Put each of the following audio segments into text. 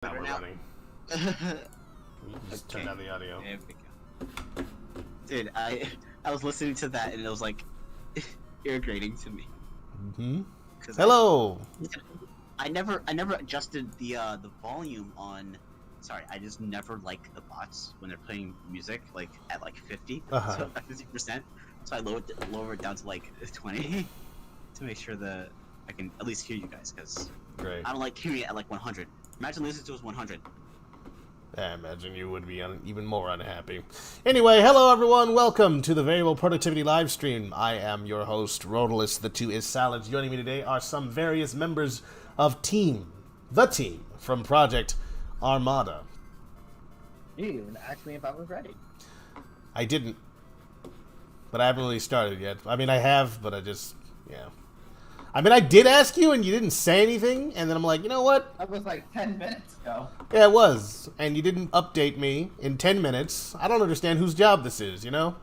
Now we're running. Just turn down the audio. There we go. Dude, I was listening to that and it was like irritating to me. Mm-hmm. Hello. I never adjusted the volume on. Sorry, I just never like the bots when they're playing music like at like 50, so 50%. So I lower it down to like 20 to make sure that I can at least hear you guys, because Great. I don't like hearing it at like 100. Imagine listening to us 100. I imagine you would be even more unhappy. Anyway, hello everyone. Welcome to the Variable Productivity live stream. I am your host, Rodalus. The two is Salads. Joining me today are some various members of the team from Project Armada. You didn't even ask me if I was ready. I didn't, but I haven't really started yet. I mean, I have, but I mean, I did ask you, and you didn't say anything, and then I'm like, you know what? That was like 10 minutes ago. Yeah, it was. And you didn't update me in 10 minutes. I don't understand whose job this is, you know?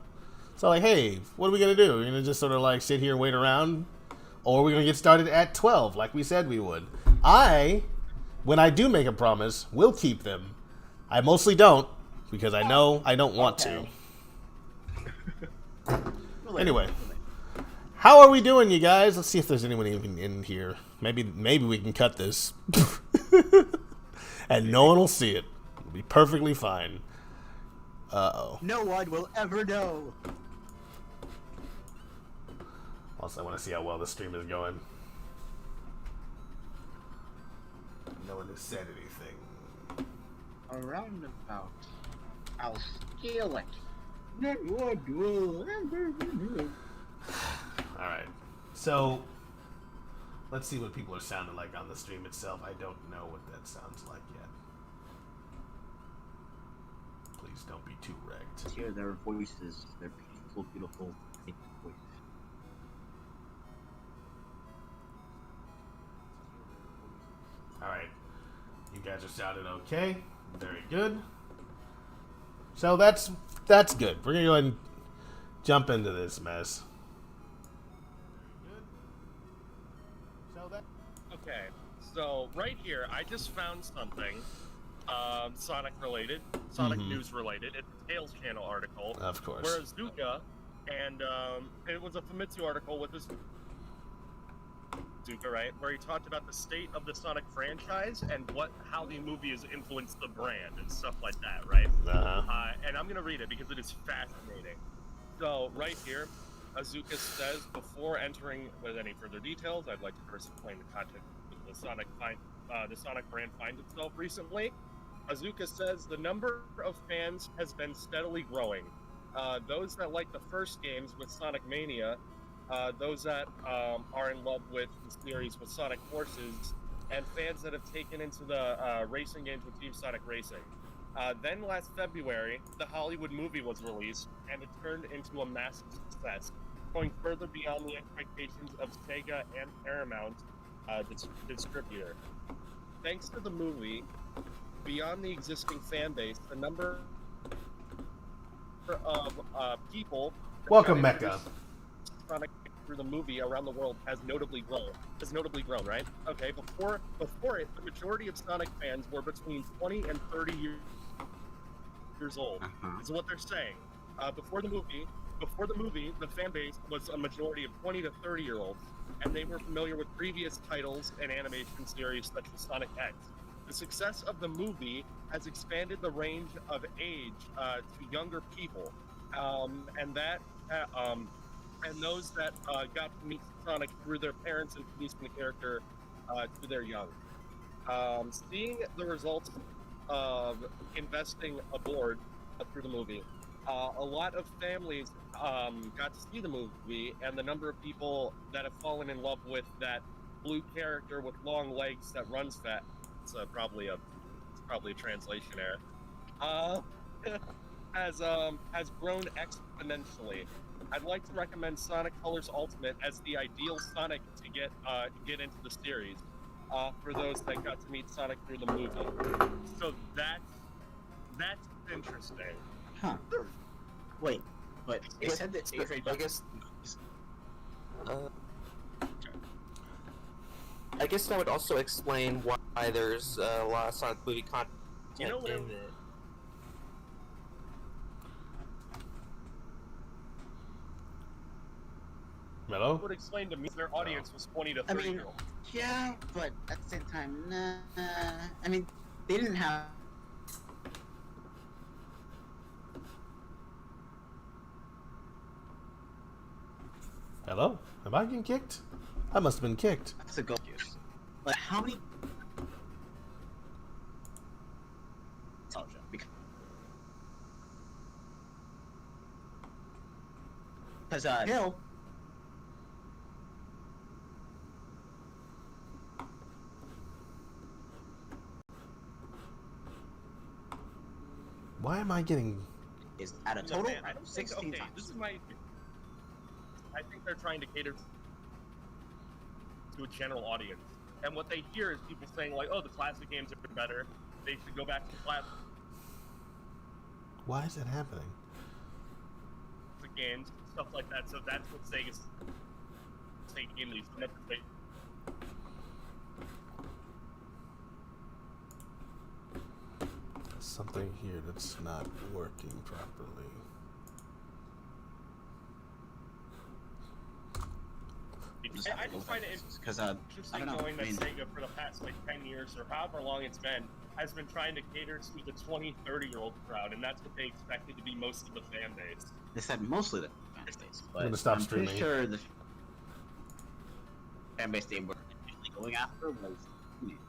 So, like, hey, what are we going to do? We're going to just sort of, like, sit here and wait around? Or are we going to get started at 12, like we said we would? When I do make a promise, will keep them. I mostly don't, because I know I don't want to. Anyway. How are we doing, you guys? Let's see if there's anyone even in here. Maybe we can cut this. And no one will see it. It'll be perfectly fine. Uh-oh. No one will ever know. Also, I want to see how well the stream is going. No one has said anything. A roundabout. I'll steal it. No one will ever know. Alright, so let's see what people are sounding like on the stream itself. I don't know what that sounds like yet. Please don't be too wrecked. Hear their voices, their beautiful, beautiful voices. Alright, you guys are sounding okay. Very good. So that's good. We're gonna go ahead and jump into this mess. Okay, so right here, I just found something Sonic related, Sonic news related. It's a Tails channel article. Of course. Where Azuka, and it was a Famitsu article with Azuka, right? Where he talked about the state of the Sonic franchise and how the movie has influenced the brand and stuff like that, right? And I'm gonna read it because it is fascinating. So right here, Azuka says, before entering with any further details, I'd like to first explain the context of the Sonic brand finds itself recently. Azuka says the number of fans has been steadily growing. Those that like the first games with Sonic Mania, those that are in love with the series with Sonic Forces, and fans that have taken into the racing games with Team Sonic Racing. Then last February, the Hollywood movie was released, and it turned into a massive success, going further beyond the expectations of Sega and Paramount distributor. Thanks to the movie, beyond the existing fan base, the number of people... Welcome, Mecca. Sonic through the movie around the world has notably grown, right? Okay, before it, the majority of Sonic fans were between 20 and 30 years old. Is what they're saying. Before the movie, the fan base was a majority of 20 to 30-year-olds, and they were familiar with previous titles and animation series such as Sonic X. The success of the movie has expanded the range of age to younger people, and those that got to meet Sonic through their parents introducing the character to their young. Seeing the results of investing aboard through the movie, a lot of families got to see the movie, and the number of people that have fallen in love with that blue character with long legs that runs fast, it's probably a translation error, has grown exponentially. I'd like to recommend Sonic Colors Ultimate as the ideal Sonic to get into the series for those that got to meet Sonic through the movie. So that's interesting. Huh. Wait, but they said that I guess. I guess that would also explain why there's a lot of Sonic movie content You know what in it. Hello? would explain to me their audience was 20 to 30 year olds. Yeah, but at the same time, nah. I mean, they didn't have. Hello? Am I getting kicked? I must have been kicked. That's a goal use. Like, how many. Nostalgia. Because, Hill. Why am I getting... Is at a No, total man, I of don't think, 16 okay, times. this is my. I think they're trying to cater to a general audience, and what they hear is people saying like, "Oh, the classic games are better. They should go back to the classic Why is that happening? games, stuff like that." So that's what Sega's taking these. There's something here that's not working properly. I just find it because I interesting don't know. knowing that I mean, Sega for the past like 10 years or however long it's been has been trying to cater to the 20, 30-year-old crowd, and that's what they expected to be most of the fan base. they said mostly the fan base, but gonna stop I'm streaming. pretty sure the fan base they were initially going after was teenagers.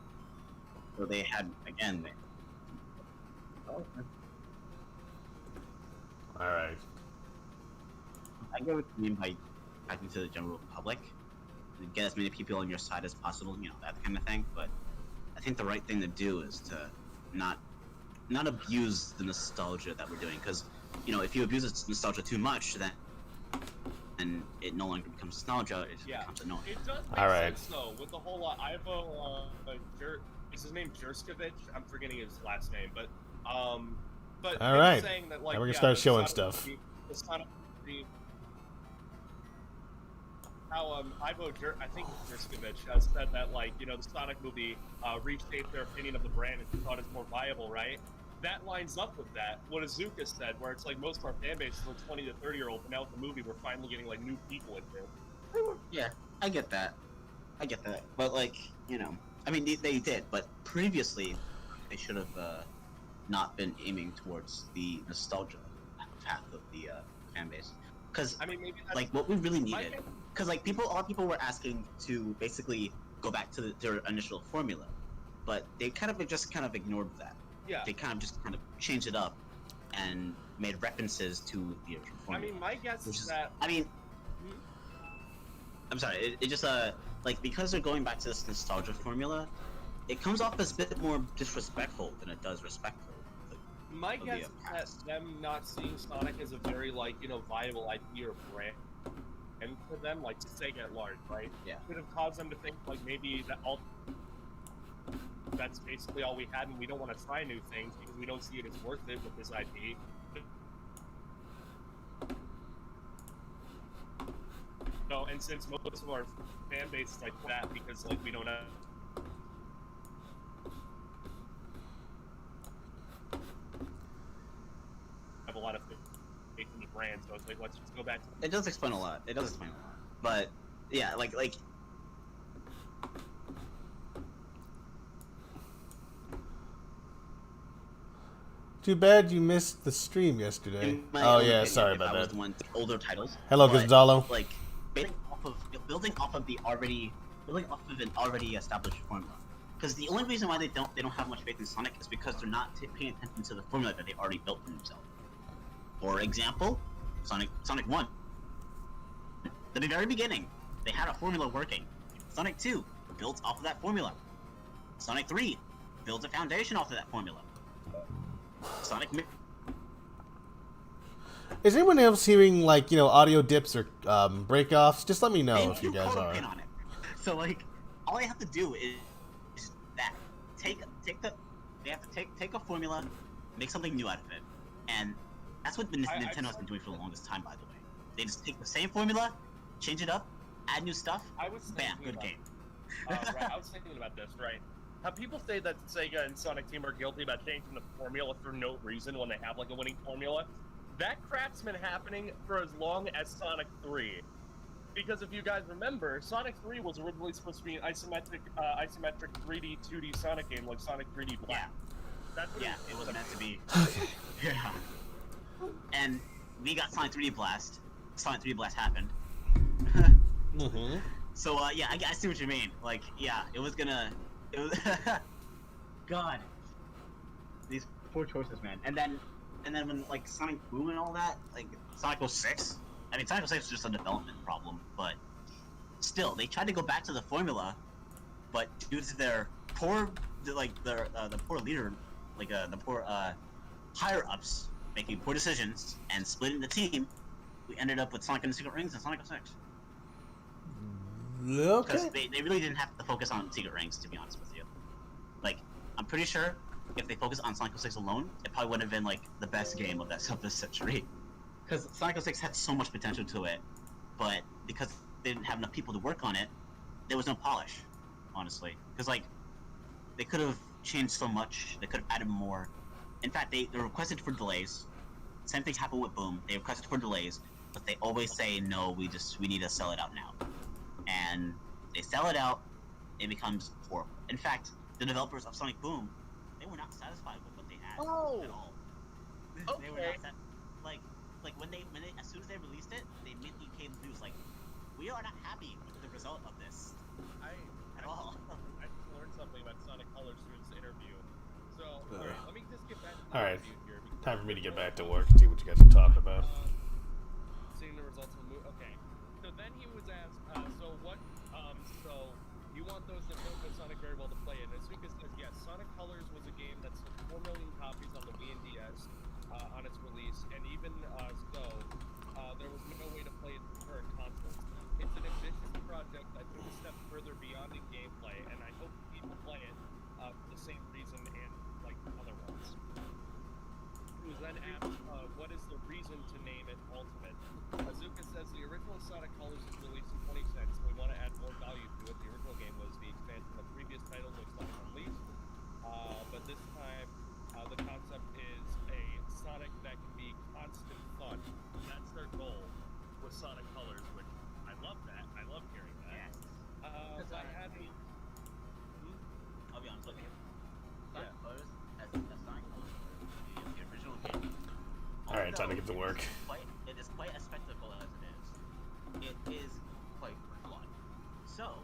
So they had again. Alright. I get what you mean by acting to the general public. Get as many people on your side as possible, you know, that kind of thing. But I think the right thing to do is to not abuse the nostalgia that we're doing, because you know, if you abuse its nostalgia too much, then it no longer becomes nostalgia. It Yeah. becomes annoying. It does make All right. sense though, with the whole Ivo, is his name Jurskovic? I'm forgetting his last name, but All him right. saying that, like, Now we're gonna yeah, start the showing Sonic stuff. movie- the Sonic movie- how Ivo, I think Jurskovic has said that, like, you know, the Sonic movie reshaped their opinion of the brand and thought it's more viable, right? That lines up with that. What Azuka said, where it's like most of our fan base is like 20 to 30-year-old, but now with the movie, we're finally getting like new people in there. Yeah, I get that. But like, you know, I mean, they did, but previously they should have not been aiming towards the nostalgia path of the fan base, because I mean, maybe that's like what we really my needed, because like a lot of people were asking to basically go back to their initial formula, but they kind of ignored that. yeah. They kind of changed it up and made references to the original I formula. mean, my guess Which is is, that I mean, I'm sorry. It just like, because they're going back to this nostalgia formula, it comes off as a bit more disrespectful than it does respectful. my of the guess is that past. them not seeing Sonic as a very, like, you know, viable IP or brand, and for them, like, to Sega at large, right? Yeah. Could have caused them to think like maybe that's basically all we had, and we don't want to try new things because we don't see it as worth it with this IP. No, and since most of our fan base is like that, because like we don't have a lot of faith in the brand, so it's like let's just go back to It does explain a lot. But yeah, like Too bad you missed the stream yesterday. in my Oh own yeah, opinion, sorry if I about was that. the one with older titles. Hello, but, Gonzalo. Like building off of an already established formula. Because the only reason why they don't have much faith in Sonic is because they're not paying attention to the formula that they already built for themselves. For example, Sonic 1. At the very beginning, they had a formula working. Sonic 2 built off of that formula. Sonic 3 builds a foundation off of that formula. Sonic Is anyone else hearing, like, you know, audio dips or break-offs? Just let me know They if you do guys color are. pin on it. So like, all I have to do is that they have to take a formula, make something new out of it, and that's what Nintendo has been doing for the longest time. By the way, they just take the same formula, change it up, add new stuff, I was bam, thinking good about game. Right, I was thinking about this, right? How people say that Sega and Sonic Team are guilty about changing the formula for no reason when they have like a winning formula. That crap's been happening for as long as Sonic 3. Because if you guys remember, Sonic 3 was originally supposed to be an isometric 3D, 2D Sonic game like Sonic 3D Blast. Yeah. That's what Yeah, it was meant to be. Okay. Yeah. And we got Sonic 3D Blast. Sonic 3D Blast happened. Mm-hmm. So, yeah, I see what you mean. Like, yeah, it was... God. These poor choices, man. And then when, like, Sonic Boom and all that, like, Sonic 06... I mean, Sonic 06 was just a development problem, but... Still, they tried to go back to the formula, but due to their poor... the poor leader... the poor, higher-ups making poor decisions and splitting the team, we ended up with Sonic and the Secret Rings and Sonic 06. Because Okay. they really didn't have to focus on Secret Rings, to be honest with you. Like, I'm pretty sure if they focused on Sonic 06 alone, it probably would have been, like, the best game of this century. Because Sonic 06 had so much potential to it, but because they didn't have enough people to work on it, there was no polish, honestly. Because, like, they could have changed so much, they could have added more. In fact, they requested for delays. Same thing happened with Boom. They requested for delays, but they always say, no, we need to sell it out now. And they sell it out, it becomes horrible. In fact, the developers of Sonic Boom, they were not satisfied with what they had at all. They were not like when they as soon as they released it, they immediately came to news like, we are not happy with the result of this at all. I just learned something about Sonic Colors through this interview. So, alright, let me just get back to the Alright. interview here. Time for me to get back to work and see what you guys are talking about. Seeing the results of the movie. Okay. So then he was asked, so you want those that don't know Sonic very well to play it? And Azuka says, yes, Sonic Colors was a game that sold 4 million copies on the Wii and DS on its release, and even there was no way to play it through current consoles. It's an ambitious project that took a step further beyond in gameplay, and I hope people play it for the same reason and like other ones. He was then asked, what is the reason to name it Ultimate? Azuka says the original Sonic Colors was released in 2016. We want to add more value to it. The original game was the expansion of previous titles like Sonic Unleashed, but this time the concept is a Sonic that can be constant fun. That's their goal with Sonic Colors, which I love that. I love hearing that. Yes. By having... I'll be honest with you. Sonic Colors, as Sonic Colors, the original game. Alright, time to get to work. It is quite a spectacle as it is. It is quite flawed. So,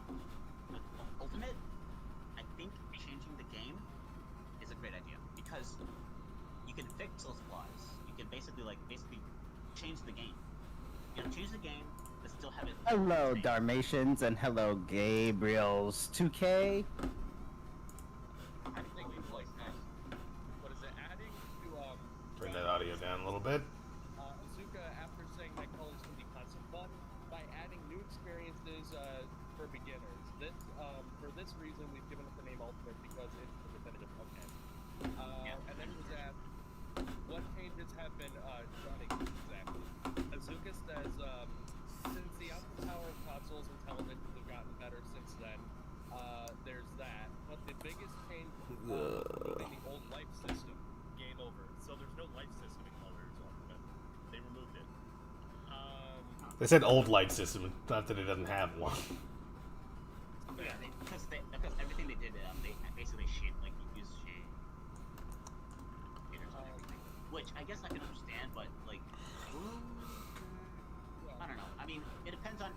with Ultimate, I think changing the game is a great idea because you can fix those flaws. You can basically change the game. You know, change the game, but still have it. Hello, Dalmatians, and hello, Gabriel's 2K. I think it was, what is it, adding to, Turn that audio down a little bit. Azuka, after saying that colors can be constant fun, by adding new experiences for beginners. For this reason, we've given it the name Ultimate because it's a definitive. Okay. And then he was asked, what changes have been running exactly? Azuka says, since the output power of consoles and televisions have gotten better since then, there's that. But the biggest change was removing the old life system. Game over. So there's no life system in Colors Ultimate. They removed it. They said old light system, not that it doesn't have one. Yeah, because everything they did, they basically used shade. Which I guess I can understand, but like, I don't know. I mean, it depends on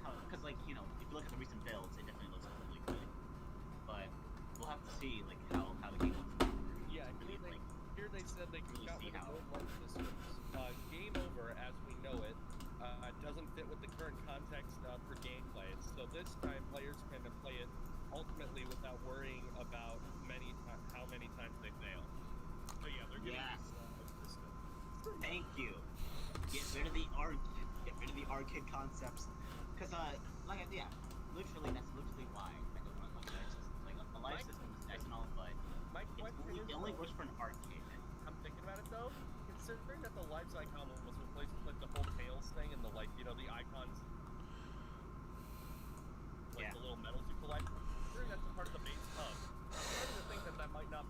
how, because like, you know, if you look at the recent builds, it definitely looks really good. But we'll have to see like how the game looks. Yeah, Really, here they said they really got see rid of how- old life systems. Game Over, as we know it, doesn't fit with the current context for gameplay. So this time, players can play it ultimately without worrying about how many times they fail. So yeah, they're getting Yes. the system. Thank you. Get rid of the arcade concepts. Because literally that's literally why I don't want like life systems. Like a life system is nice and all, but My question is, it only works for an arcade. I'm thinking about it though, considering that the Lives icon was replaced with like the whole Tails thing and the the icons, like Yeah. the little medals you collect.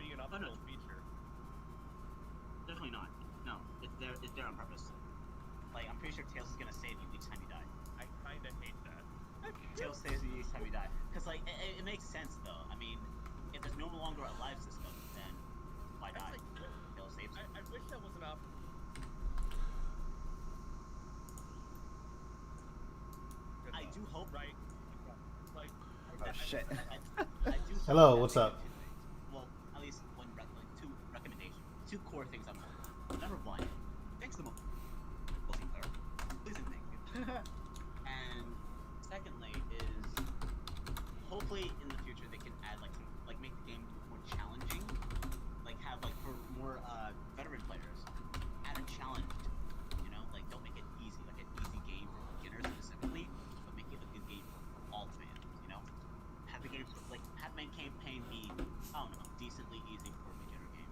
be an no. optional feature. Definitely not. No, it's there on purpose. Like, I'm pretty sure Tails is gonna save you each time you die. I kinda hate that. Tails saves you each time you die. Cause like it makes sense though. I mean, if there's no longer a life system, then why die? Tails saves you. I wish that was an option. I do hope. Right. Like, Oh shit. I do hope Hello, that what's they do up? two things. Well, at least two recommendations. Two core things I'm hoping. Number one, fix the multiplayer. Please and thank you. And secondly is hopefully in the future they can add like make the game more challenging. Like have like for more veteran players, add a challenge. You know, like don't make it easy, like an easy game for beginners specifically, but make it a good game for all fans. You know, have the game like have main campaign be I don't know decently easy for a beginner game.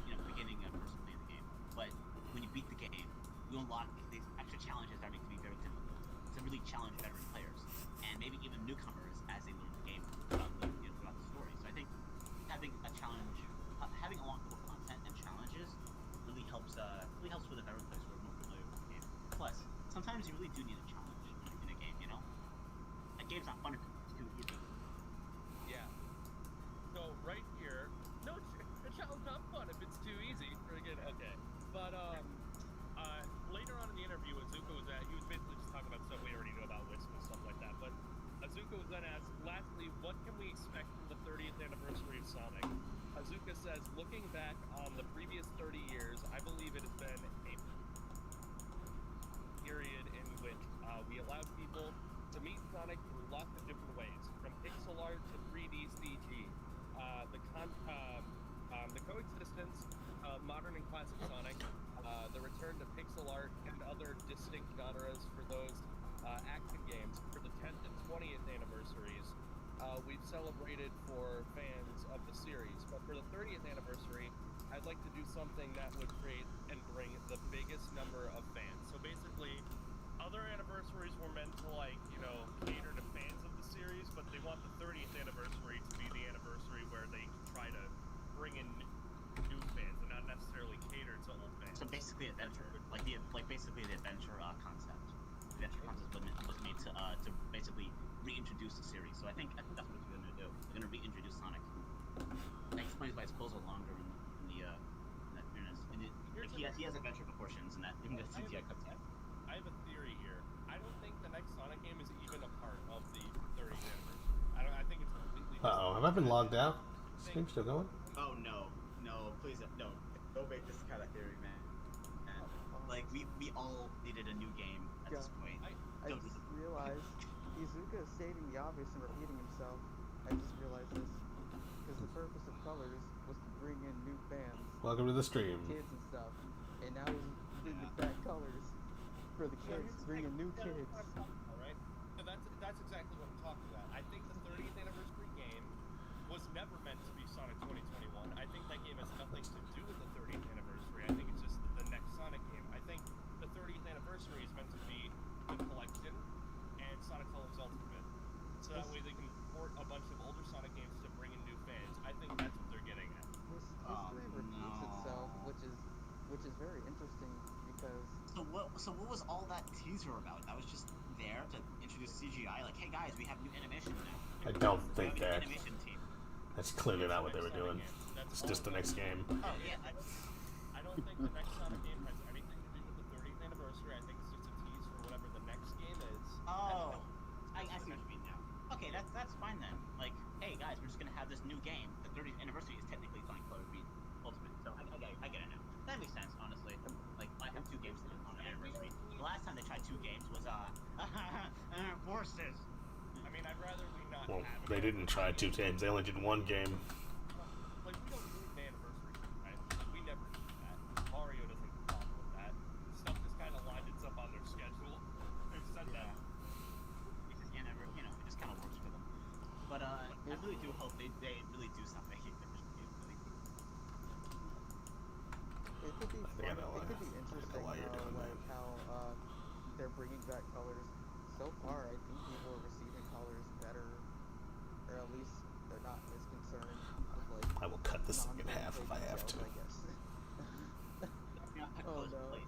You know, beginning a person playing the game, but when you beat the game, you unlock these extra challenges that make it be very difficult to really challenge veteran players and maybe even newcomers as they learn the game throughout the story. So I think having a challenge, having unlockable content and challenges really helps for the veteran players who are more familiar with the game. Plus, sometimes you really do need a challenge in a game. You know, a game's not fun if it's too easy. yeah. So right here, the challenge not fun if it's too easy. Friggin' okay. But later on in the interview, Azuka was basically just talking about stuff we already knew about Wisp and stuff like that. But Azuka was then asked, lastly, what can we expect from the 30th anniversary of Sonic? Azuka says, looking back on the previous 30 years, I believe it has been a period in which we allowed people to meet Sonic through lots of different ways, from pixel art to 3D CG. The coexistence of modern and classic Sonic, the return to pixel art and other distinct genres for those action games. For the 10th and 20th anniversaries, we've celebrated for fans of the series. But for the 30th anniversary, I'd like to do something that would create and bring the biggest number of fans. So basically, other anniversaries were meant to cater to fans of the series, but they want the 30th anniversary to be the anniversary where they try to bring in new fans and not necessarily cater to old fans. So basically, adventure, basically the adventure concept. The adventure concept was made to basically reintroduce the series. So I think that's what they're gonna do. They're gonna reintroduce Sonic. That explains why his clothes are longer in that fairness. And he has adventure proportions in that CGI cutscene. I have a theory here. I don't think the next Sonic game is even a part of the 30th anniversary. I think it's completely. Have I been logged out? Is this game still going? Oh no, please no! Don't make this kind of theory, man. Like we all needed a new game at this point. I just realized Izuka is stating the obvious and repeating himself. I just realized this because the purpose of Colors was to bring in new fans, Welcome to the stream. kids and stuff, and now he's bringing back Colors for the kids, bringing new kids. Right? So that's exactly what I'm talking about. I think the 30th anniversary game was never meant to be Sonic 2021. I think that game has nothing to do with the 30th anniversary. I think it's just the next Sonic game. I think the 30th anniversary is meant to be the collection and Sonic Colors Ultimate. So that way they can port a bunch of older Sonic games to bring in new fans. I think that's what they're getting at. History repeats itself, which is very interesting because. So what was all that teaser about? That was just there to introduce CGI. Like, hey guys, we have new animation now. I don't think We have that. an animation team. That's clearly not what they were doing. It's just the next game. Oh yeah. I don't think the next Sonic game has anything to do with the 30th anniversary. I think it's just a tease for whatever the next game is. Oh, I see what you mean now. Okay, that's fine then. Like, hey guys, we're just gonna have this new game. The 30th anniversary is technically Sonic Colors Beat Ultimate, so I get it now. That makes sense, honestly. Like, I have two games on the anniversary. The last time they tried two games was Forces. I mean, I'd rather we not Well, have it. they didn't try 2 games. They only did 1 game. Like, we don't need an anniversary, right? We never do that. Mario doesn't bother with that. Stuff just kind of lined itself on their schedule. They've said that. Because it just kind of works for them. But I really do hope they really do something. It could be I think I fun. know It could be interesting why you're doing like that. how they're bringing back Colors. So far, I think people are receiving Colors better, or at least they're not as concerned with like I will cut this thing in half if I non-gameplay have to. details, I guess. Yeah, Oh close no. place.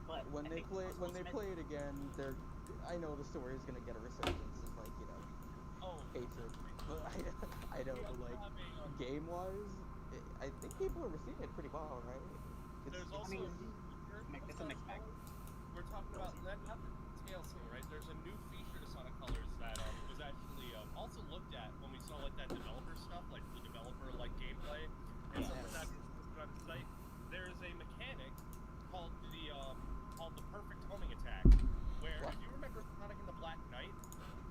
But When I they think play it again, I know the story is gonna get a resurgence of like, you know, Oh, hatred. But I know, but like game wise, I think people are receiving it pretty well, right? there's It's also easy. It's a mixed bag. We're talking about not the Tails thing, right? There's a new feature to Sonic Colors that was actually also looked at when we saw like that developer stuff, like the developer like gameplay and stuff like that being listed on the site. There's a mechanic called the perfect homing attack, where if you remember Sonic in the Black Knight,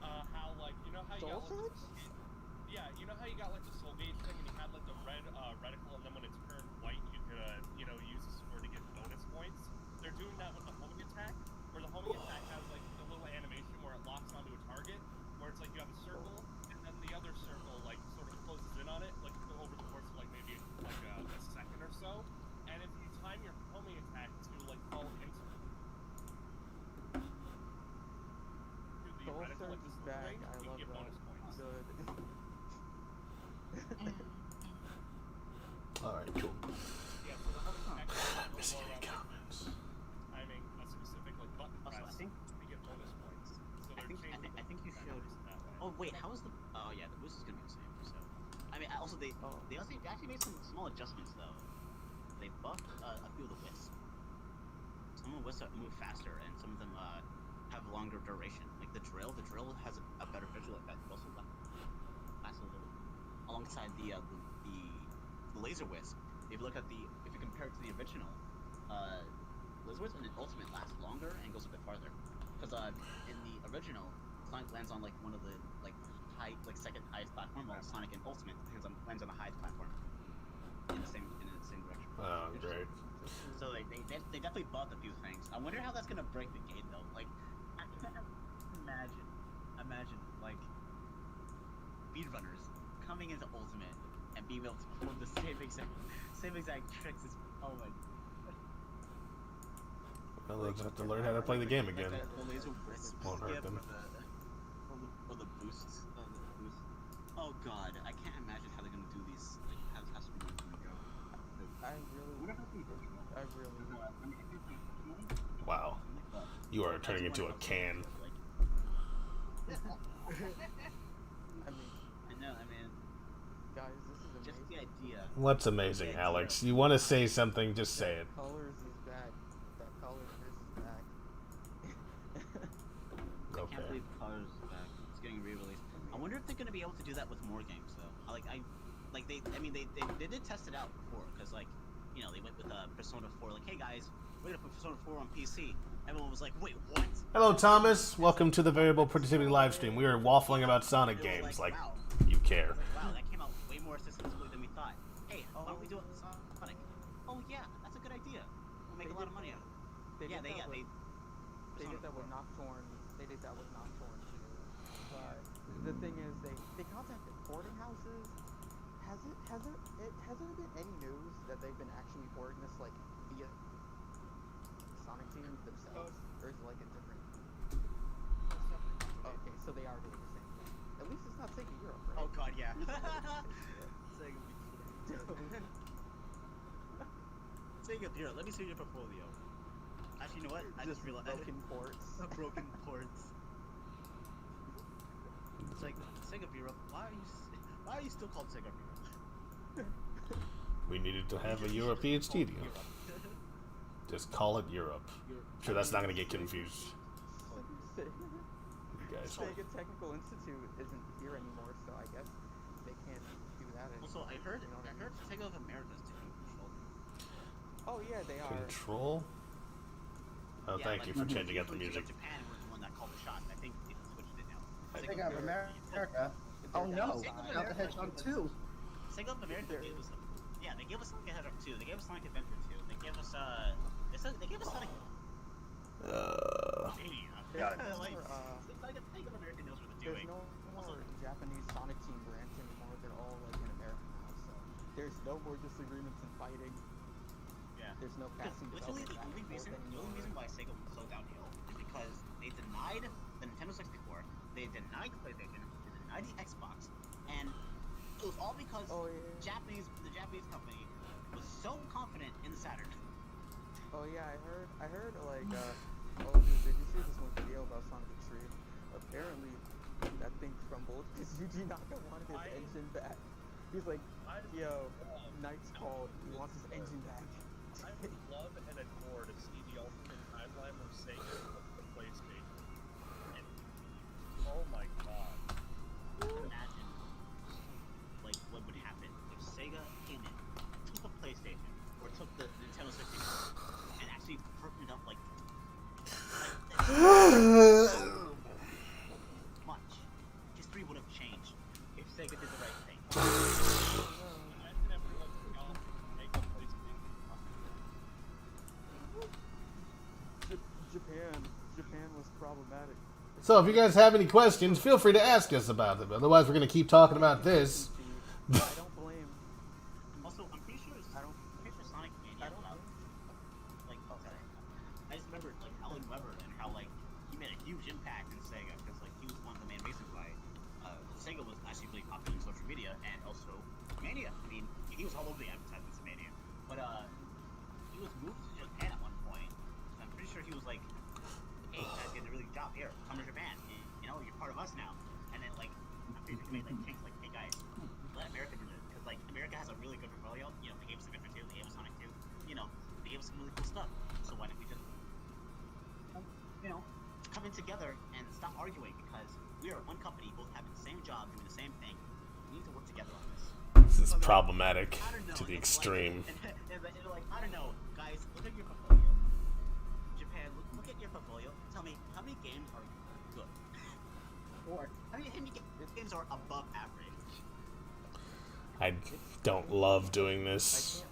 how like you know how you got like, you know how you got like the soul gauge thing and you had like the red reticle, and then when it turned white you could you know use the sword to get bonus points. They're doing that with the homing attack, where the homing attack has like a little animation where it locks onto a target, where it's like you have a circle and then the other circle like sort of closes in on it, like over the course of like maybe like a second or so. And if you time your homing attack to like fall into the Soul reticle, like Surge this is little back. ring, I you love get that. bonus points. Good. Alright, cool. Yeah, so the homing attack is a Missing little more any around comments. timing a specific like button Also, press I think to get bonus points. So I they're think changing I think you the showed. mechanics that way. Oh wait, how is the? Oh yeah, the boost is gonna be the same. So, I mean, also they actually made some small adjustments though. They buffed a few of the wisps. Some of the wisps move faster, and some of them have longer duration. Like the drill has a better visual effect. It also lasts a little. Alongside the laser wisp, if you compare it to the original, laser wisp in the ultimate lasts longer and goes a bit farther. Because in the original, Sonic lands on like one of the second highest platform, while Sonic in Ultimate lands on the highest platform in the same direction. Oh, great. So they definitely buffed a few things. I wonder how that's gonna break the game though. Like, I can't imagine like speedrunners coming into Ultimate and being able to perform the same exact tricks as Well, they'll just have to learn how to play the game again. Like the laser wisp Won't hurt skip them. or the boosts. Oh god, I can't imagine how they're gonna do these. Like, how speedrunners gonna go. I really. Wow. You are turning into a can. I mean, Guys, this is amazing. just the idea. What's amazing, Alex? You want to say something, just say it. Colors is back. That Colors is back. I Okay. can't believe Colors is back. It's getting re-released. I wonder if they're gonna be able to do that with more games though. They did test it out before, because like, you know, they went with Persona 4. Like, hey guys, we're gonna put Persona 4 on PC. Everyone was like, wait, what? Hello, Thomas. Welcome to the Variable Productivity livestream. We are waffling about Sonic They were games, like, like wow. you care. Wow, that came out way more successfully than we thought. Hey, why don't we do it with Sonic? Oh yeah, that's a good idea. We'll make a lot of money out of it. They did that Persona with 4. Nocturne. They did that with Nocturne too. But the thing is, they contacted boarding houses. Has there been any news that they've been actually boarding this like via Sonic Team themselves, or is it like a different? Okay, so they are doing the same thing. At least it's not Sega Europe, right? Oh god, yeah. Sega Europe, let me see your portfolio. Actually, you know what? I just realized. broken ports. Broken ports. It's like, Sega Europe, why are you still called Sega Europe? We needed to have a European studio. Just call it Europe. Sure, that's not gonna get confused. You guys. Sega Technical Institute isn't here anymore, so I guess they can't do that anymore. Also, I heard you know what I mean? Sega of America is taking control. Oh yeah, they are. Control? Oh, Yeah, thank like, you for changing up the usually music. Japan was the one that called the shots. I think they switched it now. Sega of America. Oh no, Sonic the Hedgehog 2. Sega of America gave us they gave us Sonic the Hedgehog 2. They gave us Sonic Adventure 2. They gave us they gave us Sonic Mania. Got it. Like, More, Sega of America knows what they're there's doing. no more Japanese Sonic Team branch anymore. They're all like in America now, so there's no more disagreements and fighting. Yeah. There's no casting Literally, the development only back and reason forth anymore. why Sega went so downhill is because they denied the Nintendo 64, they denied the PlayStation, they denied the Xbox, and It was all because Oh yeah. the Japanese company was so confident in the Saturn. Oh yeah, I heard like oh dude, did you see this one video about Sonic Extreme? Apparently that thing crumbled because Yuji Naka wanted his engine back. He's like, yo, Knight's called, he wants his engine back. I would love and adore to see the ultimate timeline where Sega took the PlayStation. And, oh my god. Imagine, like, what would happen if Sega came in, took the PlayStation, or took the Nintendo 64, and actually broken it up like much. History would have changed if Sega did the right thing. Imagine everyone got make a PlayStation. Japan was problematic. So if you guys have any questions, feel free to ask us about them. Otherwise, we're going to keep talking about this. I don't blame. Also, I'm pretty sure Sonic Mania was out. Like, I just remember like Alan Weber and how like he made a huge impact in Sega because like he was one of the main reasons why Sega was actually really popular in social media and also Mania. I mean, he was all over the advertisements of Mania, but he was moved to Japan at one point. So I'm pretty sure he was like, "Hey, you guys did a really good job here. Come to Japan. You know, you're part of us now." And then like, I'm pretty sure he made like things like, "Hey guys, let America do this," because like America has a really good portfolio. You know, they gave us Adventure 2, they gave us Sonic 2. You know, they gave us some really cool stuff. So why don't we just, you know, come in together and stop arguing because we are one company, both having the same job, doing the same thing. We need to work together on this. This is problematic I don't know, to the it's extreme. Like, and like, I don't know, guys, look at your portfolio. Japan, look at your portfolio. Tell me, how many games are good? Or how many games are above average? I don't love doing this.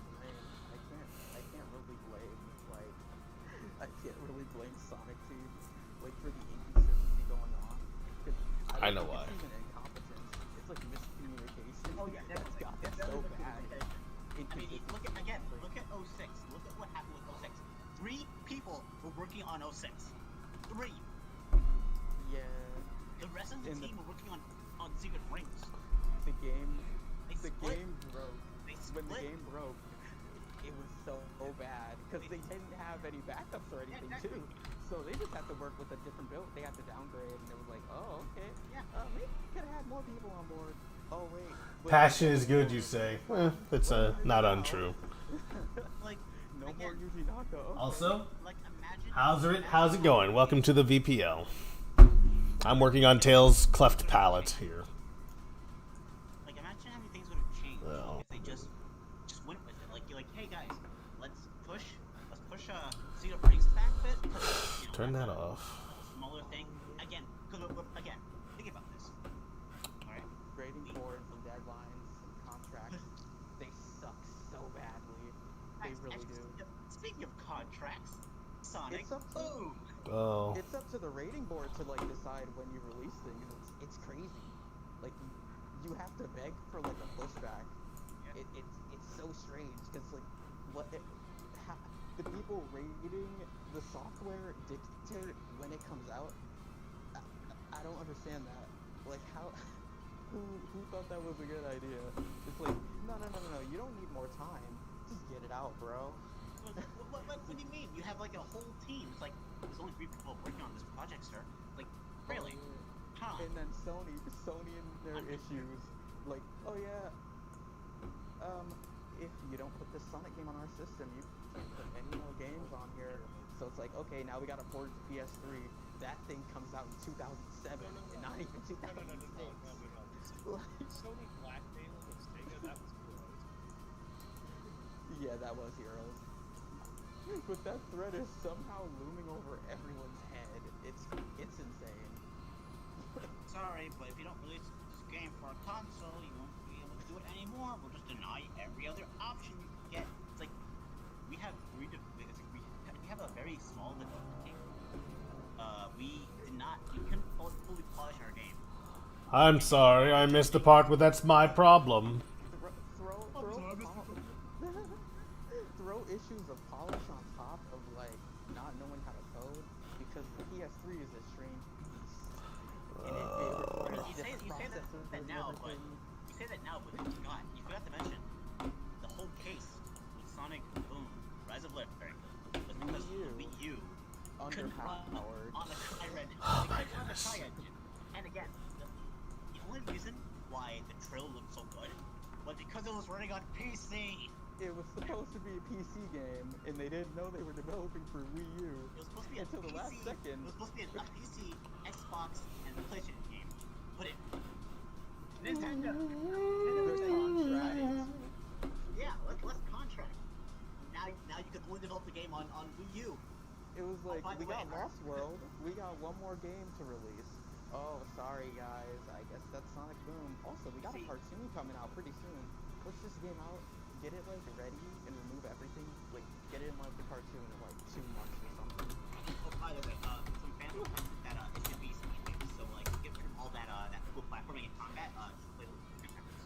I can't really blame Sonic Team like for the inconsistency going on. I know why. It's even incompetence. It's like miscommunication. Oh yeah, that's gotten so bad. I mean, look at 06. Look at what happened with 06. 3 people were working on 06. 3. Yeah. The rest of the team were working on Secret Rings. The game split. broke. When the game broke, it was so bad because they didn't have any backups or anything too. So they just had to work with a different build. They had to downgrade, and it was like, oh, okay. Yeah. Maybe we could have had more people on board. Oh wait. Passion is good, you say. It's not untrue. Like No again, more Yuji Naka. Okay. Also, like imagine. how's it going? Welcome to the VPL. I'm working on Tails' cleft palate here. Like imagine how many things would have changed Well. if they just went with it. Like you're like, hey guys, let's push Secret Rings back a bit. Because, you know, Turn that's that a off. Smaller thing. Again, think about this. All right. Grading boards and deadlines and contracts, they suck so badly. They really do. Speaking of contracts, Sonic It's up to- Boom. Oh. It's up to the rating board to like decide when you release things. It's crazy. Like you have to beg for like a pushback. Yeah. It's so strange because like the people rating the software dictate when it comes out. I don't understand that. Like how who thought that was a good idea? It's like no. You don't need more time. Just get it out, bro. What do you mean? You have like a whole team. It's like there's only 3 people working on this project, sir. Like really? Huh? And then Sony and their issues, like, oh yeah, if you don't put this Sonic game on our system, you can't put any more games on here. So it's like, okay, now we gotta port it to PS3. That thing comes out in 2007, and not even 2006. No. Sony blackmailing with Sega, that was gross. Yeah, that was Heroes. But that threat is somehow looming over everyone's head. It's insane. Sorry, but if you don't release this game for a console, you won't be able to do it anymore. We'll just deny every other option you can get. It's like we have we have a very small development team. We couldn't fully polish our game. I'm sorry, I missed the part where that's my problem. Throw issues of polish on top of like not knowing how to code because the PS3 is a strange beast. And it requires You say different that processors now, and but everything. you say that now, but you forgot to mention the whole case with Sonic Boom, Rise of Lyric was because the Wii U couldn't run Underpowered. on the CryEngine. Oh my On the goodness. CryEngine. And again, the only reason why the trailer looked so good was because it was running on PC. It was supposed to be a PC game, and they didn't know they were developing for Wii U. It was supposed to be a Until the PC, last second. It was supposed to be a PC, Xbox, and PlayStation game. But it Nintendo. Yeah, let's contract. Now you can only develop the game on Wii U. It was like, by the we got way, Lost World, we got one more game to release. Oh, sorry guys, I guess that's Sonic Boom. Also, we got a cartoon coming out pretty soon. Push this game out, get it like ready, and remove everything. Like, get it in like the cartoon in like 2 months or something. Oh, by the way, some fans were saying that it should be Speed Games, so like get rid of all that cool platforming and combat. Just play with characters.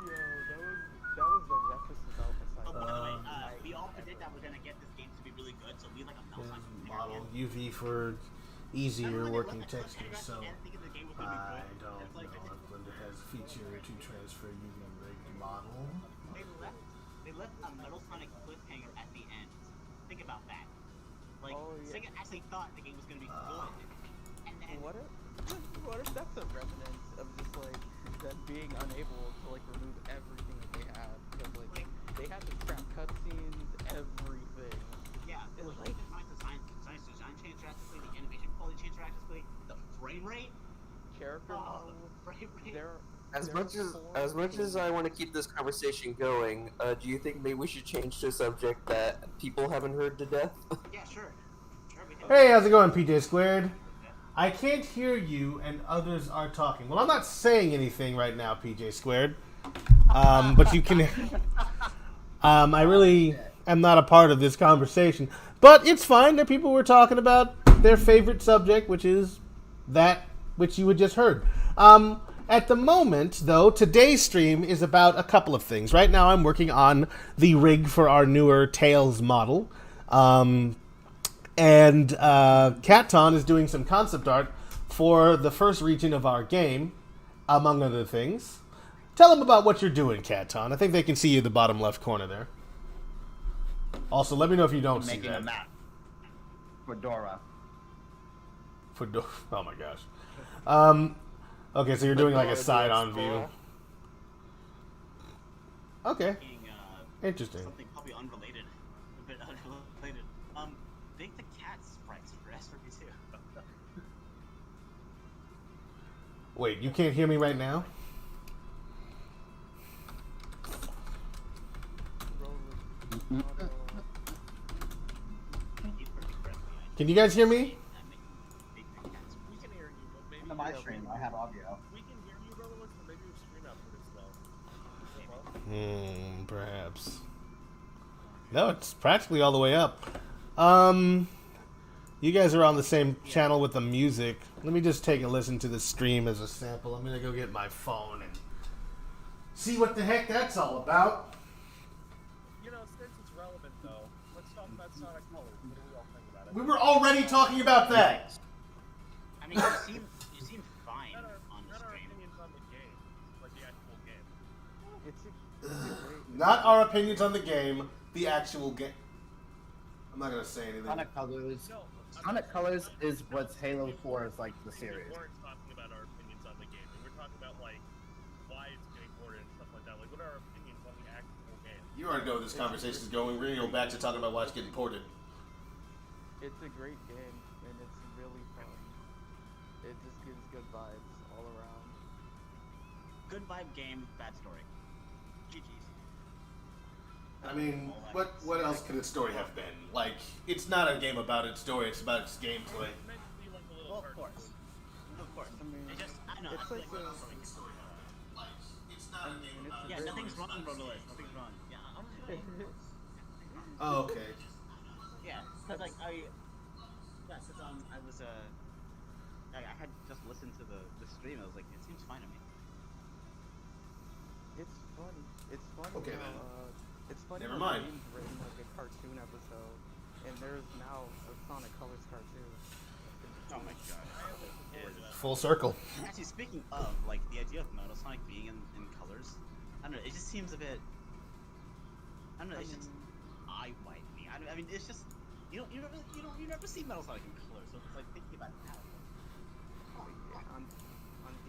Yo, that was the roughest development Oh, cycle. by the way, I've we all predict that ever we're gonna get this game to be really good, so we like a mouse on Model UV for easier working textures, so I don't know if Blender has a feature to transfer UV rigged model. They left a Metal Sonic cliffhanger at the end. Think about that. Like, Oh, yeah. Sega actually thought the game was gonna be good, and then What if that's a remnant of just like them being unable to like remove everything that they had, because like they had to scrap cutscenes, everything. yeah, It was like design changed drastically, the animation quality changed drastically, the frame rate. Character Oh, models. frame rate. As much as I want to keep this conversation going, do you think maybe we should change to a subject that people haven't heard to death? Yeah, sure. Hey, how's it going, PJ Squared? I can't hear you and others are talking. Well, I'm not saying anything right now, PJ Squared. But you can... I really am not a part of this conversation. But it's fine. There are people who are talking about their favorite subject, which is that which you had just heard. At the moment, though, today's stream is about a couple of things. Right now, I'm working on the rig for our newer Tails model. And Katon is doing some concept art for the first region of our game, among other things. Tell them about what you're doing, Katon. I think they can see you in the bottom left corner there. Also, let me know if you don't see Making that. a map for Dora. Oh my gosh. Okay, so you're doing like a side-on view. Okay, interesting. Something probably unrelated. A bit unrelated. Make the cat sprites for SRB2. Wait, you can't hear me right now? Can you guys hear me? We can hear you, but maybe On my stream, I have audio. we can hear you, brother. But maybe your stream output is low. Perhaps. No, it's practically all the way up. You guys are on the same channel with the music. Let me just take a listen to the stream as a sample. I'm gonna go get my phone and see what the heck that's all about. You know, since it's relevant though, let's talk about Sonic Colors. What do we all think about it? We were already talking about that. I mean, you seem fine Not on the our stream. opinions on the game, like the actual game. It's a great. Not our opinions on the game, the actual game. I'm not gonna say anything. Sonic Colors. No, Sonic Colors is what Halo 4 is like the we series. weren't talking about our opinions on the game. We were talking about like why it's getting ported and stuff like that. Like, what are our opinions on the actual game? You already know where this conversation is going. We're gonna go back to talking about why it's getting ported. It's a great game, and it's really fun. It just gives good vibes all around. Good vibe game, bad story. GG's. I mean, what else could its story have been? Like, it's not a game about its story, it's about its gameplay. It's meant to be like a little Well, of course. Of course. I mean, It just, I don't know. it's I feel like like a- it's something story. It's not a game about Yeah, its nothing's story, wrong, it's about Robolis. its Nothing's wrong. Yeah, I'm Oh, okay. Yeah, cause like I was I had just listened to the stream. I was like, it seems fine to me. It's funny. It's funny Okay, how, then. it's funny Never how mind. games written like a cartoon episode, and there's now a Sonic Colors cartoon. It's Oh my god. Full circle. Actually, speaking of, like, the idea of Metal Sonic being in colors, I don't know, it just seems a bit... I don't know, it's just eye-whitening. I mean, it's just... You never see Metal Sonic in colors, so it's like thinking about that. On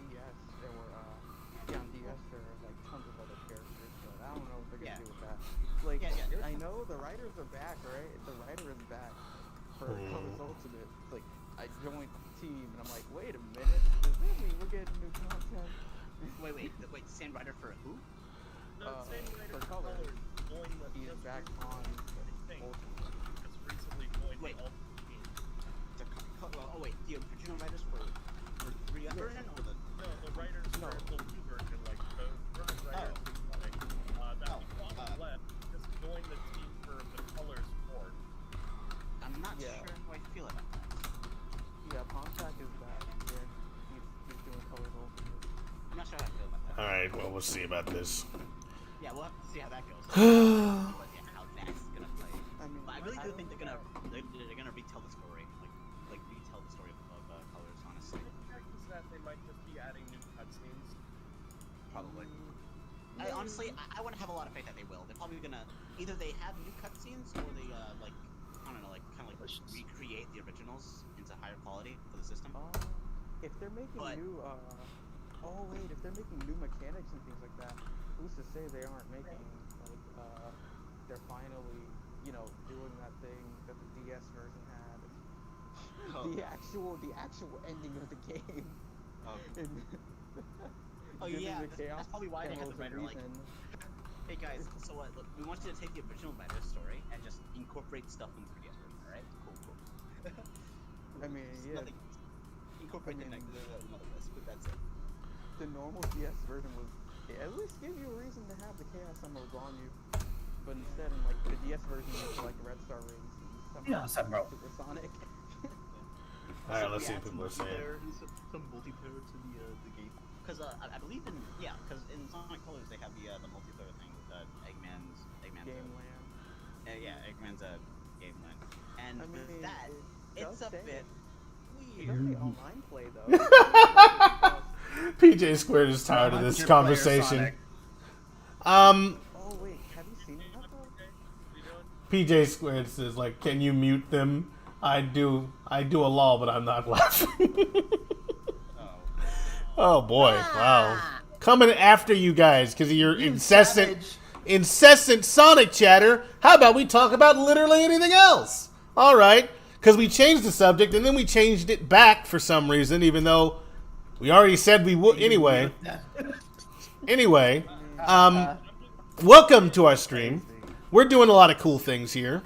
DS, there were, on DS there were, like, tons of other characters, but I don't know what they're gonna do with that. Like, I know the writers are back, right? The writer is back for Colors Ultimate. Like, I joined the team, and I'm like, wait a minute, does that mean we're getting new content? Wait, same writer for who? No, same writer for Colors. joined the He is back on thing. Ultimate. Just recently joined Wait. the Ultimate team. Oh wait, the original writers for 3DS version or the... No, the writers No. for the Wii version, like the current writers that he probably left, just joined the team for the Colors port. I'm not Yeah. sure how I feel about that. Yeah, Pontac is back. Yeah, he's doing Colors Ultimate. I'm not sure how I feel about that. Alright, well, we'll see about this. Yeah, we'll have to see how that goes. How that's gonna play. I mean, But I really do think don't they're know. gonna retell the story, like retell the story of Colors. Honestly, Is that they might just be adding new cutscenes. probably. I want to have a lot of faith that they will. They're probably gonna either they have new cutscenes or they like I don't know, like kind of like recreate the originals into higher quality for the system. If they're making But- new, if they're making new mechanics and things like that, who's to say they aren't making, like, they're finally, doing that thing that the DS version had. Oh. The actual ending of the game. Oh. And Oh giving yeah, the Chaos that's probably why they had the Emeralds a writer like, reason. hey guys, so what? Look, we want you to take the original writer's story and just incorporate stuff into the DS version, alright? Cool. I mean, Just yeah, nothing. Incorporate I mean, another list, but that's it. the normal DS version was at least give you a reason to have the Chaos Emeralds on you. But instead, in like the DS version, you have like Red Star rings and Yeah, Emerald. Supersonic. Alright, let's see Add what some people are saying. multiplayer- Some multiplayer to the game. Because I believe because in Sonic Colors they have the multiplayer thing with Eggman's Gameland. Eggman's Game Land. And I with mean, that, it it's a does say bit It does weird. say online play though. PJ Squared is tired of this conversation. Oh wait, have you seen that though? PJ Squared says, like, can you mute them? I do a law, but I'm not laughing. Oh boy, wow. Coming after you guys because of your incessant Sonic chatter. How about we talk about literally anything else? Alright, because we changed the subject and then we changed it back for some reason, even though we already said we would. Anyway, welcome to our stream. We're doing a lot of cool things here.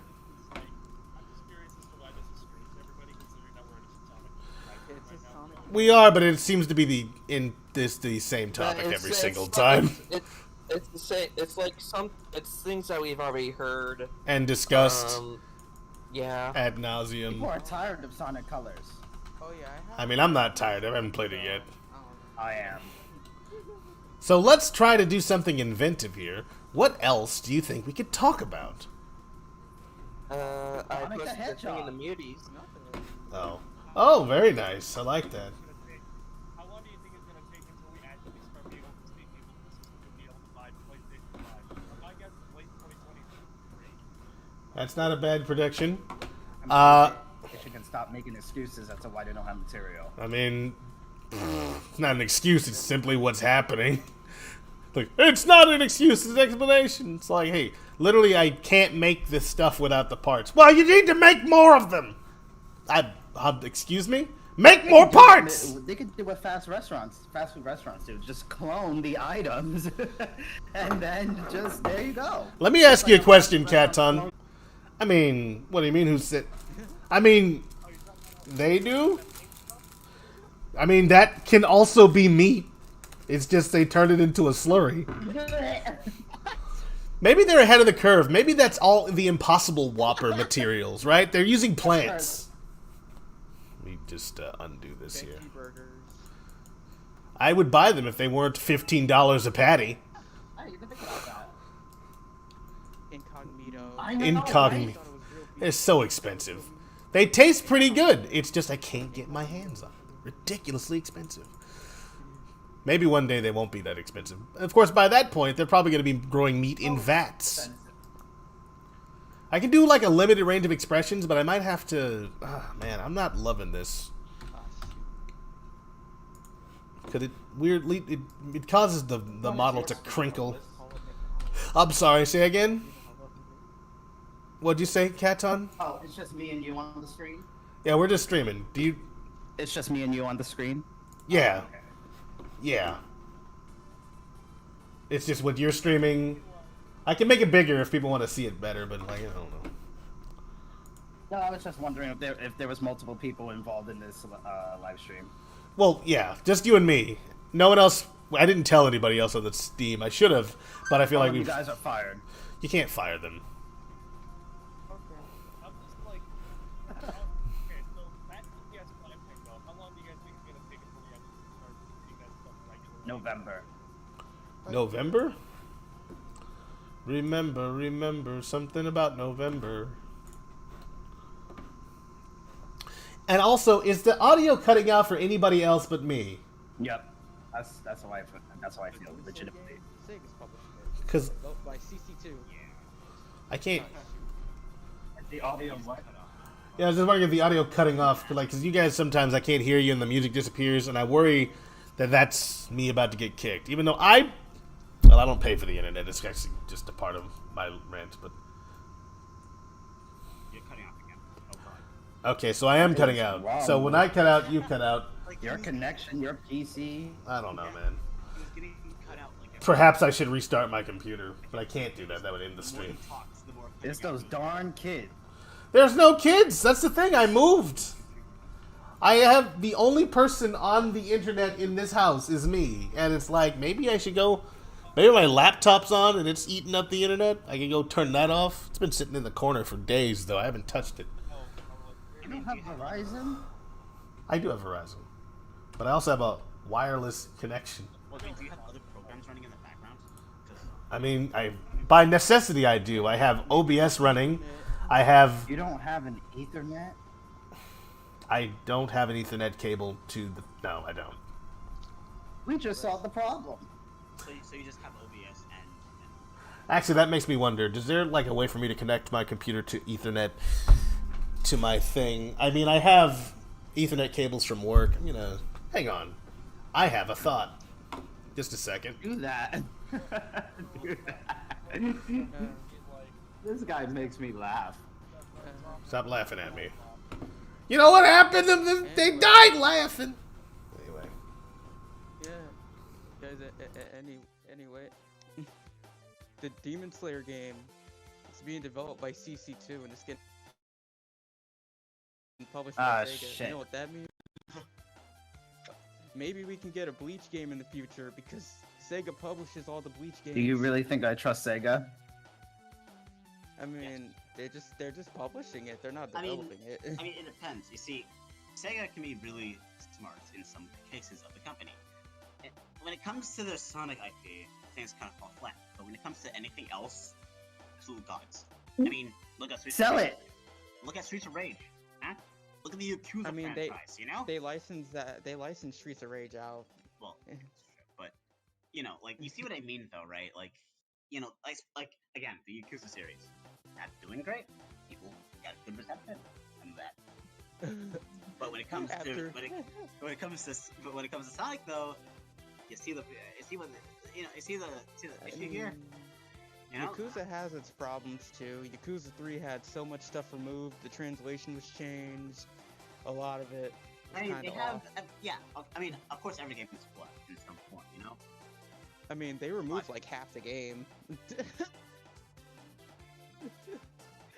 I'm just curious as to why this is strange to everybody, considering that we're in a Sonic It's just Sonic. We are, but it seems to be the same topic It's- every it's single not- time It's the same. It's like it's things that we've already heard. and discussed Yeah. ad nauseum. People are tired of Sonic Colors. Oh yeah, I mean, I'm not tired. I haven't played it yet. I am. So let's try to do something inventive here. What else do you think we could talk about? I Sonic the posted the thing in Hedgehog. the muties. Oh, very nice. I like that. How long do you think it's going to take until we actually start being able to see people in the system to be able to buy PlayStation 5? My guess is late 2023. That's not a bad prediction. If you can stop making excuses as to why they don't have material. I mean, it's not an excuse. It's simply what's happening. Like, it's not an excuse. It's an explanation. It's like, hey, literally, I can't make this stuff without the parts. Well, you need to make more of them. Excuse me? Make more parts! They could do what fast food restaurants do. Just clone the items, and then just there you go. Let me ask you a question, Katon. I mean, what do you mean, who said... I mean, they do? I mean, that can also be meat. It's just they turned it into a slurry. Maybe they're ahead of the curve. Maybe that's all the Impossible Whopper materials, right? They're using plants. Let me just undo this here. Veggie burgers. I would buy them if they weren't $15 a patty. I didn't even think about that. Incognito. I know, Incognito. right? I thought it was real beef. They're so expensive. They taste pretty good. It's just I can't get my hands on them. They're ridiculously expensive. Maybe one day they won't be that expensive. Of course, by that point, they're probably going to be growing meat in vats. I can do like a limited range of expressions, but I might have to... man, I'm not loving this. Because it weirdly... It causes the model to crinkle. I'm sorry, say again? What'd you say, Katon? Oh, it's just me and you on the screen? Yeah, we're just streaming. Do you... It's just me and you on the screen? Yeah. Oh, okay. Yeah. It's just with your streaming... I can make it bigger if people want to see it better, but like, I don't know. No, I was just wondering if there was multiple people involved in this live stream. Well, yeah, just you and me. No one else... I didn't tell anybody else on the Steam. I should have, but I feel like you guys are fired. You can't fire them. I'm just like, okay, so back to the PS5 thing though. How long do you guys think it's gonna take until we actually start seeing that stuff regularly? November. November? Remember something about November. And also, is the audio cutting out for anybody else but me? Yep. That's how I feel legitimately. Sega's publishing it. Because By CC2. I can't... The audio what? Yeah, I was just wondering if the audio cutting off, because you guys sometimes I can't hear you and the music disappears, and I worry that that's me about to get kicked. Even though I don't pay for the internet. It's actually just a part of my rent, but... You're cutting off again. Oh, God. Okay, so I am cutting out. So when I cut out, you cut out. Your connection, your PC. I don't know, man. He was getting cut out like every Perhaps I should restart my computer, but I can't do that. That would end the the more he stream. talks, the more It's those darn kids. There's no kids. That's the thing. I moved. I have the only person on the internet in this house is me, and it's like maybe I should go. Maybe my laptop's on and it's eating up the internet. I can go turn that off. It's been sitting in the corner for days, though. I haven't touched it. You don't have Verizon? I do have Verizon, but I also have a wireless connection. Well, do you have other programs running in the background? 'Cause I mean, by necessity I do. I have OBS running. I have. You don't have an Ethernet? I don't have an Ethernet cable to the. No, I don't. We just solved the problem. so you just have OBS and Actually, that makes me wonder. Is there like a way for me to connect my computer to Ethernet to my thing? I mean, I have Ethernet cables from work. I'm gonna hang on. I have a thought. Just a second. Do that. Do that. This guy makes me laugh. Stop laughing at me. You know what happened? They died laughing. Anyway. Yeah. Guys, anyway. The Demon Slayer game is being developed by CC2 and it's getting published by Sega. Shit. You know what that means? Maybe we can get a Bleach game in the future because Sega publishes all the Bleach games. Do you really think I trust Sega? I mean, they're just publishing it. They're not I mean- developing it. I mean, it depends. You see, Sega can be really smart in some cases of the company. When it comes to their Sonic IP, things kind of fall flat. But when it comes to anything else, absolute gods. I mean, look at Streets Sell of it! Rage. Look at Streets of Rage. Huh? Look at the Yakuza I mean, franchise, you know? They licensed Streets of Rage out. Well, that's true, but you know, like you see what I mean, though, right? Like, you know, like again, the Yakuza series, that's doing great. People got good reception and that. But when it comes to when it comes to Sonic, though, you see the issue here. You know? Yakuza has its problems too. Yakuza 3 had so much stuff removed, the translation was changed, a lot of it was I mean, kind they of have, off. yeah. I mean, of course, every game is flawed in some form, you know. I mean, they removed like half the game.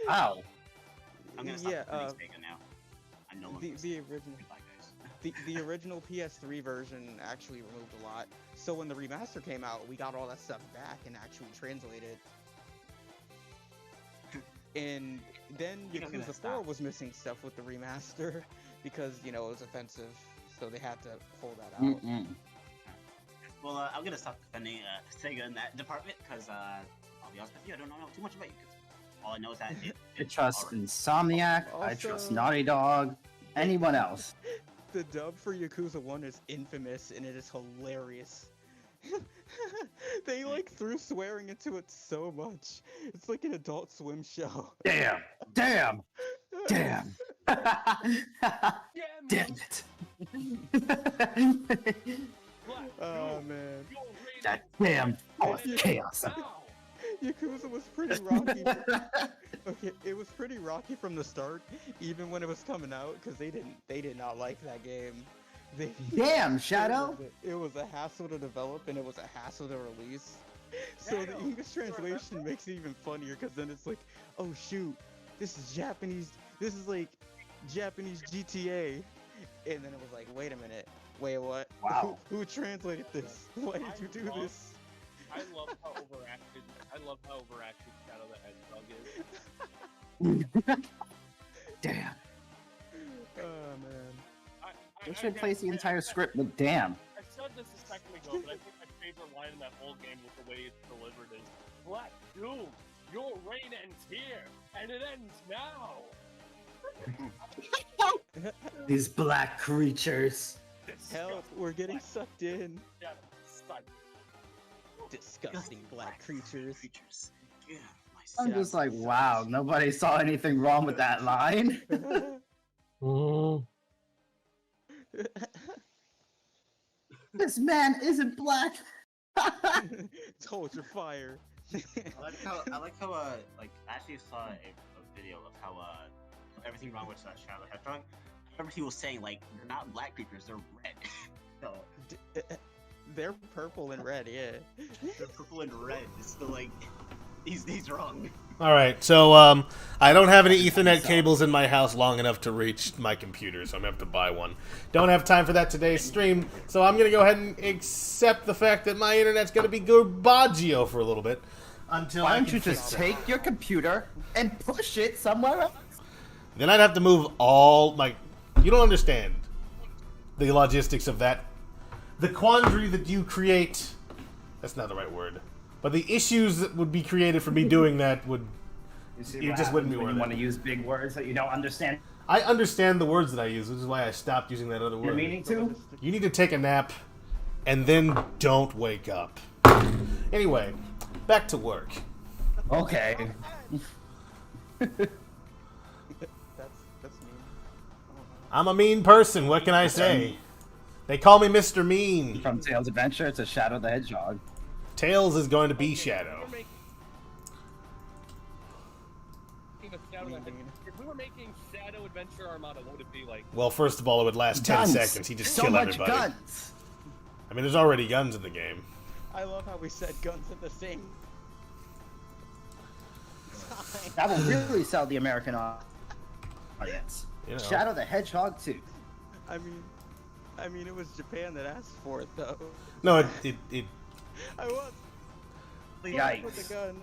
Ow. I'm gonna stop Yeah, defending Sega now. I'm no longer the original goodbye, guys. the original PS3 version actually removed a lot. So when the remaster came out, we got all that stuff back and actually translated. And then You're not gonna Yakuza 4 stop. was missing stuff with the remaster because, you know, it was offensive, so they had to pull that out. Mm-mm. Well, I'm gonna stop defending Sega in that department because I'll be honest with you, I don't know too much about Yakuza. All I know is that I trust Insomniac. I trust Naughty Dog. Anyone else? The dub for Yakuza 1 is infamous and it is hilarious. They like threw swearing into it so much. It's like an Adult Swim show. Damn! Damn! Damn! Damn it! Oh man. That damn chaos. Yakuza was pretty rocky. Okay, it was pretty rocky from the start, even when it was coming out, because they did not like that game. Damn, Shadow! It was a hassle to develop and it was a hassle to release. So the English translation makes it even funnier, because then it's like, oh shoot, this is Japanese. This is like Japanese GTA, and then it was like, wait a minute, wait what? Wow. Who translated this? Why did you do this? I love how overacted Shadow the Hedgehog is. Damn. Oh man. They should place the entire script with damn. I said this a second ago, but I think my favorite line in that whole game with the way it's delivered is, Black Doom, your reign ends here, and it ends now! These black creatures. Help, we're getting sucked in. Yeah, suck. Disgusting black creatures. Yeah, I'm just like, wow, nobody saw anything wrong with that line. This man isn't black. Told you fire. I like how like I actually saw a video of how everything wrong with Shadow the Hedgehog. I remember he was saying like they're not black creatures, they're red. So They're purple and red, yeah. they're purple and red. It's still like he's wrong. All right, so I don't have any Ethernet cables in my house long enough to reach my computer, so I'm gonna have to buy one. Don't have time for that today's stream, so I'm gonna go ahead and accept the fact that my internet's gonna be garbaggio for a little bit until Why I don't can you just fix it. take your computer and push it somewhere else? Then I'd have to move all my. You don't understand the logistics of that. The quandary that you create. That's not the right word. But the issues that would be created for me doing that would. You just wouldn't be when worth you it. want to use big words that you don't understand. I understand the words that I use, which is why I stopped using that other You're word. meaning to? You need to take a nap, and then don't wake up. Anyway, back to work. Okay. That's mean. I'm a mean person. What can I say? They call me Mr. Mean. From Tails Adventure to Shadow the Hedgehog. Tails is going to be Shadow. If we were making Shadow Adventure Armada, what would it be like? Well, first of all, it would last 10 Guns. seconds. He'd just So kill much everybody. guns. I mean, there's already guns in the game. I love how we said guns at the same time. That will really sell the American audience. You know. Shadow the Hedgehog too. I mean, it was Japan that asked for it, though. No, it I was. Yikes. With the gun.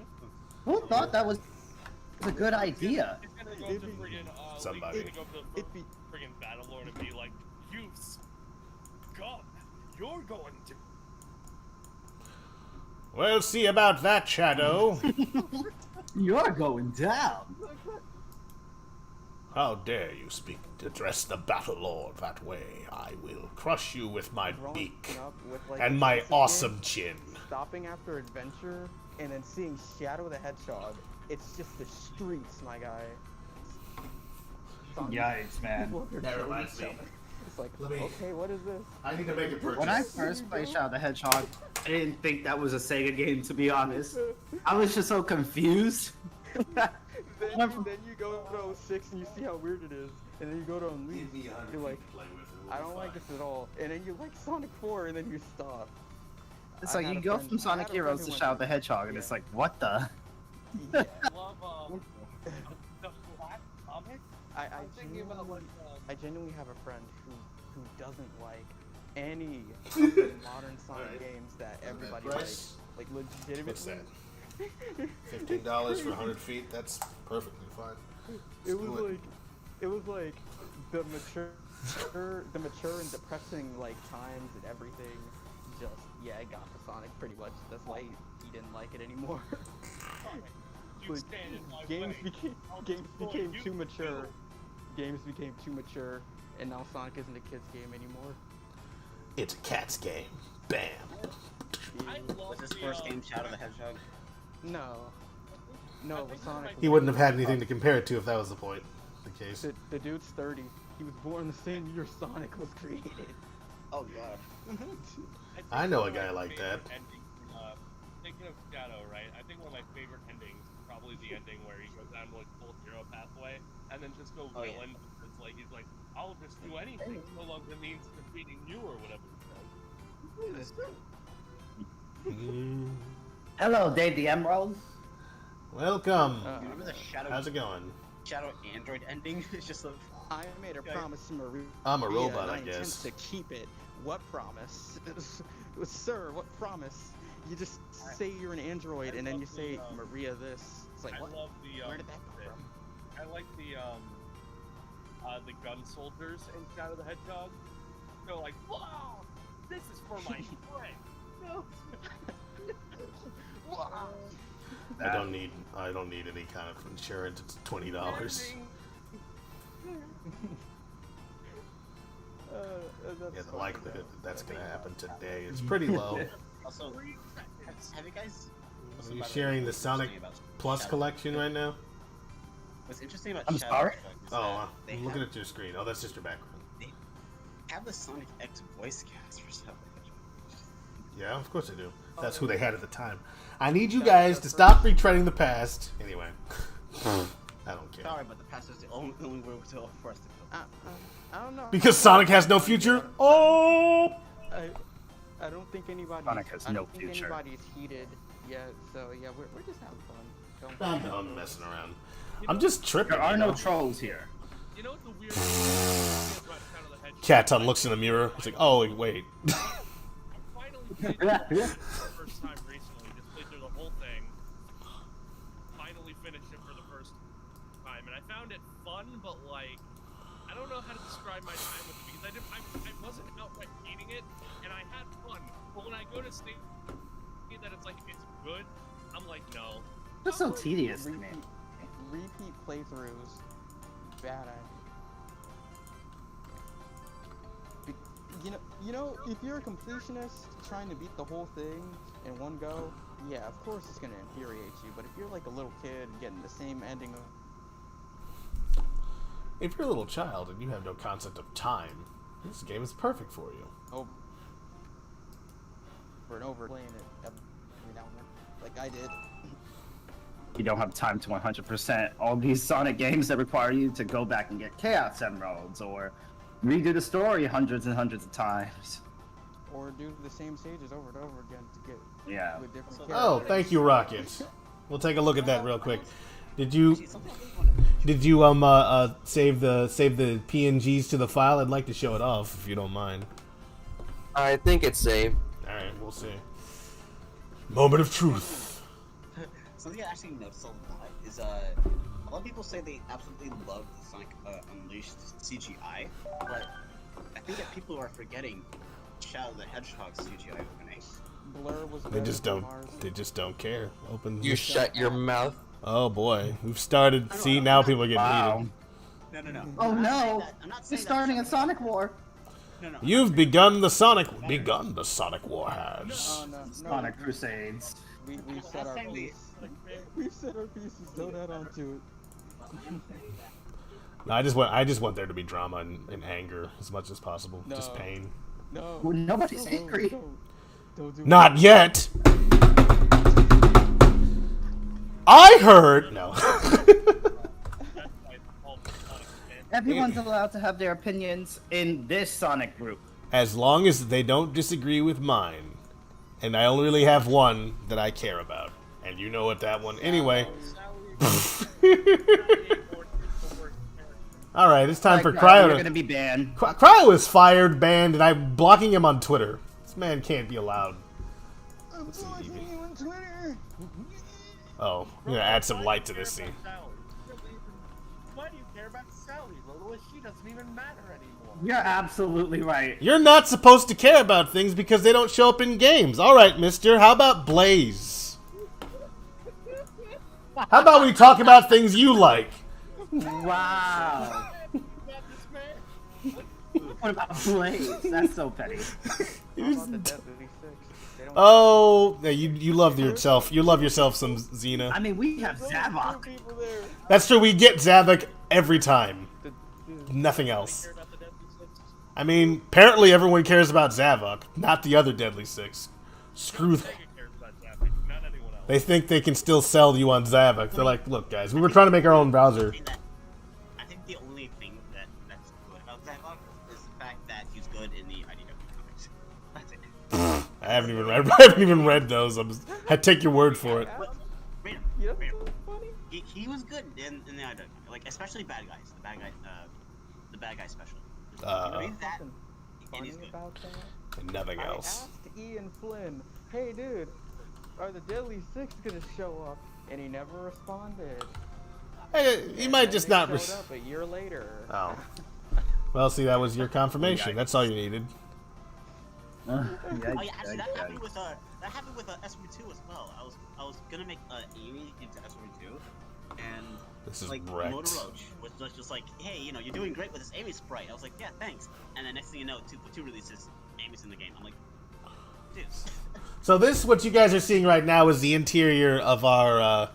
Who thought that was a good idea? It's gonna go to friggin' Somebody. It's gonna go to It'd be- friggin' Battlelord and be like, you scum! You're going to. We'll see about that, Shadow. You're going down. How dare you speak to address the Battle Lord that way? I will crush you with my Growing beak up with, like, and the my classic awesome games, chin. Stopping after adventure and then seeing Shadow the Hedgehog, it's just the streets, my guy. Yikes, man. People are That killing reminds each me. other. It's like, Let me- okay, what is this? I need to make a purchase. When I first played Shadow the Hedgehog, I didn't think that was a Sega game, to be honest. I was just so confused. Then you go to 06 and you see how weird it is, and then you go to Unleashed, you're like, I don't like this at all, and then you like Sonic 4, and then you stop. It's I like had you a go friend- from I Sonic had a friend Heroes who to went Shadow through the it. Hedgehog, and it's like, what the? Yeah. Love, the Black comic? I I'm thinking about genuinely, like, I genuinely have a friend who doesn't like any of the modern Sonic Alright. games that everybody price? likes. Like What's legitimately. that? $15 for 100 feet? That's perfectly fine. It was Do like, it was like the mature and depressing like times and everything. Just it got to Sonic pretty much. That's why he didn't like it anymore. You Like, stand in my games way. became I'll games destroy became you too mature. too. Games became too mature, and now Sonic isn't a kid's game anymore. It's a cat's game. Bam. I love Was his the, first game Shadow the Hedgehog? No, no, it was Sonic. He wouldn't have had anything to compare it to if that was the point. The case. The dude's 30. He was born the same year Sonic was created. Oh god. I know a guy like that. Thinking of Shadow, right? I think one of my favorite endings is probably the ending where he goes down like full hero pathway and then just go Oh, yeah. villain. It's like he's like, I'll just do anything so long as it means defeating you or whatever. Mm. Hello, Dave the Emerald. Welcome. Remember the Shadow How's it going? Shadow Android ending? It's just a I made a promise to Maria. I'm a robot, and I intend guess. to keep it. What promise? Sir, what promise? You just say you're an android and then you say Maria this. It's like I what? love the Where did that come from? I like the gun soldiers in Shadow the Hedgehog. They're like, wow, this is for my friend. No. I don't need any kind of insurance. It's $20. Yeah, the likelihood that that's gonna happen today is pretty low. Also, have you guys? Are you sharing the Sonic Plus collection right now? What's interesting about I'm Shadow sorry? Hedgehog is Oh, that they I'm looking have, at your screen. Oh, that's just your background. have the Sonic X voice cast for Shadow Hedgehog. Yeah, of course I do. That's who they had at the time. I need you guys to stop retreading the past. Anyway, I don't care. Sorry, but the past is the only way for us to go. I don't know. Because Sonic has no future. Oh. I don't think anybody. Sonic has I no don't think future. anybody's heated yet. So yeah, we're just having fun. I'm done messing around. I'm just tripping. There are you no know? trolls here. You know what the weirdest thing about Shadow the Hedgehog? Caton looks in the mirror. He's like, "Oh wait." I finally played it for the first time recently. Just played through the whole thing. Finally finished it for the first time, and I found it fun, but like, I don't know how to describe my time with it because I wasn't outright hating it, and I had fun. But when I go to state that it's like it's good, I'm like, no. That's so tedious to me. Repeat playthroughs, bad idea. You know, if you're a completionist trying to beat the whole thing in one go, yeah, of course it's gonna infuriate you. But if you're like a little kid getting the same ending If you're a little child and you have no concept of time, this game is perfect for you. over and over, playing it every now and then, like I did. You don't have time to 100% all these Sonic games that require you to go back and get Chaos Emeralds or redo the story hundreds and hundreds of times. Or do the same stages over and over again to get Yeah. with different Oh, characters. thank you, Rocket. We'll take a look at that real quick. Did you Actually, something I really want to did you save the PNGs to the file? I'd like to show it off if you don't mind. I think it's saved. All right, we'll see. Moment of truth. Something I actually noticed a lot is a lot of people say they absolutely love the Sonic Unleashed CGI, but I think that people are forgetting Shadow the Hedgehog CGI opening. Blur was They better just than don't. Mars. They just don't care. Open. You shut your mouth. Oh boy, we've started. See, now people are getting Wow. heated. No. Oh I'm not saying no! that- I'm not He's saying starting a that Sonic War. No. You've begun the Sonic war has. Oh, no, Sonic Crusades. We've set Last our time piece. We've set our pieces. Don't add on to it. No, I just want there to be drama and anger as much as possible. Just No. pain. No. Well, nobody's Don't, angry. Don't do Not yet. I heard no. Everyone's allowed to have their opinions in this Sonic group. As long as they don't disagree with mine, and I only really have one that I care about, and you know what that one anyway. All right, it's time for You're Cryo. gonna be banned. Cryo is fired, banned, and I'm blocking him on Twitter. This man can't be allowed. I'm blocking you on Twitter. Oh, I'm gonna add some light to this scene. Why do you care about Sally? Lola, she doesn't even matter anymore. You're absolutely right. You're not supposed to care about things because they don't show up in games. All right, mister, how about Blaze? How about we talk about things you like? Wow. What about Blaze? That's so petty. How about the Deadly Six? They don't Oh, yeah, you love yourself. You love yourself some Xena. I mean, we have There's Zavok. two people there. That's true. We get Zavok every time. The- Nothing else. Care about the Deadly Six? I mean, apparently everyone cares about Zavok, not the other Deadly Six. Screw that. Sega cares about Zappy, not anyone else. They think they can still sell you on Zavok. They're like, look, guys, we were trying to make our own browser. I think the only thing that's good about Zavok is the fact that he's good in the IDW comics. That's it. I haven't even read those. I take your word for it. Read him. You know Read him. what's so funny? He was good in the IDW, like especially bad guys. The bad guy special. Read that, and Funny he's good. about that? And nothing I else. asked Ian Flynn, hey dude, are the Deadly Six gonna show up? And he never responded. He might And just they not. showed up a year later. Oh. Well, see, that was your confirmation. That's all you needed. Oh yeah, actually that happened with SW2 as well. I was gonna make Amy into SW2, and This is like wrecked. Motoroach was just like, hey, you know, you're doing great with this Amy sprite. I was like, yeah, thanks. And then next thing you know, two releases, Amy's in the game. I'm like, dude. So this, what you guys are seeing right now, is the interior of our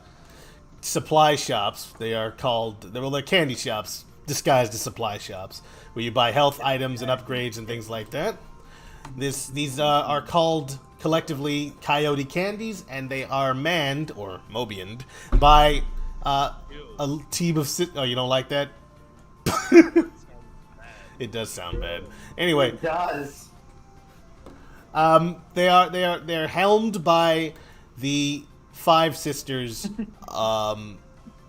supply shops. They are called, they're candy shops disguised as supply shops, where you buy health items and upgrades and things like that. These are called collectively Coyote Candies, and they are manned, or Mobianed, by a team of... Oh, you don't like that? It does sound bad. Anyway, It does. they're helmed by the 5 sisters, the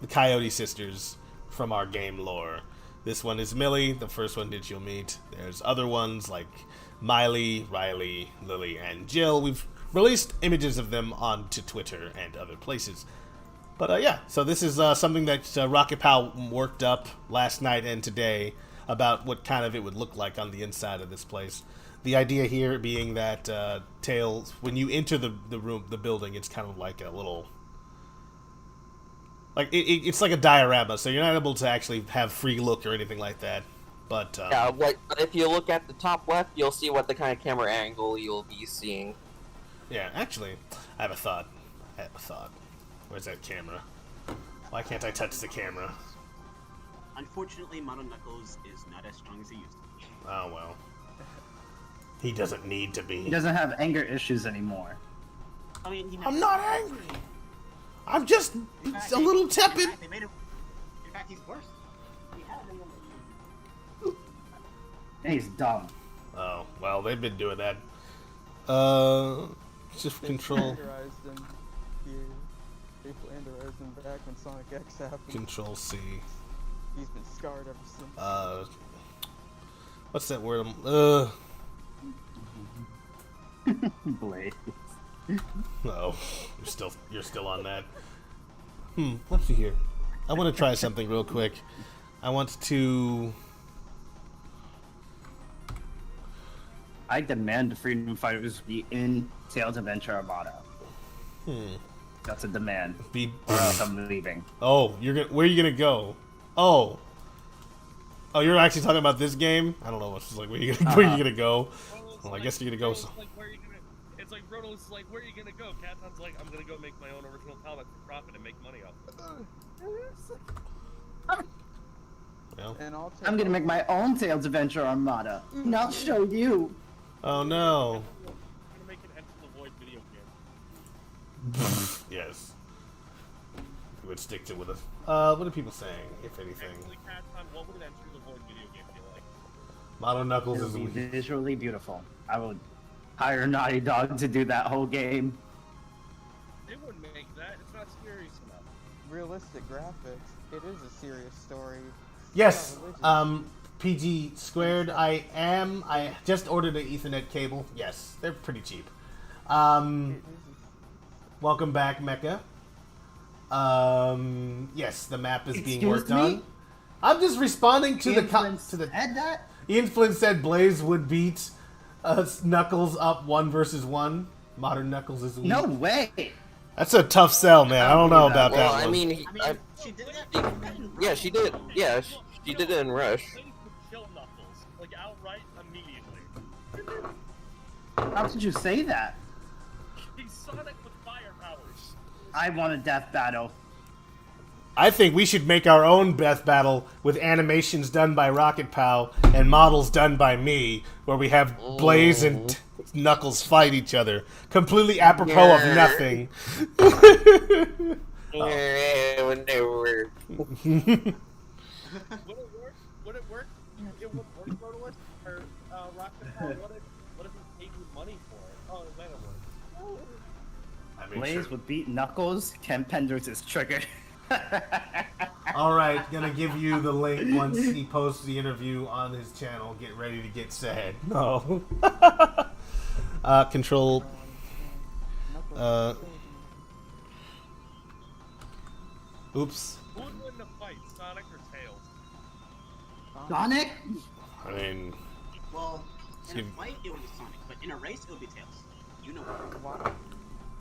Coyote sisters from our game lore. This one is Millie, the first one that you'll meet. There's other ones like Miley, Riley, Lily, and Jill. We've released images of them onto Twitter and other places. But yeah, so this is something that Rocket Pow worked up last night and today about what kind of it would look like on the inside of this place. The idea here being that Tails, when you enter the building, it's kind of like a little... Like, it's like a diorama, so you're not able to actually have free look or anything like that. But, Yeah, but if you look at the top left, you'll see what the kind of camera angle you'll be seeing. yeah, actually, I have a thought. Where's that camera? Why can't I touch the camera? Unfortunately, Mono Knuckles is not as strong as he used to be. Oh, well. He doesn't need to He be. doesn't have anger issues anymore. I mean, he I'm not angry! I'm just In fact, a little In tepid! fact, they made him. In fact, he's worse. He had him. And he's dumb. Oh, well, they've been doing that. Shift control. Plagiarized him. Yeah. They plagiarized him back when Sonic X happened. Control C. He's been scarred ever since. What's that word? Blade. Oh, you're still on that. Let's see here. I want to try something real quick. I want to... I demand the Freedom Fighters be in Tails Adventure Armada. That's a demand. be... Or else I'm leaving. Oh, where are you gonna go? Oh, you're actually talking about this game? I don't know what's like. Where you gonna go? Well, I guess you're gonna go. It's like Roto's like, where are you gonna go? Katon's like, I'm gonna go make my own original comic for profit and make money off it. Well, And I'll take I'm gonna make my own Tails Adventure Armada. And I'll show you. oh no. I'm gonna make an Enter the Void video game. Yes. We would stick to with it. What are people saying, if anything? Actually, Katon, what would an Enter the Void video game feel like? Mono Knuckles It'll is be visually beautiful. I would hire Naughty Dog to do that whole game. They wouldn't make that. It's not serious enough. realistic graphics. It is a serious story. Yes. It's not religious. PG squared. I just ordered an Ethernet cable. Yes, they're pretty cheap. Welcome back, Mecha. Yes, the map is being worked on. I'm just responding to Said that? Ian Flynn said Blaze would beat Knuckles up 1 versus 1. Modern Knuckles is weak. No way. That's a tough sell, man. I don't know about Well, that I one. mean, She did that. yeah, she did. Yeah, she did it in Rush. Blaze would kill Knuckles, like outright immediately. How could you say that? He's Sonic with fire powers. I want a death battle. I think we should make our own death battle with animations done by Rocket Pow and models done by me, where we have Blaze and Knuckles fight each other, completely apropos of nothing. Yeah, it would never work. Would it work? Would it work? It would work, Rotalist? Or, Rocket Power? What if he paid you money for it? Oh, it might have worked. Blaze would beat Knuckles. Ken Penders is triggered. All right, gonna give you the link once he posts the interview on his channel. Get ready to get sad. No. Control. Oops. Who would win the fight, Sonic or Tails? Sonic? I mean, Well, in a Excuse- fight it would be Sonic, but in a race it would be Tails. You know why?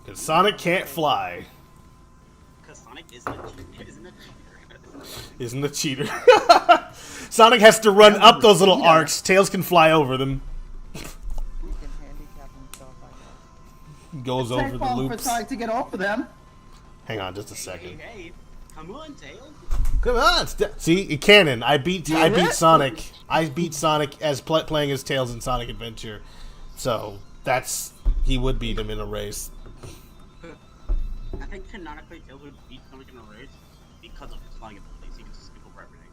because Sonic can't fly. Because Sonic isn't a cheater. Isn't a cheater. Sonic has to run up those little arcs. Tails can fly over them. He can handicap himself, I guess. Goes over the For loops. Sonic to get off of them. Hang on, just a second. Hey, come on, Tails. Come on, see, canon. I beat Sonic. I beat Sonic as playing as Tails in Sonic Adventure. So he would beat him in a race. I think canonically Tails would beat Sonic in a race because of his flying abilities. He can just skip over everything.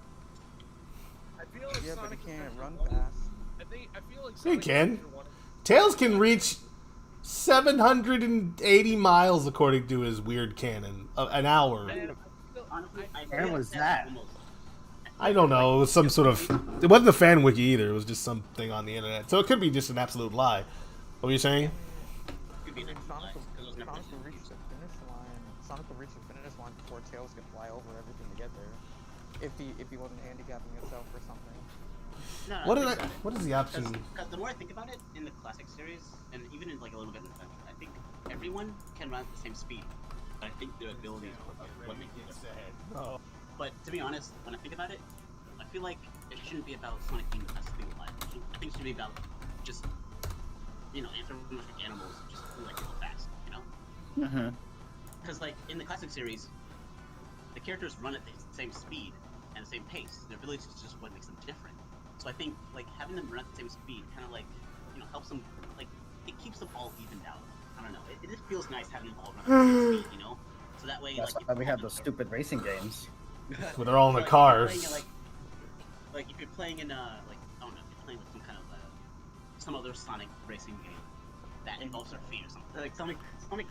I feel like Yeah, but Sonic he is can't the run one- fast. I feel like He Sonic can. is the one- Tails can reach 780 miles according to his weird canon. An hour. Man, Honestly, I Where feel was like that? almost- I don't know. It was some sort of. It wasn't a fan wiki either. It was just something on the internet. So it could be just an absolute lie. What were you saying? Could be I mean, next Sonic life, will, 'cause it was never Sonic will just- reach the finish line. Sonic will reach the finish line before Tails can fly over everything to get there. If he wasn't handicapping himself or something. No, What did think I? about it. What is the option? Because the more I think about it, in the classic series, and even in like a little bit in the adventure, I think everyone can run at the same speed. But I think their abilities are what makes it different. But to be honest, when I think about it, I feel like it shouldn't be about Sonic being the best thing alive. I think it should be about just, anthropomorphic animals just who like go fast, Mm-hmm. Because like in the classic series, the characters run at the same speed and the same pace. Their abilities is just what makes them different. So I think like having them run at the same speed kind of like helps them, like it keeps them all evened out. I don't know. It just feels nice having them all run at the same speed, So that way, That's like why we have those stupid racing games. Well, they're all in the Like, cars. if you're playing in, like if you're playing in like I don't know, if you're playing with some kind of some other Sonic racing game that involves their feet or something. Like Sonic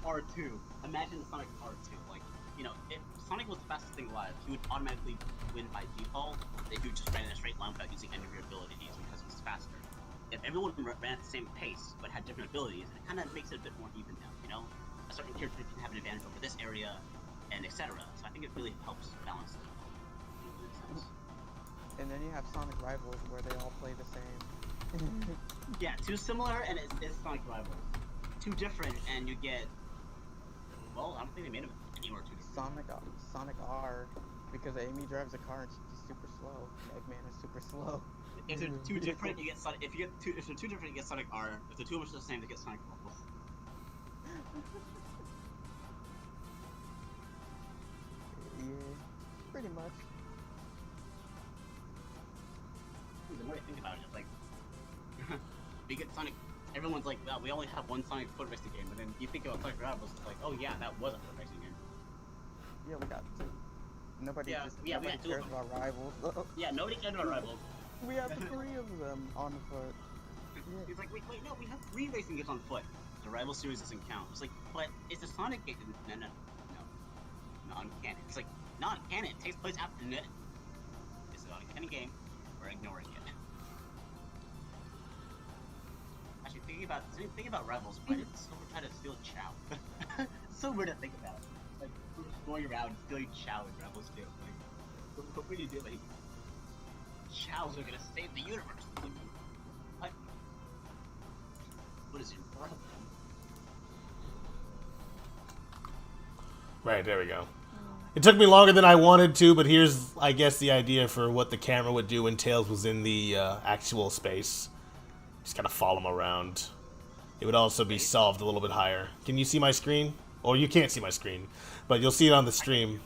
R2. Imagine Sonic R2. Like, if Sonic was the fastest thing alive, he would automatically win by default if you just ran in a straight line without using any of your abilities because he's faster. If everyone ran at the same pace but had different abilities, it kind of makes it a bit more even now, A certain character can have an advantage over this area, and etc. So I think it really helps balance it. In a sense. And then you have Sonic Rivals where they all play the same. Yeah, too similar and it's Sonic Rivals. Too different and you get. Well, I don't think they made them anywhere too different. Sonic R, because Amy drives a car and she's super slow. Eggman is super slow. If they're too different, you get Sonic. If they're too different, you get Sonic R. If they're too much the same, you get Sonic Rivals. Yeah, pretty much. The more you think about it, it's like you get Sonic. Everyone's like, well, we only have one Sonic foot racing game, but then you think about Sonic Rivals, it's like, oh yeah, that was a foot racing game. Yeah, we got two. Nobody we nobody got two cares of them. about Rivals. Yeah, nobody cared about Rivals. We have three of them on foot. He's like, wait, no, we have 3 racing games on foot. The Rival series doesn't count. It's like, but it's a Sonic game. No. Non-canon. It's like, non-canon. It takes place after the net. It's a non-canon game. We're ignoring it. Actually, thinking about Rivals, but it's so we're trying to steal Chow. It's so weird to think about. Like, we're just going around stealing Chow in Rivals too. Like, what are you doing? Chows are gonna save the universe. Like, what? What is your problem? Right, there we go. It took me longer than I wanted to, but here's, I guess, the idea for what the camera would do when Tails was in the actual space. Just kind of follow him around. It would also be solved a little bit higher. Can you see my screen? Or you can't see my screen, but you'll see it on the stream.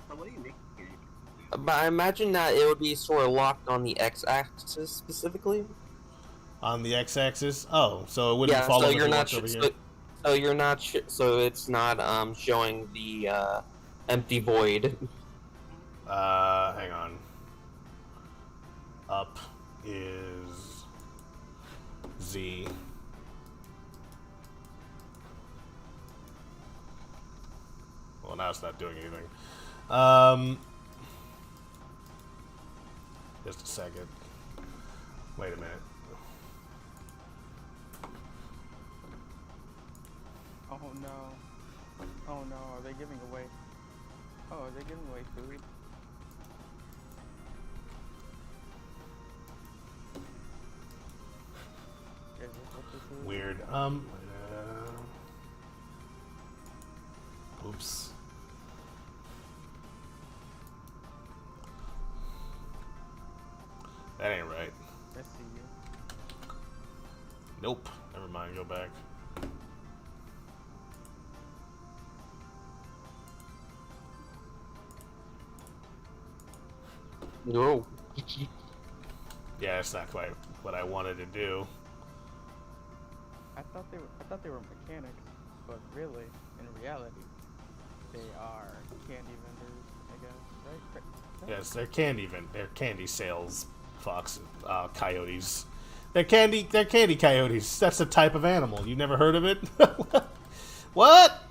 What do you make? But I imagine that it would be sort of locked on the x-axis specifically. On the x-axis? Oh, so it wouldn't Yeah, follow so the you're not. over here. So you're not. So it's not showing the empty void. Hang on. Up is Z. Well, now it's not doing anything. Just a second. Wait a minute. Oh no. Oh no, are they giving away? Oh, are they giving away food? Is this what this is? Weird. Oops. That ain't right. I see you. Nope. Never mind. Go back. No. Yeah, it's not quite what I wanted to do. I thought they were mechanics, but really, in reality, they are candy vendors, I guess, right? Yes, they're they're candy sales coyotes. They're candy coyotes. That's a type of animal. You never heard of it? What?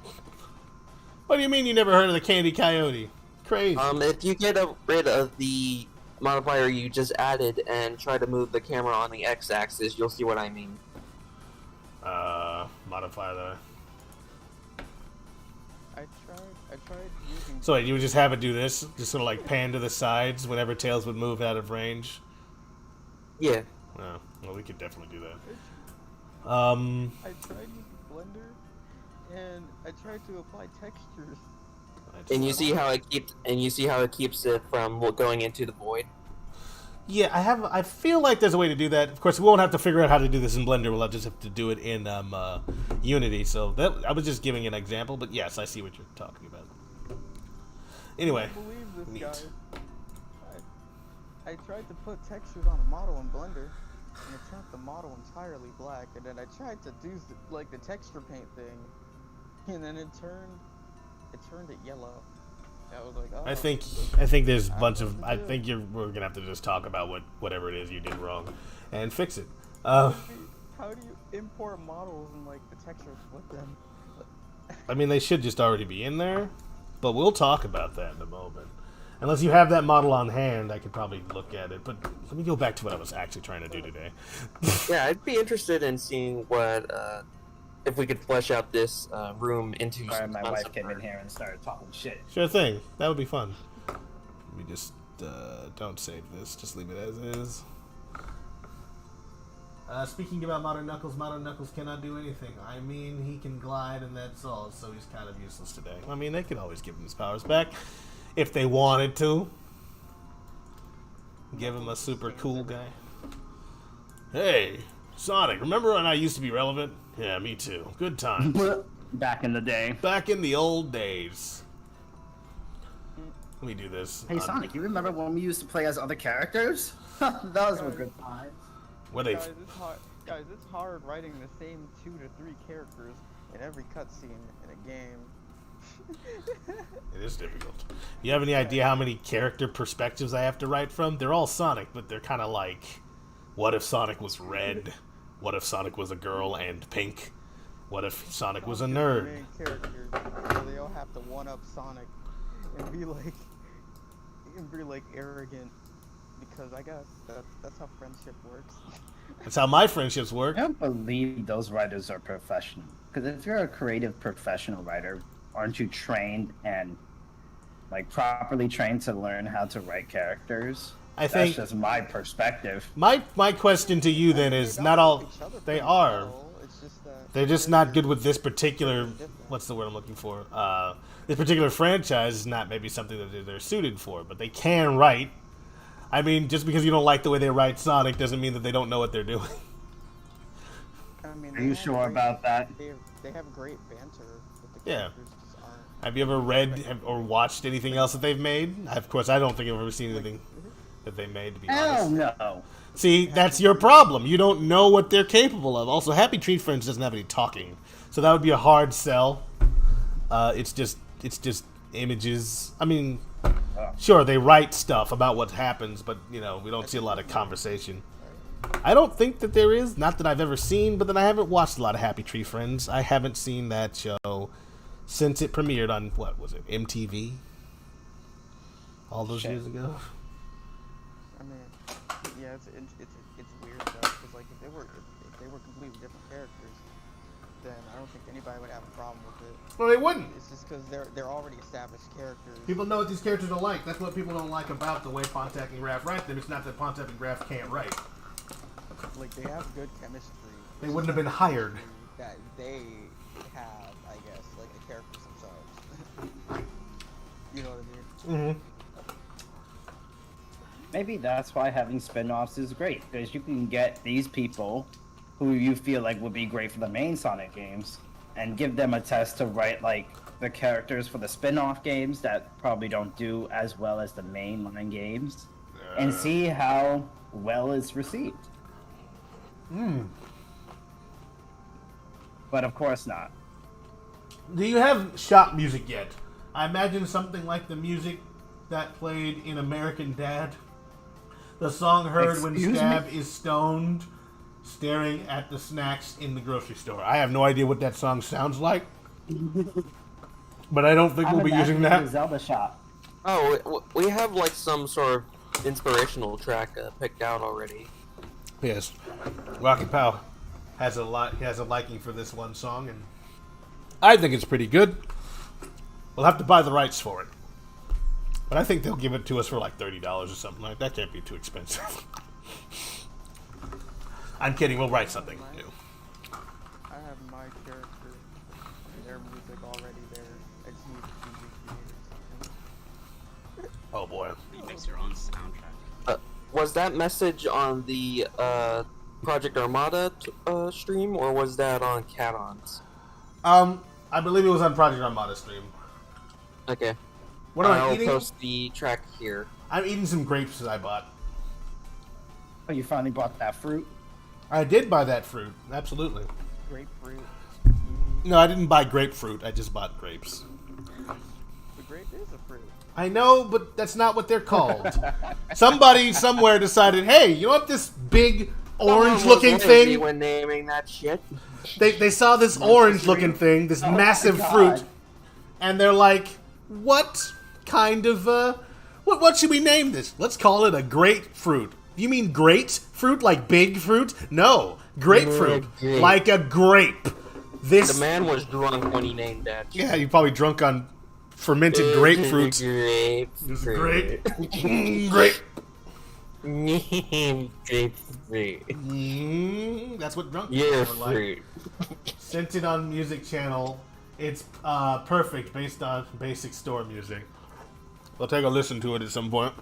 What do you mean you never heard of the candy coyote? Crazy. If you get rid of the modifier you just added and try to move the camera on the x-axis, you'll see what I mean. Modify the... I tried using... So wait, you would just have it do this? Just sort of like pan to the sides whenever Tails would move out of range? Yeah. Oh, well, we could definitely do that. I tried using Blender, and I tried to apply textures. And you see how it keeps it from going into the void. Yeah, I feel like there's a way to do that. Of course, we won't have to figure out how to do this in Blender. We'll just have to do it in Unity. So I was just giving an example, but yes, I see what you're talking about. Anyway, I believe this, neat. guys. I tried to put textures on a model in Blender, and it turned the model entirely black. And then I tried to do the texture paint thing, and then it turned it yellow. I was like, oh. I think there's a bunch of. We're gonna have to just talk about whatever it is you did wrong, and fix it. How do you import models and like the textures with them? I mean, they should just already be in there, but we'll talk about that in a moment. Unless you have that model on hand, I could probably look at it. But let me go back to what I was actually trying to do today. Yeah, I'd be interested in seeing what if we could flesh out this room into. Sorry, my wife concept came in art. here and started talking shit. Sure thing. That would be fun. Let me just don't save this. Just leave it as is. Speaking about Modern Knuckles cannot do anything. I mean, he can glide and that's all, so he's kind of useless today. I mean, they could always give him his powers back if they wanted to. Give him a super cool guy. Hey, Sonic, remember when I used to be relevant? Yeah, me too. Good times. Back in the day. Back in the old days. Let me do this. Hey Sonic, you remember when we used to play as other characters? Those were good times. What they? Guys, it's hard writing the same 2 to 3 characters in every cutscene in a game. It is difficult. You have any idea how many character perspectives I have to write from? They're all Sonic, but they're kind of like, what if Sonic was red? What if Sonic was a girl and pink? What if Sonic was a nerd? Main characters, so they all have to one-up Sonic and be like arrogant, because I guess that's how friendship works. That's how my friendships work. I don't believe those writers are professional. Because if you're a creative professional writer, aren't you trained and like properly trained to learn how to write characters? I think that's just my perspective. My question to you then is not all they are. It's just that They're just not good with this particular. What's the word I'm looking for? This particular franchise is not maybe something that they're suited for, but they can write. I mean, just because you don't like the way they write Sonic doesn't mean that they don't know what they're doing. I mean, Are you sure about that? They have great banter, but the Yeah. characters just aren't. Have you ever read or watched anything else that they've made? Of course, I don't think I've ever seen anything that they made, to be Hell honest. no. See, that's your problem. You don't know what they're capable of. Also, Happy Tree Friends doesn't have any talking, so that would be a hard sell. It's just images. I mean, sure, they write stuff about what happens, but we don't see a lot of conversation. I don't think that there is. Not that I've ever seen, but then I haven't watched a lot of Happy Tree Friends. I haven't seen that show since it premiered on, what was it, MTV? All those years ago. I mean, yeah, it's weird though, because like if they were completely different characters, then I don't think anybody would have a problem with it. Well, they wouldn't. It's just because they're already established characters. People know what these characters are like. That's what people don't like about the way Pontiac and Graf write them. It's not that Pontiac and Graf can't write. Like they have good chemistry. They wouldn't have been hired. That they have, I guess, like the characters themselves. You know what I mean? Mm-hmm. Maybe that's why having spin-offs is great, because you can get these people who you feel like would be great for the main Sonic games and give them a test to write like the characters for the spin-off games that probably don't do as well as the mainline games and see how well it's received. But of course not. Do you have shop music yet? I imagine something like the music that played in American Dad. The song heard when Excuse Scab me? is stoned, staring at the snacks in the grocery store. I have no idea what that song sounds like, but I don't think I'm we'll be using imagining that. the Zelda shop. Oh, we have like some sort of inspirational track picked out already. Yes, Rocky Pow has a liking for this one song, and I think it's pretty good. We'll have to buy the rights for it, but I think they'll give it to us for like $30 or something like that. Can't be too expensive. I'm kidding. We'll write something new. I have my character and their music already there. I just need to create something. Oh boy. You mix your own soundtrack. Was that message on the Project Armada stream, or was that on Cat-On's? I believe it was on Project Armada stream. Okay. What am I I'll eating? post the track here. I'm eating some grapes that I bought. Oh, you finally bought that fruit? I did buy that fruit. Absolutely. Grapefruit. No, I didn't buy grapefruit. I just bought grapes. The grape is a fruit. I know, but that's not what they're called. Somebody somewhere decided, hey, you know what this big orange-looking Someone was lazy thing? when naming that shit. They saw this orange-looking thing, this massive my fruit, God. and they're like, what kind of, what should we name this? Let's call it a grapefruit. You mean great fruit, like big fruit? No, grapefruit, Grape. like a grape. This, The man was drunk when he named that shit. yeah, you're probably drunk on fermented grapefruit. Grapefruit. It's great. Great. Grapefruit. That's what drunk Yeah, people are like. fruit. Sent it on Music Channel. It's perfect based on basic store music. We'll take a listen to it at some point.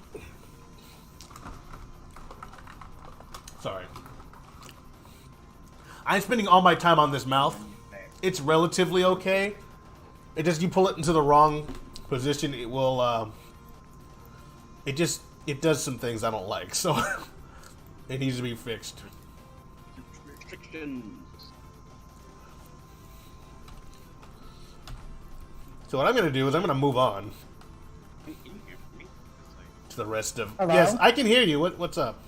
Sorry. I'm spending all my time on this mouth. It's relatively okay. It just, you pull it into the wrong position, it will, it does some things I don't like, so it needs to be fixed. Restrictions. So what I'm going to do is I'm going to move on Can you hear me? It's like, to the rest of... Hello? Yes, I can hear you. What's up?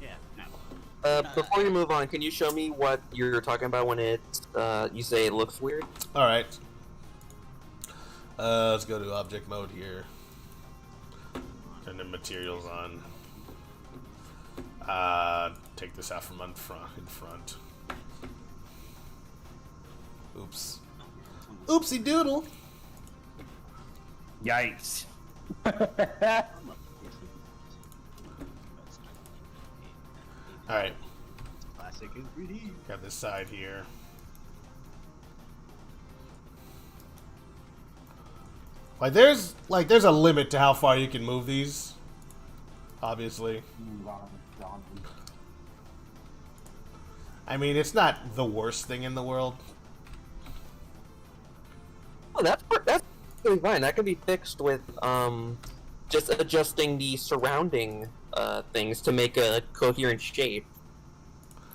yeah, no. Before you move on, can you show me what you're talking about when it, you say it looks weird? All right. Let's go to object mode here. Turn the materials on. Take this out from in front. Oops. Oopsie doodle. Yikes. All right. Classic in 3D. Got this side here. There's a limit to how far you can move these. Obviously. I mean, it's not the worst thing in the world. Oh, that's really fine. That can be fixed with just adjusting the surrounding things to make a coherent shape.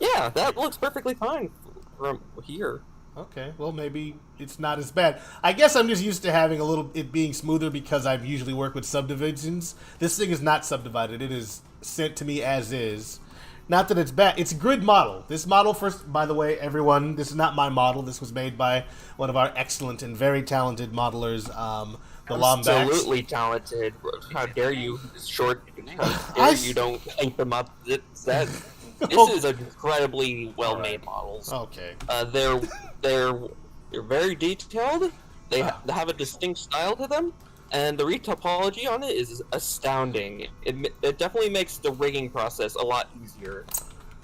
Yeah, that looks perfectly fine from here. Okay, well maybe it's not as bad. I guess I'm just used to having it being smoother because I've usually worked with subdivisions. This thing is not subdivided. It is sent to me as is. Not that it's bad. It's a grid model. This model, first, by the way, everyone, this is not my model. This was made by one of our excellent and very talented modelers, the Lombax. Absolutely talented. How dare you, short? How dare you don't link them up? This is incredibly well-made models. Okay. They're very detailed. They have a distinct style to them, and the retopology on it is astounding. It definitely makes the rigging process a lot easier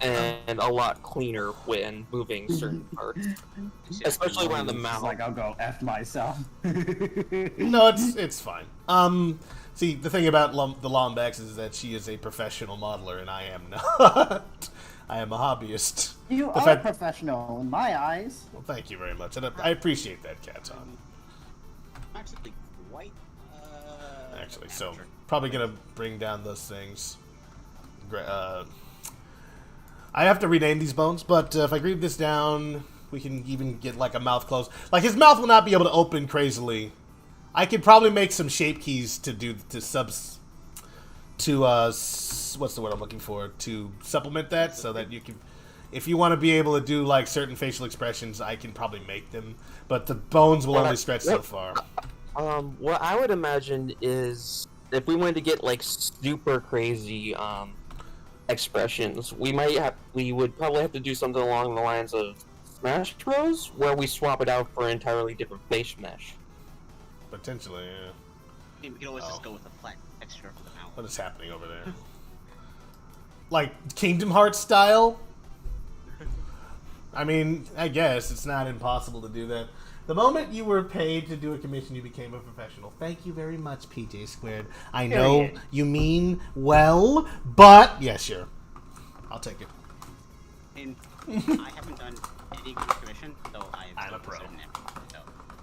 and a lot cleaner when moving certain parts, especially around the mouth. Like I'll go F myself. No, it's fine. See, the thing about the Lombax is that she is a professional modeler, and I am not. I am a hobbyist. You are a professional in my eyes. Well, thank you very much, and I appreciate that, Caton. I'm actually quite. Actually, so probably gonna bring down those things. I have to rename these bones, but if I grieve this down, we can even get like a mouth closed. Like his mouth will not be able to open crazily. I could probably make some shape keys what's the word I'm looking for, to supplement that, so that you can, if you want to be able to do like certain facial expressions, I can probably make them, but the bones will only stretch so far. What I would imagine is if we wanted to get like super crazy expressions, we would probably have to do something along the lines of Smash Bros, where we swap it out for an entirely different face mesh. Potentially, yeah. We could always just go with a flat texture for the mouth. What is happening over there? Like Kingdom Hearts style? I mean, I guess it's not impossible to do that. The moment you were paid to do a commission, you became a professional. Thank you very much, PJ Squared. I know you mean well, but yeah, sure. I'll take it. And I haven't done any commission, so I'm a pro.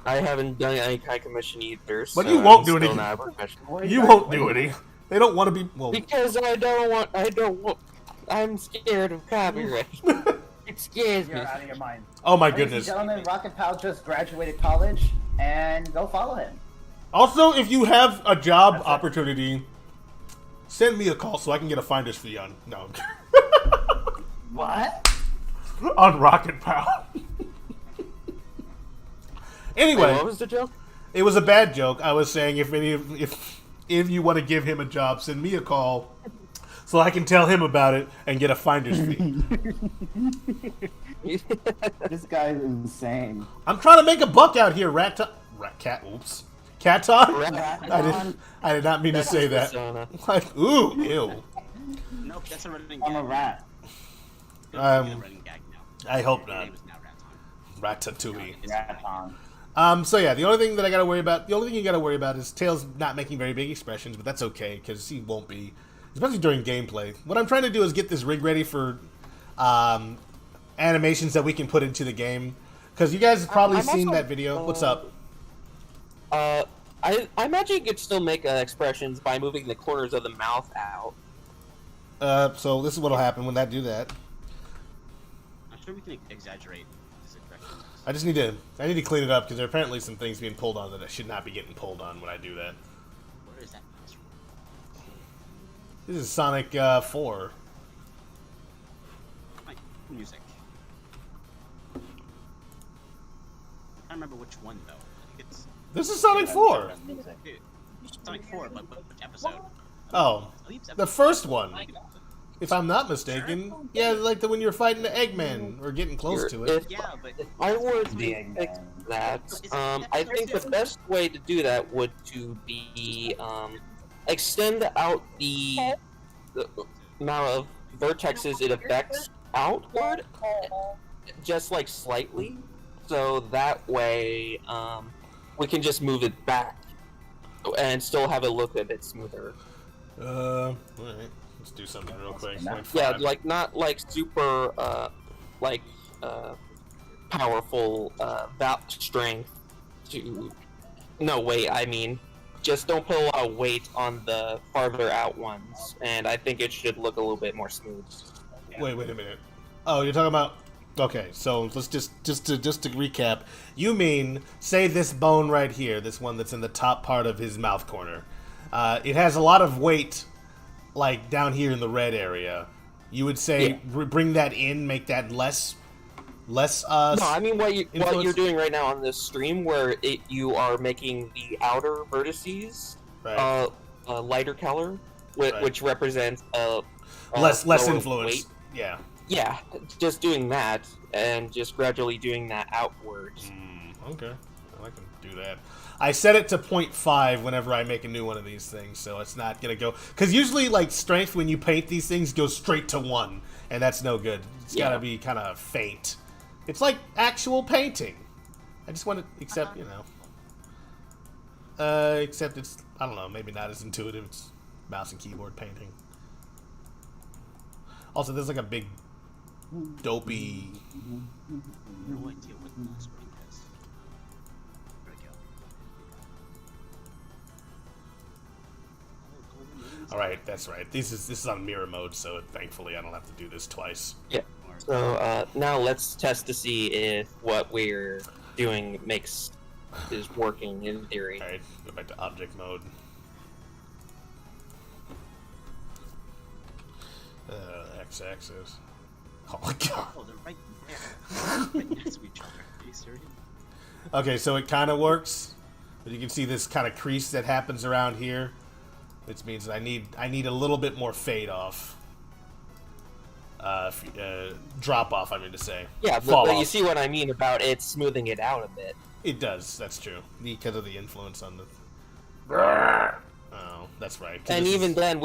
I haven't done any kind of commission either. But so you won't do I'm still any. not a professional. You won't do any. They don't want to be. Well, Because I don't want. I'm scared of copyright. It scares me. You're out of your mind. oh my Ladies and goodness. gentlemen, Rocket Pal just graduated college, and go follow him. Also, if you have a job That's it. opportunity, send me a call so I can get a finder's fee on. No. What? On Rocket Pal. Anyway, Wait, what was the joke? it was a bad joke. I was saying if you want to give him a job, send me a call so I can tell him about it and get a finder's fee. This guy's insane. I'm trying to make a buck out here, Caton. I did not mean to say that. Persona. Like, ooh, ew. Nope, that's a running I'm a gag. rat. It's gonna be a running gag now. I hope Your not. name is now Raton. Ratatouille. It's Raton. So yeah, the only thing you gotta worry about is Tails not making very big expressions, but that's okay, because he won't be, especially during gameplay. What I'm trying to do is get this rig ready for animations that we can put into the game, because you guys have probably I'm seen also- that video. What's up? I imagine you could still make expressions by moving the corners of the mouth out. So this is what'll happen when I do that. I'm sure we can exaggerate this expression. I need to clean it up, because there are apparently some things being pulled on that I should not be getting pulled on when I do that. Where is that? This is Sonic 4. Like, music. I can't remember which one though. I think it's This is Sonic 4. Sonic 4, but which episode? Oh, I believe it's the episode first one. 5. If I'm not mistaken. Yeah, like when you're fighting the Eggman, or getting close to it. Yeah, but If I were The to Eggman. fix that, I think the best way to do that would to be extend out the amount of vertexes it affects outward, just like slightly, so that way we can just move it back and still have it look a bit smoother. Alright. Let's do something real quick. Yeah, like not like super powerful strength to. No, wait. I mean, just don't put a lot of weight on the farther out ones, and I think it should look a little bit more smooth. Wait a minute. Oh, you're talking about. Okay, so let's just to recap. You mean, say this bone right here, this one that's in the top part of his mouth corner. It has a lot of weight, like down here in the red area. You would say bring that in, make that less. No, I mean what you're doing right now on this stream, where you are making the outer vertices lighter color, which represents less influence. Weight. Yeah. Yeah, just doing that, and just gradually doing that outwards. Okay, I can do that. I set it to 0.5 whenever I make a new one of these things, so it's not gonna go. Because usually, like strength, when you paint these things, goes straight to 1, and that's no good. It's gotta be kind of faint. It's like actual painting. I just want to, except except it's, I don't know, maybe not as intuitive. It's mouse and keyboard painting. Also, there's like a big dopey. No idea what the screen is. There we go. All right, that's right. This is on mirror mode, so thankfully I don't have to do this twice. Yeah. So now let's test to see if what we're doing is working in theory. All right, go back to object mode. X-axis. Oh my god. Oh, they're right there. Right next to each other. Are you serious? Okay, so it kind of works. But you can see this kind of crease that happens around here, which means that I need a little bit more fade off. Drop off, I mean to say. Yeah, but you see what I mean about it smoothing it out a bit. It does, that's true. Because of the influence on the... Oh, that's right. And even then,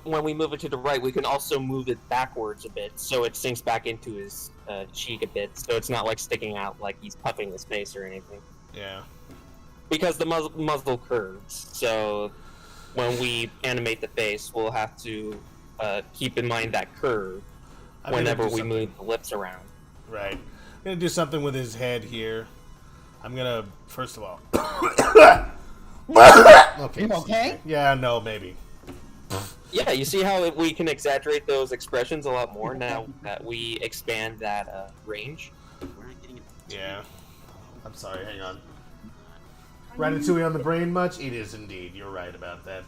when we move it to the right, we can also move it backwards a bit, so it sinks back into his cheek a bit, so it's not like sticking out like he's puffing his face or anything. Yeah. Because the muzzle curves, so when we animate the face, we'll have to keep in mind that curve whenever we move the lips around. Right. I'm gonna do something with his head here. I'm gonna, first of all... Okay. You okay? Yeah, no, maybe. Yeah, you see how we can exaggerate those expressions a lot more now that we expand that range? We're not getting it. Yeah. I'm sorry, hang on. Ratatouille on the brain much? It is indeed. You're right about that.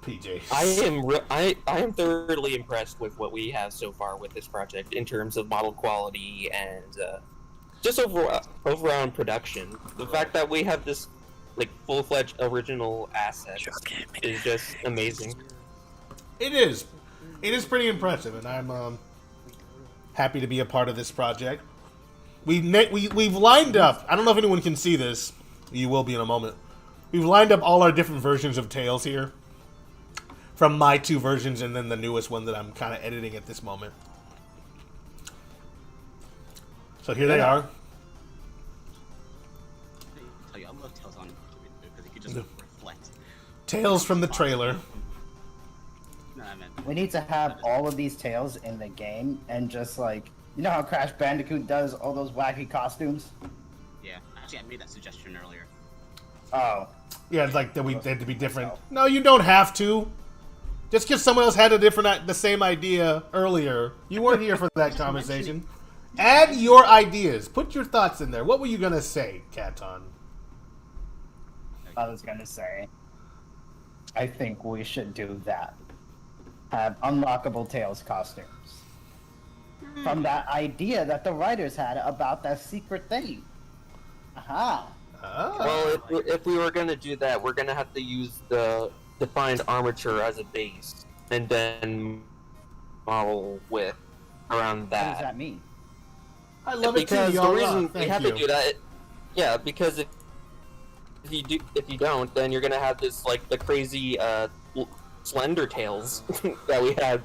PJ. I am thoroughly impressed with what we have so far with this project in terms of model quality and just overall production. The fact that we have this like full-fledged original asset is just amazing. It is. It is pretty impressive, and I'm happy to be a part of this project. We've lined up. I don't know if anyone can see this. You will be in a moment. We've lined up all our different versions of Tails here, from my 2 versions and then the newest one that I'm kind of editing at this moment. So here they are. Tell you, I love Tails on because it could just reflect. Tails from the trailer. No, I meant. We need to have all of these Tails in the game, and just like, you know how Crash Bandicoot does all those wacky costumes? Yeah, actually, I made that suggestion earlier. Oh. Yeah, it's like that they had to be different. No, you don't have to. Just because someone else had the same idea earlier, you weren't here for that conversation. Add your ideas. Put your thoughts in there. What were you gonna say, Katon? I was gonna say, I think we should do that. Have unlockable Tails costumes. From that idea that the writers had about that secret thing. Aha. Oh. Well, if we were going to do that, we're going to have to use the defined armature as a base, and then model width around that. What does that mean? I love it too, Because the y'all. reason Thank we have you. to do that, yeah, because if you don't, then you're going to have this like the crazy slender tails that we had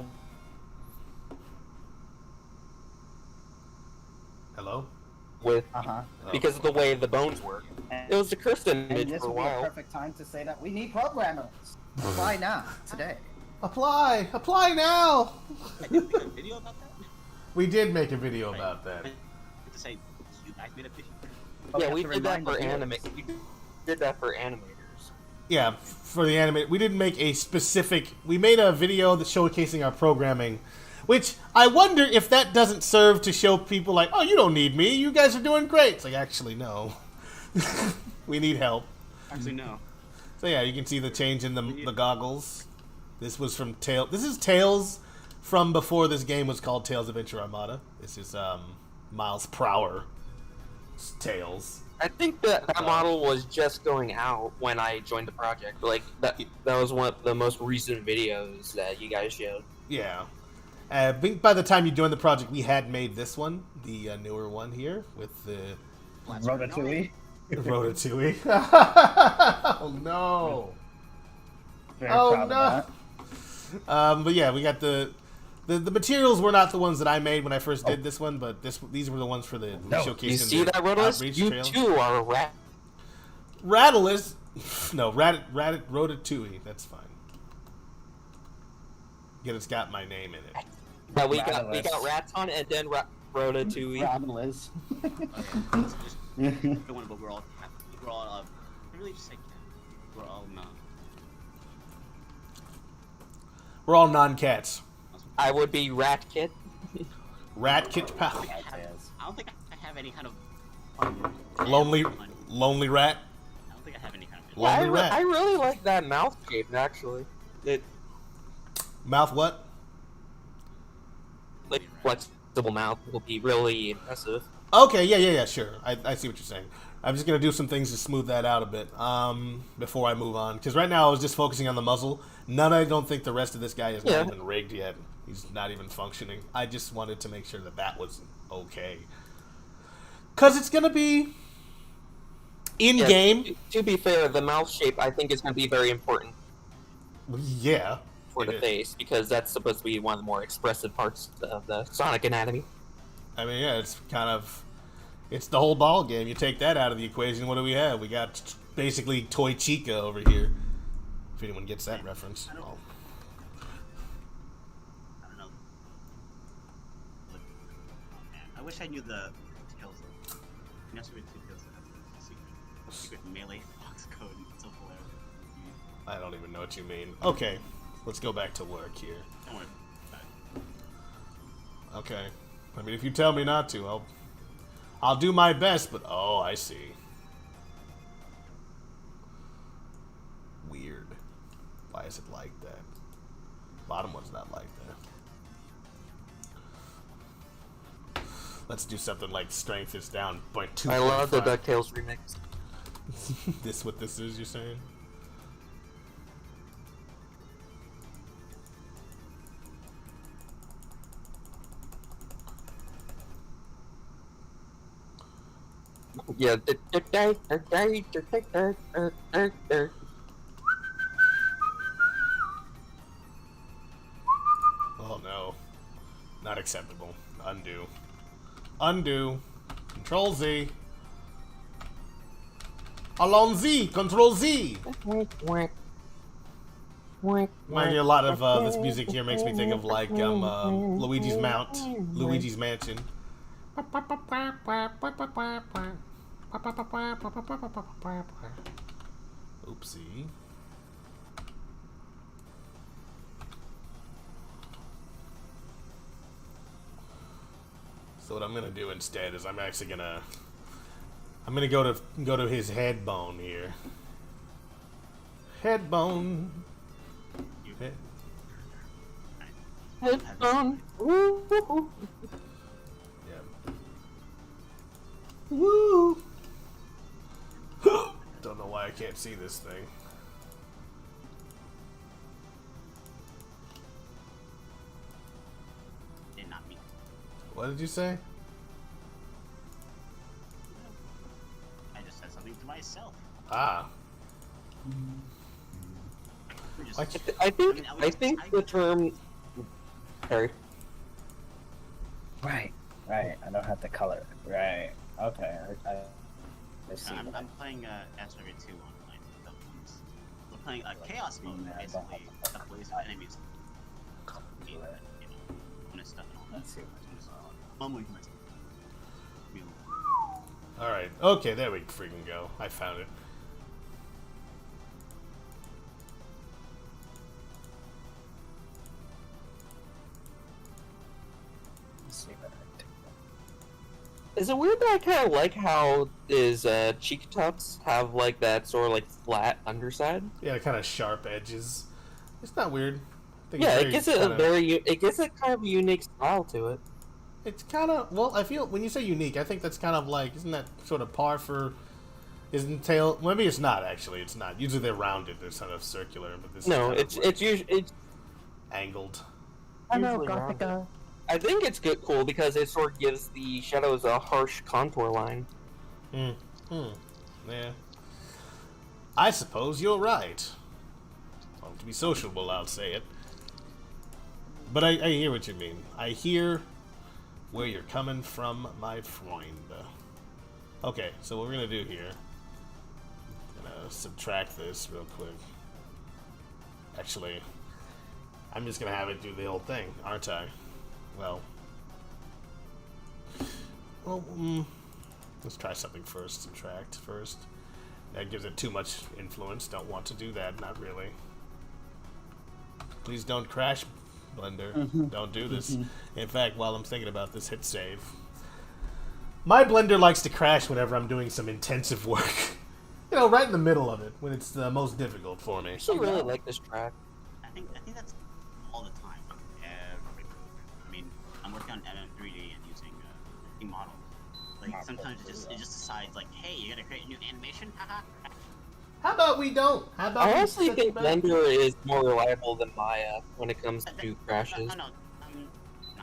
Hello? with Uh-huh. because of the way the bones work. It was the Kirsten And image this for a would be a while. perfect time to say that we need programmers. Apply now, today. Apply! Apply now! I did make a video about that. We did make a video about that. To say, you guys made a video. But Yeah, have we to did that remind for the viewers. anime. We did that for animators. Yeah, for the anime. We didn't make a specific... We made a video that's showcasing our programming, which I wonder if that doesn't serve to show people like, oh, you don't need me. You guys are doing great. It's like, actually, no. We need help. Actually, no. So yeah, you can see the change in the goggles. This was from This is Tales from before this game was called Tales Adventure Armada. This is Miles Prower Tales. I think that model was just going out when I joined the project. Like that was one of the most recent videos that you guys showed. Yeah. By the time you joined the project, we had made this one, the newer one here with the Ratatouille. Ratatouille. Oh no! Very Oh proud no! of that. But yeah, we got the materials were not the ones that I made when I first did this one, but these were the ones for the showcasing. You see the that, Rotos? outreach You trail. too are a rat. Rattle is no Ratatouille. That's fine. Yet it's got my name in it. Yeah, we got Rattlers. Raton and then Ratatouille. Rattles. The one, but we're all really just like we're all We're all non-cats. I would be Rat Kit. Rat Kit Pal. I don't think I have any kind of Lonely rat. I don't think I have any kind of Yeah, Lonely rat. I really like that mouth shape actually. It Mouth what? like flexible mouth will be really impressive. Okay, yeah, sure. I see what you're saying. I'm just gonna do some things to smooth that out a bit before I move on, because right now I was just focusing on the muzzle. I don't think the rest of this guy is not even rigged yet. He's not even functioning. I just wanted to make sure that was okay, because it's gonna be in game. Yeah, to be fair, the mouth shape I think is going to be very important Yeah, for the is. face because that's supposed to be one of the more expressive parts of the Sonic anatomy. I mean, yeah, it's the whole ball game. You take that out of the equation, what do we have? We got basically Toy Chica over here. If anyone gets that reference. I don't know. Look, oh man, I wish I knew the details. You know, secret details of the secret melee fox code. It's so hilarious. I don't even know what you mean. Okay, let's go back to work here. Don't worry about it. Okay. I mean, if you tell me not to, I'll do my best, but oh, I see. Weird. Why is it like that? Bottom one's not like that. Let's do something like strength is down 0.2. I love the DuckTales remix. This what this is, you're saying? Yeah. Oh no. Not acceptable. Undo. Undo. Control Z. Alon Z. Control Z. Mind you, a lot of this music here makes me think of like Luigi's Mount, Luigi's Mansion. Oopsie. So what I'm gonna do instead is I'm gonna go to his head bone here. Head bone. Head. Yeah. Woo! Don't know why I can't see this thing. Did not mean. What did you say? I just said something to myself. Ah. We're just- I think the term. Sorry. Right. Right, I don't have to color. Right. Okay. I see. I'm playing Asteroid 2 online. We're playing Chaos mode, basically. A blaze of enemies. You know, bonus stuff and all that. Let's see. Alright, okay, there we freaking go. I found it. Let's see what I do. Is it weird that I kind of like how his cheek tufts have like that sort of like flat underside? Yeah, kind of sharp edges. It's not weird. I think Yeah, it's it gives it a it gives it kind of a unique style to it. It's kind of, well, I feel, when you say unique, I think that's kind of like, isn't that sort of par for, isn't tail, maybe it's not, actually, it's not. Usually they're rounded, they're sort of circular, but this No, is it's usually it's angled. I know, usually rounded. Gothica. I think it's good, cool because it sort of gives the shadows a harsh contour line. Yeah. I suppose you're right. Well, to be sociable, I'll say it. But I hear what you mean. I hear where you're coming from, my friend. Okay, so what we're gonna do here, I'm gonna subtract this real quick. Actually, I'm just gonna have it do the whole thing, aren't I? Well, let's try something first. Subtract first. That gives it too much influence. Don't want to do that. Not really. Please don't crash, Blender. Don't do this. In fact, while I'm thinking about this, hit save. My Blender likes to crash whenever I'm doing some intensive work. You know, right in the middle of it, when it's the most difficult for me. I actually really like this track. I think that's all the time. I mean, I'm working on MM3D and using a model. Like sometimes it just decides like, hey, you're gonna create a new animation, haha. How about we don't? How about I we honestly set think it back? Blender is more reliable than Maya when it comes to crashes. No,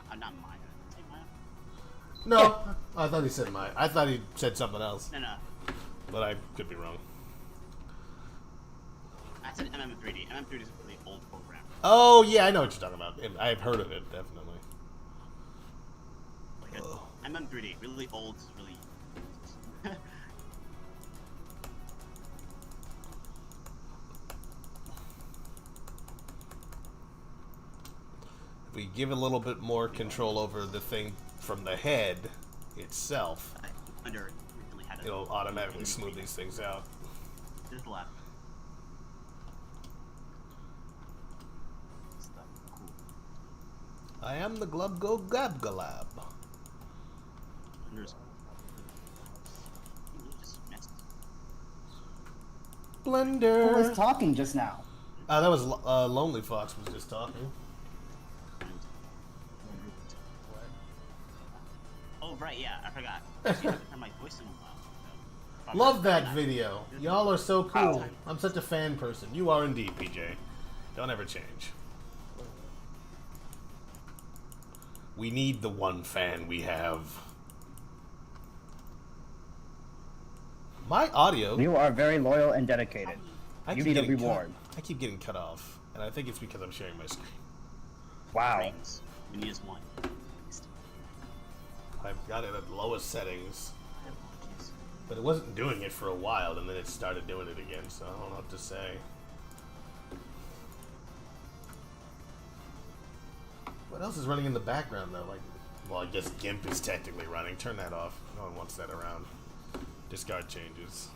I'm not Maya. Did I say Maya? No, I thought he said Maya. I thought he said something else, No. but I could be wrong. I said MM3D. MM3D is a really old program. Oh yeah, I know what you're talking about. I've heard of it, definitely. Like MM3D, really old, really. If we give a little bit more control over the thing from the head itself, Under recently had a. it'll automatically smooth these things out. There's a lot. Stuff. Cool. I am the Glub Go Gab Galab. There's. You just messed. Who was Blender. talking just now? That was Lonely Fox was just talking. Oh right, yeah, I forgot. I haven't heard my voice in a while. So Love that video. Y'all are so cool. I'm such a fan person. You are indeed, PJ. Don't ever change. We need the one fan we have. My audio. You are very loyal and dedicated. I You keep need a getting reward. I keep getting cut off, and I think it's because I'm sharing my screen. Wow. Rings. We need is one. I've got it at lowest settings, but it wasn't doing it for a while, and then it started doing it again. So I don't know what to say. What else is running in the background though? Like, well, I guess GIMP is technically running. Turn that off. No one wants that around. Discard changes.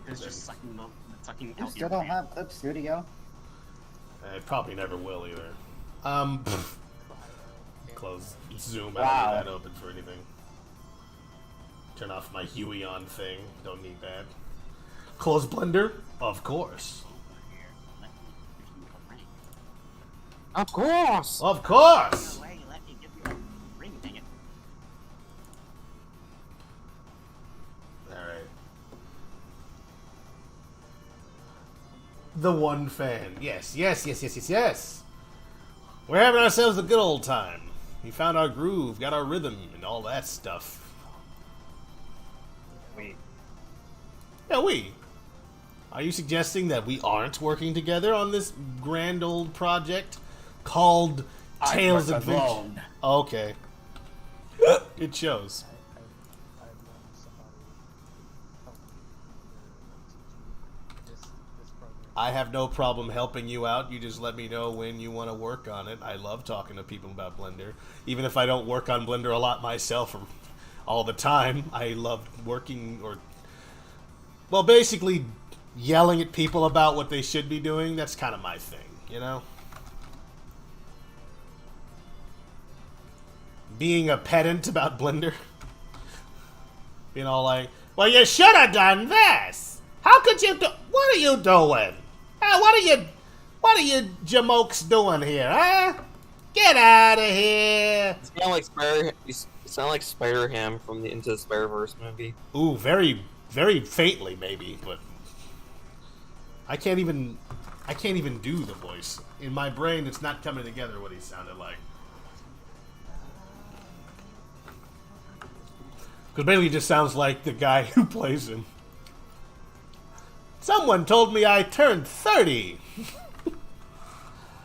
It's just sucking You out still your don't RAM. have Clip Studio? I probably never will either. Close Zoom. I Wow. don't need that open for anything. Turn off my Huey on thing. Don't need that. Close Blender? Of course. Of course! Of course! No way, let me give you a ring, dang it. Alright. The one fan. Yes. We're having ourselves a good old time. We found our groove, got our rhythm, and all that stuff. Wait. Yeah, we. Are you suggesting that we aren't working together on this grand old project called Tales work Adventure? alone. Okay. It shows. I want somebody help me teach me this program. I have no problem helping you out. You just let me know when you want to work on it. I love talking to people about Blender. Even if I don't work on Blender a lot myself or all the time, I love working well, basically yelling at people about what they should be doing. That's kind of my thing, you know? Being a pedant about Blender. You know, like, well, you should have done this. How could you do? What are you doing? What are you jamokes doing here, huh? Get out of here. You sound like Spider-Ham from the Into the Spider-Verse movie. Ooh, very, very faintly, maybe, but I can't even do the voice. In my brain, it's not coming together what he sounded like. Because basically it just sounds like the guy who plays him. Someone told me I turned 30.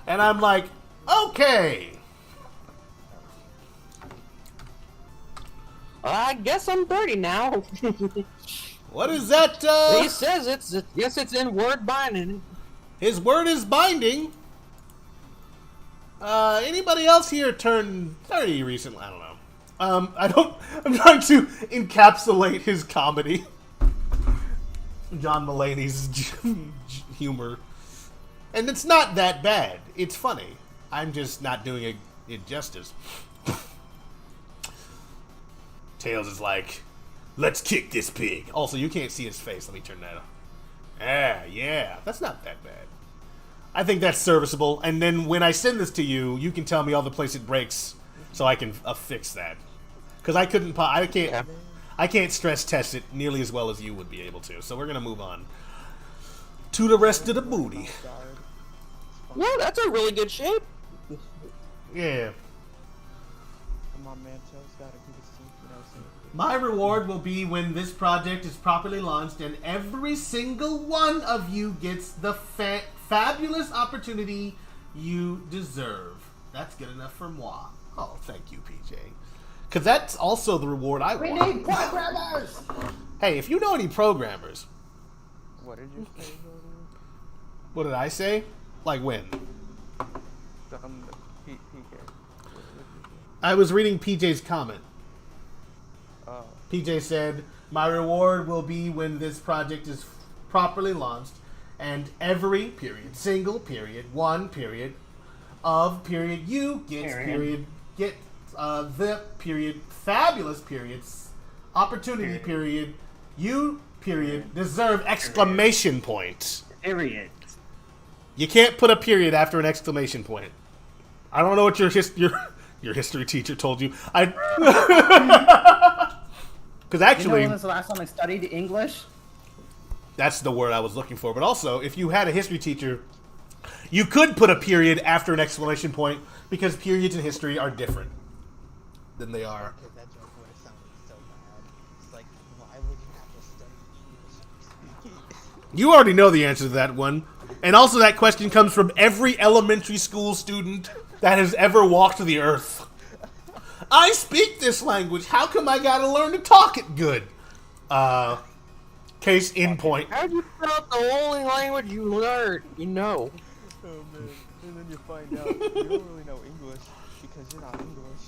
And I'm like, okay. I guess I'm 30 now. What is that? He says it's in word binding. His word is binding. Anybody else here turned 30 recently? I don't know. I'm trying to encapsulate his comedy. John Mulaney's humor. And it's not that bad. It's funny. I'm just not doing it justice. Tails is like, let's kick this pig. Also, you can't see his face. Let me turn that on. Yeah. That's not that bad. I think that's serviceable. And then when I send this to you, you can tell me all the place it breaks so I can fix that. Because I can't stress test it nearly as well as you would be able to. So we're going to move on to the rest of the booty. Yeah, that's a really good shape. Yeah. Come on, man. Tails gotta do this thing, you know what I'm saying? My reward will be when this project is properly launched and every single one of you gets the fabulous opportunity you deserve. That's good enough for moi. Oh, thank you, PJ. Because that's also the reward I want. We need programmers! Hey, if you know any programmers... What did you say, Jordan? What did I say? Like when? PK. I was reading PJ's comment. Oh. PJ said, my reward will be when this project is properly launched and every period, single period, one period, of period, you get period, get the period, fabulous periods, opportunity period, you period, deserve exclamation point. Period. You can't put a period after an exclamation point. I don't know what your history teacher told you. Because actually, You know when was the last time I studied English? that's the word I was looking for. But also, if you had a history teacher, you could put a period after an exclamation point because periods in history are different than they are. Okay, that joke would have sounded so bad. It's like, why would you have to study English speaking? You already know the answer to that one. And also that question comes from every elementary school student that has ever walked the earth. I speak this language. How come I gotta learn to talk it good? Case in point. How'd you put out the only language you learned? You know. Oh man, and then you find out you don't really know English because you're not English.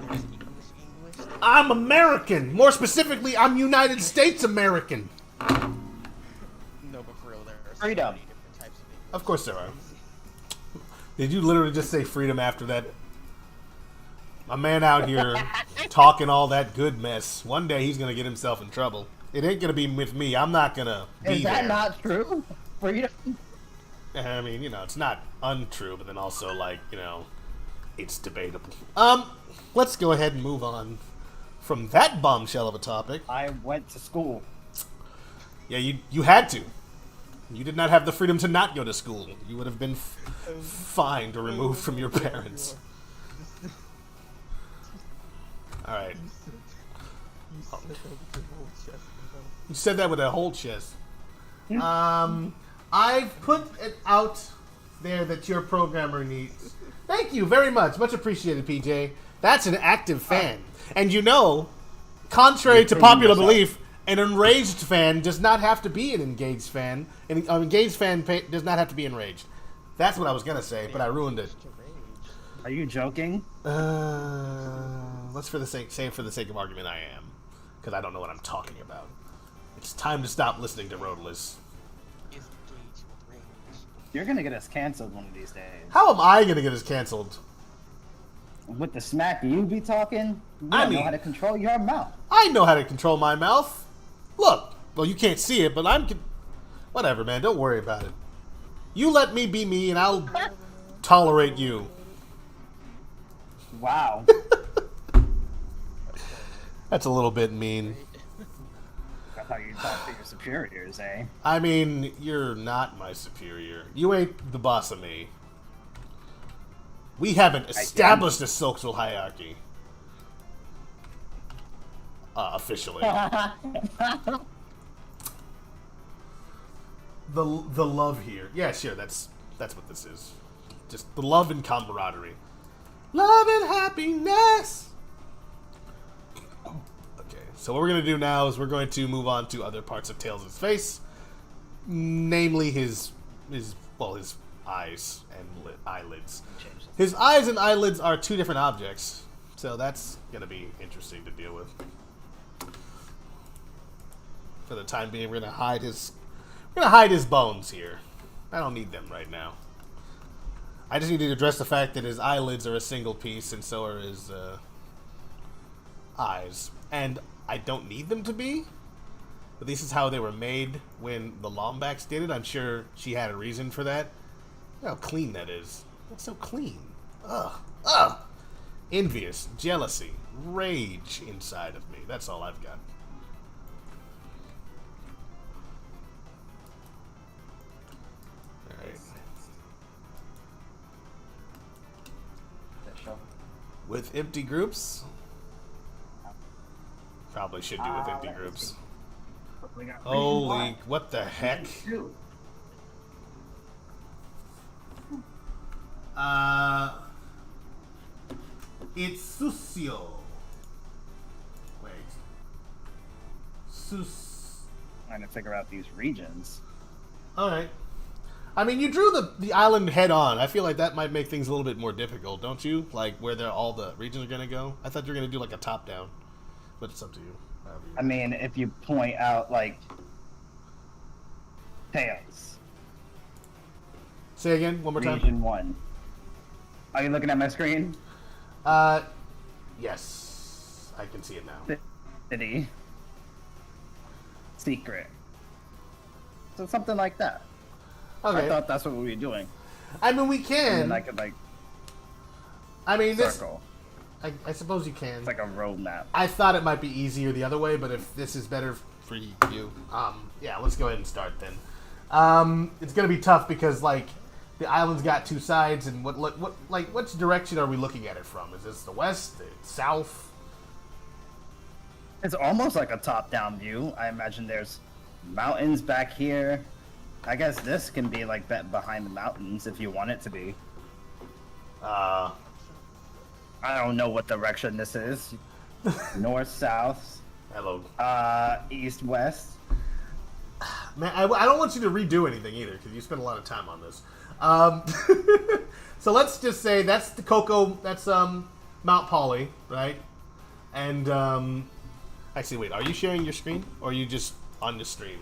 There's English. I'm American. More specifically, I'm United States American. No, but for real, there are so Freedom. many different types of English. Of course there are. Did you literally just say freedom after that? My man out here talking all that good mess. One day he's gonna get himself in trouble. It ain't gonna be with me. I'm not gonna be Is that there. not true? Freedom. I mean, it's not untrue, but then also, like, it's debatable. Let's go ahead and move on from that bombshell of a topic. I went to school. Yeah, you had to. You did not have the freedom to not go to school. You would have been fined or removed from your parents. All right. You said that with a whole chest. I've put it out there that your programmer needs. Thank you very much. Much appreciated, PJ. That's an active fan. And you know, contrary to proving popular yourself. belief, an enraged fan does not have to be an engaged fan. An engaged fan does not have to be enraged. That's what I was gonna say, but I ruined it. Are you joking? Let's say for the sake of argument, I am, because I don't know what I'm talking about. It's time to stop listening to Roadless. You're gonna get us canceled one of these days. How am I gonna get us canceled? With the smack you be talking, you I don't know mean- how to control your mouth. I know how to control my mouth. Look, well, you can't see it, but whatever, man. Don't worry about it. You let me be me, and I'll tolerate you. Wow. That's a little bit mean. That's how you talk to your superiors, eh? I mean, you're not my superior. You ain't the boss of me. We haven't established a social hierarchy. Officially. The love here. Yeah, sure, that's what this is. Just the love and camaraderie. Love and happiness! Okay, so what we're going to do now is we're going to move on to other parts of Tails' face. Namely his eyes and eyelids. His eyes and eyelids are two different objects, so that's going to be interesting to deal with. For the time being, we're going to hide his bones here. I don't need them right now. I just need to address the fact that his eyelids are a single piece, and so are his eyes. And I don't need them to be, but this is how they were made when the Lombax did it. I'm sure she had a reason for that. Look how clean that is. That's so clean. Ugh. Ugh. Envious, jealousy, rage inside of me. That's all I've got. Alright. With empty groups? Probably should do with empty groups. Holy, what the heck? It's Susio. Wait. Trying to figure out these regions. Alright. I mean, you drew the island head on. I feel like that might make things a little bit more difficult, don't you? Like, where all the regions are going to go? I thought you were going to do, like, a top-down. But it's up to you. I mean, if you point out, like, Tails. Say again, one more time. Region 1. Are you looking at my screen? Yes. I can see it now. City. Secret. So something like that. Okay. I thought that's what we were doing. I mean, we And can. then I could, like, I mean, this... circle. I suppose you can. It's like a road map. I thought it might be easier the other way, but if this is better for you, yeah, let's go ahead and start then. It's gonna be tough because like the island's got two sides, and which direction are we looking at it from? Is this the west, the south? It's almost like a top-down view. I imagine there's mountains back here. I guess this can be like behind the mountains if you want it to be. I don't know what direction this is. North, south. Hello. East, west. Man, I don't want you to redo anything either because you spent a lot of time on this. So let's just say that's the Coco. That's Mount Polly, right? And actually, wait. Are you sharing your screen or are you just on the stream?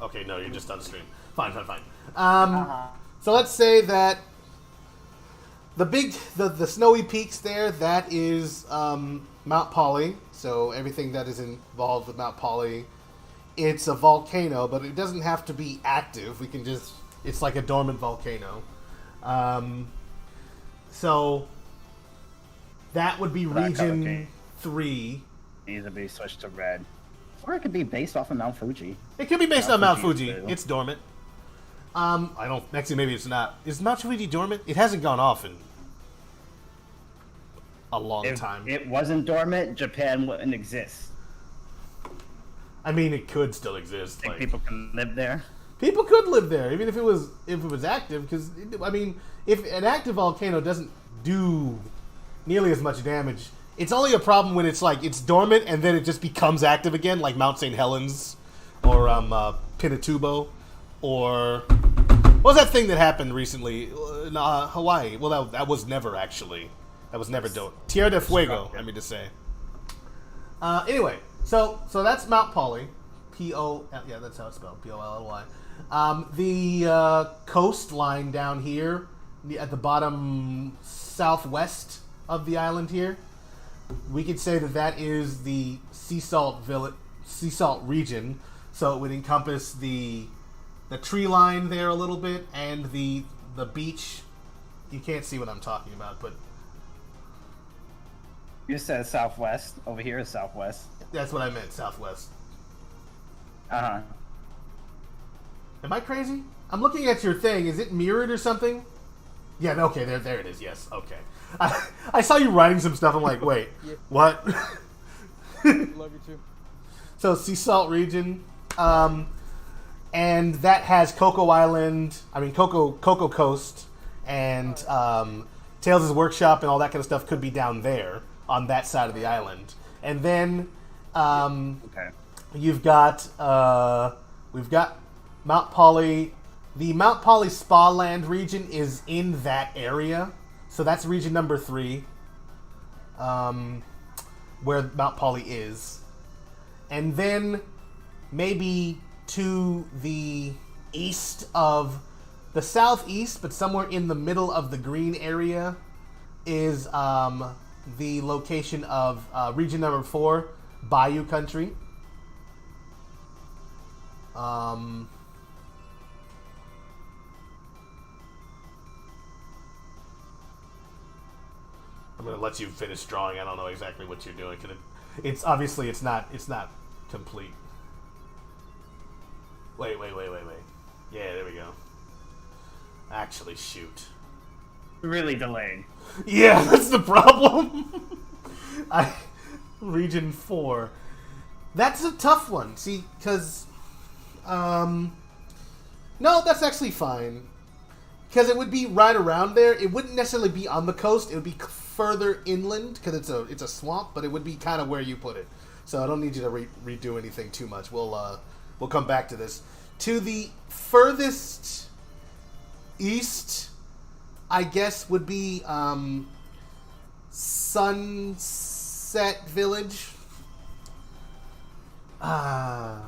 Okay, no, you're just on the stream. Fine. So let's say that the snowy peaks there, that is Mount Polly. So everything that is involved with Mount Polly, it's a volcano, but it doesn't have to be active. We can just, it's like a dormant volcano. So that would be region 3. Needs to be switched to red. Or it could be based off of Mount Fuji. It could be based on Mount Fuji Fuji. is blue. It's dormant. I don't. Actually, maybe it's not. Is Mount Fuji dormant? It hasn't gone off in a long If time. it wasn't dormant, Japan wouldn't exist. I mean, it could still exist. Think Like, people can live there? people could live there, even if it was active. Because I mean, if an active volcano doesn't do nearly as much damage. It's only a problem when it's like it's dormant and then it just becomes active again, like Mount St. Helens or Pinatubo, or what was that thing that happened recently in Hawaii? Well, that was never actually. That was never done. Tierra del Fuego, I mean to say. Anyway, so that's Mount Poly. Yeah, that's how it's spelled. Polly. The coastline down here at the bottom southwest of the island here, we could say that is the sea salt region. So it would encompass the tree line there a little bit and the beach. You can't see what I'm talking about, but You said southwest. Over here is southwest. that's what I meant, southwest. Uh-huh. Am I crazy? I'm looking at your thing. Is it mirrored or something? Yeah, okay, there it is. Yes, okay. I saw you writing some stuff. I'm like, wait, what? Love you too. So, sea salt region. And that has Cocoa Coast, and Tails' workshop and all that kind of stuff could be down there on that side of the island. And then Okay. we've got Mount Poly. The Mount Poly Spa Land region is in that area, so that's region number 3, where Mount Poly is. And then maybe to the east of the southeast, but somewhere in the middle of the green area, is the location of region number 4, Bayou Country. I'm gonna let you finish drawing. I don't know exactly what you're doing because it's obviously it's not complete. Wait. Yeah, there we go. Actually, shoot. Really delayed. Yeah, that's the problem. Region 4. That's a tough one. See, because no, that's actually fine. Because it would be right around there. It wouldn't necessarily be on the coast. It would be further inland because it's a swamp, but it would be kind of where you put it. So I don't need you to redo anything too much. We'll come back to this. To the furthest east, I guess, would be Sunset Village. I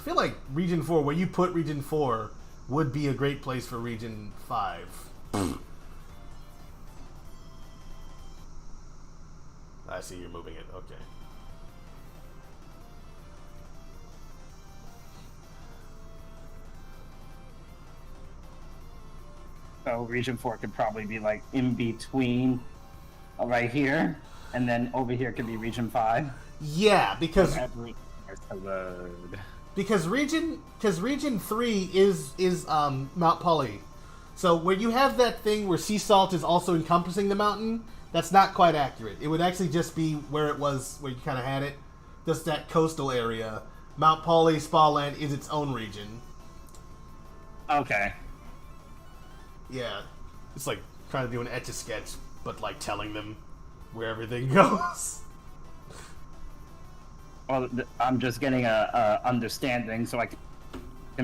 feel like Region 4, where you put Region 4, would be a great place for Region 5. I see you're moving it. Okay. So region 4 could probably be like in between right here, and then over here could be region 5. Yeah, because Because region 3 is Mount Poly. So where you have that thing where sea salt is also encompassing the mountain, that's not quite accurate. It would actually just be where it was, where you kind of had it, just that coastal area. Mount Poly Spa Land is its own region. Okay. Yeah, it's like trying to do an Etch-a-Sketch, but like telling them where everything goes. Well, I'm just getting a understanding so I can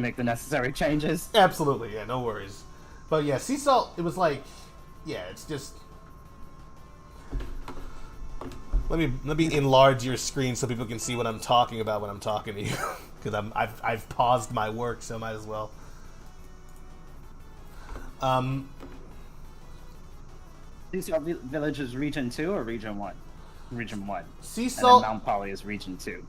make the necessary changes. Absolutely, yeah, no worries. But yeah, sea salt, it was like, yeah, it's just. Let me enlarge your screen so people can see what I'm talking about when I'm talking to you, because I've paused my work, so might as well. Sea Salt Village is region 2 or region 1? Region 1. Sea Salt. And then Mount Poly is region 2.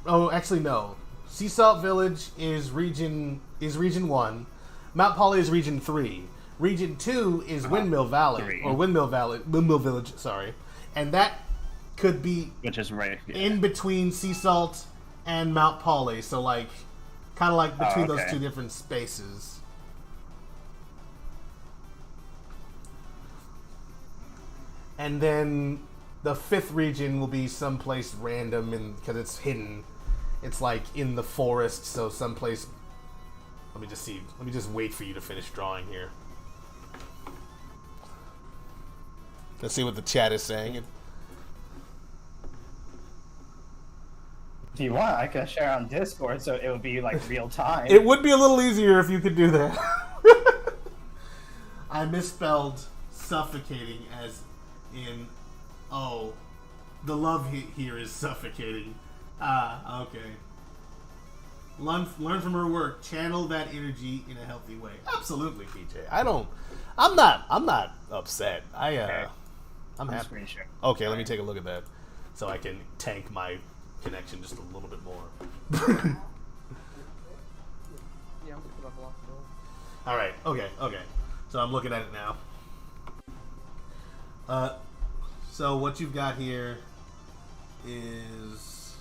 Oh, actually no. Sea Salt Village is region 1. Mount Poly is region 3. Region 2 is Windmill Valley, 3. or Windmill Village, sorry. And that could be Which is right here. in between Sea Salt and Mount Poly, so like kind of like between those okay. two different spaces. And then the 5th region will be someplace random because it's hidden. It's like in the forest, so someplace. Let me just wait for you to finish drawing here. Let's see what the chat is saying. If you want, I can share on Discord, so it would be like real time. It would be a little easier if you could do that. I misspelled suffocating as in, oh, the love here is suffocating. Ah, okay. Learn from her work. Channel that energy in a healthy way. Absolutely, PJ. I'm not upset. I'm happy. Screen share. Okay, let me take a look at that, so I can tank my connection just a little bit more. Yeah, I'm just about to lock the door. All right. Okay. So I'm looking at it now. So what you've got here is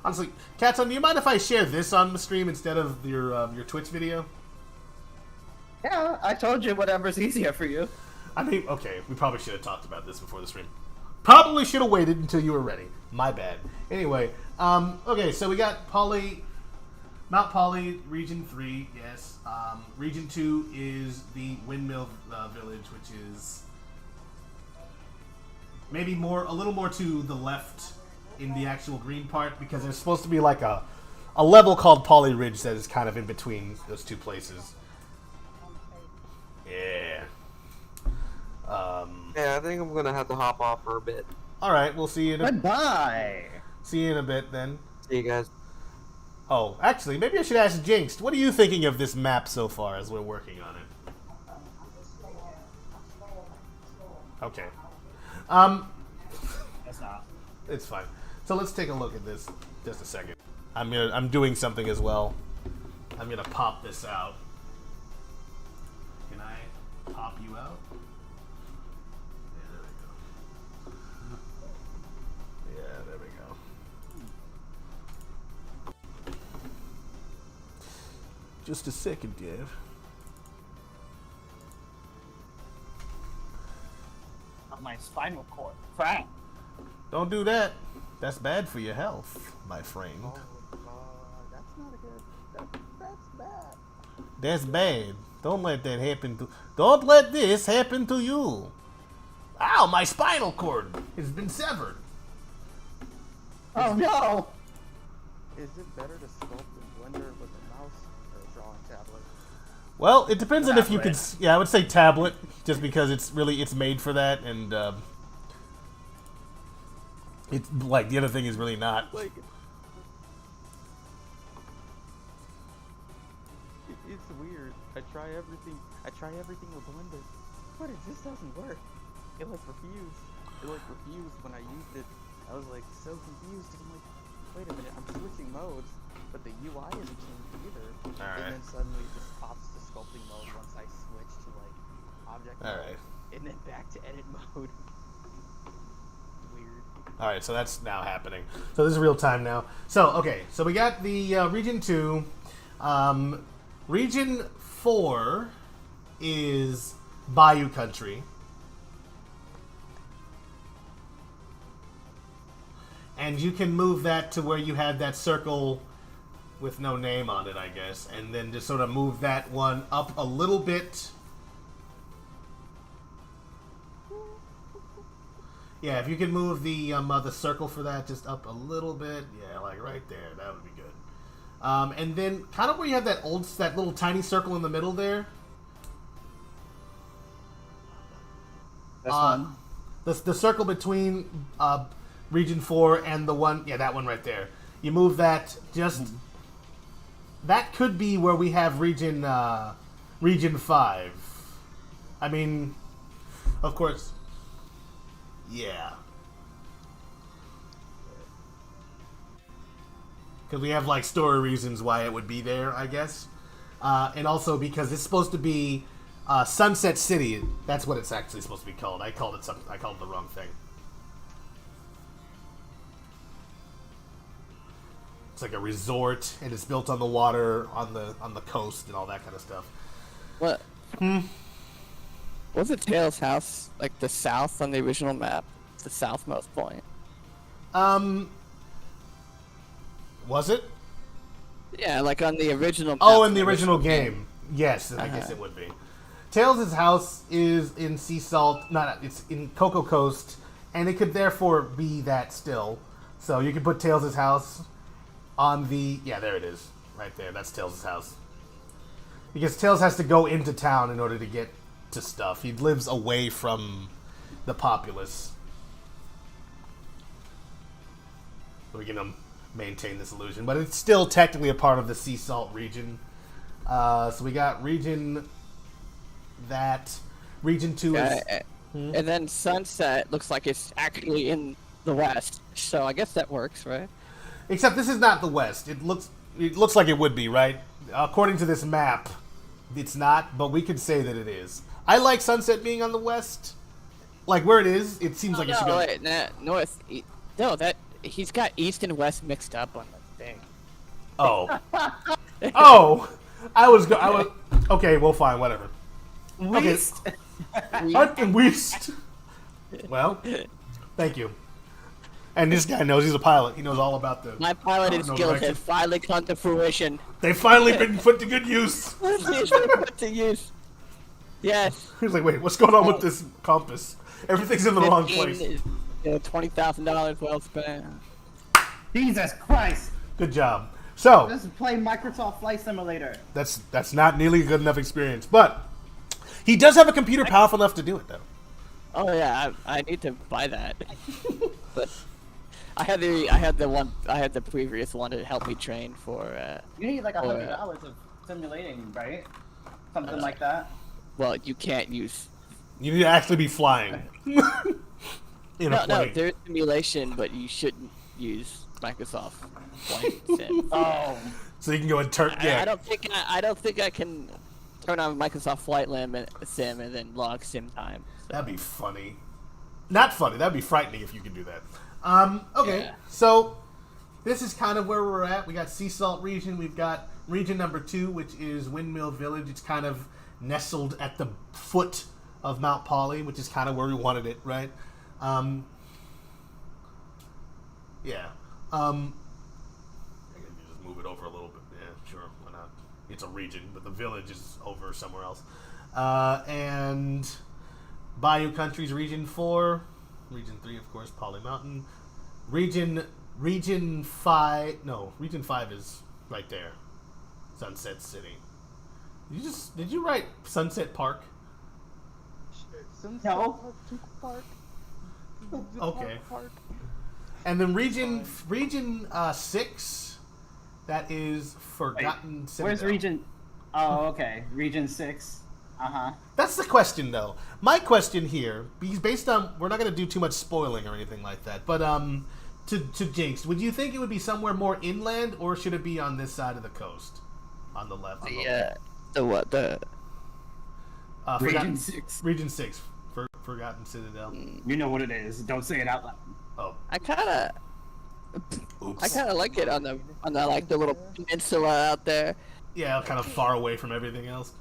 honestly, Katsun, do you mind if I share this on the stream instead of your Twitch video? Yeah, I told you whatever's easier for you. I mean, okay, we probably should have talked about this before the stream. Probably should have waited until you were ready. My bad. Anyway, okay, so we got Mount Poly, Region 3, yes. Region 2 is the Windmill Village, which is maybe a little more to the left in the actual green part, because there's supposed to be like a level called Poly Ridge that is kind of in between those two places. Yeah. Yeah, I think I'm gonna have to hop off for a bit. All right, we'll see you in Goodbye. see you in a bit then. See you guys. Oh, actually, maybe I should ask Jinx. What are you thinking of this map so far as we're working on it? Okay. That's not. It's fine. So let's take a look at this just a second. I'm doing something as well. I'm gonna pop this out. Can I pop you out? Yeah, there we go. Just a second, Dev. My spinal cord. Frank. Don't do that. That's bad for your health, my friend. Oh, that's not a good. That's bad. That's bad. Don't let that happen to. Don't let this happen to you. Ow! My spinal cord has been severed. Oh no! Is it better to sculpt in Blender with a mouse or a drawing tablet? Well, it depends on if you Tablet. could. Yeah, I would say tablet, just because it's made for that, and it's like the other thing is really not. Like, it's weird. I try everything with Blender, but it just doesn't work. It refused when I used it. I was like so confused. I'm like, wait a minute, I'm switching modes, but the UI isn't changed either. Alright. And then suddenly it just pops to sculpting mode once I switch to like object mode, Alright. and then back to edit mode. Weird. All right, so that's now happening. So this is real time now. So okay, so we got the Region 2. Region 4 is Bayou Country. And you can move that to where you had that circle with no name on it, I guess. And then just sort of move that one up a little bit. Yeah, if you can move the circle for that just up a little bit, yeah, like right there, that would be good. And then kind of where you have that little tiny circle in the middle there. This one. The circle between Region 4 and the one, yeah, that one right there. You move that just. That could be where we have Region 5. I mean, of course. Yeah. Because we have, like, story reasons why it would be there, I guess. And also because it's supposed to be Sunset City. That's what it's actually supposed to be called. I called it the wrong thing. It's like a resort, and it's built on the water, on the coast, and all that kind of stuff. What? Was it Tails' house like the south on the original map? The southmost point. Was it? Yeah, like on the original map. Oh, in the original game. Yes, I guess it would be. Tails' house is in Sea Salt, it's in Cocoa Coast, and it could therefore be that still. So you can put Tails' house on the... Yeah, there it is. Right there. That's Tails' house. Because Tails has to go into town in order to get to stuff. He lives away from the populace. So we can maintain this illusion. But it's still technically a part of the Sea Salt region. So we got region... Region 2 is... And then Sunset looks like it's actually in the west. So I guess that works, right? Except this is not the west. It looks like it would be, right? According to this map, it's not, but we could say that it is. I like Sunset being on the west. Like where it is, it seems like it should be. Wait, north. No, that he's got east and west mixed up on the thing. Oh. Oh. I was okay, well fine, whatever. West. Okay. West. Well, thank you. And this guy knows he's a pilot. He knows all about the... My piloting skills have finally come to fruition. They've finally been put to good use. Put to use. Yes. He's like, wait, what's going on with this compass? Everything's in the wrong place. $20,000 well spent. Jesus Christ! Good job. So... This is playing Microsoft Flight Simulator. That's not nearly a good enough experience, but... He does have a computer powerful enough to do it, though. Oh yeah, I need to buy that. But I had the previous one to help me train for. You need like $100 of simulating, right? Something like that. Well, you can't use. You need to actually be flying. No, there's simulation, but you shouldn't use Microsoft Flight Sim. Oh. So you can go and turn. Yeah. I don't think I can turn on Microsoft Flight Sim and then log sim time. So. That'd be funny. Not funny. That'd be frightening if you could do that. Okay. Yeah. So this is kind of where we're at. We got Sea Salt region. We've got region number 2, which is Windmill Village. It's kind of nestled at the foot of Mount Poly, which is kind of where we wanted it, right? Yeah. I can just move it over a little bit. Yeah, sure. Why not? It's a region, but the village is over somewhere else. And Bayou Country's region 4. Region 3, of course, Poly Mountain. Region 5. No, region 5 is right there. Sunset City. Did you write Sunset Park? Sunset Park. Okay. And then region 6, that is Forgotten Citadel. Where's region? Oh, okay. Region 6. That's the question, though. My question here, because based on, we're not going to do too much spoiling or anything like that, but to Jinx, would you think it would be somewhere more inland, or should it be on this side of the coast, on the left? Region 6. Region 6, Forgotten Citadel. You know what it is. Don't say it out loud. Oh. I kind of like it on the like the little peninsula out there. Yeah, kind of far away from everything else.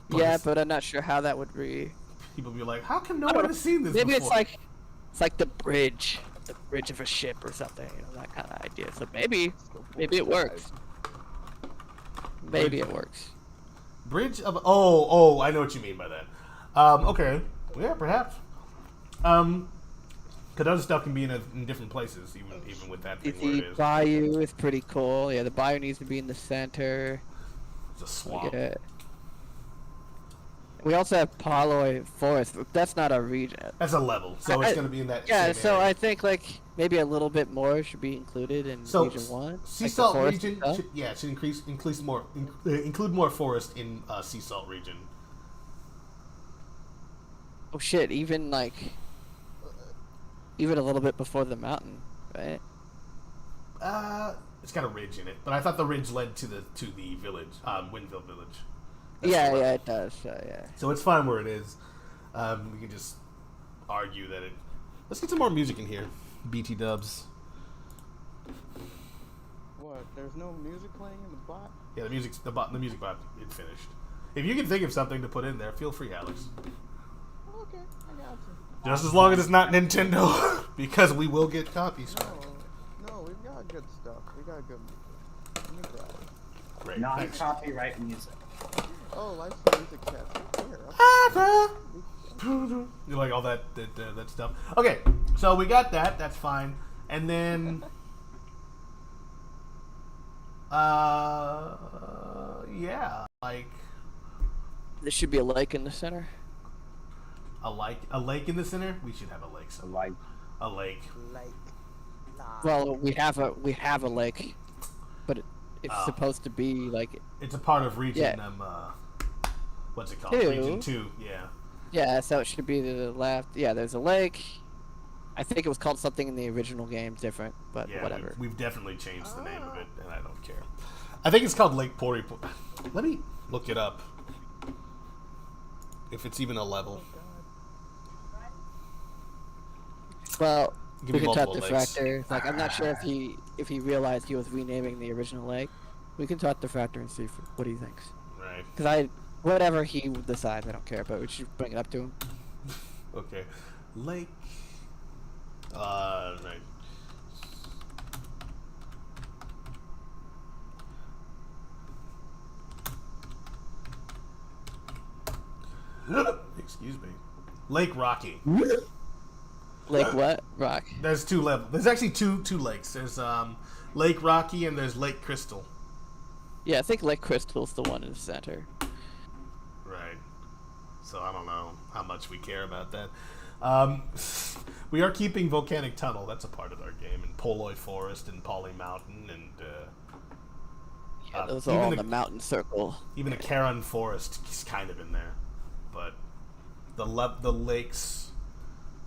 But I'm not sure how that would be. People be like, how come no one has seen this Maybe before? it's like the bridge of a ship or something, that kind of idea. So maybe it works. Maybe it works. Bridge of... Oh, I know what you mean by that. Okay. Yeah, perhaps. Because other stuff can be in different places, even with that thing where it The is. bayou is pretty cool. Yeah, the bayou needs to be in the center. It's a swamp. We also have Paloy Forest. That's not a region. That's a level, so it's going to be in that Yeah, same so area. I think like maybe a little bit more should be included in region 1. Sea Salt region, should include more forest in Sea Salt region. Oh shit! Even a little bit before the mountain, right? It's got a ridge in it, but I thought the ridge led to the village, Windville Village. Yeah, it does. Yeah. So it's fine where it is. We can just argue that it. Let's get some more music in here. BT Dubs. What? There's no music playing in the bot? Yeah, the music bot it finished. If you can think of something to put in there, feel free, Alex. Okay, I got you. Just as long as it's not Nintendo, because we will get copies. No, we've got good stuff. We got good music. Let me grab it. Great. Thanks. Non-copyright music. Oh, live music chat. Here. You like all that stuff? Okay, so we got that. That's fine. And then, yeah, like There should be a lake in the center. a lake in the center. We should have a lake. So Like, a lake. Like, nah. Well, we have a lake, but it's supposed to be like. It's a part of region. Yeah. What's it called? 2. Region 2. Yeah. Yeah, so it should be to the left. Yeah, there's a lake. I think it was called something in the original game different, but Yeah. whatever. We've definitely changed the name of it, and I don't care. I think it's called Lake Pori. Let me look it up. If it's even a level. Well, Give we me can talk to multiple lakes. Fractor. Like, I'm not sure if he realized he was renaming the original lake. We can talk to Fractor and see what he thinks. Right. Because whatever he decides, I don't care. But we should bring it up to him. Okay. Lake. Right. Excuse me. Lake Rocky. Lake what? Rock. There's 2 levels. There's actually two lakes. There's Lake Rocky and there's Lake Crystal. Yeah, I think Lake Crystal's the one in the center. Right. So I don't know how much we care about that. We are keeping Volcanic Tunnel. That's a part of our game. And Poloi Forest and Poly Mountain and Yeah, those are all in the mountain circle. even the Charon Forest is kind of in there. But the lakes,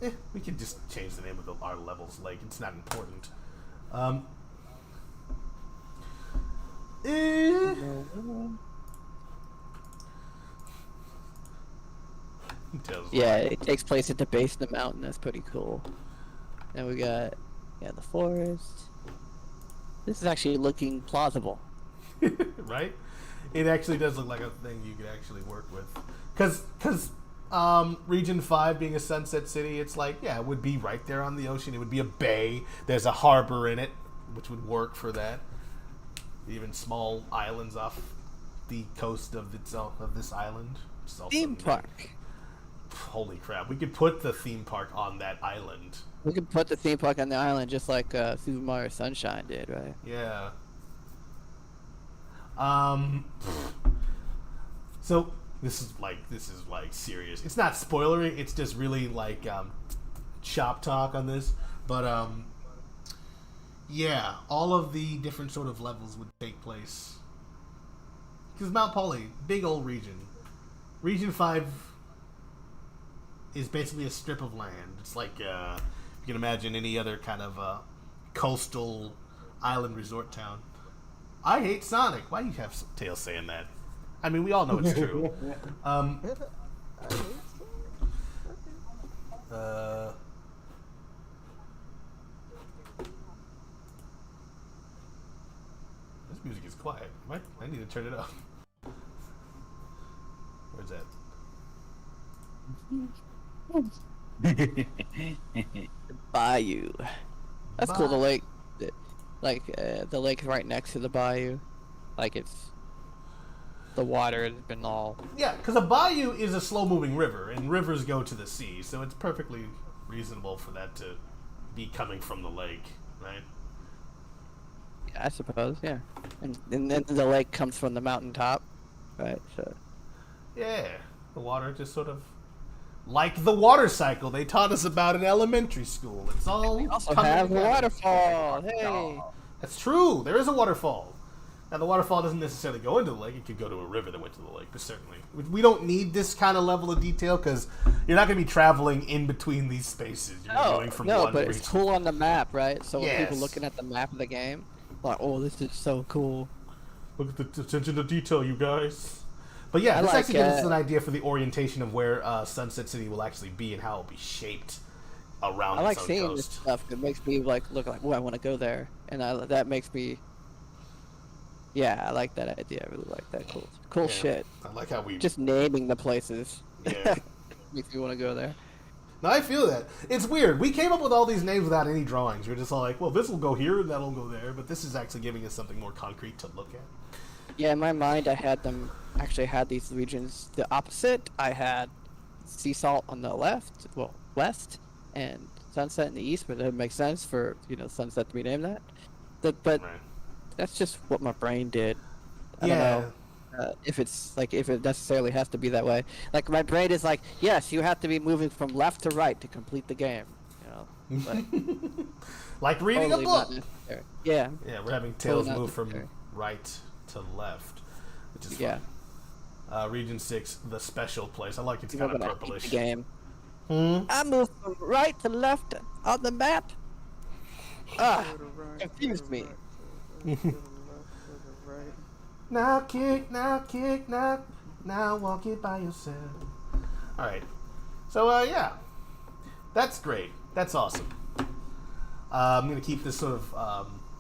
we can just change the name of our levels lake. It's not important. Yeah, it takes place at the base of the mountain. That's pretty cool. Then we got, the forest. This is actually looking plausible. Right? It actually does look like a thing you could actually work with. Because Region 5 being a sunset city, it's like, yeah, it would be right there on the ocean. It would be a bay. There's a harbor in it, which would work for that. Even small islands off the coast of this island. Theme park. Holy crap. We could put the theme park on that island. We could put the theme park on the island just like Super Mario Sunshine did, right? Yeah. So this is like serious. It's not spoilery. It's just really like shop talk on this. But yeah, all of the different sort of levels would take place because Mount Poly, big old region. Region 5 is basically a strip of land. It's like you can imagine any other kind of coastal island resort town. I hate Sonic. Why do you have Tails saying that? I mean, we all know it's true. This music is quiet. What? I need to turn it up. Where's that? Bayou. That's cool. The lake, the lake right next to the bayou, like it's the water has been all. Yeah, because a bayou is a slow-moving river, and rivers go to the sea, so it's perfectly reasonable for that to be coming from the lake, right? Yeah, I suppose, yeah. And then the lake comes from the mountaintop, right? So. Yeah, the water just sort of like the water cycle they taught us about in elementary school. It's all We also coming have a together. waterfall. Hey. That's true. There is a waterfall. Now, the waterfall doesn't necessarily go into the lake. It could go to a river that went to the lake, but certainly. We don't need this kind of level of detail because you're not going to be traveling in between these spaces. You're going from one but region. it's cool on the map, right? So when people Yes. looking at the map of the game, like, oh, this is so cool. Look at the attention to detail, you guys. But yeah, I this like, actually gives us an idea for the orientation of where Sunset City will actually be and how it will be shaped around I like its own seeing this coast. stuff. It makes me like look like, oh, I want to go there, and that makes me. Yeah, I like that idea. I really like that. Cool Yeah. shit. I like how we Just naming the places Yeah. makes me want to go there. No, I feel that. It's weird. We came up with all these names without any drawings. We're just all like, well, this will go here and that'll go there, but this is actually giving us something more concrete to look at. Yeah, in my mind, I had them actually had these regions the opposite. I had Sea Salt on the left, well, west, and Sunset in the east, but it would make sense for, Sunset to be named that. But Right. that's just what my brain did. I Yeah. don't know if it's like if it necessarily has to be that way. Like my brain is like, yes, you have to be moving from left to right to complete the game. But Like reading totally a not book. necessary. Yeah. Yeah, we're having Totally Tails not move from necessary. right to left, which is Yeah. fun. Region 6, the special place. I like it's People kind of are gonna hate purplish. the game. Hmm? I moved from right to left on the map. Ah, To the right, confused to the me. right, to the left, to the right. Now kick, now walk it by yourself. Alright. So, yeah. That's great. That's awesome. I'm going to keep this sort of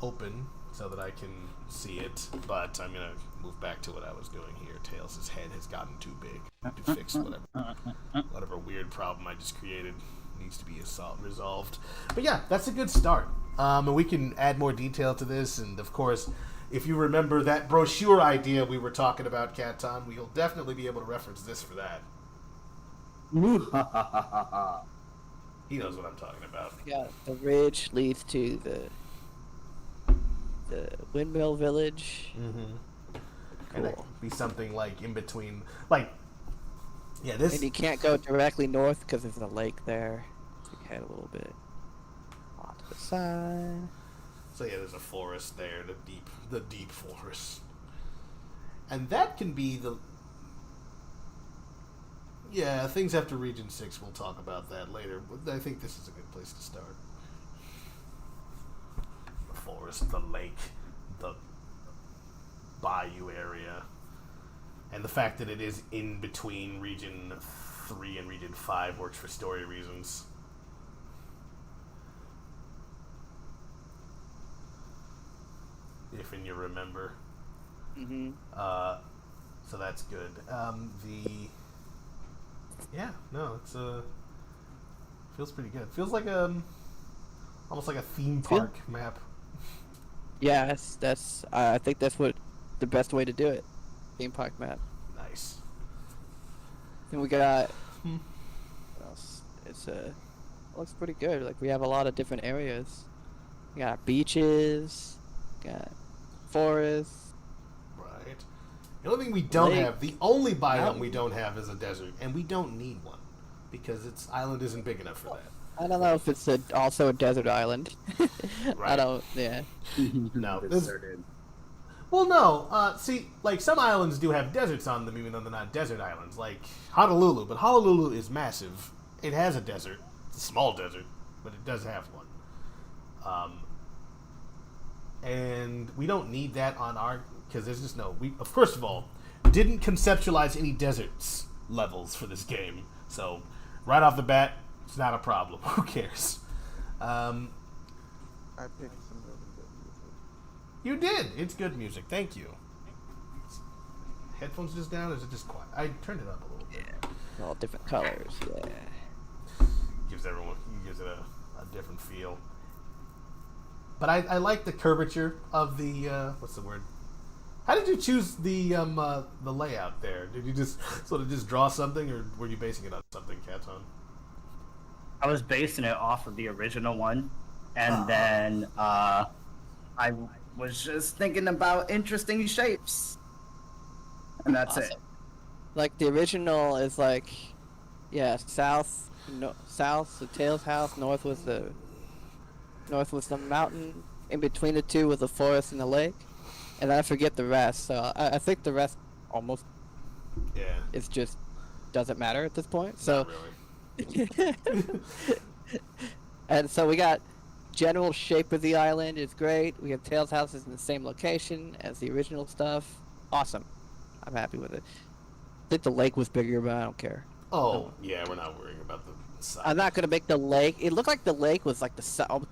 open so that I can see it, but I'm going to move back to what I was doing here. Tails' head has gotten too big to fix whatever weird problem I just created. Needs to be resolved. But yeah, that's a good start. And we can add more detail to this, and of course, if you remember that brochure idea we were talking about, Katon, we'll definitely be able to reference this for that. He knows what I'm talking about. Yeah, the ridge leads to the windmill village. Mm-hmm. And that Cool. could be something like in between, like, yeah, this. And you can't go directly north because there's a lake there. So you head a little bit off to the side. So yeah, there's a forest there, the deep forest, and that can be the. Yeah, things after Region 6. We'll talk about that later. But I think this is a good place to start. The forest, the lake, the bayou area, and the fact that it is in between Region 3 and Region 5 works for story reasons. If and you remember. Mm-hmm. So that's good. It's feels pretty good. Feels like almost like a theme park map. Yeah, that's I think that's what the best way to do it. Theme park map. Nice. Then we got what else? Looks pretty good. Like we have a lot of different areas. We got beaches, got forests. Right. The only thing we don't Lake. have, the only biome Mountain. we don't have is a desert, and we don't need one because its island isn't big enough for that. I don't know if it's also a desert island. Right. I don't. Yeah. No. Well, no. See, like some islands do have deserts on them, even though they're not desert islands. Like Honolulu, but Honolulu is massive. It has a desert. It's a small desert, but it does have one. And we don't need that on our because there's just no. We first of all didn't conceptualize any deserts levels for this game, so right off the bat, it's not a problem. Who cares? I picked some really good music. You did. It's good music. Thank you. Headphones just down? Or is it just quiet? I turned it up a little bit. All different colors. Yeah. Gives it a different feel. But I like the curvature of the what's the word? How did you choose the layout there? Did you just sort of just draw something, or were you basing it on something, Katon? I was basing it off of the original one, and then I was just thinking about interesting shapes, and that's it. Awesome. Like the original is like, yeah, south, the Tails house. North was the mountain. In between the two was the forest and the lake, and then I forget the rest. So I think the rest almost it's just doesn't matter at this point. So. Not really. And so we got general shape of the island is great. We have Tails houses in the same location as the original stuff. Awesome. I'm happy with it. I think the lake was bigger, but I don't care. Oh, yeah, we're not worrying about the size. I'm not gonna make the lake. It looked like the lake was like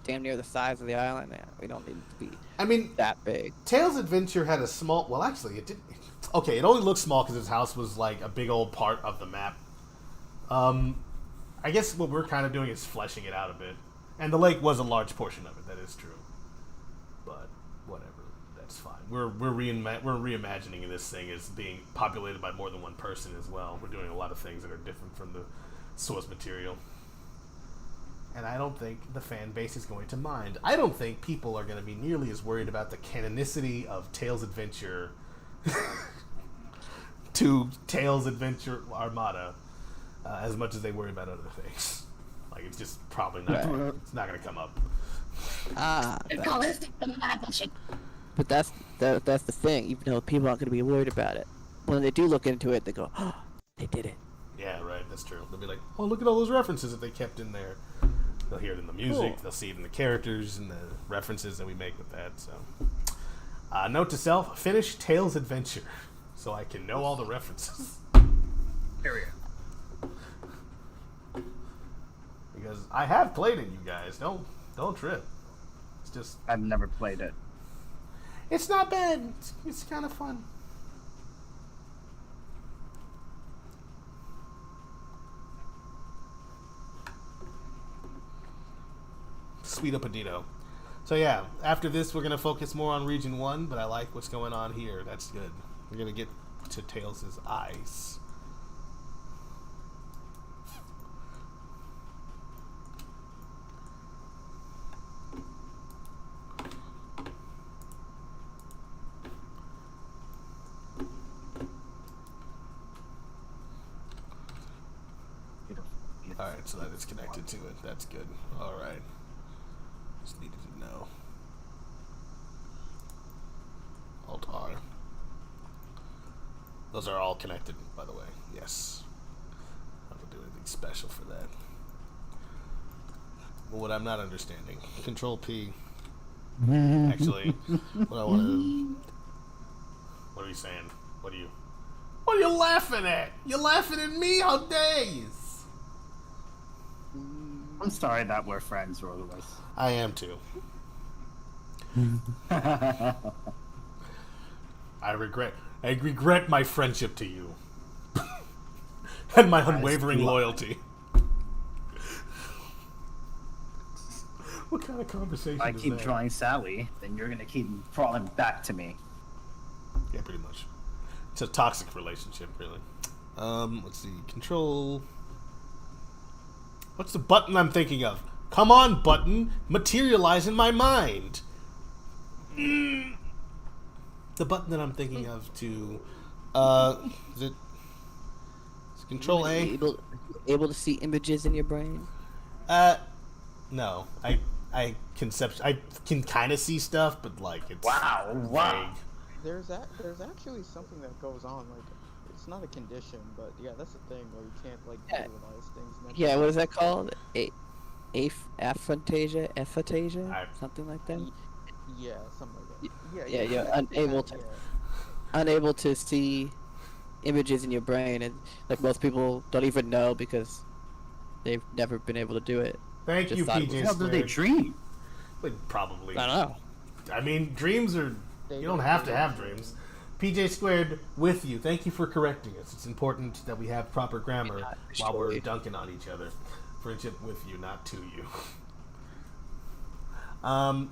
damn near the size of the island. Yeah, we don't need it to be I mean, that big. Tails Adventure had a small. Well, actually, it didn't. Okay, it only looked small because his house was like a big old part of the map. I guess what we're kind of doing is fleshing it out a bit, and the lake was a large portion of it. That is true, but whatever. it's fine. We're reimagining this thing as being populated by more than one person as well. We're doing a lot of things that are different from the source material. And I don't think the fan base is going to mind. I don't think people are going to be nearly as worried about the canonicity of Tales Adventure to Tales Adventure Armada as much as they worry about other things. Like, it's just probably not. Right. It's not going to come up. But that's the thing. Even though people aren't going to be worried about it, when they do look into it, they go, "Oh, they did it." Yeah, right. That's true. They'll be like, "Oh, look at all those references that they kept in there." They'll hear it in the music. Cool. They'll see it in the characters and the references that we make with that. So, note to self: finish Tales Adventure, so I can know all the references. Period. Because I have played it, you guys. Don't trip. It's just, I've never played it. it's not bad. It's kind of fun. Sweet Opadito. So yeah, after this we're gonna focus more on Region 1, but I like what's going on here. That's good. We're gonna get to Tails' eyes. Alright, so that is connected to it. That's good. Alright. Just needed to know. Alt-R. Those are all connected, by the way. Yes. I don't do anything special for that. Well, what I'm not understanding. Control P. Actually, what I want to... What are you saying? What are you laughing at? You're laughing at me? How days? I'm sorry that we're friends, Rotoless. I am too. I regret my friendship to you. And my unwavering loyalty. What kind of conversation If I is keep that? drawing Sally, then you're gonna keep crawling back to me. Yeah, pretty much. It's a toxic relationship, really. Let's see. Control. What's the button I'm thinking of? Come on, button. Materialize in my mind. The button that I'm thinking of to... is it... Is it Control A? Able to see images in your brain? No. I can kind of see stuff, but, like, it's... Wow. vague. There's actually something that goes on, like, it's not a condition, but yeah, that's the thing where you can't like Yeah. visualize things. Yeah, what is that called? Aphantasia? I- Something like that? Yeah, something like that. Yeah, you're exactly unable that, to- yeah. Unable to see images in your brain, and like most people don't even know because they've never been able to do it. Thank Just you, thought it PJ was- How do they Squared. dream? Like, probably. I don't know. I mean, dreams are... You don't have to have dreams. PJ Squared with you. Thank you for correcting us. It's important that we have proper grammar Yeah, while we're surely. dunking on each other. Friendship with you, not to you.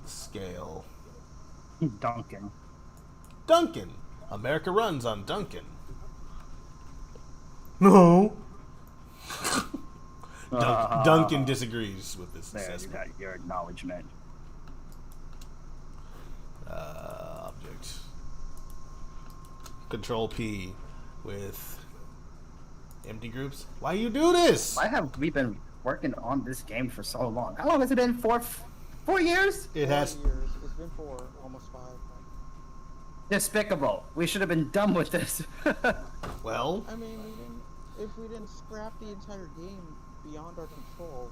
Scale. Duncan. Duncan. America runs on Duncan. No. Duncan disagrees with this There, you assessment. got your acknowledgement. Object. Control P with empty groups. Why you do this? Why have we been working on this game for so long? How long has it been? 4 years? It has. 4 years. It's been 4, almost 5. Despicable. We should have been done with this. Well, I mean, if we didn't scrap the entire game beyond our control,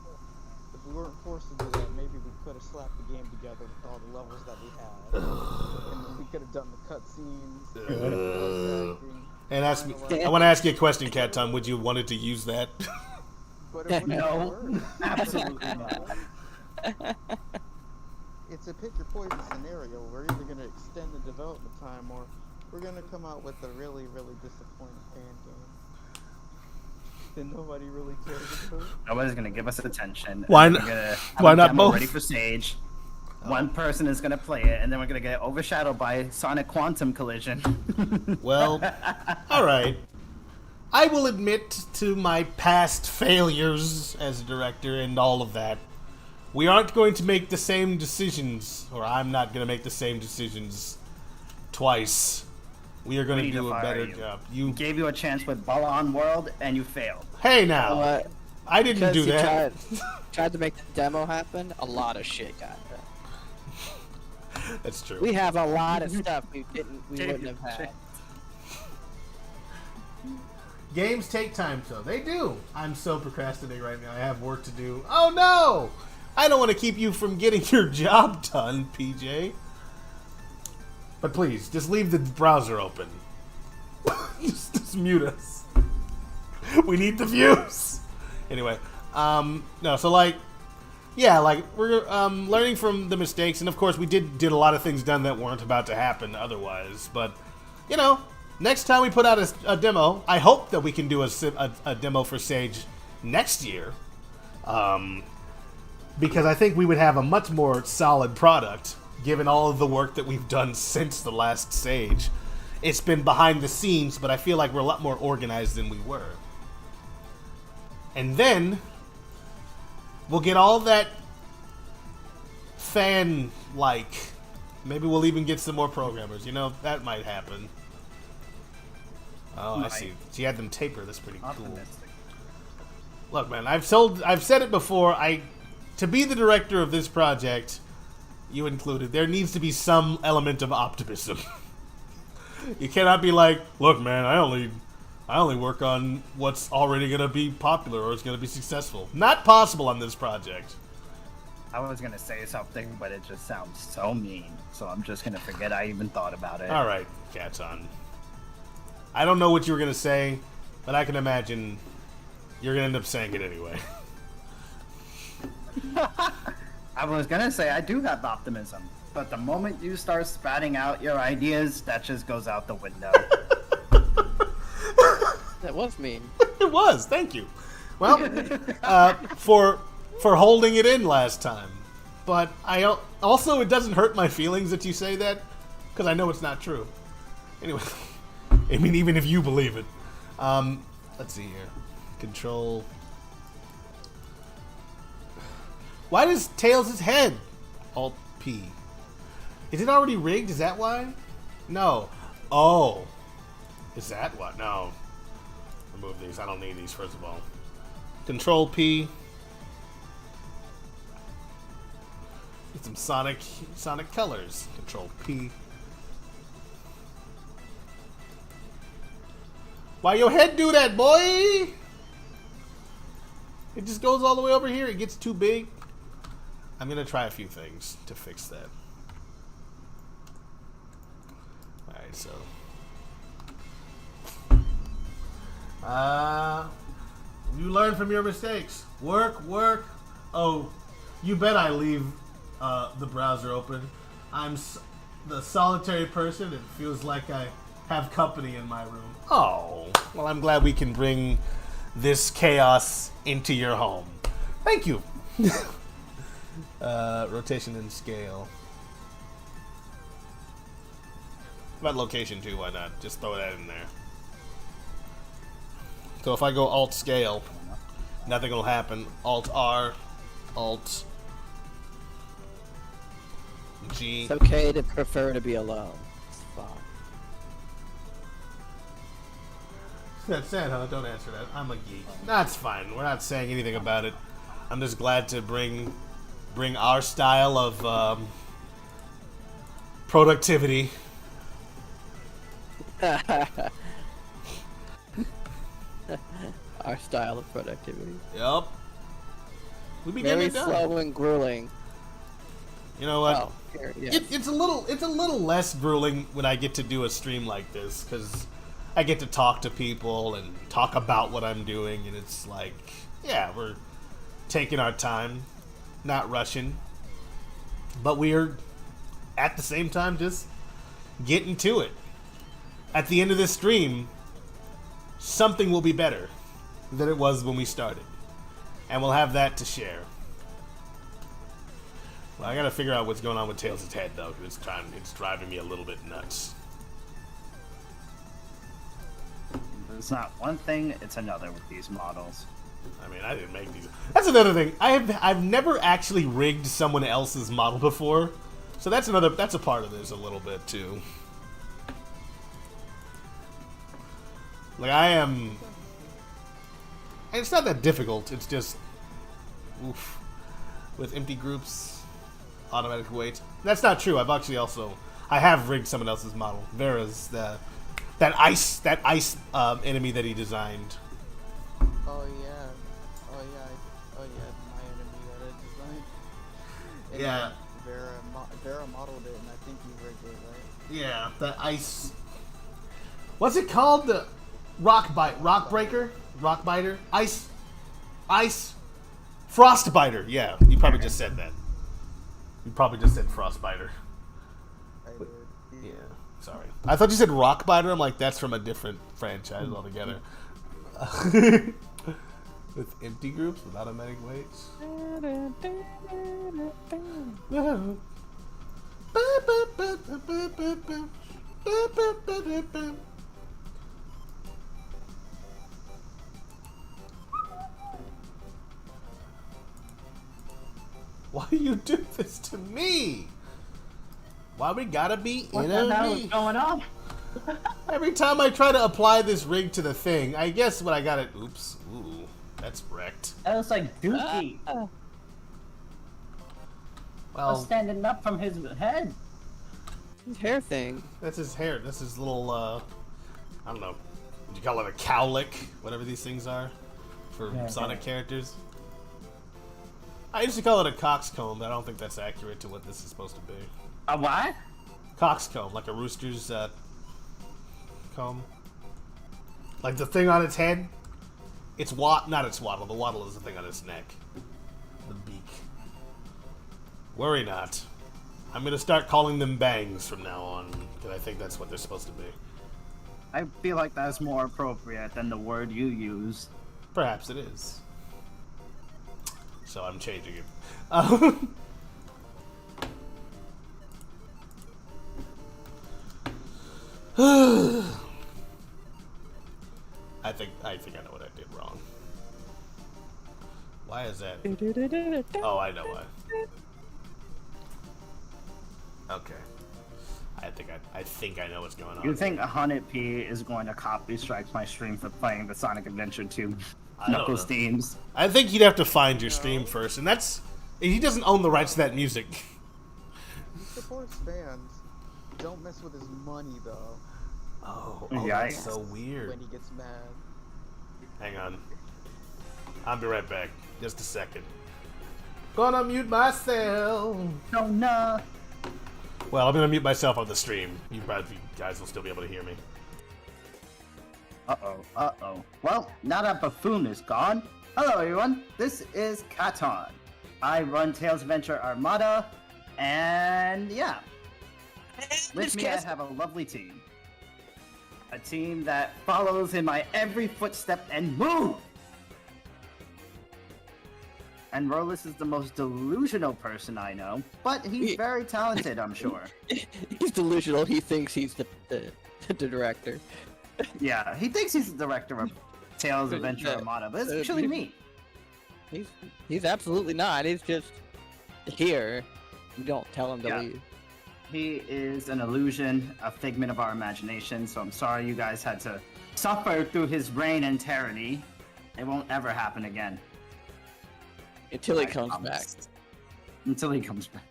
if we weren't forced to do that, maybe we could have slapped the game together with all the levels that we had, and then we could have done the cutscenes. and ask me. I want to ask you a question, Cat Tom. Would you wanted to use that? But it wouldn't No. work. Absolutely not. It's a pick your poison scenario. We're either going to extend the development time, or we're going to come out with a really, really disappointing fan game that nobody really cares about. Nobody's gonna give us attention. Why and not- we're gonna have why a not demo both? Ready for Sage. One person is gonna play it, and then we're gonna get overshadowed by Sonic Quantum Collision. Well, all right. I will admit to my past failures as a director and all of that. We aren't going to make the same decisions, or I'm not going to make the same decisions twice. We are going to do a better job. You gave you a chance with Balan World, and you failed. Hey now, What? I didn't do that. Tried to make the demo happen. A lot of shit got done. That's true. We have a lot of stuff we wouldn't have had. Games take time, so they do. I'm so procrastinating right now. I have work to do. Oh no! I don't want to keep you from getting your job done, PJ. But please, just leave the browser open. just mute us. We need the views. Anyway, no, so like, yeah, like we're learning from the mistakes, and of course we did a lot of things done that weren't about to happen otherwise. But you know, next time we put out a demo, I hope that we can do a demo for Sage next year, because I think we would have a much more solid product given all of the work that we've done since the last Sage. It's been behind the scenes, but I feel like we're a lot more organized than we were. And then we'll get all that fan-like. Maybe we'll even get some more programmers. You know, that might happen. Oh, I see. She had them taper. That's pretty cool. Look, man, I've said it before. To be the director of this project, you included, there needs to be some element of optimism. You cannot be like, look, man, I only work on what's already gonna be popular or is gonna be successful. Not possible on this project. I was gonna say something, but it just sounds so mean, so I'm just gonna forget I even thought about it. All right, Cat's on. I don't know what you were gonna say, but I can imagine you're gonna end up saying it anyway. I was gonna say I do have optimism, but the moment you start spouting out your ideas, that just goes out the window. That was mean. It was. Thank you. Well, for holding it in last time, but I also it doesn't hurt my feelings that you say that because I know it's not true. Anyway, I mean even if you believe it. Let's see here. Control. Why does Tails' head? Alt P. Is it already rigged? Is that why? No. Oh. Is that what? No. Remove these. I don't need these, first of all. Control P. Get some Sonic colors. Control P. Why your head do that, boy? It just goes all the way over here. It gets too big. I'm gonna try a few things to fix that. Alright, so you learn from your mistakes. Work. Oh, you bet I leave the browser open. I'm the solitary person. It feels like I have company in my room. Oh, well, I'm glad we can bring this chaos into your home. Thank you. Rotation and scale. What about location too? Why not? Just throw that in there. So if I go Alt Scale, nothing will happen. Alt R, Alt G. It's okay to prefer to be alone. It's fine. That's sad, huh? Don't answer that. I'm a geek. That's fine. We're not saying anything about it. I'm just glad to bring our style of productivity. Our style of productivity. Yup. We be Very getting it done. slow and grueling. You know what? Oh, here, yes. It's a little less grueling when I get to do a stream like this because I get to talk to people and talk about what I'm doing, and it's like, yeah, we're taking our time, not rushing, but we're at the same time just getting to it. At the end of this stream, something will be better than it was when we started, and we'll have that to share. I gotta figure out what's going on with Tails' head though, because it's driving me a little bit nuts. It's not one thing, it's another with these models. I mean, I didn't make these. That's another thing. I've never actually rigged someone else's model before, so that's a part of this a little bit too. Like I am. And it's not that difficult. It's just, oof, with empty groups, automatic weight. That's not true. I have rigged someone else's model. Vera's that ice enemy that he designed. Oh yeah, my enemy that I designed. And Yeah. Vera modeled it, and I think you rigged it, right? Yeah, that ice. What's it called? The rock breaker, rock biter, ice, frostbiter. Yeah, you probably just said that. You probably just said frostbiter. I did. Yeah, sorry. I thought you said rockbiter. I'm like, that's from a different franchise altogether. With empty groups, with automatic weights. Why do you do this to me? Why we gotta be What the hell is enemies? going on? Every time I try to apply this rig to the thing, I guess when I got it. Oops. Ooh, that's wrecked. That was like Dookie. Well, Standing up from his head. His hair thing. that's his hair. That's his little, I don't know. Would you call it a cowlick? Whatever these things are for Yeah, Sonic characters. I used to call it a coxcomb, but I don't think that's accurate to what this is supposed to be. A what? Coxcomb, like a rooster's comb. Like the thing on its head. It's not its waddle. The waddle is the thing on its neck. The beak. Worry not. I'm gonna start calling them bangs from now on, because I think that's what they're supposed to be. I feel like that's more appropriate than the word you use. Perhaps it is. So I'm changing it. I think I know what I did wrong. Why is that? Oh, I know why. Okay. I think I know what's going on. You think Haunted P is going to copy strike my stream for playing the Sonic Adventure 2 I don't Knuckles know. themes? I think he'd have to find your stream first, and he doesn't own the rights to that music. He supports fans. Don't mess with his money though. Oh, Yikes. that's so weird. When he gets mad. Hang on. I'll be right back. Just a second. Gonna mute myself. No, no. Well, I'm gonna mute myself on the stream. You guys will still be able to hear me. Uh-oh. Well, now that Buffoon is gone, hello everyone, this is Katon. I run Tails Adventure Armada, and yeah. With me I have a lovely team. A team that follows in my every footstep and move! And Rolus is the most delusional person I know, but he's very talented, I'm sure. He's delusional. He thinks he's the director. Yeah, he thinks he's the director of Tails Adventure Armada, but it's actually me. He's absolutely not. He's just here. You don't tell him to Yeah. leave. He is an illusion, a figment of our imagination, so I'm sorry you guys had to suffer through his reign and tyranny. It won't ever happen again. Until he I comes back. promise. Until he comes back.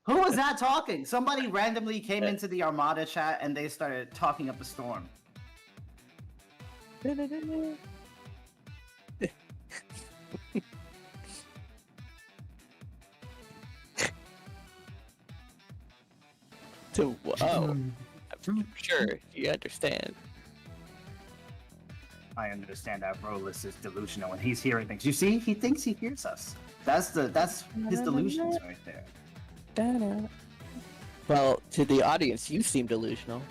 Who was that talking? Somebody randomly came into the Armada chat and they started talking up a storm. I'm Sure, you understand. I understand that Rolus is delusional and he's hearing things. You see, he thinks he hears us. That's his delusions right there. Well, to the audience, you seem delusional.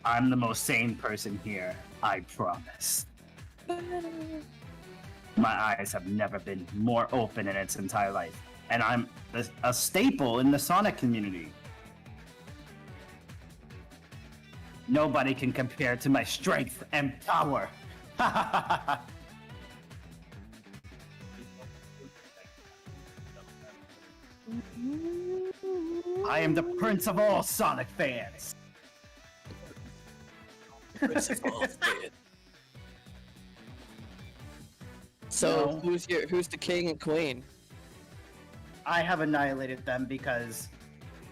I'm the most sane person here, I promise. My eyes have never been more open in its entire life, and I'm a staple in the Sonic community. Nobody can compare to my strength and power. I am the prince of all Sonic fans. So No. who's the king and queen? I have annihilated them because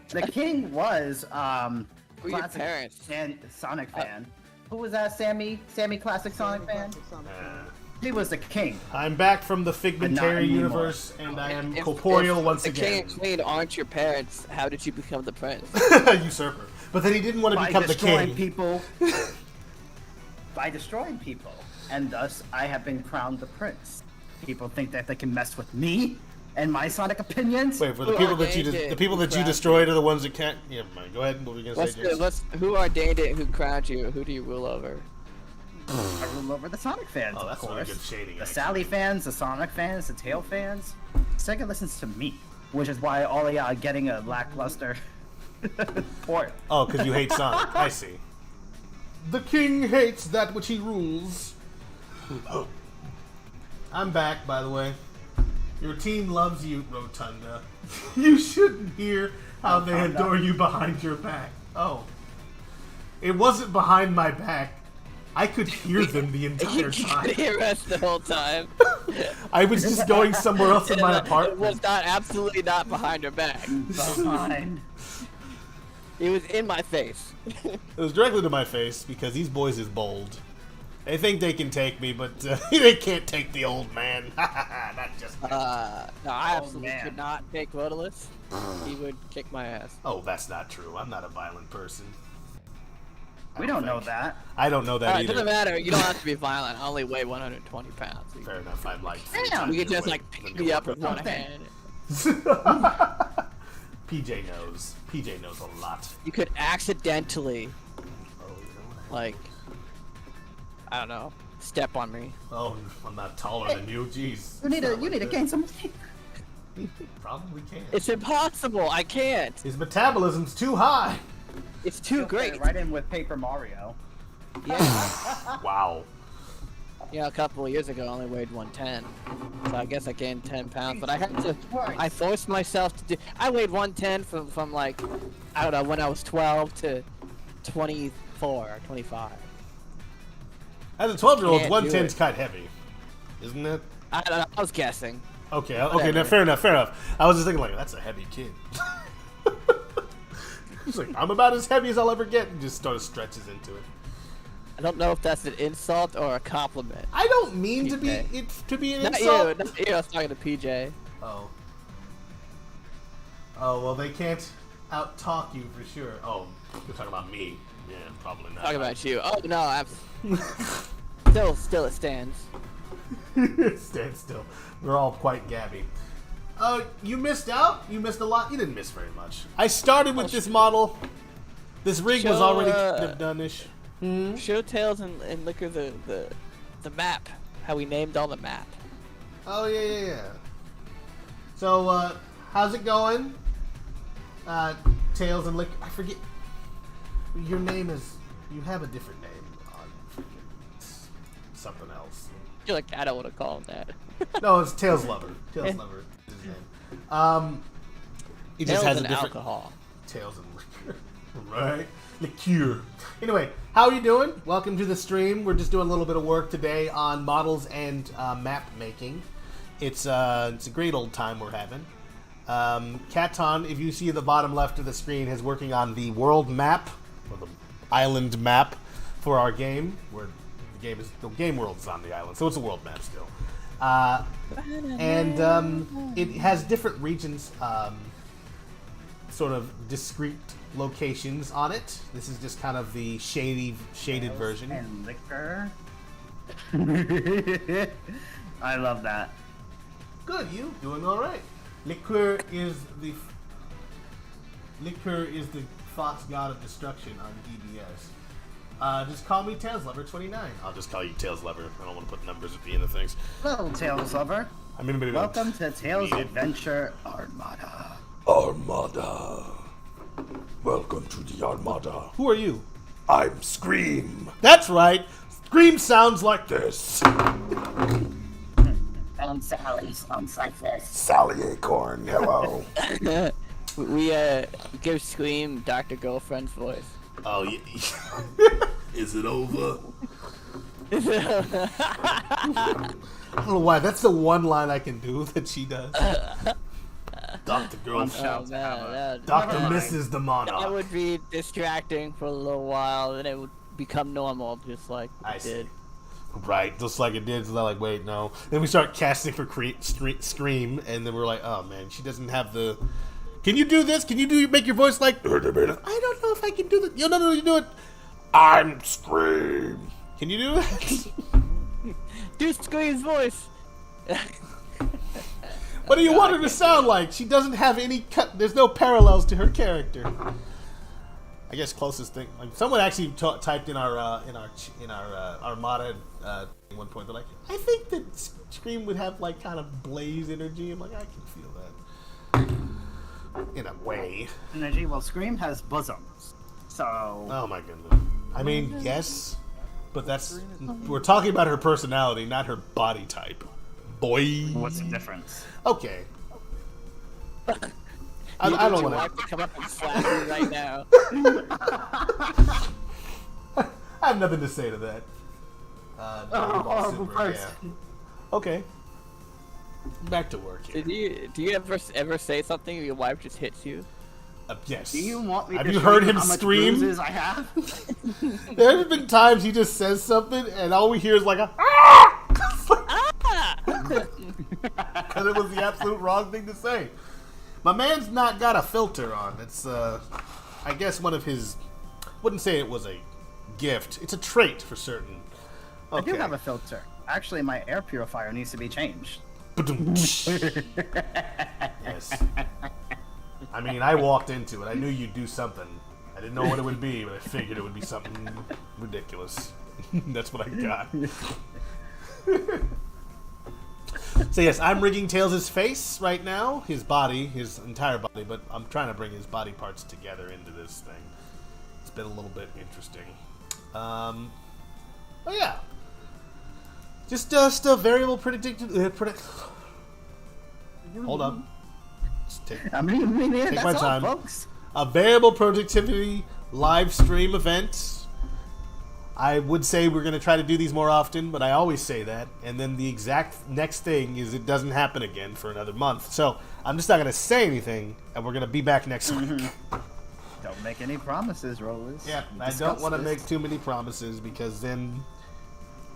the king was Who are your classic parents? Sonic fan. Who was that? Sammy? Sammy classic Sonic fan? He was the king. I'm back from the not Figmentary anymore. universe, and I am If- corporeal if once the king again. and queen aren't your parents, how did you become the prince? Usurper. But then he didn't want to By become the destroying king. people. By destroying people. And thus, I have been crowned the prince. People think that they can mess with me and my Sonic opinions. Wait, for the Who people that ordained it? the people that you Crowned destroyed are the ones that can't. Yeah, man, go ahead. What were you gonna say, James? Who ordained it? Who crowned you? Who do you rule over? I rule over the Sonic fans, Oh, that's of really course. good shading, The actually. Sally fans, the Sonic fans, the Tail fans. Sega listens to me, which is why all of y'all are getting a lackluster port. Oh, because you hate Sonic. I see. The king hates that which he rules. Oh. I'm back, by the way. Your team loves you, Rotunda. You shouldn't hear how they Rotunda? adore you behind your back. Oh. It wasn't behind my back. I could hear them the You entire could time. hear us the whole time. I was just going somewhere else in my It apartment. was not absolutely not behind her back. Behind. It was in my face. It was directly to my face because these boys is bold. They think they can take me, but they can't take the old man. Not just me. No, I absolutely man. could not take Rhodolus. He would kick my ass. Oh, that's not true. I'm not a violent person. We don't know that. I don't know that Alright, either. doesn't matter. You don't have to be violent. I only weigh 120 pounds. Fair enough. I'm like. Damn. You can just like pick me up with one hand. PJ knows. PJ knows a lot. You could accidentally, Oh, you know what? like, I don't know, step on me. Oh, I'm not taller than you. Jeez. You need to gain some. Probably can. It's impossible. I can't. His metabolism's too high. It's too great. Right in with Paper Mario. Yeah. Wow. You know, a couple of years ago, I only weighed 110. So I guess I gained 10 pounds. But I had to, I forced myself to do, I weighed 110 from like, I don't know, when I was 12 to 24 or 25. As a 12-year-old, Can't do 110's it. kind of heavy, isn't it? I don't know, I was guessing. Okay. Okay. Whatever. No, fair enough. Fair enough. I was just thinking like, that's a heavy kid. He's like, I'm about as heavy as I'll ever get, and just sort of stretches into it. I don't know if that's an insult or a compliment. I don't mean to be PJ. an Not insult. you, not you. I was talking to PJ. Oh. Oh well, they can't out-talk you for sure. Oh, you're talking about me. Yeah, probably not. Talking about you. Oh no, I'm still it stands. Stand still. We're all quite gabby. You missed out. You missed a lot. You didn't miss very much. I started with this model. This rig was Show, already kind of done-ish. Show Tails and Liquor the map. How we named all the map. Oh yeah. So how's it going? Tails and Lick. I forget. Your name is. You have a different name on freaking something else. You're like, I don't want to call him that. No, it's Tails Lover. Tails Lover is his name. He just Tails has a and different alcohol. Tails and liquor. Right? Liqueur. Anyway, how are you doing? Welcome to the stream. We're just doing a little bit of work today on models and map making. It's a great old time we're having. Katon, if you see the bottom left of the screen, is working on the world map, or the island map for our game, where the game world's on the island, so it's a world map still. And it has different regions, sort of discrete locations on it. This is just kind of the shaded version. And Liquor. I love that. Good, you doing all right? Liqueur is the Fox God of Destruction on DBS. Just call me Tails Lover 29. I'll just call you Tails Lover. I don't want to put numbers at the end of things. Hello, Tails Lover. I mean, Welcome to Tails Adventure Armada. Armada. Welcome to the Armada. Who are you? I'm Scream. That's right. Scream sounds like this. And Sally sounds like this. Sally Acorn, hello. We give Scream Dr. Girlfriend's voice. Oh, yeah. Is it over? I don't know why. That's the one line I can do that she does. Dr. Girlfriend. Dr. Mrs. the That Monarch. would be distracting for a little while, then it would become normal, just like I it see. did. Right, just like it did. So they're like, wait, no. Then we start casting for Scream, and then we're like, oh man, she doesn't have the. Can you do this? Can you make your voice like? I don't know if I can do that. No, you do it. I'm Scream. Can you do that? Do Scream's voice. What do you want her to sound like? She doesn't have any cut. There's no parallels to her character. I guess closest thing. Like someone actually typed in our Armada at one point. They're like, I think that Scream would have like kind of Blaze energy. I'm like, I can feel that in a way. Energy. Well, Scream has bosoms, so. Oh my goodness. I mean, yes, but we're talking about her personality, not her body type. Boy. What's the difference? Okay. I don't want to come up and slap you right now. I have nothing to say to that. Horrible person. Yeah. Okay. Back to work here. Do you ever say something and your wife just hits you? Yes. Do you want me have to you show heard you him how much scream? bruises I have? There have been times he just says something and all we hear is like a because it was the absolute wrong thing to say. My man's not got a filter on. It's I guess one of his. Wouldn't say it was a gift. It's a trait for certain. Okay. I do have a filter. Actually, my air purifier needs to be changed. Yes. I mean, I walked into it. I knew you'd do something. I didn't know what it would be, but I figured it would be something ridiculous. That's what I got. So yes, I'm rigging Tails' face right now, his body, his entire body, but I'm trying to bring his body parts together into this thing. It's been a little bit interesting. But yeah. Just a variable Hold on. Take my time. Folks. A variable productivity live stream event. I would say we're going to try to do these more often, but I always say that. And then the exact next thing is it doesn't happen again for another month. So I'm just not going to say anything, and we're going to be back next week. Don't make any promises, Rollers. Yeah, I don't want to make too many promises because then,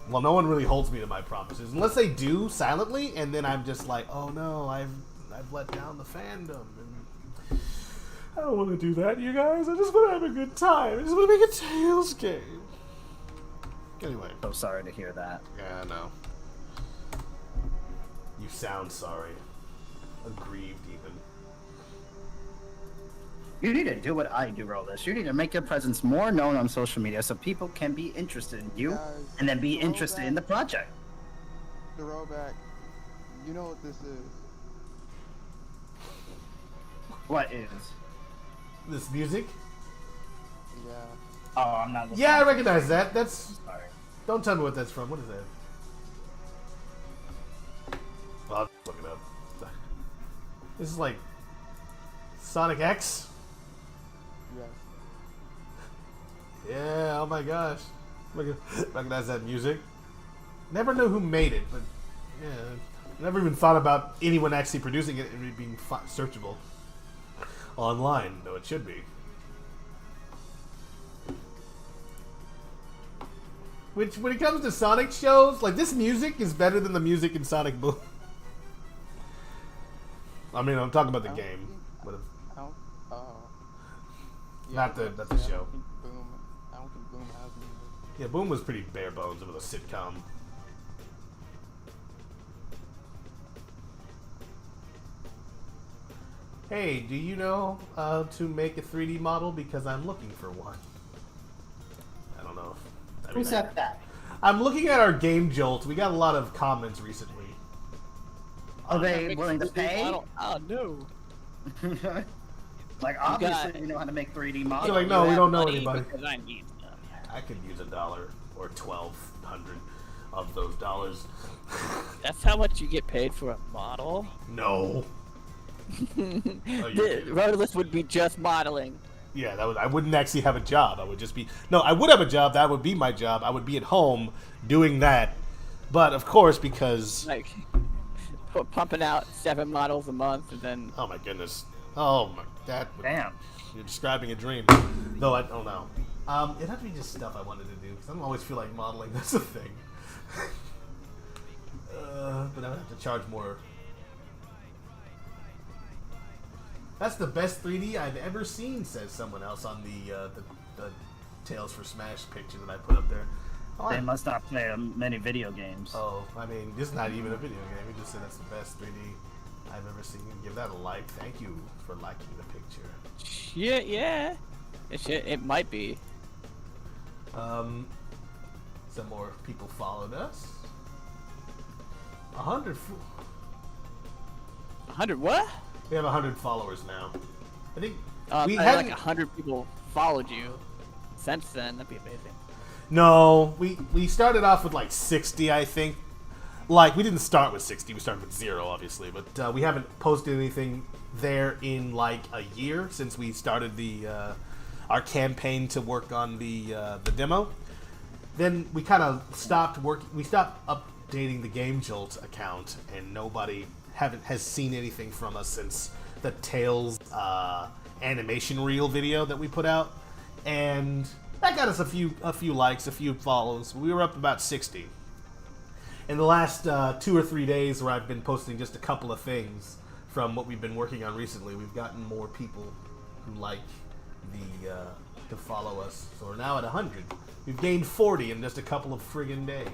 well, no one really holds me to my promises unless they do silently, and then I'm just like, oh no, I've let down the fandom. And I don't want to do that, you guys. I just want to have a good time. I just want to make a Tails game. Anyway. So sorry to hear that. Yeah, I know. You sound sorry. Aggrieved, even. You need to do what I do, Rollers. You need to make your presence more known on social media so people can be interested in you and then be interested in the project. The rollback. You know what this is. What is? This music? Yeah. Oh, I'm not listening. Yeah, I recognize that. That's. Sorry. Don't tell me what that's from. What is that? Well, I'll just look it up. This is like Sonic X? Yes. Yeah, oh my gosh. Recognize that music. Never knew who made it, but yeah. Never even thought about anyone actually producing it and it being searchable online, though it should be. Which, when it comes to Sonic shows, like, this music is better than the music in Sonic Boom. I mean, I'm talking about the game. But not the show. I don't think Boom has music. Yeah, Boom was pretty bare bones. It was a sitcom. Hey, do you know to make a 3D model? Because I'm looking for one. I don't know. Who said that? I'm looking at our Game Jolt. We got a lot of comments recently. Are they willing to pay? Oh no. Like, obviously, you know how to make 3D models. You're like, no, we don't know Money anybody. because I need stuff. I could use $1 or 1,200 of those dollars. That's how much you get paid for a model? No. The Rotorless would be just modeling. Yeah, I wouldn't actually have a job. I would just be... No, I would have a job. That would be my job. I would be at home doing that. But, of course, because... Like, pumping out 7 models a month and then... Oh, my goodness. Oh, my... That would, Damn. You're describing a dream. Though, I don't know. It'd have to be just stuff I wanted to do. Because I don't always feel like modeling. That's a thing. But I would have to charge more. That's the best 3D I've ever seen, says someone else on the Tales for Smash picture that I put up there. Oh, They must not play many video games. Oh, I mean, this is not even a video game. We just said that's the best 3D I've ever seen. Give that a like. Thank you for liking the picture. Yeah. It might be. Some more people followed us. 100. 100 what? We have 100 followers now. I think we I had like 100 people followed you since then. That'd be amazing. No, we started off with like 60, I think. Like, we didn't start with 60. We started with 0, obviously. But we haven't posted anything there in like a year since we started our campaign to work on the demo. Then we kind of stopped working. We stopped updating the Game Jolt account, and nobody has seen anything from us since the Tales animation reel video that we put out, and that got us a few likes, a few follows. We were up about 60. In the last 2 or 3 days, where I've been posting just a couple of things from what we've been working on recently, we've gotten more people who like to follow us. So we're now at 100. We've gained 40 in just a couple of friggin' days.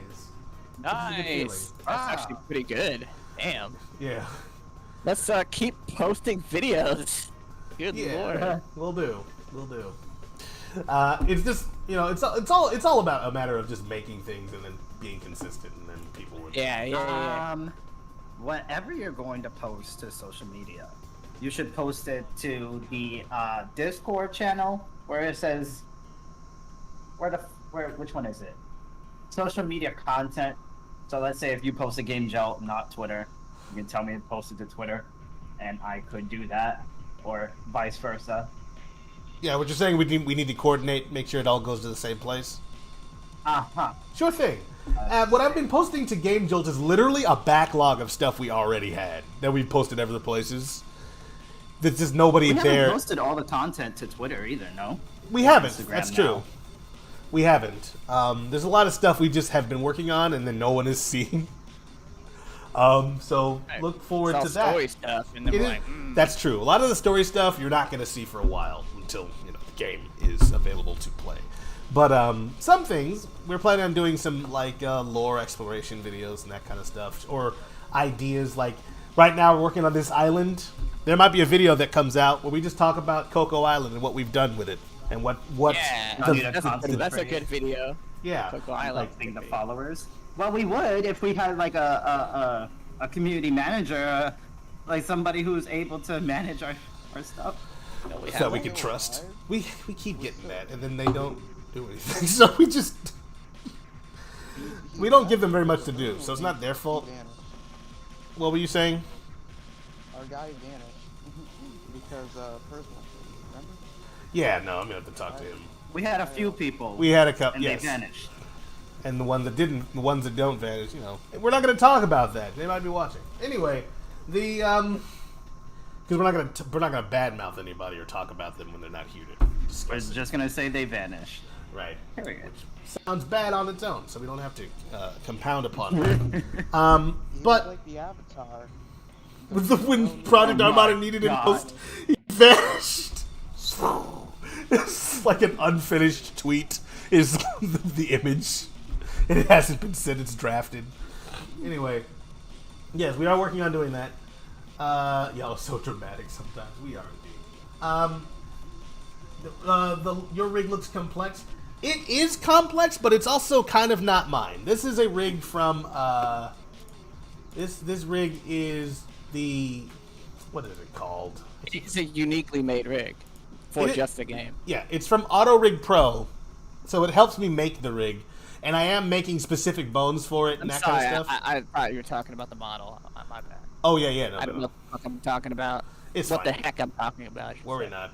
Nice. That's actually pretty good. Damn. Yeah. Let's keep posting videos. Good lord. We'll do. It's just, you know, it's all about a matter of just making things and then being consistent, and then people would. Yeah. Whatever you're going to post to social media, you should post it to the Discord channel where it says which one is it? Social media content. So let's say if you post a Game Jolt, not Twitter, you can tell me to post it to Twitter, and I could do that, or vice versa. Yeah, what you're saying, we need to coordinate, make sure it all goes to the same place. Sure thing. What I've been posting to Game Jolt is literally a backlog of stuff we already had that we've posted other places. There's just nobody we there. We haven't posted all the content to Twitter either, no? We haven't. Instagram That's now. true. We haven't. There's a lot of stuff we just have been working on, and then no one has seen. So look forward to that. Story stuff, and then we're like, That's true. A lot of the story stuff you're not going to see for a while until the game is available to play. But some things we're planning on doing some like lore exploration videos and that kind of stuff, or ideas. Like right now we're working on this island. There might be a video that comes out where we just talk about Coco Island and what we've done with it and what. yeah, that's a good video. Yeah, Coco Island. The followers. Well, we would if we had like a community manager, like somebody who's able to manage our stuff. So we can trust. We keep getting that, and then they don't do anything. So we don't give them very much to do. So it's not their fault. What were you saying? Our guy vanished because personal. Remember? Yeah, no, I'm gonna have to talk to him. We had a few people. We had a couple, and yes. they vanished. And the ones that didn't, the ones that don't vanish, we're not gonna talk about that. They might be watching. Anyway, because we're not gonna badmouth anybody or talk about them when they're not here to We're discuss it. just gonna say they vanished. Right. Period. Sounds bad on its own, so we don't have to compound upon it. He But was like the Avatar. when Project Armada needed him God. most, he vanished. It's like an unfinished tweet is the image. And it hasn't been sent, it's drafted. Anyway, yes, we are working on doing that. Y'all are so dramatic sometimes. We are indeed. Your rig looks complex. It is complex, but it's also kind of not mine. This is a rig from, this rig is the, what is it called? It's a uniquely made rig for just the game. Yeah, it's from Auto Rig Pro, so it helps me make the rig, and I am making specific bones for it and that kind of stuff. I thought you were talking about the model. My bad. Oh, yeah, no, I don't know what I'm talking about. It's what fine. the heck I'm talking about. Worry not.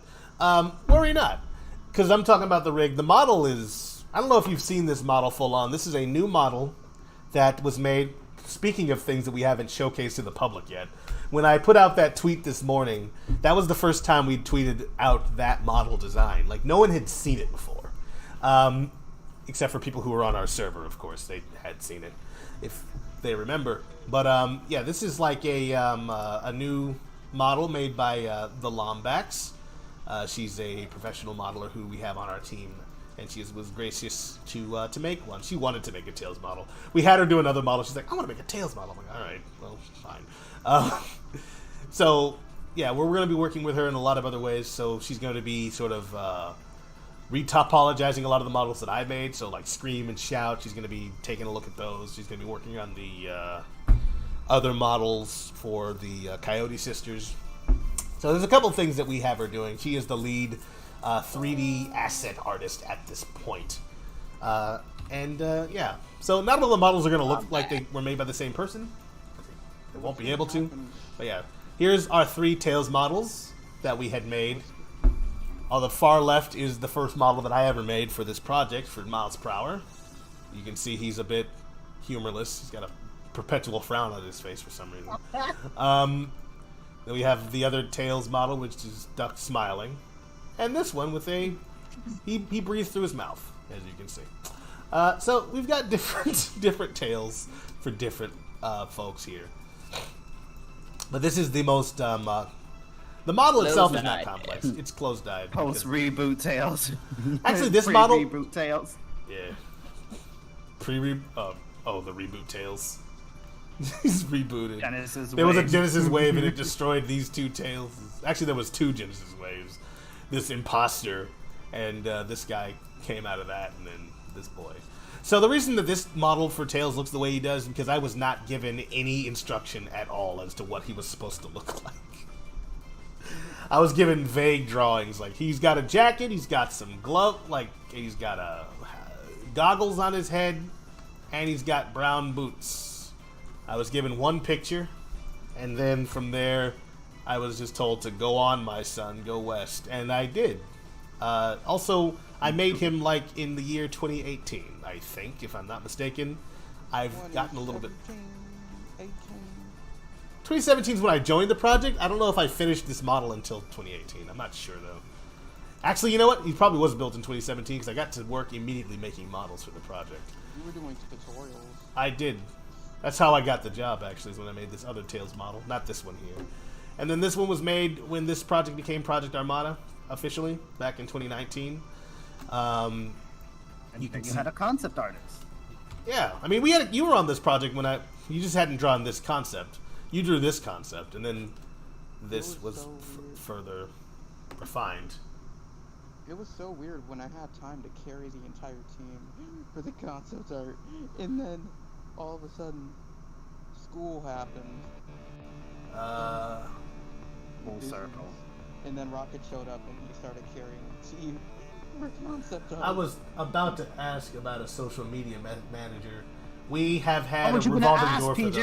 Worry not. Because I'm talking about the rig. The model is... I don't know if you've seen this model full on. This is a new model that was made... Speaking of things that we haven't showcased to the public yet, when I put out that tweet this morning, that was the first time we tweeted out that model design. Like, no one had seen it before. Except for people who were on our server, of course. They had seen it, if they remember. But, yeah, this is like a new model made by the Lombax. She's a professional modeler who we have on our team, and she was gracious to make one. She wanted to make a Tails model. We had her do another model. She's like, I want to make a Tails model. I'm like, all right, well, fine. So, yeah, we're going to be working with her in a lot of other ways. So she's going to be sort of retopologizing a lot of the models that I made. So, like Scream and Shout, she's going to be taking a look at those. She's going to be working on the other models for the Coyote Sisters. So there's a couple things that we have her doing. She is the lead 3D asset artist at this point. Yeah. So not all the models are going to look like they were made by the same person. They won't be able to. But yeah. Here's our 3 Tails models that we had made. On the far left is the first model that I ever made for this project, for Miles Prower. You can see he's a bit humorless. He's got a perpetual frown on his face for some reason. Then we have the other Tails model, which is Duck smiling. And this one with a... He breathes through his mouth, as you can see. So we've got different Tails for different folks here. But this is the most... the model itself is not complex. It's closed-eyed. Post-reboot Tails. Actually, this model... Pre-reboot Tails. Yeah. The reboot Tails. He's rebooted. There was a Genesis wave and it destroyed these 2 Tails. Actually, there was 2 Genesis waves. This imposter and this guy came out of that, and then this boy. So the reason that this model for Tails looks the way he does is because I was not given any instruction at all as to what he was supposed to look like. I was given vague drawings, like he's got a jacket, he's got some glove, like he's got goggles on his head, and he's got brown boots. I was given one picture, and then from there, I was just told to go on, my son, go west, and I did. Also, I made him like in the year 2018, I think, if I'm not mistaken. I've gotten a little bit... 2017 is when I joined the project. I don't know if I finished this model until 2018. I'm not sure, though. Actually, you know what? He probably was built in 2017, because I got to work immediately making models for the project. You were doing tutorials. I did. That's how I got the job, actually, is when I made this other Tails model. Not this one here. And then this one was made when this project became Project Armada, officially, back in 2019. And you had a concept artist. Yeah. I mean, you were on this project when you just hadn't drawn this concept. You drew this concept, and then this was further refined. It was so weird when I had time to carry the entire team for the concept art, and then all of a sudden, school happened. Full circle. And then Rocket showed up and he started carrying the team for concept art. I was about to ask about a social media manager. We have had a you revolving ask, door for PJ?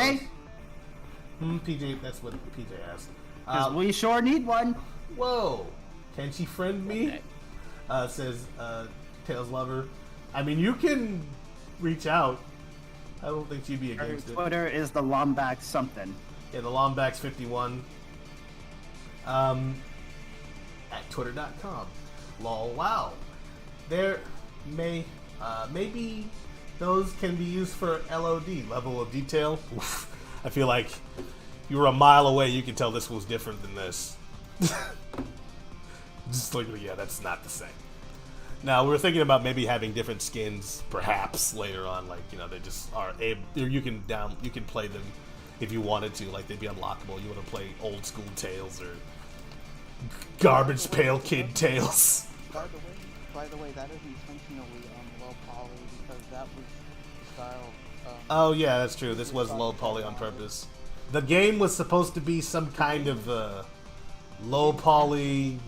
those. PJ, that's what PJ asked. Because we sure need one. Whoa. Can she friend me? Says Tails Lover. I mean, you can reach out. I don't think she'd be against it. Twitter is the Lombax something. Yeah, the Lombax51. At twitter.com. Lol, wow. There maybe those can be used for LOD, level of detail. Oof. I feel like you were a mile away, you could tell this was different than this. Just like, yeah, that's not the same. Now, we were thinking about maybe having different skins, perhaps, later on. Like, you know, they just are able, you can play them if you wanted to. Like, they'd be unlockable. You want to play old school Tales or Garbage Pail Kid Tales. By the way, that is intentionally low poly because that was style. Oh yeah, that's true. This was low poly on purpose. The game was supposed to be some kind of low poly.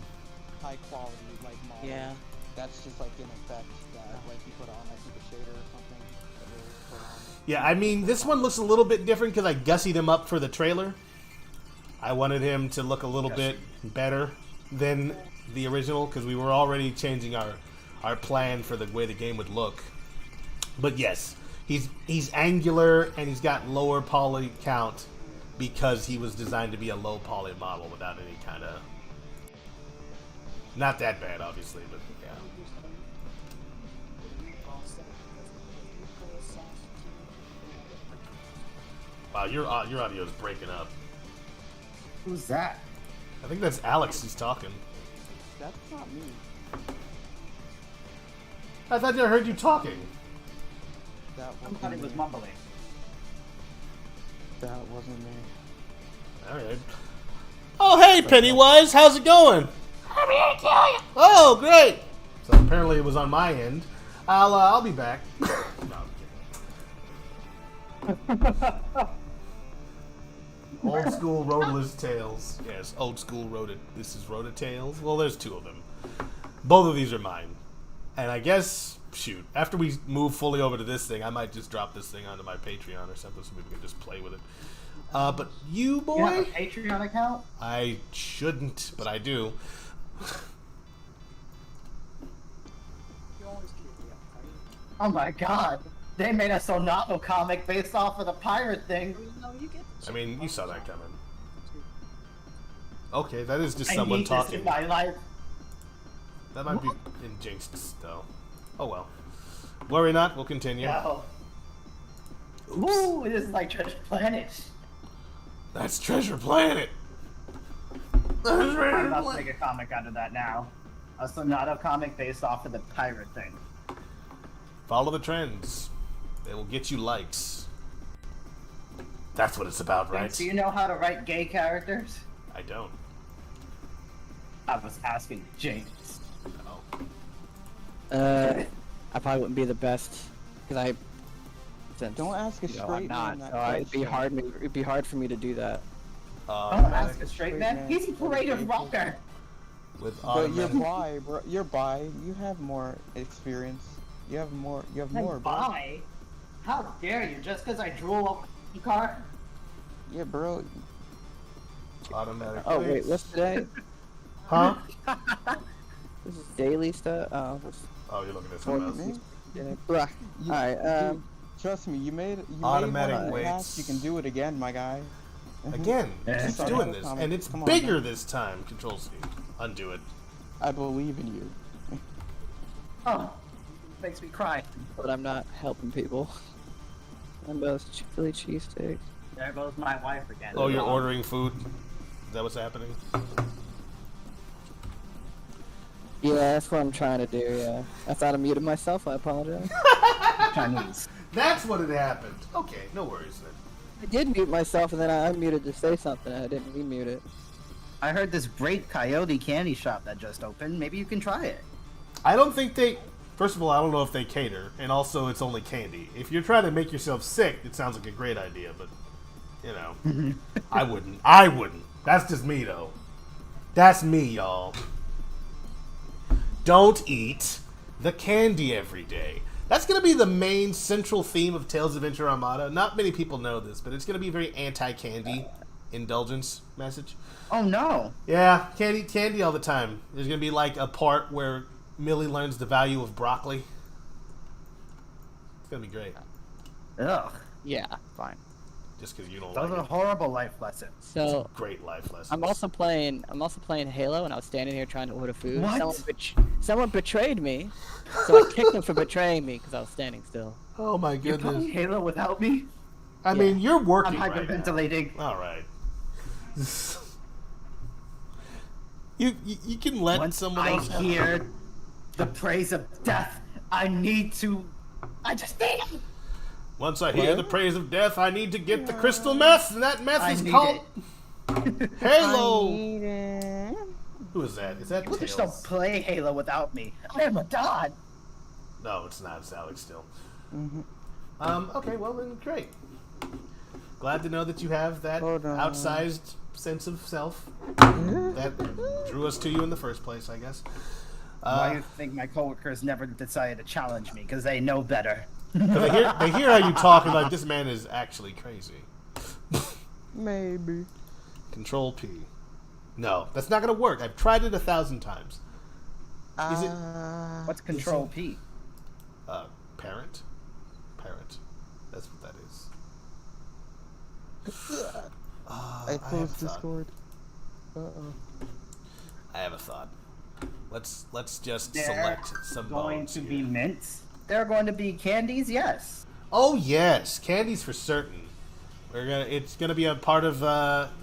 High quality, like model. Yeah. That's just like an effect that like you put on, I think, a shader or something. That was put on. Yeah, I mean, this one looks a little bit different because I gussied him up for the trailer. I wanted him to look a little bit better than the original because we were already changing our plan for the way the game would look. But yes, he's angular and he's got lower poly count because he was designed to be a low poly model without any kind of... Not that bad, obviously, but yeah. Wow, your audio is breaking up. Who's that? I think that's Alex who's talking. That's not me. I thought I heard you talking. That I wasn't thought he me. was mumbling. That wasn't me. Alright. Oh, hey, Pennywise, how's it going? I'm here to kill you. Oh, great. So apparently it was on my end. I'll be back. No, I'm kidding. Old school Roadless Tales. Yes, old school Rhoda. This is Rhoda Tales. Well, there's two of them. Both of these are mine. And I guess, shoot, after we move fully over to this thing, I might just drop this thing onto my Patreon or something so people can just play with it. But you, boy? You have a Patreon account? I shouldn't, but I do. Oh my god. They made a Sonato comic based off of the pirate thing. I mean, you saw that coming. Okay, that is just I someone need this talking. in my life. That might be in Jinx, though. Oh well. Worry not, we'll continue. No. Ooh, this is like Treasure Planet. That's Treasure Planet! I'm about to make a comic out of that now. A Sonato comic based off of the pirate thing. Follow the trends. They will get you likes. That's what it's about, right? Do you know how to write gay characters? I don't. I was asking James. Oh. I probably wouldn't be the best because since, Don't ask a you know, straight I'm man not. that It'd be hard. It'd be hard for me to do that. Don't ask a straight man. He's a parade of rocker. With But you're automatic... bi, bro. You're bi. You have more experience. You have more. You have more, bro. Bye. How dare you? Just because I drool over the car? Yeah, bro. Automatic... Oh wait, what's today? Huh? This is daily stuff. Oh, Oh, you're looking at something else. Man, yeah. Alright. dude, trust me. You made Automatic one in the weights. past, you can do it again, my guy. Again, Yeah. keeps Sorry, doing this, Tommy. and it's Come on, bigger man. this time. Control C. Undo it. I believe in you. Oh, makes me cry. But I'm not helping people. I'm both Philly cheesesteaks. There goes my wife again. Oh, you're ordering food? Is that what's happening? Yeah, that's what I'm trying to do. Yeah, I thought I muted myself. I apologize. Chinese. That's what had happened. Okay, no worries then. I did mute myself, and then I unmuted to say something. And I didn't remute it. I heard this great Coyote candy shop that just opened. Maybe you can try it. I don't think they... First of all, I don't know if they cater, and also it's only candy. If you're trying to make yourself sick, it sounds like a great idea, but, you know, I wouldn't. I wouldn't. That's just me, though. That's me, y'all. Don't eat the candy every day. That's going to be the main central theme of Tales of Adventure Armada. Not many people know this, but it's going to be a very anti-candy indulgence message. Oh no. Yeah, can't eat candy all the time. There's going to be like a part where Millie learns the value of broccoli. It's going to be great. Ugh. Yeah, fine. Just because you don't Those like are it. horrible life lessons. So Great life lessons. I'm also playing Halo, and I was standing here trying to order food. What? Someone betrayed me, so I kicked him for betraying me because I was standing still. Oh my You're goodness. playing Halo without me? I mean, you're I'm working right now. hyperventilating. All right. You can let Once someone I else have hear the praise of death, I just need Once I hear the praise of death, I need to get the crystal meth, and that meth is called Halo. Who is that? Is that People Tails? just don't play Halo without me. I am a god. No, it's not. It's Alex still. Okay, well then, great. Glad to know that you have that outsized sense of self that drew us to you in the first place, I guess. Why do you think my coworkers never decided to challenge me? Because they know better. They hear how you talk and like, this man is actually crazy. Maybe. Control P. No, that's not going to work. I've tried it 1,000 times. Is it... What's Control P? Parent. Parent. That's what that is. I closed Discord. I have a thought. Let's just They're select some going bones to here. be mints. They're going to be candies, yes. Oh yes, candies for certain. It's gonna be a part of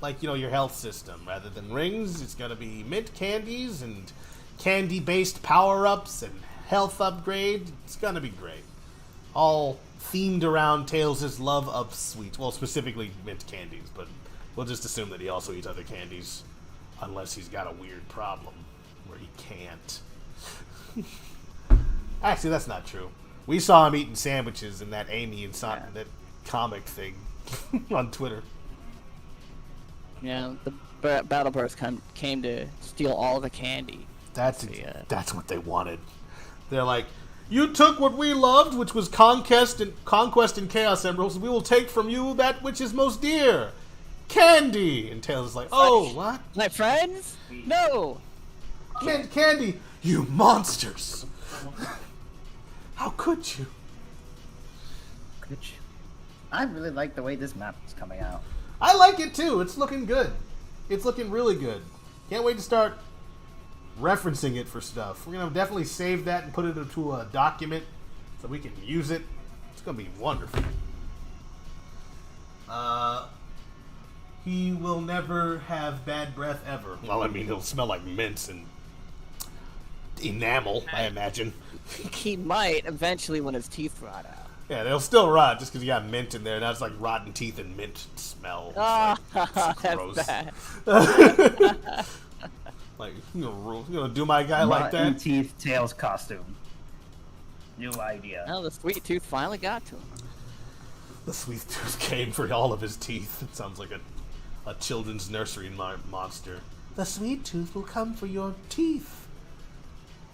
like your health system rather than rings. It's gonna be mint candies and candy-based power-ups and health upgrade. It's gonna be great. All themed around Tails' love of sweets. Well, specifically mint candies, but we'll just assume that he also eats other candies, unless he's got a weird problem where he can't. Actually, that's not true. We saw him eating sandwiches in that Amy and that comic thing on Twitter. Yeah, the Battle Burst came to steal all the candy. That's what they wanted. They're like, you took what we loved, which was conquest and Chaos Emeralds. We will take from you that which is most dear, candy. And Tails is like, oh, what? My friends? No. Candy, you monsters! How could you? Could you? I really like the way this map is coming out. I like it too. It's looking good. It's looking really good. Can't wait to start referencing it for stuff. We're gonna definitely save that and put it into a document so we can use it. It's gonna be wonderful. He will never have bad breath ever. Well, I mean, he'll smell like mints and enamel, I imagine. He might eventually when his teeth rot out. Yeah, they'll still rot just because you got mint in there. Now it's like rotten teeth and mint smell. It's gross. Bad. Like, you gonna do my guy like Rotten that? teeth Tails costume. New idea. Well, the sweet tooth finally got to him. The sweet tooth came for all of his teeth. It sounds like a children's nursery monster. The sweet tooth will come for your teeth.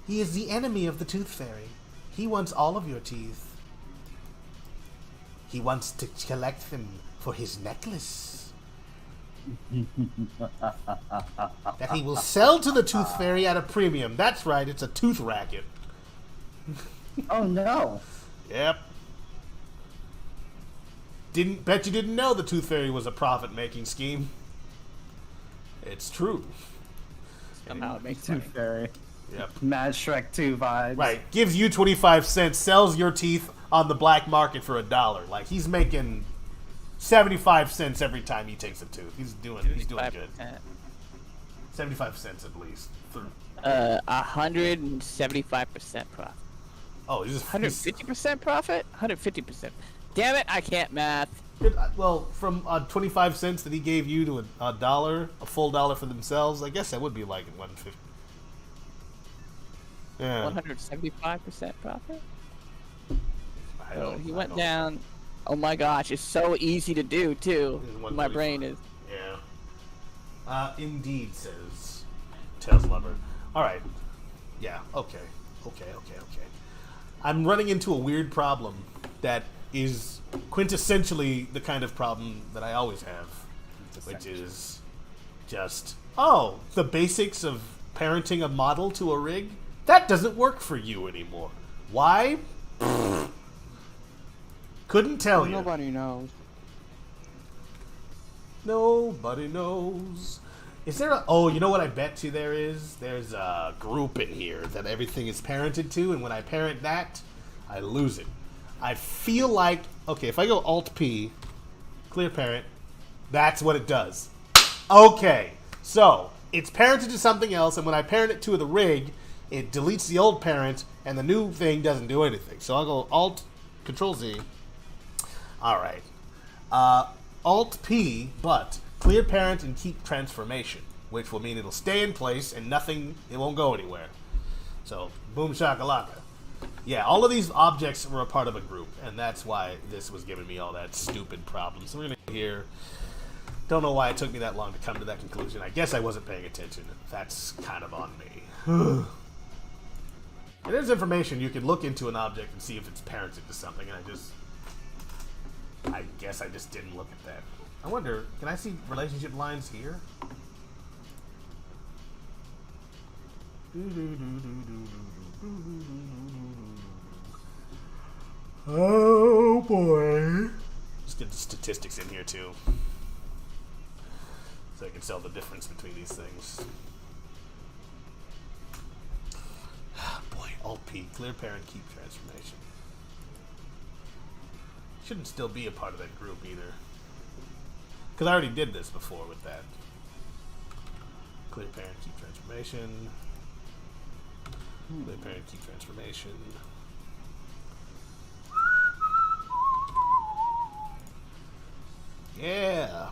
He is the enemy of the tooth fairy. He wants all of your teeth. He wants to collect them for his necklace. That he will sell to the tooth fairy at a premium. That's right, it's a tooth racket. Oh no. Yep. Bet you didn't know the Tooth Fairy was a profit-making scheme. It's true. Somehow it makes Tooth Fairy. Yep. Mad Shrek 2 vibes. Right. Gives you 25 cents, sells your teeth on the black market for $1. Like, he's making 75 cents every time he takes a tooth. He's doing good. 75 cents at least. 175% profit. Oh, he's just 150% profit? 150%. Damn it, I can't math. Well, from 25 cents that he gave you to a dollar, a full $1 for themselves, I guess that would be like 150. Yeah. 175% profit? I He went down. Oh my gosh, it's so easy to do too. My brain is. Yeah. Indeed, says Tails Lover. Alright. Yeah, okay. I'm running into a weird problem that is quintessentially the kind of problem that I always have, which is just, the basics of parenting a model to a rig? That doesn't work for you anymore. Why? Couldn't tell you. Nobody knows. Nobody knows. Is there you know what I bet you there is? There's a group in here that everything is parented to, and when I parent that, I lose it. I feel like, okay, if I go Alt-P, clear parent, that's what it does. Okay, so it's parented to something else, and when I parent it to the rig, it deletes the old parent, and the new thing doesn't do anything. So I'll go Alt, Control-Z. Alright. Alt-P, but clear parent and keep transformation, which will mean it'll stay in place and it won't go anywhere. So, boom shakalaka. Yeah, all of these objects were a part of a group, and that's why this was giving me all that stupid problem. So we're going to hear... Don't know why it took me that long to come to that conclusion. I guess I wasn't paying attention. That's kind of on me. And there's information you can look into an object and see if it's parented to something, and I guess I just didn't look at that. I wonder, can I see relationship lines here? Oh boy. Let's get the statistics in here too, so I can tell the difference between these things. Boy, Alt-P, clear parent, keep transformation. Shouldn't still be a part of that group either, because I already did this before with that. Clear parent, keep transformation. Clear parent, keep transformation. Yeah.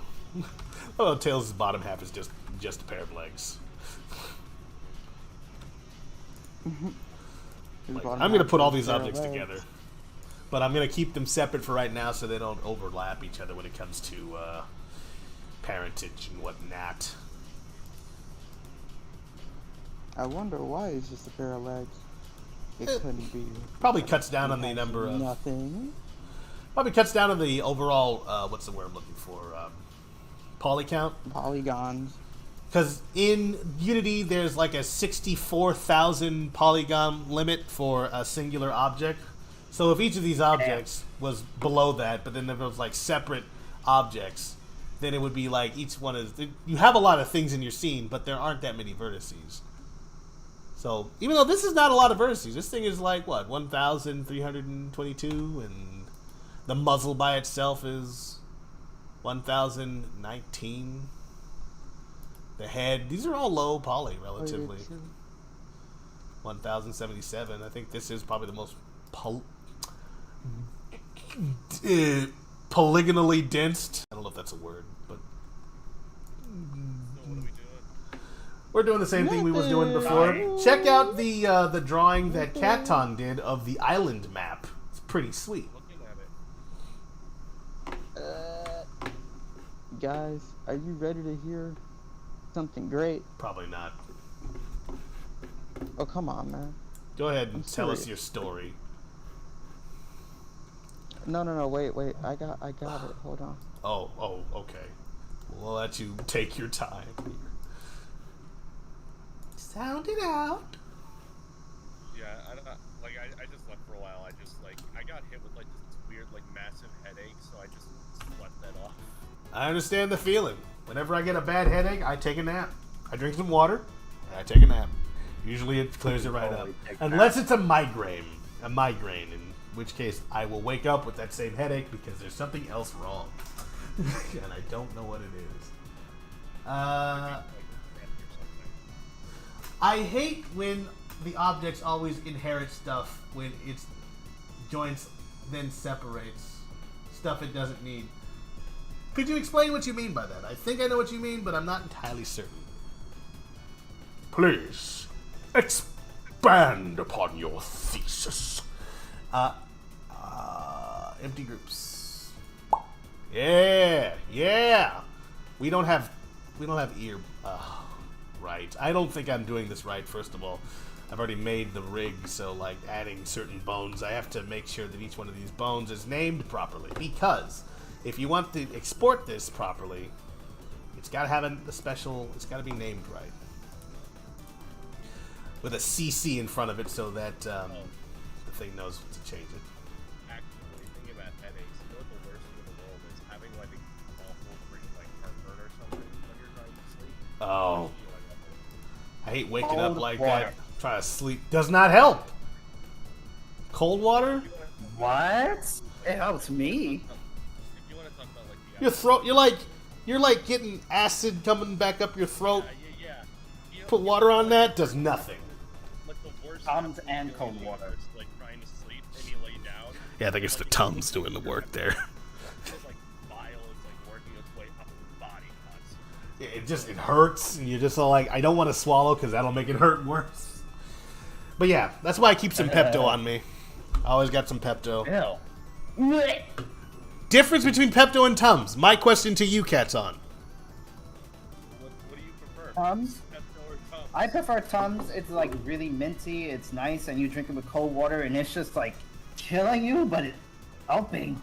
Oh, Tails' bottom half is just a pair of legs. Like, I'm gonna put all these objects together, but I'm gonna keep them separate for right now so they don't overlap each other when it comes to parentage and whatnot. I wonder why it's just a pair of legs. It couldn't be. Probably cuts down on the number of. Nothing. Probably cuts down on the overall. What's the word I'm looking for? Poly count. Polygons. Because in Unity, there's like a 64,000 polygon limit for a singular object. So if each of these objects was below that, but then there was like separate objects, then it would be like each one is... You have a lot of things in your scene, but there aren't that many vertices. So even though this is not a lot of vertices, this thing is like, what, 1,322? And the muzzle by itself is 1,019. The head, these are all low poly relatively. 1,077. I think this is probably the most polygonally dense. I don't know if that's a word, but So what are we doing? we're doing the same thing we was doing before. Check out the drawing that Katon did of the island map. It's pretty sweet. Looking at it. Guys, are you ready to hear something great? Probably not. Oh, come on, man. Go ahead and I'm tell us serious. your story. No, wait. I got it. Hold on. Oh, okay. We'll let you take your time. Sound it out. Yeah, I just left for a while. I got hit with like this weird like massive headache, so I just slept that off. I understand the feeling. Whenever I get a bad headache, I take a nap. I drink some water, and I take a nap. Usually it clears it right up. Unless it's a migraine, in which case I will wake up with that same headache because there's something else wrong. And I don't know what it is. I hate when the objects always inherit stuff when its joints then separates stuff it doesn't need. Could you explain what you mean by that? I think I know what you mean, but I'm not entirely certain. Please, expand upon your thesis. Empty groups. Yeah. We don't have ear. Right. I don't think I'm doing this right. First of all, I've already made the rig, so like adding certain bones, I have to make sure that each one of these bones is named properly, because if you want to export this properly, it's got to have a special. It's got to be named right with a CC in front of it, so that the thing knows to change it. Actually, thinking about headaches, you know what the worst thing in the world is? Having like an awful freak like heartburn or something when you're trying to sleep. Oh, I hate waking up like water. that. Try to sleep does not help. Cold water? What? It helps me. If you want to talk about like the Your throat. You're like getting acid coming back up your throat. yeah. You know, Put water on that, does nothing. like the worst Tums thing and you cold do water. is, like trying to sleep and you lay down. Yeah, I think it's the Tums doing the work there. it hurts, and you're just all like, I don't want to swallow because that'll make it hurt worse. But yeah, that's why I keep some Pepto on me. I always got some Pepto. Ew. Difference between Pepto and Tums. My question to you, Cats on. What do you prefer? Tums? Pepto or Tums? I prefer Tums. It's like really minty. It's nice, and you drink it with cold water, and it's just like killing you, but it's helping.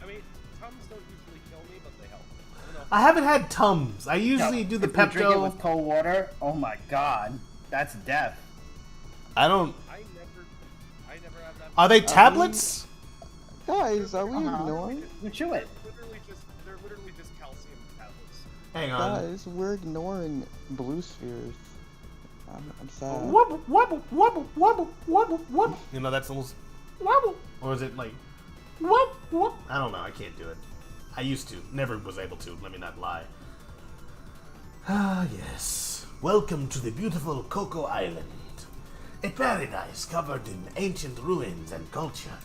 I mean, Tums don't usually kill me, but they help. I don't know. I haven't had Tums. I usually do the if you drink it Pepto. with cold water, oh my god, that's death. I don't. I never have that. Are they tablets? Guys, are we ignoring? You chew it. They're literally just calcium tablets. Hang on. Guys, we're ignoring blue spheres. I'm sad. Wobble, wobble, wobble, wobble, wobble, wobble. You know that's almost wobble. Or is it like whoop, whoop? I don't know. I can't do it. I used to. Never was able to. Let me not lie. Ah, yes. Welcome to the beautiful Coco Island. A paradise covered in ancient ruins and culture,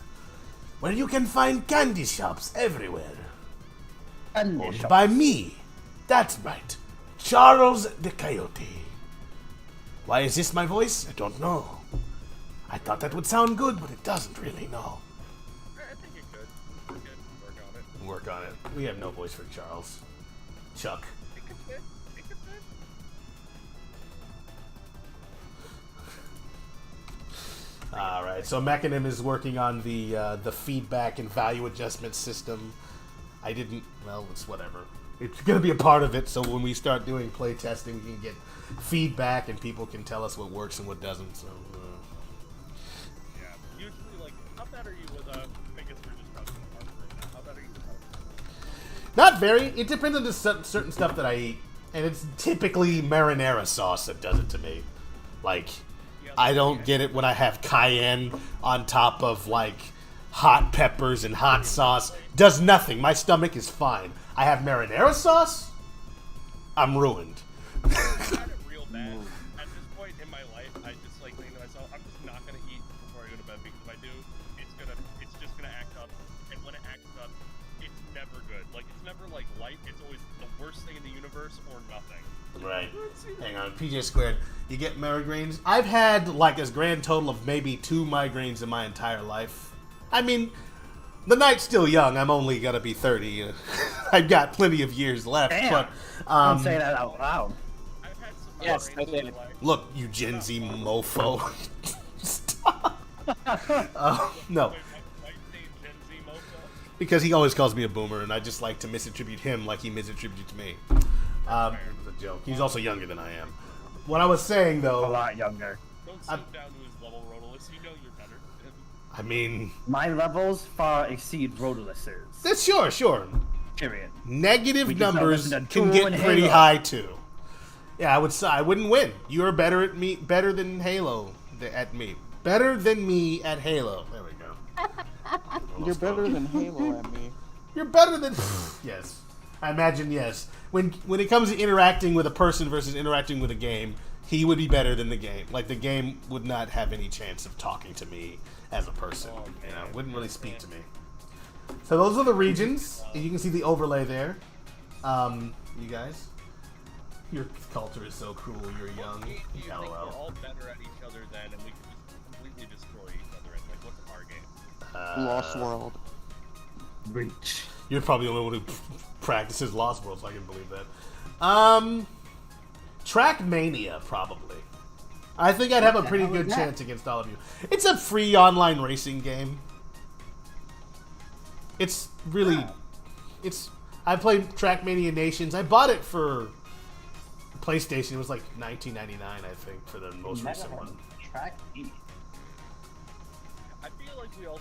where you can find candy shops everywhere. Owned by me. That's right. Charles the Coyote. Why is this my voice? I don't know. I thought that would sound good, but it doesn't really, no. I think it could. We could work on it. Work on it. We have no voice for Charles. Chuck. It could fit. It could fit. Alright, so Mechanim is working on the feedback and value adjustment system. I didn't, well, it's whatever. It's going to be a part of it, so when we start doing play testing, we can get feedback and people can tell us what works and what doesn't, so... Yeah. Usually, like, how bad are you with, I guess we're just talking about right now. How bad are you with Not very. It depends on the certain stuff that I eat. And it's typically marinara sauce that does it to me. Like, I don't get it when I have cayenne on top of, like, hot peppers and hot sauce. Does nothing. My stomach is fine. I have marinara sauce, I'm ruined. I had it real bad. At this point in my life, I just like think to myself, I'm just not gonna eat before I go to bed because if I do, it's just gonna act up. And when it acts up, it's never good. Like it's never like light. It's always the worst thing in the universe or nothing. Right. Hang on, PJ squared. You get migraines. I've had like a grand total of maybe 2 migraines in my entire life. I mean, the night's still young. I'm only gonna be 30. I've got plenty of years left. Damn. But Don't say that out loud. I've had some Yes, migraines I in did. my life. look, you Gen Z mofo. Stop. No, Wait, why you saying Gen Z mofo? because he always calls me a boomer, and I just like to misattribute him like he misattributes me. It was a joke. He's also younger than I am. What I was saying, A though, lot younger. Don't stoop down to his level, Rodolus. You know you're better than him. I mean, My levels far exceed Rodolus's. that's sure. Period. Negative We just numbers listen to can Tool get and pretty Halo. high too. Yeah, I would say I wouldn't win. You are better at me, better than Halo at me, better than me at Halo. There we go. You're better than Halo at me. You're better than yes. I imagine yes. When it comes to interacting with a person versus interacting with a game, he would be better than the game. Like the game would not have any chance of talking to me as a person. You know, wouldn't really speak to me. So those are the regions. And you can see the overlay there. You guys, your culture is so cruel. You're young. Do you think we're LOL. all better at each other then, and we can just completely destroy each other? And like, what's our game? Lost World. Reach. You're probably the only one who practices Lost World, so I can believe that. Trackmania, probably. I think I'd have a pretty good chance against all of you. It's a free online racing game. It's really... It's... I played Trackmania Nations. I bought it for PlayStation. It was like $19.99, I think, for the most recent one. Track E. I feel like we all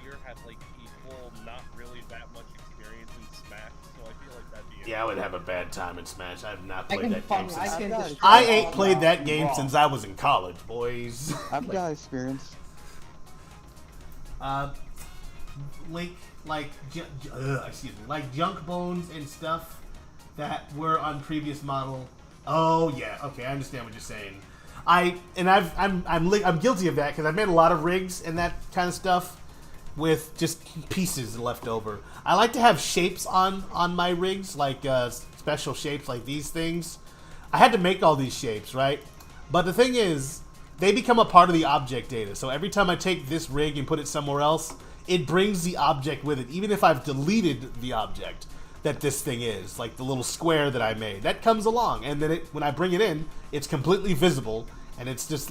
here have like equal, not really that much experience in Smash, so I feel like that'd be. Yeah, I would have a bad time in Smash. I have not I played can that game fuck. I since... can destroy I all ain't played that mobs game raw. since I was in college, boys. I've got experience. Link like like junk bones and stuff that were on previous model. Oh yeah, okay, I understand what you're saying. I'm guilty of that because I've made a lot of rigs and that kind of stuff with just pieces left over. I like to have shapes on my rigs, like special shapes like these things, I had to make all these shapes, right? But the thing is, they become a part of the object data. So every time I take this rig and put it somewhere else, it brings the object with it, even if I've deleted the object that this thing is, like the little square that I made. That comes along, and then when I bring it in, it's completely visible, and it's just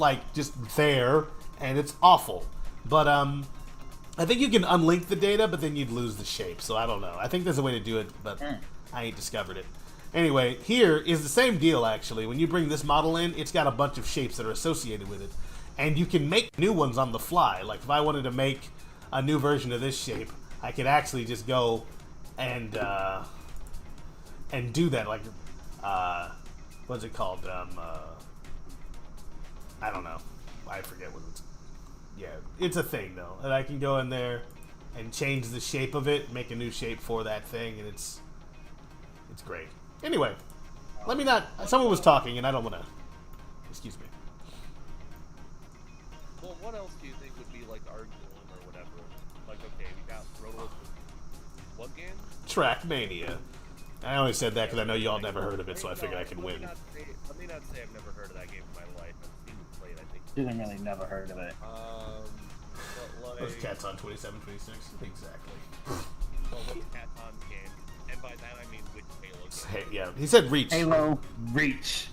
there, and it's awful. But I think you can unlink the data, but then you'd lose the shape, so I don't know. I think there's a way to do it, but I ain't discovered it. Anyway, here is the same deal, actually. When you bring this model in, it's got a bunch of shapes that are associated with it, and you can make new ones on the fly. Like, if I wanted to make a new version of this shape, I could actually just go and do that. Like, what's it called? I don't know. I forget what it's. Yeah, it's a thing though, and I can go in there and change the shape of it, make a new shape for that thing, and it's great. Anyway, let me not. Someone was talking, and I don't want to. Excuse me. Well, what else do you think would be like arguing or whatever? Like, okay, we got Roto. What game? Trackmania. I only said that because I know y'all never heard of it, so I figured I could win. Let me not say I've never heard of that game in my life. I've seen you play it, I think. Didn't really never heard of it. But Those like, cats on 27, 26. Exactly. well, what's Caton's game? And by that I mean which Halo game? Hey, yeah, he said Reach. Halo Reach.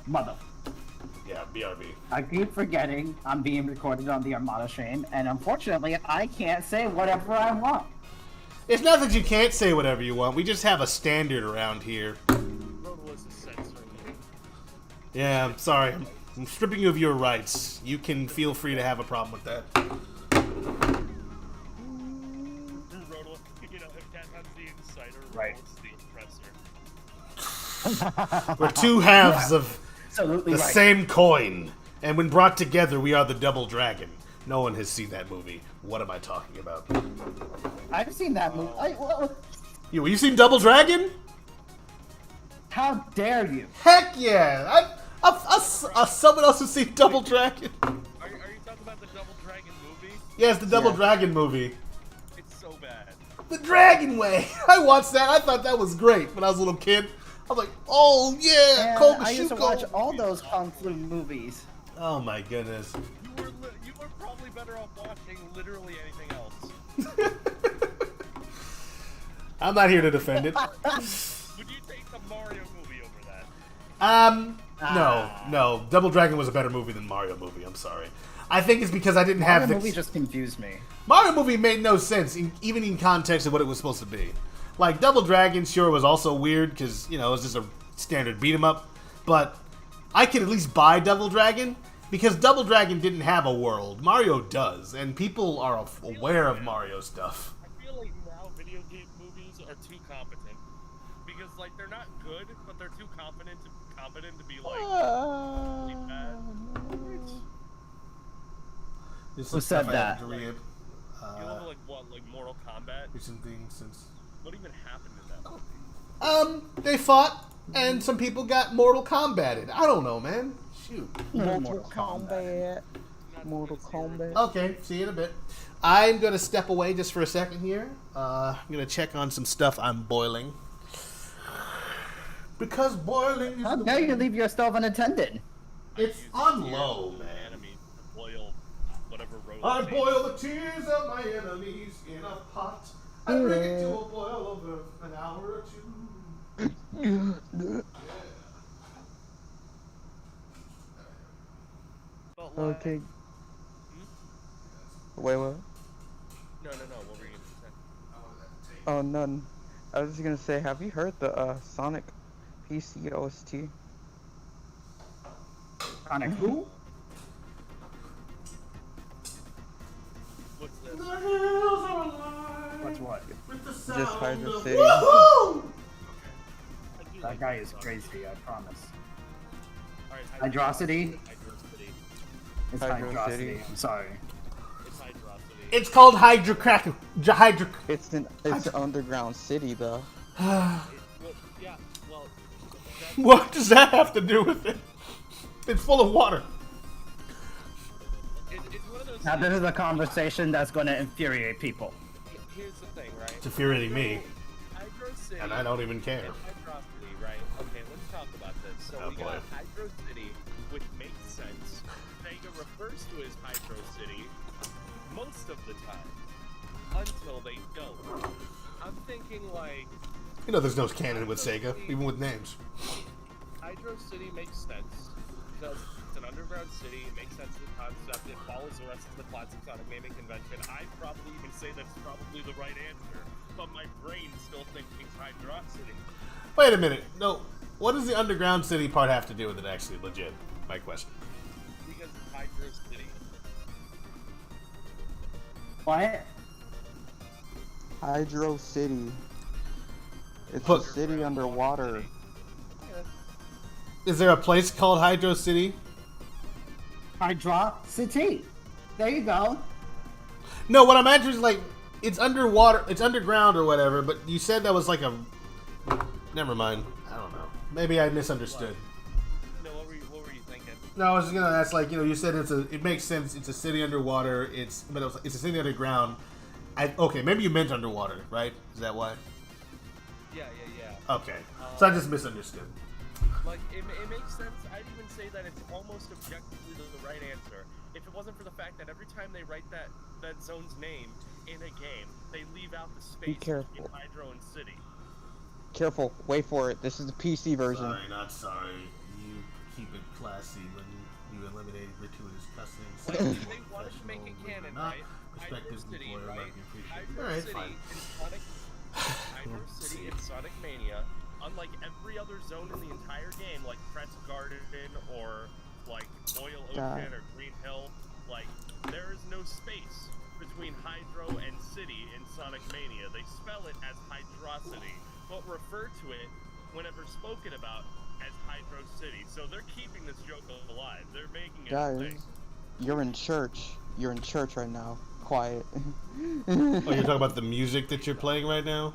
Mother. Yeah, BRB. I keep forgetting I'm being recorded on the Armada stream, and unfortunately, I can't say whatever I want. It's not that you can't say whatever you want. We just have a standard around here. Rotolis is censoring you. Yeah, I'm sorry. I'm stripping you of your rights. You can feel free to have a problem with that. Rotolis, you know, if Caton's the insider, Right. Rotolis the oppressor. We're two halves of Absolutely the right. same coin, and when brought together, we are the Double Dragon. No one has seen that movie. What am I talking about? I've seen that movie. You seen Double Dragon? How dare you? Heck yeah! Someone else has seen Double Dragon. Are you talking about the Double Dragon movie? Yeah, it's the Double Dragon movie. It's so bad. The Dragon Way. I watched that. I thought that was great when I was a little kid. I was like, oh yeah, And I used to watch Kokushuko. all those Kung Fu movies. Oh my goodness. You were probably better off watching literally anything else. I'm not here to defend it. Would you take the Mario movie over that? No. Double Dragon was a better movie than Mario movie. I'm sorry. I think it's because I didn't have The the movie just confused me. Mario movie made no sense, even in context of what it was supposed to be. Like Double Dragon, sure, was also weird because it was just a standard beat 'em up. But I could at least buy Double Dragon because Double Dragon didn't have a world. Mario does, and people are aware of Mario stuff. I feel like now video game movies are too competent because like they're not good, but they're too competent to be like really bad. This Who is said stuff I have that? to read. You know, like what, like Mortal Kombat? Recent things since. What even happened in that movie? They fought, and some people got Mortal Kombated. I don't know, man. Shoot. Mortal Kombat. Mortal Kombat. Okay, see you in a bit. I'm gonna step away just for a second here. I'm gonna check on some stuff I'm boiling. Because boiling is How dare you leave your stove unattended? It's on low, man. Enemy to boil whatever road. I boil the tears of my enemies in a pot. I bring it to a boil over an hour or two. But like, Okay. Wait, what? no. What were you gonna say? Oh, none. I was just gonna say, have you heard the Sonic PC OST? Sonic who? What's this? What's what? Just Hydro City. Woohoo! That guy is crazy, I promise. Alright, Hydrosity? Hydrosity. It's Hydro Hydrosity. City. I'm sorry. It's Hydrosity. It's called Hydrocrack. It's an underground city though. Yeah, well, What does that have to do with it? It's full of water. it's one of those Now, this is a conversation that's going to infuriate people. Here's the thing, right? It's infuriating me. Hydro City. And I don't even care. And Hydro City, right? Okay, let's talk about this. So Oh, we boy. got Hydro City, which makes sense. Sega refers to it as Hydro City most of the time, until they don't. I'm thinking like You know, there's no canon with Sega, even with names. Hydro City makes sense because it's an underground city. It makes sense of the concept. It follows the rest of the classic Sonic naming convention. I'd probably even say that's probably the right answer, but my brain still thinks Hydro City. Wait a minute. No, what does the underground city part have to do with it? Actually, legit. My question. Because it's Hydro City. What? Hydro City. It's Look. a city underwater. Is there a place called Hydro City? Hydro City. There you go. No, what I'm asking is like, it's underwater, it's underground or whatever. But you said that was like a. Never mind. I don't know. Maybe I misunderstood. No, what were you thinking? No, I was just gonna ask, like, you know, you said it makes sense. It's a city underwater. It's a city underground. Okay, maybe you meant underwater, right? Is that why? Yeah. Okay, so I just misunderstood. Like, it makes sense. I'd even say that it's almost objectively the right answer. If it wasn't for the fact that every time they write that zone's name in a game, they leave out the space careful. between Hydro and City. Careful, wait for it. This is the PC version. Sorry, not sorry. You keep it classy when you eliminate gratuitous cussing. Like, if they wanted to make it canon, right? Hydro City, right? Hydro Alright, City fine. in Sonic... Hydro City in Sonic Mania, unlike every other zone in the entire game, like Kretz Garden or like Oil Ocean or Green Hill, like, there is no space between Hydro and City in Sonic Mania. They spell it as Hydrocity, but refer to it whenever spoken about as Hydro City. So they're keeping this joke alive. They're making it a thing. Guys, you're in church. You're in church right now. Quiet. Oh, you're talking about the music that you're playing right now?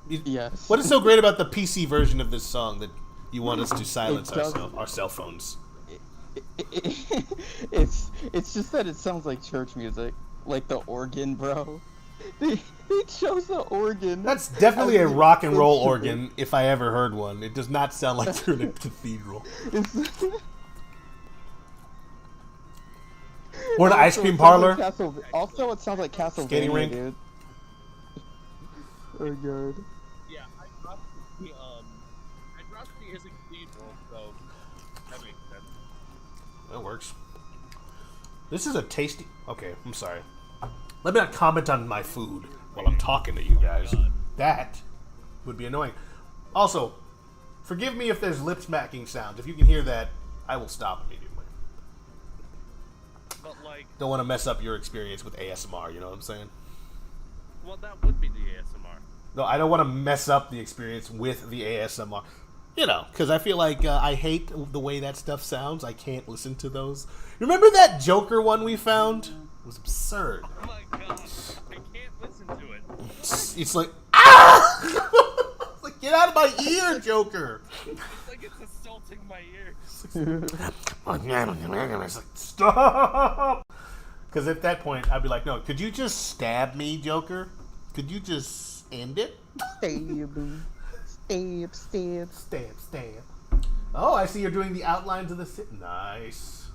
Yes. What is so great about the PC version of this song that you want us to silence our cell phones? It's just that it sounds like church music, like the organ, bro. They chose the organ. That's definitely a rock and roll organ, if I ever heard one. It does not sound like you're in a cathedral. Or an ice cream parlor. Also, it sounds like Castlevania, Skating rink. dude. Oh god. Yeah, Hydrocity is a cathedral, so that makes sense. That works. This is a tasty... Okay, I'm sorry. Let me not comment on my food while I'm talking to you guys. That would be annoying. Also, forgive me if there's lip smacking sounds. If you can hear that, I will stop immediately. But like... Don't want to mess up your experience with ASMR, you know what I'm saying? Well, that would be the ASMR. No, I don't want to mess up the experience with the ASMR. You know, because I feel like I hate the way that stuff sounds. I can't listen to those. Remember that Joker one we found? It was absurd. Oh my god, I can't listen to it. It's like, ah! It's like, get out of my ear, Joker! It's like it's assaulting my ears. It's like, stop! Because at that point, I'd be like, no, could you just stab me, Joker? Could you just end it? Stab. Oh, I see you're doing the outlines of the city. Nice.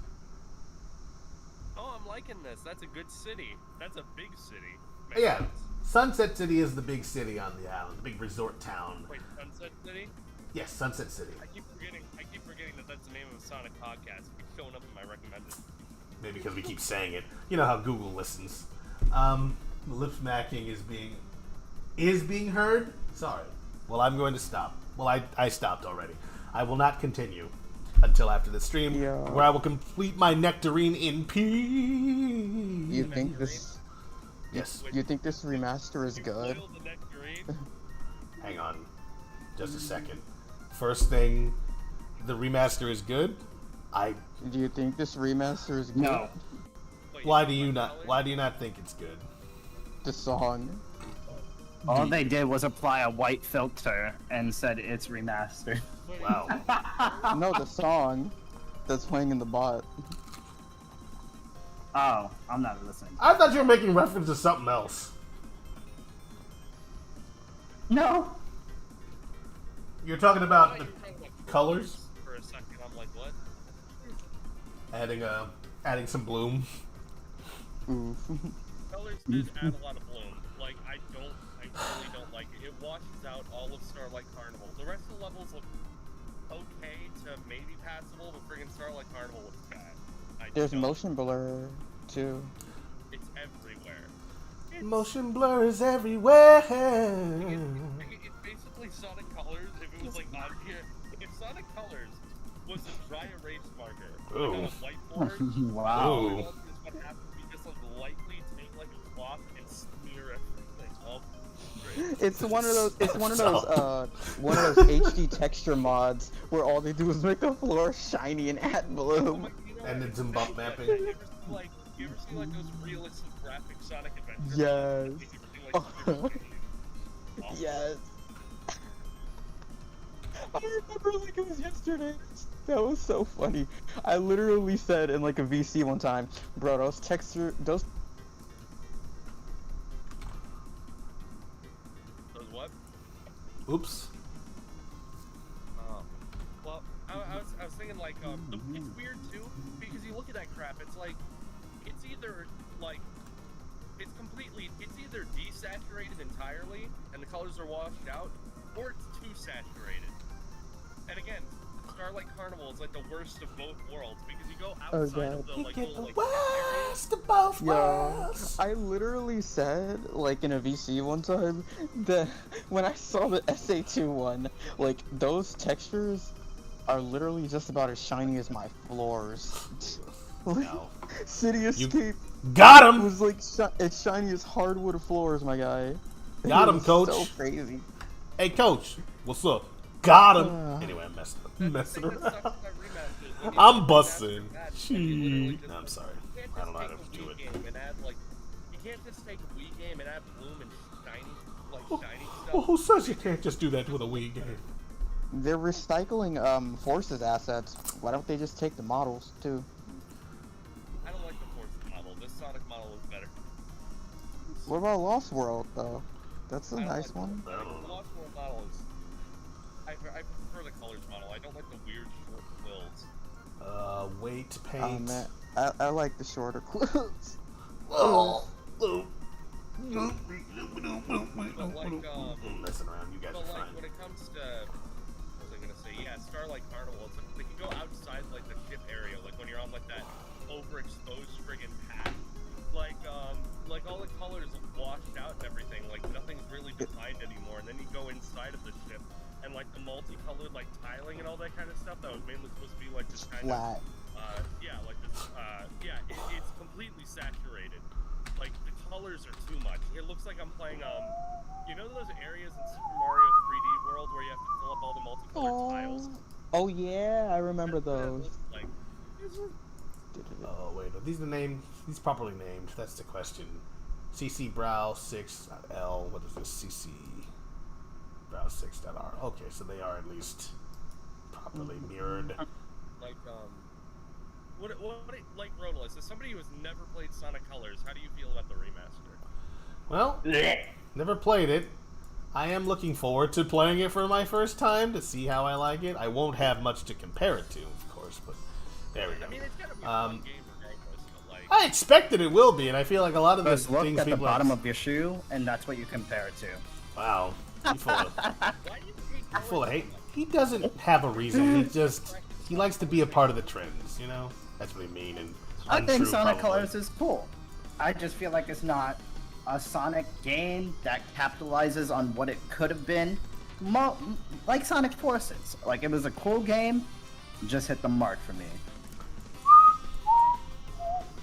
Oh, I'm liking this. That's a good city. That's a big city. Makes Yeah, sense. Sunset City is the big city on the island, the big resort town. Wait, Sunset City? Yes, Sunset City. I keep forgetting that that's the name of the Sonic podcast. It keeps showing up in my recommended. Maybe because we keep saying it. You know how Google listens. Lip smacking is being heard. Sorry. Well, I'm going to stop. Well, I stopped already. I will not continue until after the stream, where I will complete my nectarine in peace. You think this? Yes. You think this remaster is good? Boil the nectarine? Hang on, just a second. First thing, the remaster is good. Do you think this remaster is good? No. Wait, Why do you not think it's good? The song. All they did was apply a white filter and said it's remastered. Wow. No, the song that's playing in the bot. Oh, I'm not listening. I thought you were making reference to something else. No. You're talking about the You're talking about colors? For a second, I'm like, what? Adding some bloom. Ooh. Colors did add a lot of bloom. Like, I really don't like it. It washes out all of Starlight Carnival. The rest of the levels look okay to maybe passable, but friggin' Starlight Carnival looks bad. There's motion blur too. It's everywhere. Motion blur is everywhere. It's basically Sonic Colors if it was like on here. If Sonic Colors was a dry erase marker Ooh. on a whiteboard, Wow. Ooh. what happens is you just like lightly take like a cloth and smear everything. Well, great. It's one of those. It's one of So- those. One of those HD texture mods where all they do is make the floor shiny and add bloom. You know And what? then some bump mapping. You ever see like those realistic graphic Sonic Adventures? Yes. Like, Yes. I remember like it was yesterday. That was so funny. I literally said in like a VC one time, bro, those Those what? Oops. Well, I was thinking like it's weird too because you look at that crap. It's like it's either like it's either desaturated entirely and the colors are washed out, or it's too saturated. And again, Starlight Carnival is like the worst of both worlds because you go outside of the like little like Worst of both worlds. I literally said, like in a VC one time, that when I saw the SA2 one, like those textures are literally just about as shiny as my floors. No. City Escape Got him. was like as shiny as hardwood floors, my guy. Got It him, was coach. So crazy. Hey, coach. What's up? Got him. Anyway, I'm messing around. I'm busting. Gee. No, I'm sorry. I don't know how to do it. You can't just take a Wii game and add bloom and shiny Well, stuff. who says you can't just do that with a Wii game? They're recycling Forces assets. Why don't they just take the models too? I don't like the Force model. This Sonic model is better. What about Lost World though? That's a I don't nice like one. The Lost World model is. I prefer the colors model. I don't like the weird short quills. Weight Oh paint. man, I like the shorter quills. Oh. But like, I'm messing around. You guys but are like fine. when it comes to, what was I gonna say? Yeah, Starlight Carnival. It's like you go outside like the ship area, like when you're on like that overexposed friggin' path. Like all the colors have washed out and everything. Like nothing's really defined anymore. And then you go inside of the ship, and like the multicolored like tiling and all that kind of stuff that was mainly supposed to be like this kind Flat. of it's completely saturated. Like the colors are too much. It looks like I'm playing you know those areas in Super Mario 3D World where you have to fill up all the multicolored tiles? Oh yeah, I remember That's what it those. looks like. Oh wait, no, these are named. These properly named. That's the question. CC Brow 6L. What is this? CC Brow 6.R. Okay, so they are at least properly mirrored. Like like Rodolus, as somebody who has never played Sonic Colors, how do you feel about the remaster? Well, never played it. I am looking forward to playing it for my first time to see how I like it. I won't have much to compare it to, of course, but there we go. I mean, it's gotta be a fun game regardless, but like. I expected it will be, and I feel like a lot of the Just look things at the people bottom of your shoe, and that's what you compare it to. Wow, you full of, Why do you hate you're full of hate. He doesn't have a reason. He likes to be a part of the trends. You know, that's what I mean. And I think untrue, Sonic probably. Colors is cool. I just feel like it's not a Sonic game that capitalizes on what it could have been. Like Sonic Forces. Like, it was a cool game, just hit the mark for me.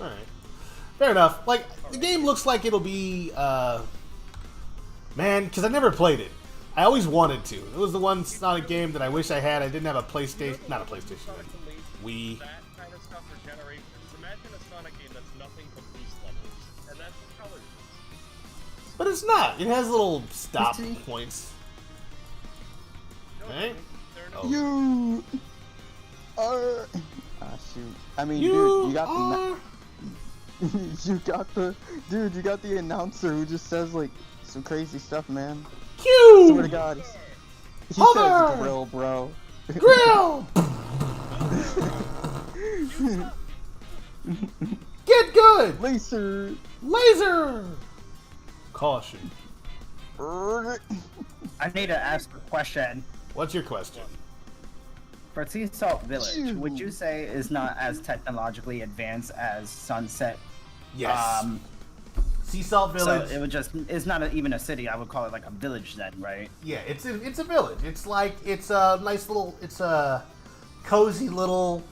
Alright. Fair enough. Like, the game looks like it'll be, man, because I never played it. I always wanted to. It was the one Sonic game that I wish I had. I didn't have a PlayStation, not a PlayStation, Wii. That kind of stuff for generations. Imagine a Sonic game that's nothing but boost levels, and that's what Colors is. But it's not. It has little stop points. No, Right? there are no. Oh. You are. Ah shoot. I mean, You dude, you got are... you got the announcer who just says like some crazy stuff, man. Q! Swear to God, He Hover! says grill, bro. Grill! Get good! Laser. Laser! Caution. I need to ask a question. What's your question? For Sea Salt Village, would you say is not as technologically advanced as Sunset? Yes. Sea Salt Village. So it would it's not even a city. I would call it like a village then, right? Yeah, it's a village. It's a nice little, it's a cozy little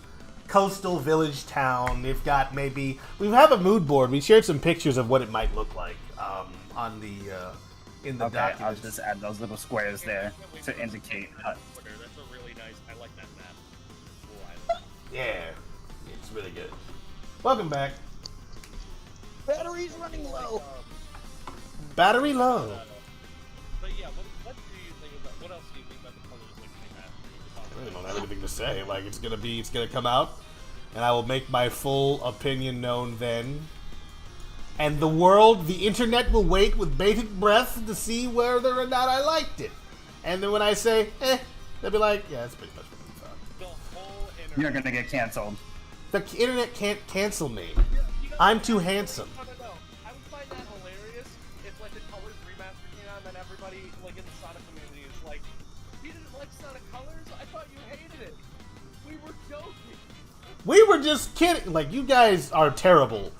coastal village town. They've got we have a mood board. We shared some pictures of what it might look like on the in the Okay, I'll documents. just add those little squares there to indicate. That's a really nice. I like that map. Cool, Yeah, it's really good. Welcome back. Battery's running low. Battery low. But yeah, what do you think about? What else do you think about the colors like they have? I really don't have anything to say. Like it's gonna come out, and I will make my full opinion known then. And the internet will wait with bated breath to see whether or not I liked it. And then when I say, they'll be like, yeah, that's pretty much what we thought. The whole internet. You're gonna get canceled. The internet can't cancel me. I'm too handsome. No. I would find that hilarious if like the Colors remaster came out and then everybody like in the Sonic community is like, you didn't like Sonic Colors? I thought you hated it. We were joking. We were just kidding. Like, you guys are terrible.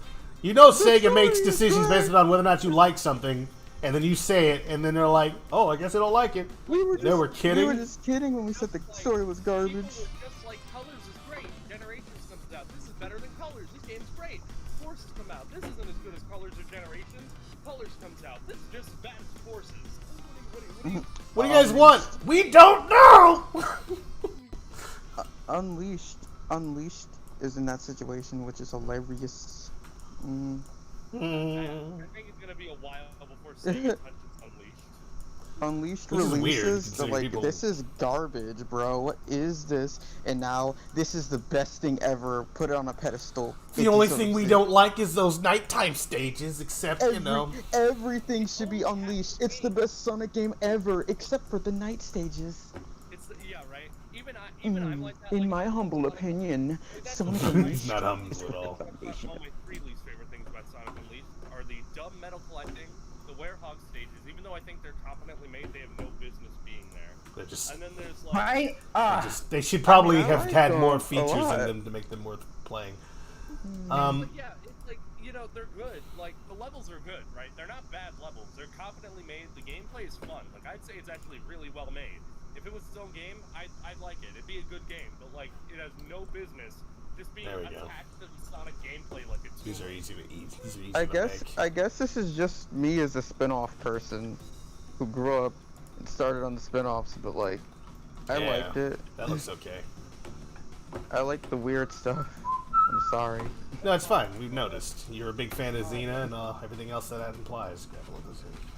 You know Sega makes decisions based on whether or not you like something, and then you say it, and then they're like, oh, I guess I don't like it. We were kidding. We were just kidding when we said the story was garbage. People were just like, Colors is great. Generations comes out. This is better than Colors. This game's great. Forces come out. This isn't as good as Colors or Generations. Colors comes out. This is just as bad as Forces. What do you guys want? We don't know! Unleashed is in that situation, which is hilarious. I think it's gonna be a while before Sega touches Unleashed. Unleashed This is weird, releases, they're considering like, people- this is garbage, bro. What is this? And now, this is the best thing ever. Put it on a pedestal. The only thing we don't like is those nighttime stages, except, Everything should be Unleashed. It's the best Sonic game ever, except for the night stages. Yeah, right. Even I'm like that. In like, my humble opinion, Sonic He's Unleashed not humble is at all. the foundation. One of my three least favorite things about Sonic Unleashed are the dumb metal collecting, the werehog stages. Even though I think they're competently made, they have no business being there. They're just, And then there's like, Right? they should probably I have like had them more a features in lot. them to make them worth playing. but yeah, it's like, they're good. Like the levels are good, right? They're not bad levels. They're competently made. The gameplay is fun. Like I'd say it's actually really well made. If it was its own game, I'd like it. It'd be a good game. But like, it has no business just being There we attached go. to the Sonic gameplay like it's. These are easy to eat. These are easy I to guess make. I guess this is just me as a spin-off person who grew up and started on the spin-offs, but like I Yeah, liked it. That looks okay. I like the weird stuff. I'm sorry. No, it's fine. We've noticed. You're a big fan of Xena and everything else that implies.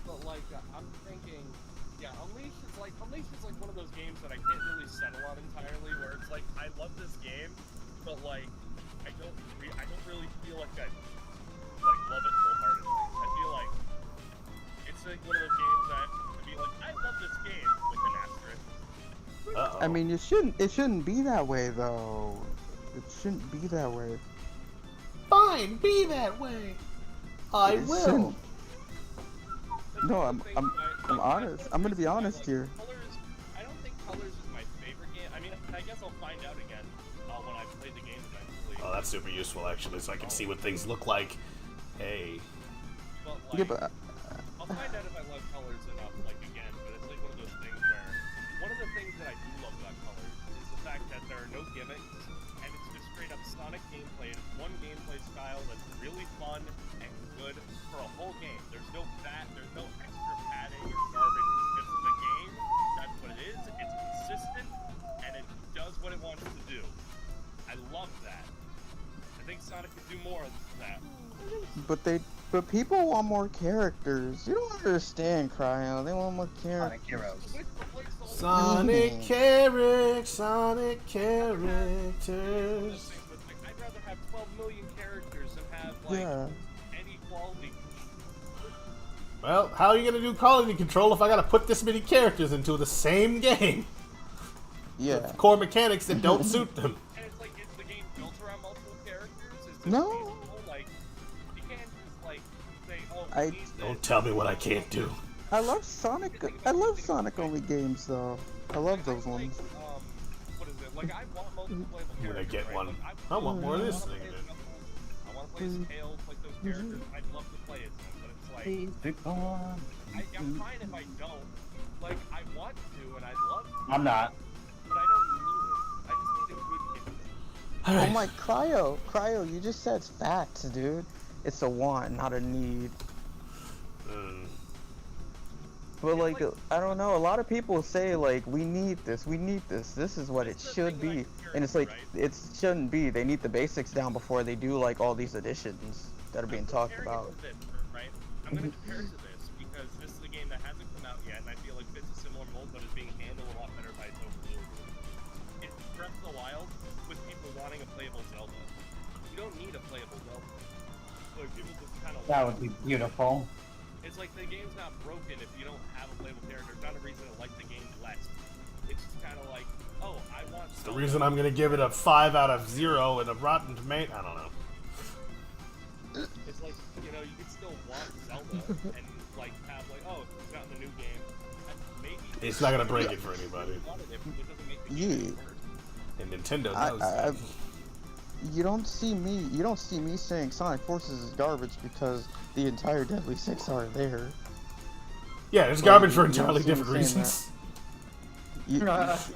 But like, I'm thinking, yeah, Unleashed is like one of those games that I can't really settle on entirely. Where it's like, I love this game, but like, I don't really feel like I love it wholeheartedly. I feel like it's like one of those games that to be like, I love this game with an asterisk. Uh-oh. I mean, it shouldn't be that way though. It shouldn't be that way. Fine, be that way. I It will. shouldn't. No, I'm Thing, right? I'm Like, honest. I'm gonna be honest here. Colors, I don't think Colors is my favorite game. I mean, I guess I'll find out again when I play the game eventually. Oh, that's super useful actually, so I can see what things look like. Hey. But like, Yeah, but I'll find out if I love Colors enough, like, again, but it's like one of those things where, one of the things that I do love about Colors is the fact that there are no gimmicks, and it's just straight up Sonic gameplay, and it's one gameplay style that's really fun and good for a whole game. There's no extra padding or garbage, it's just the game, that's what it is, it's consistent, and it does what it wants to do. I love that. I think Sonic could do more of that. but people want more characters. You don't understand, Cryo. They want more characters. Sonic Heroes. Sonic Sonic characters. I'd rather have 12 million characters than have like Yeah. any quality. Well, how are you gonna do quality control if I gotta put this many characters into the same game? Yeah. With core mechanics that don't suit them. And it's like, is the game built around multiple characters? Is this No. feasible? Like, you can't just like say, oh, I- we need this. Don't tell me what I can't do. I love Sonic. I love Sonic only games though. I love those Like, ones. what is it? Like, I want multiple playable I'm gonna characters. get right? one. Like, I want more of this wanna thing, play as dude. Knuckles, I want to play as Tails, like those characters. I'd love to play as them, but it's like, Please be gone. I'm fine if I don't. Like, I want to, and I'd love to, I'm not. but I don't need it. I just need a good game. Oh Alright. my Cryo, you just said facts, dude. It's a want, not a need. But like, I don't know. A lot of people say like, we need this. This is what it should be. And it's like, it shouldn't be. They need the basics down before they do like all these additions that are being talked Comparing it about. to this, right? I'm gonna compare it to this because this is a game that hasn't come out yet, and I feel like fits a similar mold, but is being handled a lot better by its own community. It's Breath of the Wild with people wanting a playable Zelda. You don't need a playable Zelda. Like people just kind of. That would be beautiful. It's like the game's not broken if you don't have a playable character. It's not a reason to like the game less. It's just kind of like, oh, I want. It's the reason I'm gonna give it a 5 out of 0 in a Rotten Tomato. I don't know. It's like, you know, you can still want Zelda and like have like, oh, it's not in the new game. Maybe It's not gonna break it for anybody. it doesn't make the game Yeah. worse. And Nintendo I- knows I- that. You don't see me saying Sonic Forces is garbage because the entire Deadly Six are there. Yeah, it's garbage for you don't entirely see me different saying reasons. You, There's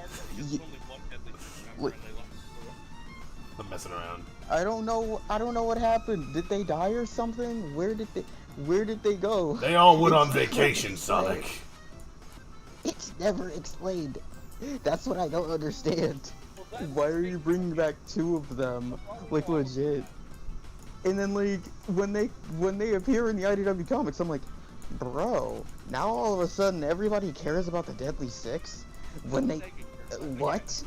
you- only one Deadly Six member Wait. and they left it. I'm messing around. I don't know what happened. Did they die or something? Where did they go? They all went on It's never vacation, explained. Sonic. It's never explained. That's what I don't understand. Why are you bringing back 2 of them? Like legit. And then like when they appear in the IDW comics, I'm like, bro, now all of a sudden everybody cares about the Deadly Six? When they what? Sega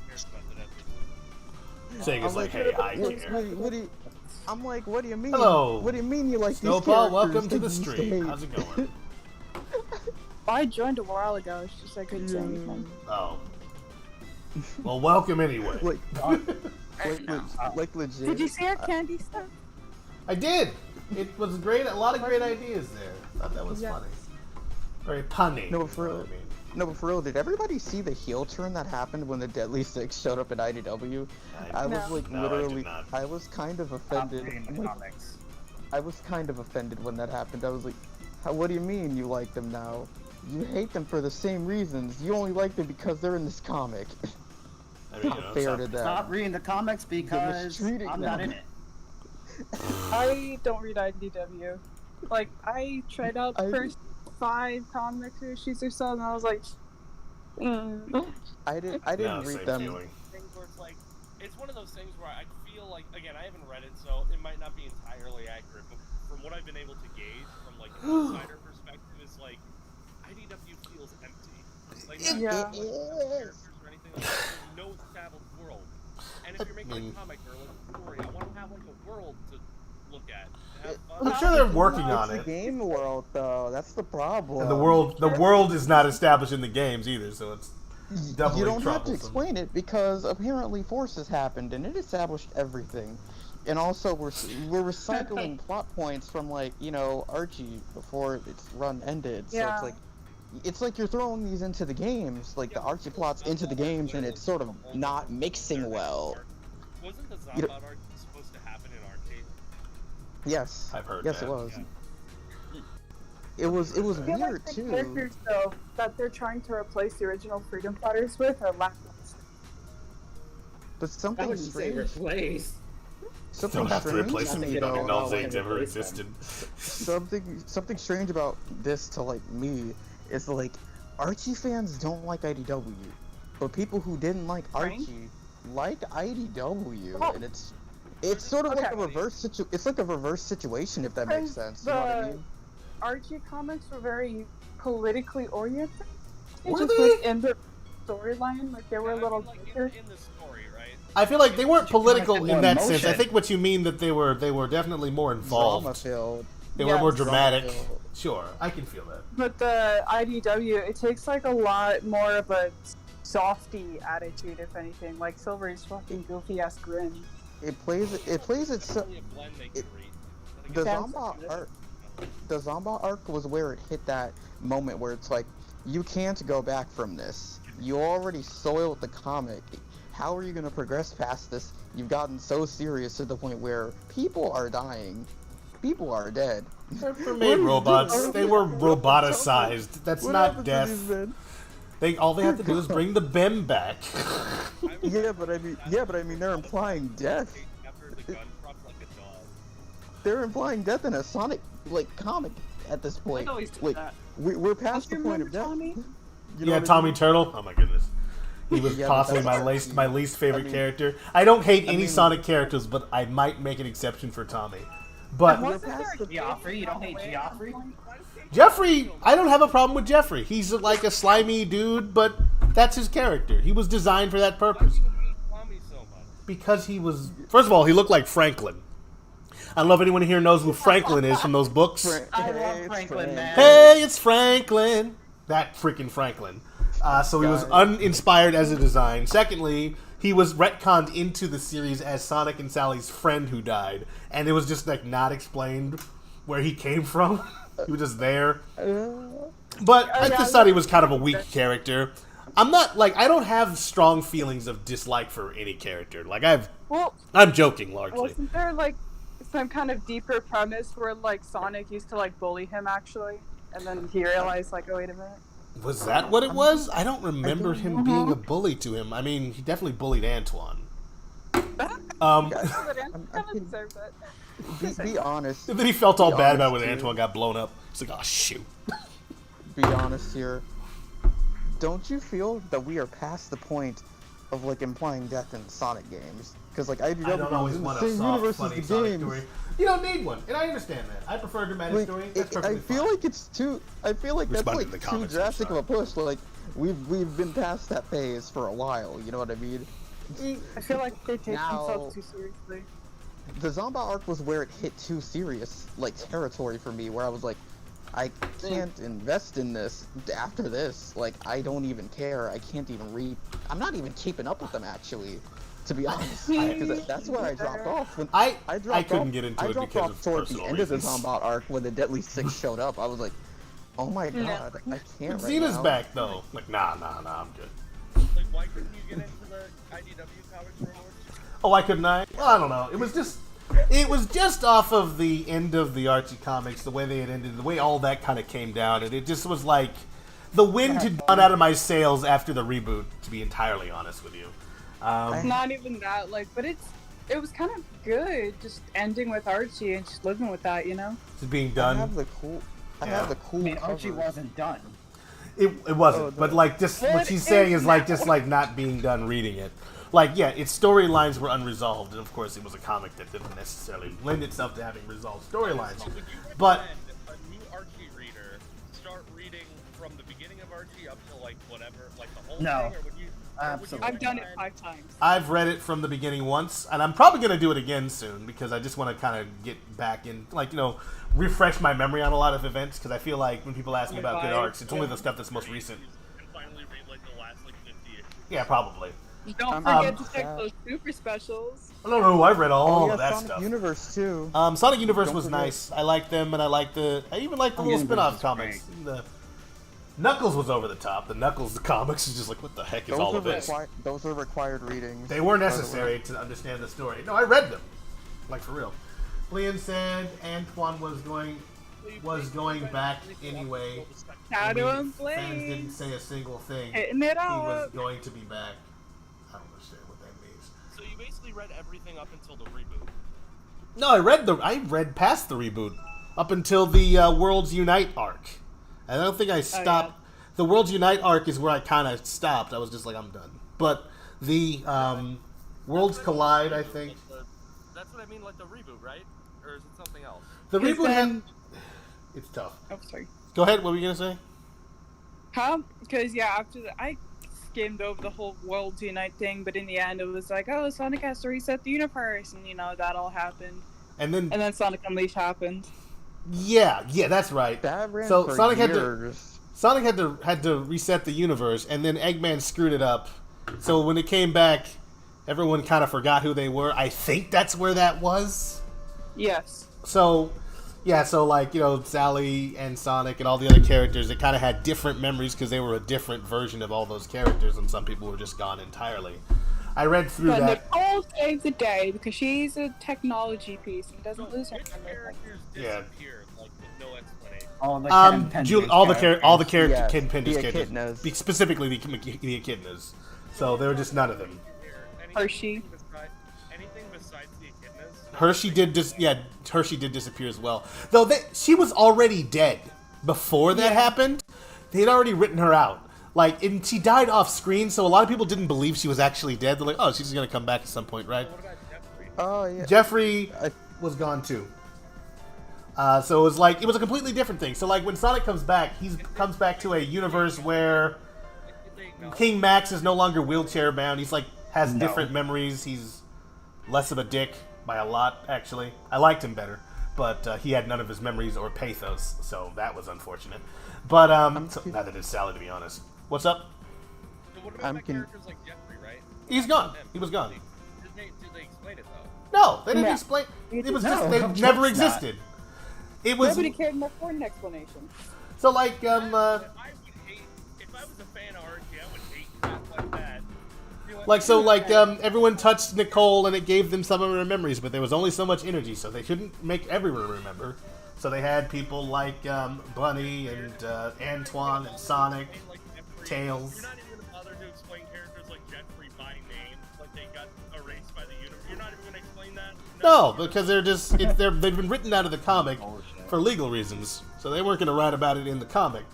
cares about the Deadly Six. Sega's like, hey, I What care. do you, I'm like, what do you mean? Hello. What do you mean you like these Snowball, characters welcome to that the you used stream. hate? How's it going? I joined a while ago. It's just I couldn't say anything. Oh. Well, welcome anyway. Like legit. Did you see our candy stuff? I did. It was great. A lot of great ideas there. I thought that was Yes. funny. Very punny. No, is for what real. I mean. No, but for real, did everybody see the heel turn that happened when the Deadly Six showed up in IDW? I was No. like No, I did literally, not. I was kind of Stop offended. reading I'm the like, comics. I was kind of offended when that happened. I was like, what do you mean you like them now? You hate them for the same reasons. You only like them because they're in this comic. I mean, Not fair to them. Stop reading the comics because mistreating I'm not them. in it. I don't read IDW. Like I tried out the I- first 5 comic issues or so, and I was like, I didn't No, read same them. feeling. Things where it's like, it's one of those things where I feel like, again, I haven't read it, so it might not be entirely accurate, but from what I've been able to gauge from like an outsider perspective, is like IDW feels empty. Like not Yeah. like characters or anything like that. There's no established world. And if you're making a comic or like a story, I want to have like a world to look at. To have fun. I'm sure they're working It's on a it. game world, though. That's the problem. And the world is not established in the games either, so it's doubly You don't have to troublesome. explain it because apparently Forces happened and it established everything. And also we're recycling plot points from like, you know, Archie before its run ended. So Yeah. it's like you're throwing these into the games, like the Archie plots into the games, and it's sort of not mixing well. Wasn't the You know- Zombot arc supposed to happen in Arcade? Yes. I've heard Yes, that. it was. Yeah. It was I feel weird like the too. characters though that they're trying to replace the original Freedom Fighters with are lackluster. But I something wouldn't say strange. replace. Something Don't have to strange replace to them if me, you don't though. acknowledge they've I'll ever replace them. existed. Something strange about this to like me is like Archie fans don't like IDW, but people who didn't like Right. Archie like IDW, Oh. and it's sort of like a Okay. it's like a reverse situation, if that makes sense. You know what I mean? Archie comics were very politically oriented. It Were just they? was in the storyline, like they were a Yeah, I little mean, like, darker. in the story, right? I feel like they weren't political More in that sense. I emotion. think what you mean that they were definitely more Drama involved. filled. They were more Yes. dramatic. Sure, I can feel that. But the IDW, it takes like a lot more of a softy attitude, if anything. Like Silver's fucking goofy ass grin. It plays itself. The Zomba arc was where it hit that moment where it's like, you can't go back from this. You already soiled the comic. How are you going to progress past this? You've gotten so serious to the point where people are dying. People are dead. They're made robots. They were roboticized. That's not death. All they have to do is bring the BIM back. Yeah, but I mean, they're implying death. They're implying death in a Sonic comic at this point. Like, we're past the point of death. You know Yeah, what I Tommy mean? Turtle. Oh my goodness, he was Yeah, possibly but my least favorite character. I don't hate any mean- Sonic characters, but I might make an exception for Tommy. But Geoffrey, you don't hate Geoffrey? Jeffrey, I don't have a problem with Jeffrey. He's like a slimy dude, but that's his character. He was designed for that purpose. Because he was, first of all, he looked like Franklin. I don't know if anyone here knows who Franklin is from those books. I love Franklin, man. Hey, it's Franklin. That freaking Franklin. So he was uninspired as a design. Secondly, he was retconned into the series as Sonic and Sally's friend who died. And it was just like not explained where he came from. He was just there. But I just thought he was kind of a weak character. I'm not, like, I don't have strong feelings of dislike for any character. Like, I'm joking largely. Wasn't there like some kind of deeper premise where like Sonic used to like bully him actually, and then he realized like, oh wait a minute. Was that what it was? I don't remember him being a bully to him. I mean, he definitely bullied Antoine. Be honest. And then he felt all bad about when Antoine got blown up. It's like, oh shoot. Be honest here. Don't you feel that we are past the point of like implying death in Sonic games? Because like I don't always want a soft, funny Sonic story. You don't need one, and I understand that. I prefer a dramatic story. That's perfectly I feel like it's too. I feel like that's like too drastic of a push. Like we've been past that phase for a while. You know what I mean? I feel like they take themselves too seriously. The Zomba arc was where it hit too serious like territory for me, where I was like, I can't invest in this after this. Like, I don't even care. I can't even read. I'm not even keeping up with them, actually, to be honest. Because that's where I dropped off. When I couldn't get into it because of towards the personal end of the reasons. Zomba arc when the Deadly Six showed up. I was like, oh my god, I can't right Xena's now. back, though. Like, nah, I'm good. Like, why couldn't you get into the IDW comics for more? Oh, why couldn't I? Well, I don't know. It was just off of the end of the Archie comics, the way they had ended, the way all that kind of came down, and it just was like the wind had gone out of my sails after the reboot. To be entirely honest with you, Not even that, like, but it was kind of good, just ending with Archie and just living with that, you know. Just being done. I have the cool. I mean, Archie covers. wasn't done. It wasn't, but like just what she's saying is like just like not being done reading it. Like, yeah, its storylines were unresolved, and of course it was a comic that didn't necessarily lend itself to having resolved storylines. So would you But recommend a new Archie reader start reading from the beginning of Archie up to like whatever, like the whole No. thing, or would you? Absolutely. I've done it 5 times. I've read it from the beginning once, and I'm probably going to do it again soon because I just want to kind of get back in, like, you know, refresh my memory on a lot of events because I feel like when people ask me about good arcs, it's only the stuff that's most recent. And finally read like the last like 50 issues. Yeah, probably. Don't forget to check those super specials. No, I've read all yeah, of that Sonic stuff. Universe too. Sonic Universe Don't was forget. nice. I liked them, and I even liked the little Universe spin-off is comics. The Knuckles was over the top. The Knuckles, the comics is just like, what the heck is all of this? Those are required readings. They were by the way. necessary to understand the story. No, I read them, like for real. Leon said Antoine was going back anyway. Shadow I mean, and fans Blade. didn't say a single thing. Hitting it He was up. going to be back. I don't understand what that means. So you basically read everything up until the reboot. No, I read past the reboot up until the Worlds Unite arc. I don't think I stopped. The Worlds Unite arc is where I kind of stopped. I was just like, I'm done. But the Worlds Collide, I think. That's what I mean, like the reboot, right? Or is it something else? The Because reboot then- had. It's tough. Oh, sorry. Go ahead. What were you gonna say? Huh? Because, yeah, after that, I skimmed over the whole World Unite thing, but in the end, it was like, oh, Sonic has to reset the universe, and, you know, that all happened. And then And then Sonic Unleashed happened. Yeah, that's right. That ran So for Sonic years. had to reset the universe, and then Eggman screwed it up. So when it came back, everyone kind of forgot who they were. I think that's where that was. Yes. So, yeah, so like, you know, Sally and Sonic and all the other characters, they kind of had different memories because they were a different version of all those characters, and some people were just gone entirely. I read through But that. Nicole saved the day because she's a technology piece and doesn't lose her Which memory. characters Yeah. disappeared, like, with no explanation? All the All the character Yes, Ken Penders the characters, Echidnas. specifically the Echidnas. So there were just none of them. Hershey. Anything besides the Echidnas? Hershey did disappear as well. Though she was already dead before that happened. They had already written her out. Like, and she died off screen, so a lot of people didn't believe she was actually dead. They're like, oh, she's gonna come back at some point, right? What about Jeffrey? Oh yeah. Jeffrey was gone too. So it was like, it was a completely different thing. So like when Sonic comes back, he comes back to a universe where King Max is no longer wheelchair bound. He's like has different memories. He's less of a dick by a lot, actually. I liked him better, but he had none of his memories or pathos, so that was unfortunate. But so neither did Sally, to be honest. What's up? So what about characters like Jeffrey, right? He's gone. He was gone. Did they explain it though? No, they didn't explain. It was just they never existed. It was Nobody cared enough for an explanation. so like If I was a fan of Archie, I would hate crap like that. Everyone touched Nicole and it gave them some of her memories, but there was only so much energy, so they couldn't make everyone remember. So they had people like Bunny and Antoine and Sonic, Tails. You're not even gonna bother to explain characters like Jeffrey by name, like they got erased by the universe. You're not even gonna explain that. No, because they've been written out of the comic for legal reasons, so they weren't going to write about it in the comic.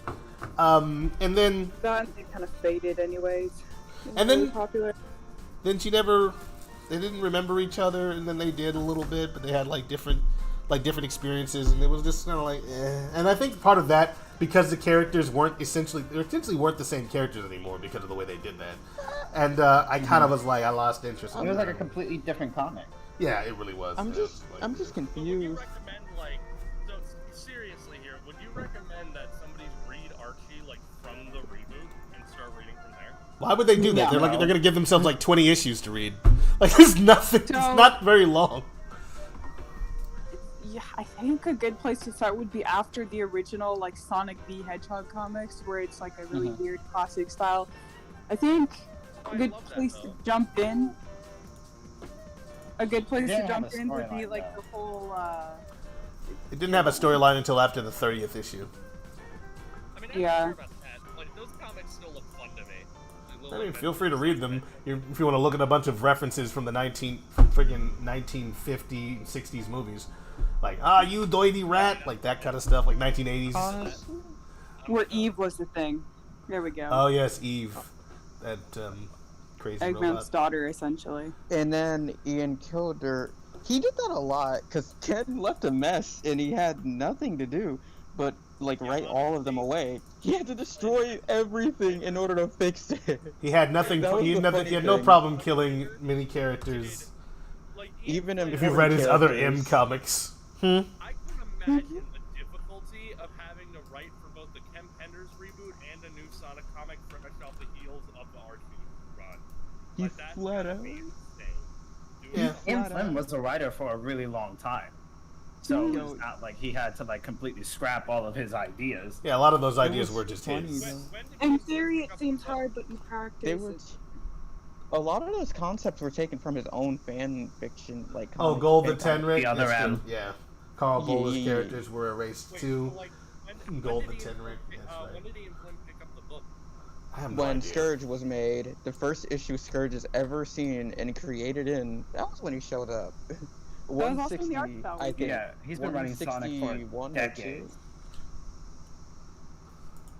And then That kind of faded, anyways. And Really then- popular. they didn't remember each other, and then they did a little bit, but they had like different experiences, and it was just kind of like, eh. And I think part of that, because the characters essentially weren't the same characters anymore because of the way they did that. And I kind of was like, I lost interest in It was like a them. completely different comic. Yeah, it really was. I'm It just was like- Would you confused. recommend seriously here? Would you recommend that somebody read Archie like from the reboot and start reading from there? Why would they do that? No. They're going to give themselves like 20 issues to read. Like, there's nothing. It's So- not very long. Yeah, I think a good place to start would be after the original like Sonic the Hedgehog comics, where it's like a really weird classic style. I think Oh, a I good love that, place though. to jump in. A good place They to didn't have jump a in would be storyline, like though. the whole. It didn't have a storyline until after the 30th issue. I mean, I'm Yeah. not sure about that. Like those comics still look fun to me. They look I mean, like feel free to Adventures read them like if you want to look at a bunch of references from the 1950, 60s movies. Like, you doidy rat, like that kind of stuff, like 1980s. Honestly, Where Eve was the thing. There we go. Oh, yes, Eve. That crazy Eggman's robot. daughter, essentially. and then Ian Kilder, he did that a lot because Ken left a mess and he had nothing to do but like write all of them away. He had to destroy everything in order to fix it. He had nothing. That was He the had funny no thing. problem killing many characters. Like Even If you've important read his other M characters. comics. I can imagine the difficulty of having to write for both the Ken Penders reboot and a new Sonic comic fresh off the heels of the Archie run. He Like, that's flat gotta out. be insane. Yeah. Ian Flynn was a writer for a really long time. So Yo. it's not like he had to like completely scrap all of his ideas. Yeah, a lot of those ideas was were just funny, his. though. When did In you theory, pick it up seems the book? hard, but in practice, They were. A lot of those concepts were taken from his own fan fiction, like. Oh, comic Gold the fan Tenric. The other that's true. M. Yeah. Carl Yeah, Bola's yeah, yeah. characters were erased Wait, too. so, like, when Gold did the Ian Tenric, Flynn pick- that's right. When did Ian Flynn pick up the book? I have no When idea. Scourge was made, the first issue Scourge has ever seen and created in, that was when he showed up. was also in the art style, I think. Yeah, he's been running Sonic for 161 or decades.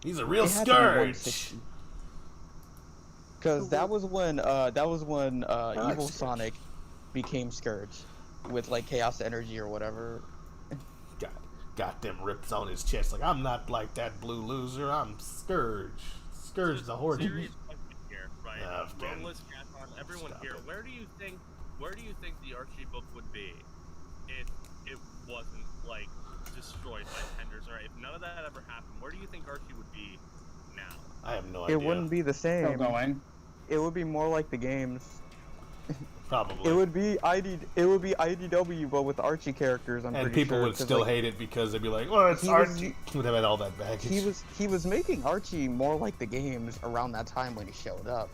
2. He's a real It had to be scourge. 160. Because that was when Evil Scourge. Sonic became Scourge, with like Chaos Energy or whatever. Got them rips on his chest. Like, I'm not like that blue loser. I'm Scourge. Scourge the Horde. Serious question here, right? Ah, Ken. Roneless, Catron, everyone Stop here. it. Where do you think the Archie book would be if it wasn't like destroyed by Henderson, right? If none of that ever happened, where do you think Archie would be now? I have no idea. It wouldn't be the Still same. going. It would be more like the games. Probably. It would be IDW, but with Archie characters. I'm and pretty people sure, would 'cause, still like, hate it because they'd be like, "Well, it's he was- Archie." Would have had all that baggage. He was making Archie more like the games around that time when he showed up,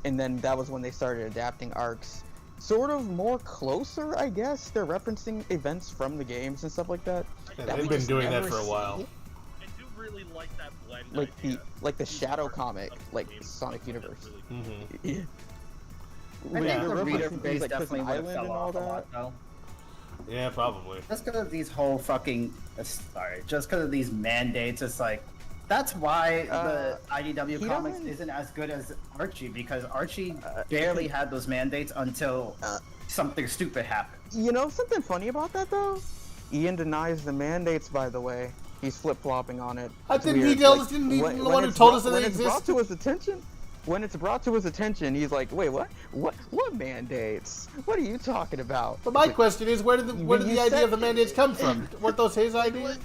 and then that was when they started adapting arcs, sort of more closer, I guess. They're referencing events from the games and stuff like that. Yeah, that they've we been just doing that never for a while. see. I do really like that blend. Like idea. the Shadow Part comic, of the like game Sonic stuff, Universe. really cool. Mm-hmm. Yeah. I Like, think they're the reader referencing base things like definitely Prison would have Island fell and all off a that. lot, though. Yeah, probably. Just because of these whole fucking, just because of these mandates, it's like, that's why the IDW he comics doesn't- isn't as good as Archie, because Archie barely had those mandates until something stupid happened. You know something funny about that though? Ian denies the mandates, by the way. He's flip-flopping on it. It's Didn't he weird. tell Like, us? Didn't he when the one who it's told brought- us that when they it's brought exist? to his attention? When it's brought to his attention, he's like, "Wait, what? What mandates? What are you talking about?" But my question is, where did the You idea said- of the mandates come from? Weren't those his ideas?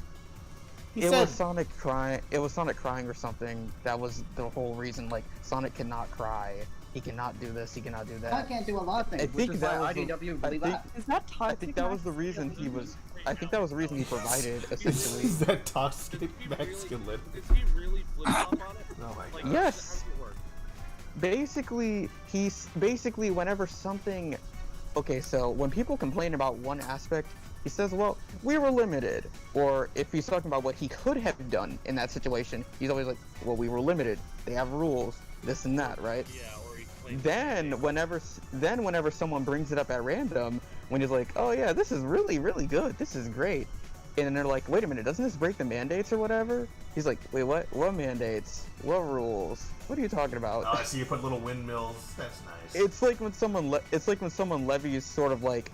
He It said, was Sonic crying. It was Sonic crying or something. That was the whole reason. Like Sonic cannot cry. He cannot do this. He cannot do I that. can't do a lot of things, I which think is that why was the- IDW I really think- laughed. Is that I toxic? think that was the reason he was. I think that was the reason he provided essentially. "Is that toxic Does he masculine?" Is he really flip flop on it? Oh my Like, god. Yes. How does it work? Basically whenever something, okay, so when people complain about one aspect, he says, well, we were limited. Or if he's talking about what he could have done in that situation, he's always like, well, we were limited. They have rules, this and that, right? Yeah, or he claims Then whenever someone brings it up at random, when he's like, oh yeah, this is really, really good, this is great. And then they're like, wait a minute, doesn't this break the mandates or whatever? He's like, wait, what? What mandates? What rules? What are you talking about? Oh, I see you put little windmills. That's nice. It's like when someone levies sort of like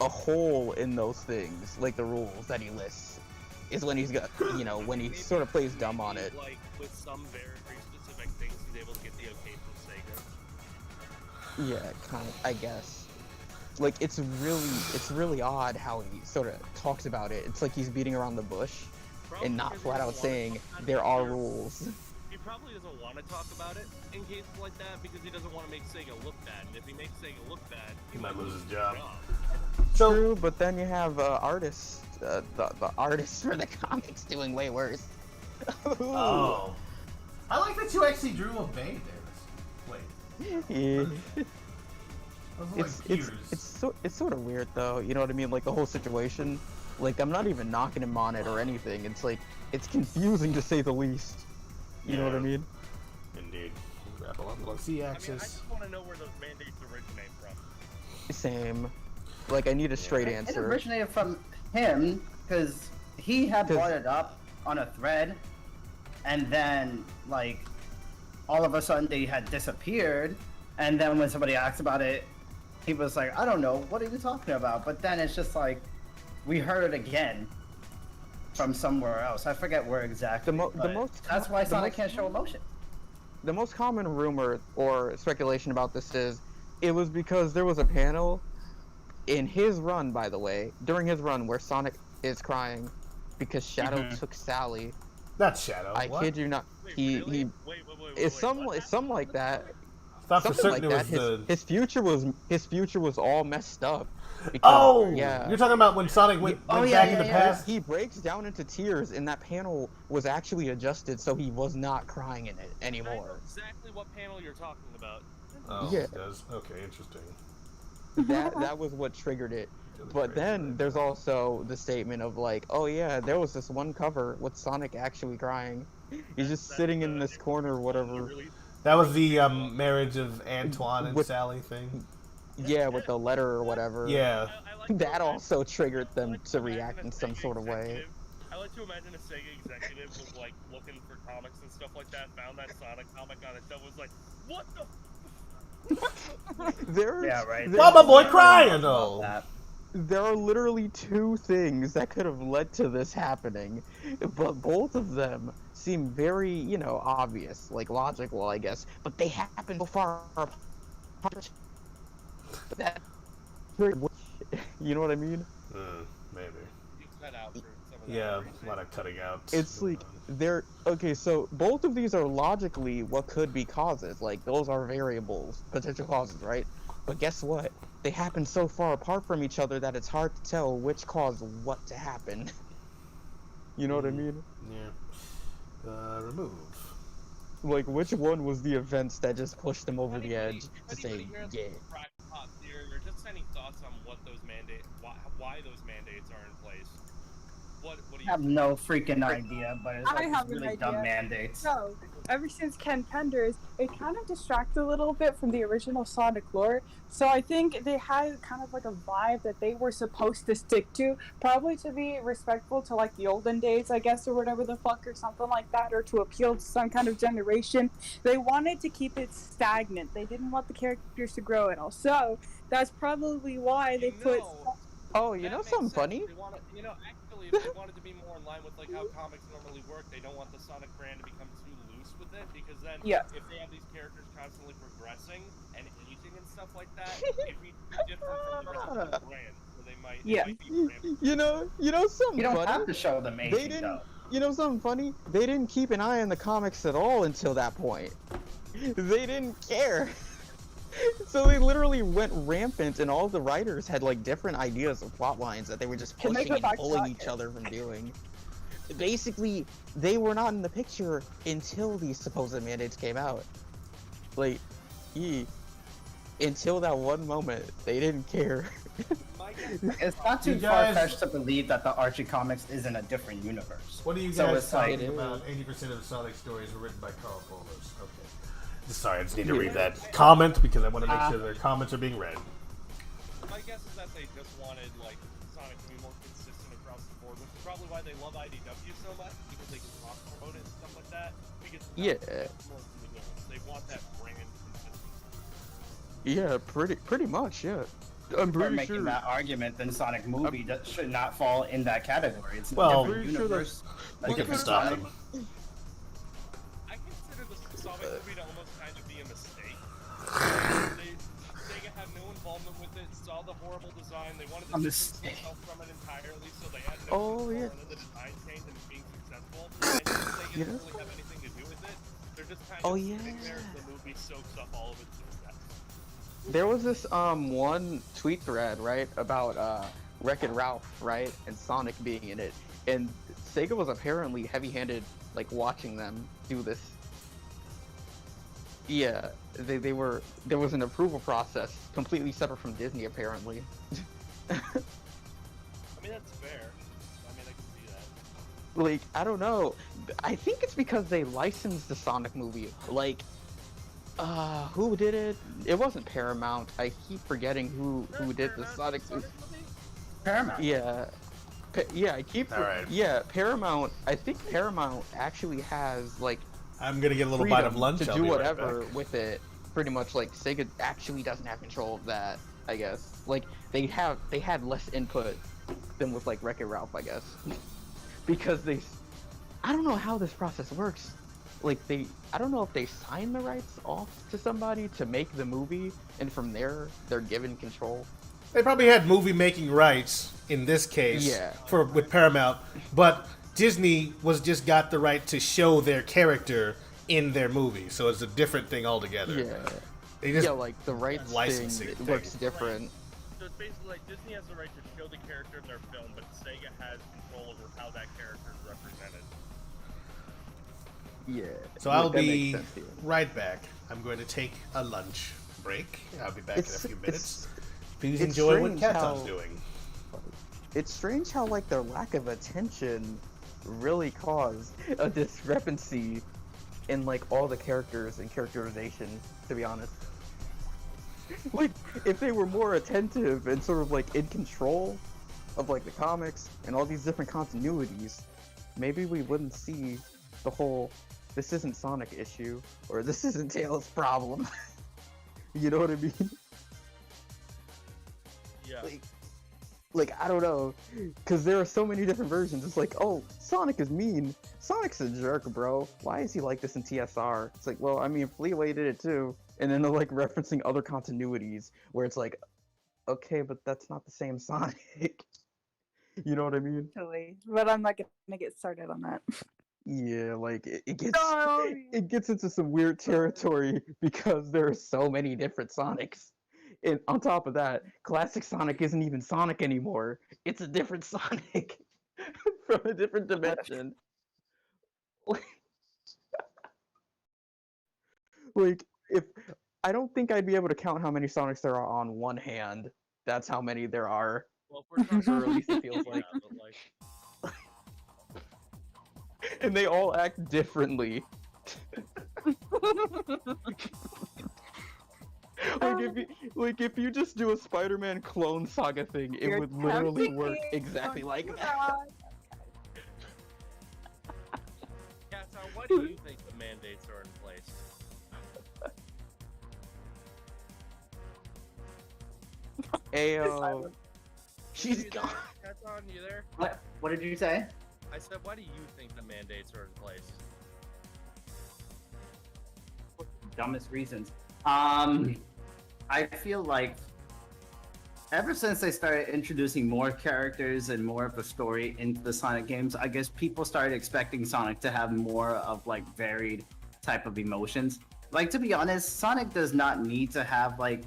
a hole in those things, like the rules that he lists. Is when he's got, when he sort of plays dumb on it. Like, with some very specific things, he's able to get the okay from Sega. Yeah, kind of, I guess. Like it's really odd how he sort of talks about it. It's like he's beating around the bush and not flat out saying there are rules. He probably doesn't want to talk about it in cases like that because he doesn't want to make Sega look bad. And if he makes Sega look bad, He might lose his job. So, true, but then you have artists, the artists for the comics doing way worse. Oh. I like that you actually drew a Bay there. Wait. Yeah. Those are like It's sort of weird though, you know what I mean? Like the whole situation. Like I'm not even knocking him on it or anything. It's like it's confusing to say the least. You know what I mean? Indeed. Grab along the I Z-axis. just want to know where those mandates originate from. Same. Like I need a straight It answer. originated from him because he had brought it up on a thread, and then like all of a sudden they had disappeared, and then when somebody asked about it, he was like, "I don't know, what are you talking about?" But then it's just like we heard it again from somewhere else. I forget where exactly. That's why Sonic can't show emotion. The most common rumor or speculation about this is it was because there was a panel in his run, by the way, during his run where Sonic is crying because Shadow took Sally. That's Shadow. I What? kid you not. He it's something like that. Thought for Something certain like it that. was His future was all messed up. Because, Oh! yeah. You're talking about when Sonic went back in the past? He breaks down into tears, and that panel was actually adjusted so he was not crying in it anymore. I know exactly what panel you're talking about. Oh, Yeah. it does? Okay, interesting. That was what triggered it. But then there's also the statement of like, oh yeah, there was this one cover with Sonic actually crying. He's just sitting in this corner or whatever. That was the marriage of Antoine and With- Sally thing? Yeah, with the letter or whatever. Yeah. That also triggered them to react in some sort of way. I like to imagine a Sega executive was like looking for comics and stuff like that, found that Sonic comic on his shelf, was like, what the Yeah, right. Why my boy crying though? There are literally two things that could have led to this happening, but both of them seem very, obvious, like logical, I guess. But they happen so far apart. That, you know what I mean? Maybe. you cut out for some of Yeah, a lot of cutting out. It's like they're okay. So both of these are logically what could be causes. Like those are variables, potential causes, right? But guess what? They happen so far apart from each other that it's hard to tell which caused what to happen. You know what I mean? Yeah. Remove. Like which one was the events that just pushed them over the edge to say, yeah. Or just any thoughts on what those mandates, why those mandates are in place? What do I you have no freaking idea, but it's I like have these an really idea. dumb mandates. So, ever since Ken Penders, it kind of distracted a little bit from the original Sonic lore. So I think they had kind of like a vibe that they were supposed to stick to, probably to be respectful to like the olden days, I guess, or whatever the fuck, or something like that, or to appeal to some kind of generation. They wanted to keep it stagnant. They didn't want the characters to grow at all. So that's probably why they put. Oh, you know something funny? They want to, actually, if they wanted to be more in line with like how comics normally work, they don't want the Sonic brand to become too loose with it, because then if they have these characters constantly progressing and aging and stuff like that, it'd be different from the rest of the brand. So they might, You know something You don't funny? have to show them aging, They didn't. though. You know something funny? They didn't keep an eye on the comics at all until that point. They didn't care. So they literally went rampant, and all the writers had like different ideas of plot lines that they were just pushing and pulling each other from doing. Basically, they were not in the picture until these supposed mandates came out. Like, until that one moment, they didn't care. It's not too far-fetched to believe that the Archie comics is in a different universe. What do you guys think about 80% of Sonic stories were written by Carl Bolas? Okay. Sorry, I just need to read that comment because I want to make sure their comments are being read. My guess is that they just wanted like Sonic to be more consistent across the board, which is probably why they love IDW so much, because they can cross promote it and stuff like that. Because they want that brand consistency. Yeah, pretty much, yeah. I'm pretty making sure that argument, then Sonic movie that should not fall in that category. It's a Well, different universe. we can stop them. I consider the Sonic movie to almost kind of be a mistake. Sega had no involvement with it, saw the horrible design, they wanted to distance themselves from it entirely, so they had no control, and then the design changed and it's being successful. And Sega didn't really have anything to do with it. They're just kind of sitting there as the movie soaks up all of its success. there was this one tweet thread, right, about Wreck-It Ralph, right, and Sonic being in it, and Sega was apparently heavy-handed, like watching them do this. Yeah, they were. There was an approval process completely separate from Disney, apparently. I mean, that's fair. I mean, I can see that. Like, I don't know. I think it's because they licensed the Sonic movie. Like, who did it? It wasn't Paramount. I keep forgetting who did the Sonic movie. Paramount. Yeah. I keep. Alright. Yeah, Paramount. I think Paramount actually has like. I'm gonna get a little bite of lunch. To I'll do be right whatever back. with it. Pretty much, like Sega actually doesn't have control of that. I guess. Like they had less input than with like Wreck-It Ralph, I guess, because I don't know how this process works. Like I don't know if they sign the rights off to somebody to make the movie, and from there they're given control. They probably had movie making rights in this case with Paramount, but Disney just got the right to show their character in their movie, so it's a different thing altogether. Yeah. They just Like the rights licensing thing works different. So it's basically like Disney has the right to show the character in their film, but Sega has control over how that character is represented. Yeah. So I'll be right back. I'm going to take a lunch break. I'll be back in a few minutes. Please enjoy what Katon's doing. It's strange how like their lack of attention really caused a discrepancy in like all the characters and characterization, to be honest. Like if they were more attentive and sort of like in control of like the comics and all these different continuities, maybe we wouldn't see the whole this isn't Sonic issue or this isn't Tails problem. You know what I mean? Yeah. Like I don't know, because there are so many different versions. It's like, oh, Sonic is mean. Sonic's a jerk, bro. Why is he like this in TSR? It's like, well, I mean, Fleetway did it too. And then they're like referencing other continuities where it's like, okay, but that's not the same Sonic. You know what I mean? Totally. But I'm not gonna get started on that. Yeah, like it gets No! it gets into some weird territory because there are so many different Sonics. And on top of that, classic Sonic isn't even Sonic anymore. It's a different Sonic from a different dimension. Like if I don't think I'd be able to count how many Sonics there are on one hand. That's how many there are. Well, if we're Or at least it feels like. yeah, but like, And they all act differently. Like if you just do a Spider-Man clone saga thing, it You're would literally tempting work me. exactly Don't like do that. Cat's why do you think the mandates are in place? Ayo. She's You there? gone. Cat's on, you there? What did you say? I said, why do you think the mandates are in place? Dumbest reasons. I feel like ever since they started introducing more characters and more of a story into the Sonic games, I guess people started expecting Sonic to have more of like varied type of emotions. Like, to be honest, Sonic does not need to have like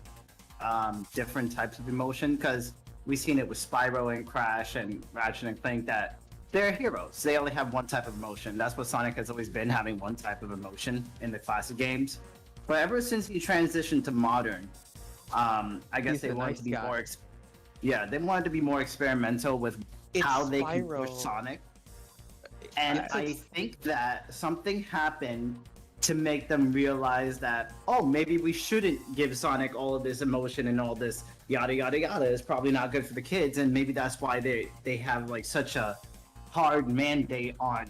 different types of emotion, because we've seen it with Spyro and Crash and Ratchet and Clank that they're heroes. They only have one type of emotion. That's what Sonic has always been, having one type of emotion in the classic games. But ever since he transitioned to modern, I guess He's they the wanted nice to be guy. more. They wanted to be more experimental with It's how they can Spyro. push Sonic. And I think that something happened to make them realize that, oh, maybe we shouldn't give Sonic all of this emotion and all this yada yada yada. It's probably not good for the kids, and maybe that's why they have like such a hard mandate on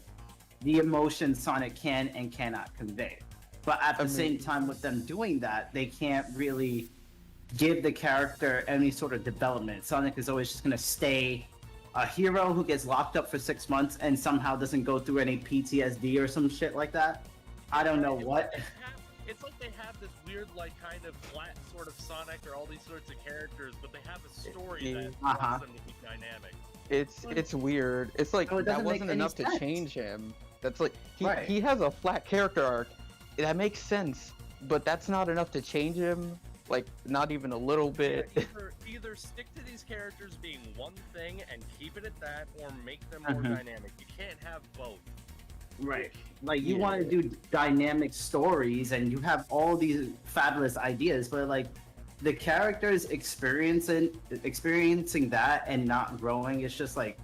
the emotion Sonic can and cannot convey. But at the same time, with them doing that, they can't really give the character any sort of development. Sonic is always just gonna stay a hero who gets locked up for 6 months and somehow doesn't go through any PTSD or some shit like that. I don't know what. It's like they have this weird, like, kind of flat sort of Sonic or all these sorts of characters, but they have a story that wants them to be dynamic. It's weird. It's like So it that doesn't make wasn't any enough to sense. change him. That's like Right. he has a flat character arc. That makes sense, but that's not enough to change him. Like not even a little bit. Either stick to these characters being one thing and keep it at that, or make them more dynamic. You can't have both. Right. Like, you want to do dynamic stories and you have all these fabulous ideas, but like the characters experiencing that and not growing, it's just like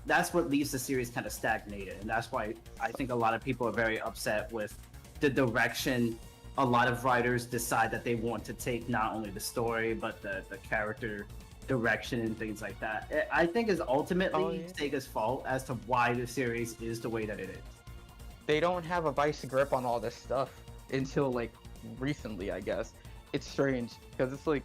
that's what leaves the series kind of stagnated. And that's why I think a lot of people are very upset with the direction a lot of writers decide that they want to take, not only the story but the character direction and things like that. I think is ultimately Sega's fault as to why the series is the way that it is. They don't have a vice grip on all this stuff until like recently, I guess. It's strange because it's like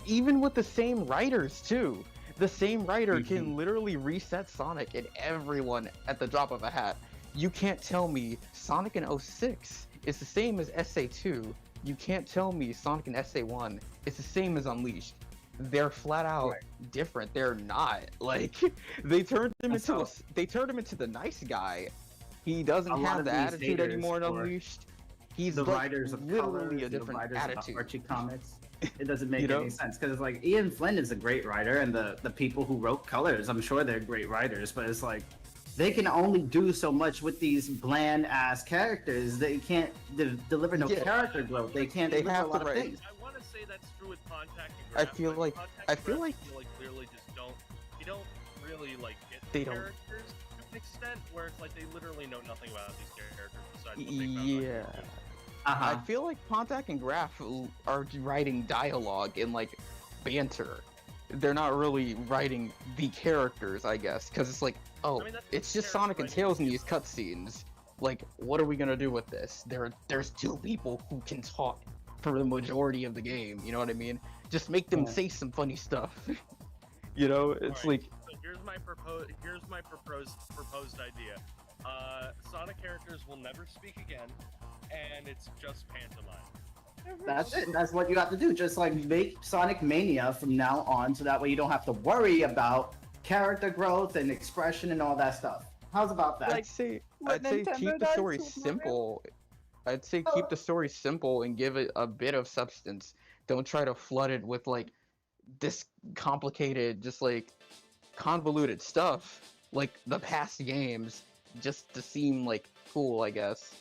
even with the same writers too. The same writer can literally reset Sonic and everyone at the drop of a hat. You can't tell me Sonic in 06 is the same as SA2. You can't tell me Sonic in SA1 is the same as Unleashed. They're flat out different. They're not. Like they turned him into the nice guy. He doesn't A lot have of the these attitude haters anymore in for Unleashed. He's the like writers of literally Colors, a different the writers attitude. of Archie Comics. It doesn't make You know? any sense because it's like Ian Flynn is a great writer, and the people who wrote Colors, I'm sure they're great writers, but it's like they can only do so much with these bland ass characters. They can't deliver no character growth. They can't deliver a lot of things. I want to say that's true with Contact and I Graph, feel but like- Contact I and feel Graph like- clearly just don't. You don't really like get They the don't- characters to an extent where it's like they literally know nothing about these characters besides what they found on Yeah. YouTube. I feel like Pontac and Graph are writing dialogue and like banter. They're not really writing the characters, I guess, because it's like, oh, I mean, that's it's what just Sonic and character Tails in these cutscenes. Like, what are we gonna do with this? There's two people who can talk for the majority of the game. You know what I mean? Just make them say some funny stuff. You know, it's Alright, like so here's my proposed idea. Sonic characters will never speak again, and it's just pantomime. That's it. That's what you have to do. Just like make Sonic Mania from now on, so that way you don't have to worry about character growth and expression and all that stuff. How's about that? I'd say What keep Nintendo the does story with Mario? simple. I'd say keep the story simple and give it a bit of substance. Don't try to flood it with like this complicated, just like convoluted stuff like the past games, just to seem like cool, I guess.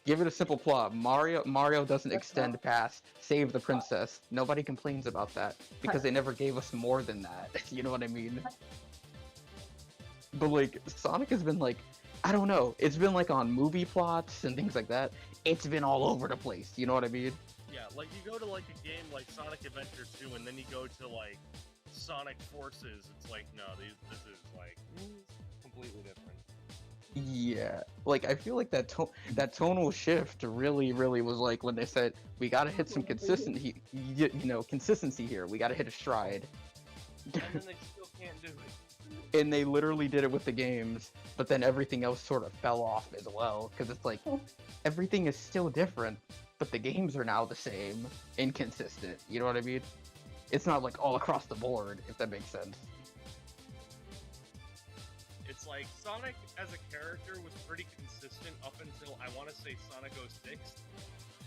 Give it a simple plot. Mario doesn't extend past save the princess. Nobody complains about that because they never gave us more than that. You know what I mean? But like Sonic has been like, I don't know, it's been like on movie plots and things like that. It's been all over the place. You know what I mean? Yeah, like you go to like a game like Sonic Adventure 2, and then you go to like Sonic Forces. It's like, no, this is like completely different. Yeah, like I feel like that tonal shift really was like when they said we gotta hit some consistency, consistency here. We gotta hit a stride. And then they still can't do it. And they literally did it with the games, but then everything else sort of fell off as well because it's like everything is still different, but the games are now the same, inconsistent. You know what I mean? It's not like all across the board, if that makes sense. It's like Sonic as a character was pretty consistent up until I want to say Sonic 06.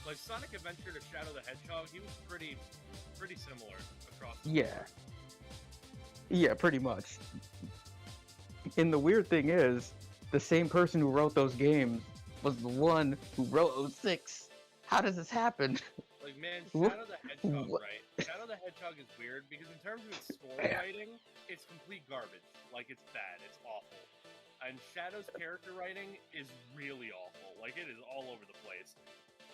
Like Sonic Adventure to Shadow the Hedgehog, he was pretty similar across the board. Yeah, pretty much. And the weird thing is, the same person who wrote those games was the one who wrote 06. How does this happen? Like, man, Shadow the Hedgehog, right? Shadow the Hedgehog is weird because in terms of its story writing, it's complete garbage. Like, it's bad. It's awful. And Shadow's character writing is really awful. Like, it is all over the place.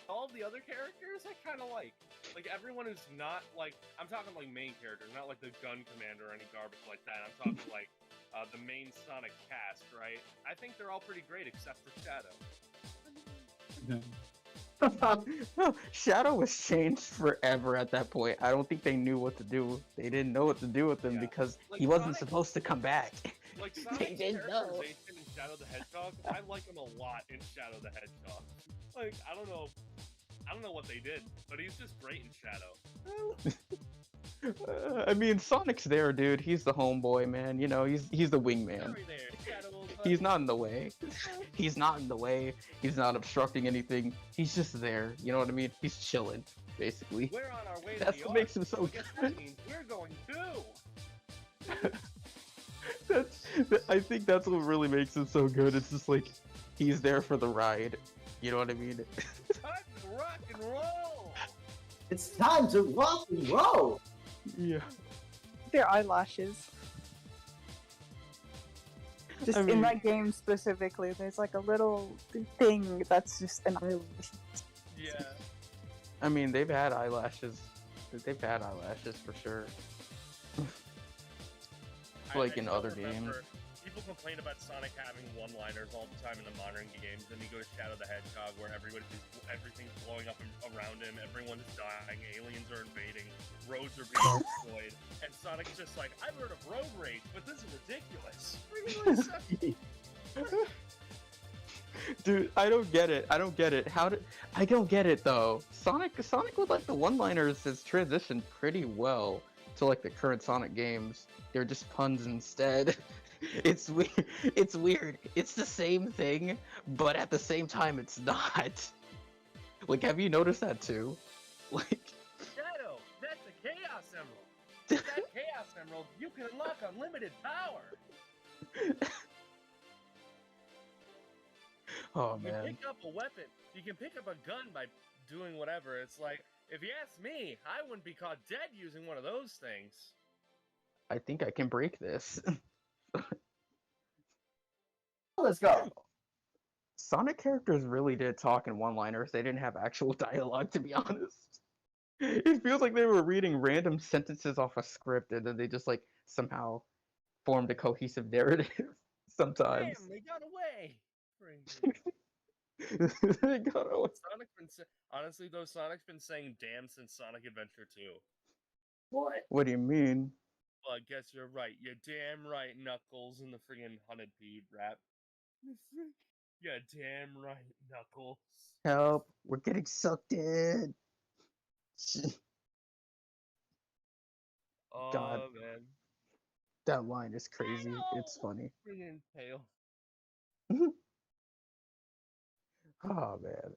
All of the other characters, I kind of like. Like, everyone who's not, like, I'm talking, like, main characters, not, like, the Gun Commander or any garbage like that. I'm talking, like, the main Sonic cast, right? I think they're all pretty great except for Shadow. Shadow was changed forever at that point. I don't think they knew what to do. They didn't know what to do with him because Like, he wasn't Sonic- supposed to come back. Like, They Sonic's didn't know. characterization in Shadow the Hedgehog, I like him a lot in Shadow the Hedgehog. Like, I don't know what they did, but he's just great in Shadow. I mean, Sonic's there, dude. He's the homeboy, man. You know, he's the wingman. Sorry there, Shadow, He's not in the way. He's not in the way. He's not obstructing anything. He's just there. You know what I mean? He's chilling, basically. We're on our way That's to the what makes him Ark, so guess good. that means we're going too. I think that's what really makes him so good. It's just like he's there for the ride. You know what I mean? Time to rock and roll. It's time to rock and roll. Yeah. Their eyelashes. Just I mean- in that game specifically, there's like a little thing that's just an eyelash. Yeah. I mean, they've had eyelashes. They've had eyelashes for sure. Like in still other remember, games. People complain about Sonic having one-liners all the time in the modern games. Then you go to Shadow the Hedgehog, where everything's blowing up around him, everyone's dying, aliens are invading, roads are being destroyed, and Sonic's just like, I've heard of road rage, but this is ridiculous. Dude, I don't get it. I don't get it. I don't get it though. Sonic with like the one-liners has transitioned pretty well to like the current Sonic games. They're just puns instead. It's weird. It's weird. It's the same thing, but at the same time, it's not. Like, have you noticed that too? Like, Shadow, that's a Chaos Emerald. With that Chaos Emerald, you can unlock unlimited power. oh You man. pick up a weapon. You can pick up a gun by doing whatever. It's like, if you ask me, I wouldn't be caught dead using one of those things. I think I can break this. Let's go. Sonic characters really did talk in one-liners. They didn't have actual dialogue, to be honest. It feels like they were reading random sentences off a script, and then they just like somehow formed a cohesive narrative. Sometimes. Damn, they got away. They got away. Honestly, though, Sonic's been saying "damn" since Sonic Adventure 2. What? What do you mean? Well, I guess you're right. You're damn right, Knuckles, in the friggin' Hunted Pete rap. You're damn right, Knuckles. Help! We're getting sucked in. Oh, God. man. That line is crazy. It's funny. Freaking tail. Oh man.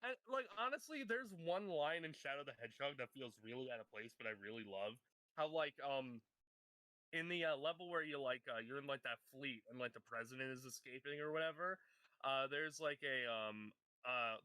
And, like, honestly, there's one line in Shadow the Hedgehog that feels really out of place, but I really love how, like, in the level where you like you're in like that fleet and like the president is escaping or whatever, there's like a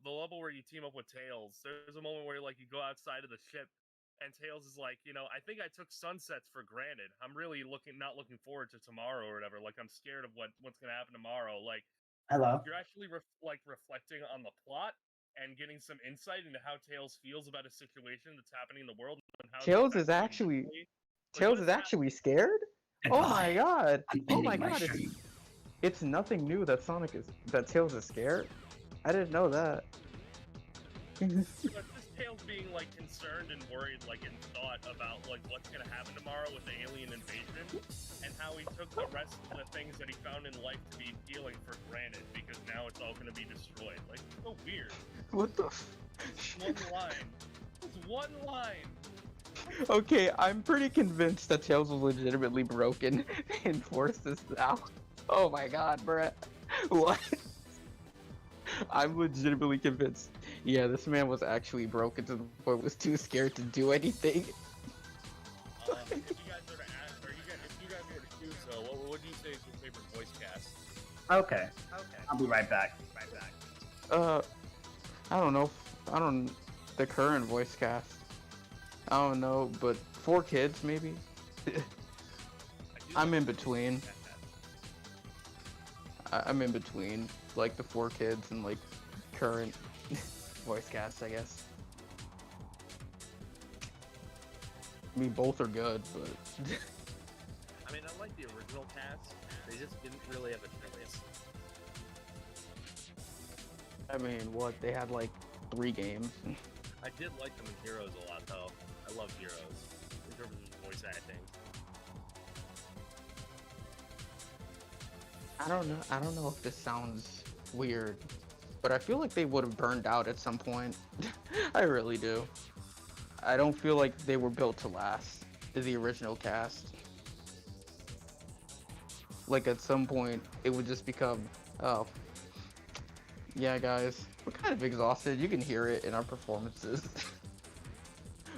the level where you team up with Tails. There's a moment where like you go outside of the ship and Tails is like, I think I took sunsets for granted. I'm really not looking forward to tomorrow or whatever. Like I'm scared of what's gonna happen tomorrow. Like Hello. you're actually reflecting on the plot and getting some insight into how Tails feels about a situation that's happening in the world and how Tails is actually scared? Oh my god! Oh my god! It's nothing new that Tails is scared. I didn't know that. It's just Tails being like concerned and worried, like in thought about like what's gonna happen tomorrow with the alien invasion, and how he took the rest of the things that he found in life to be appealing for granted because now it's all gonna be destroyed. Like, it's so weird. What the? One line. It's one line. Okay, I'm pretty convinced that Tails was legitimately broken and forced this out. Oh my god, Brett. What? I'm legitimately convinced. Yeah, this man was actually broken to the point was too scared to do anything. If you guys were to ask, if you guys were to choose, though, what would you say is your favorite voice cast? Okay. I'll be right back. I don't know. The current voice cast. I don't know, but 4Kids maybe. I'm in between. I'm in between, like the 4Kids and like current voice cast, I guess. I mean, both are good, but. I mean, I like the original cast. They just didn't really have a choice. I mean, what? They had like 3 games. I did like them in Heroes a lot, though. I love Heroes in terms of voice acting. I don't know if this sounds weird, but I feel like they would have burned out at some point. I really do. I don't feel like they were built to last, the original cast. Like at some point, it would just become, oh, yeah guys, we're kind of exhausted. You can hear it in our performances.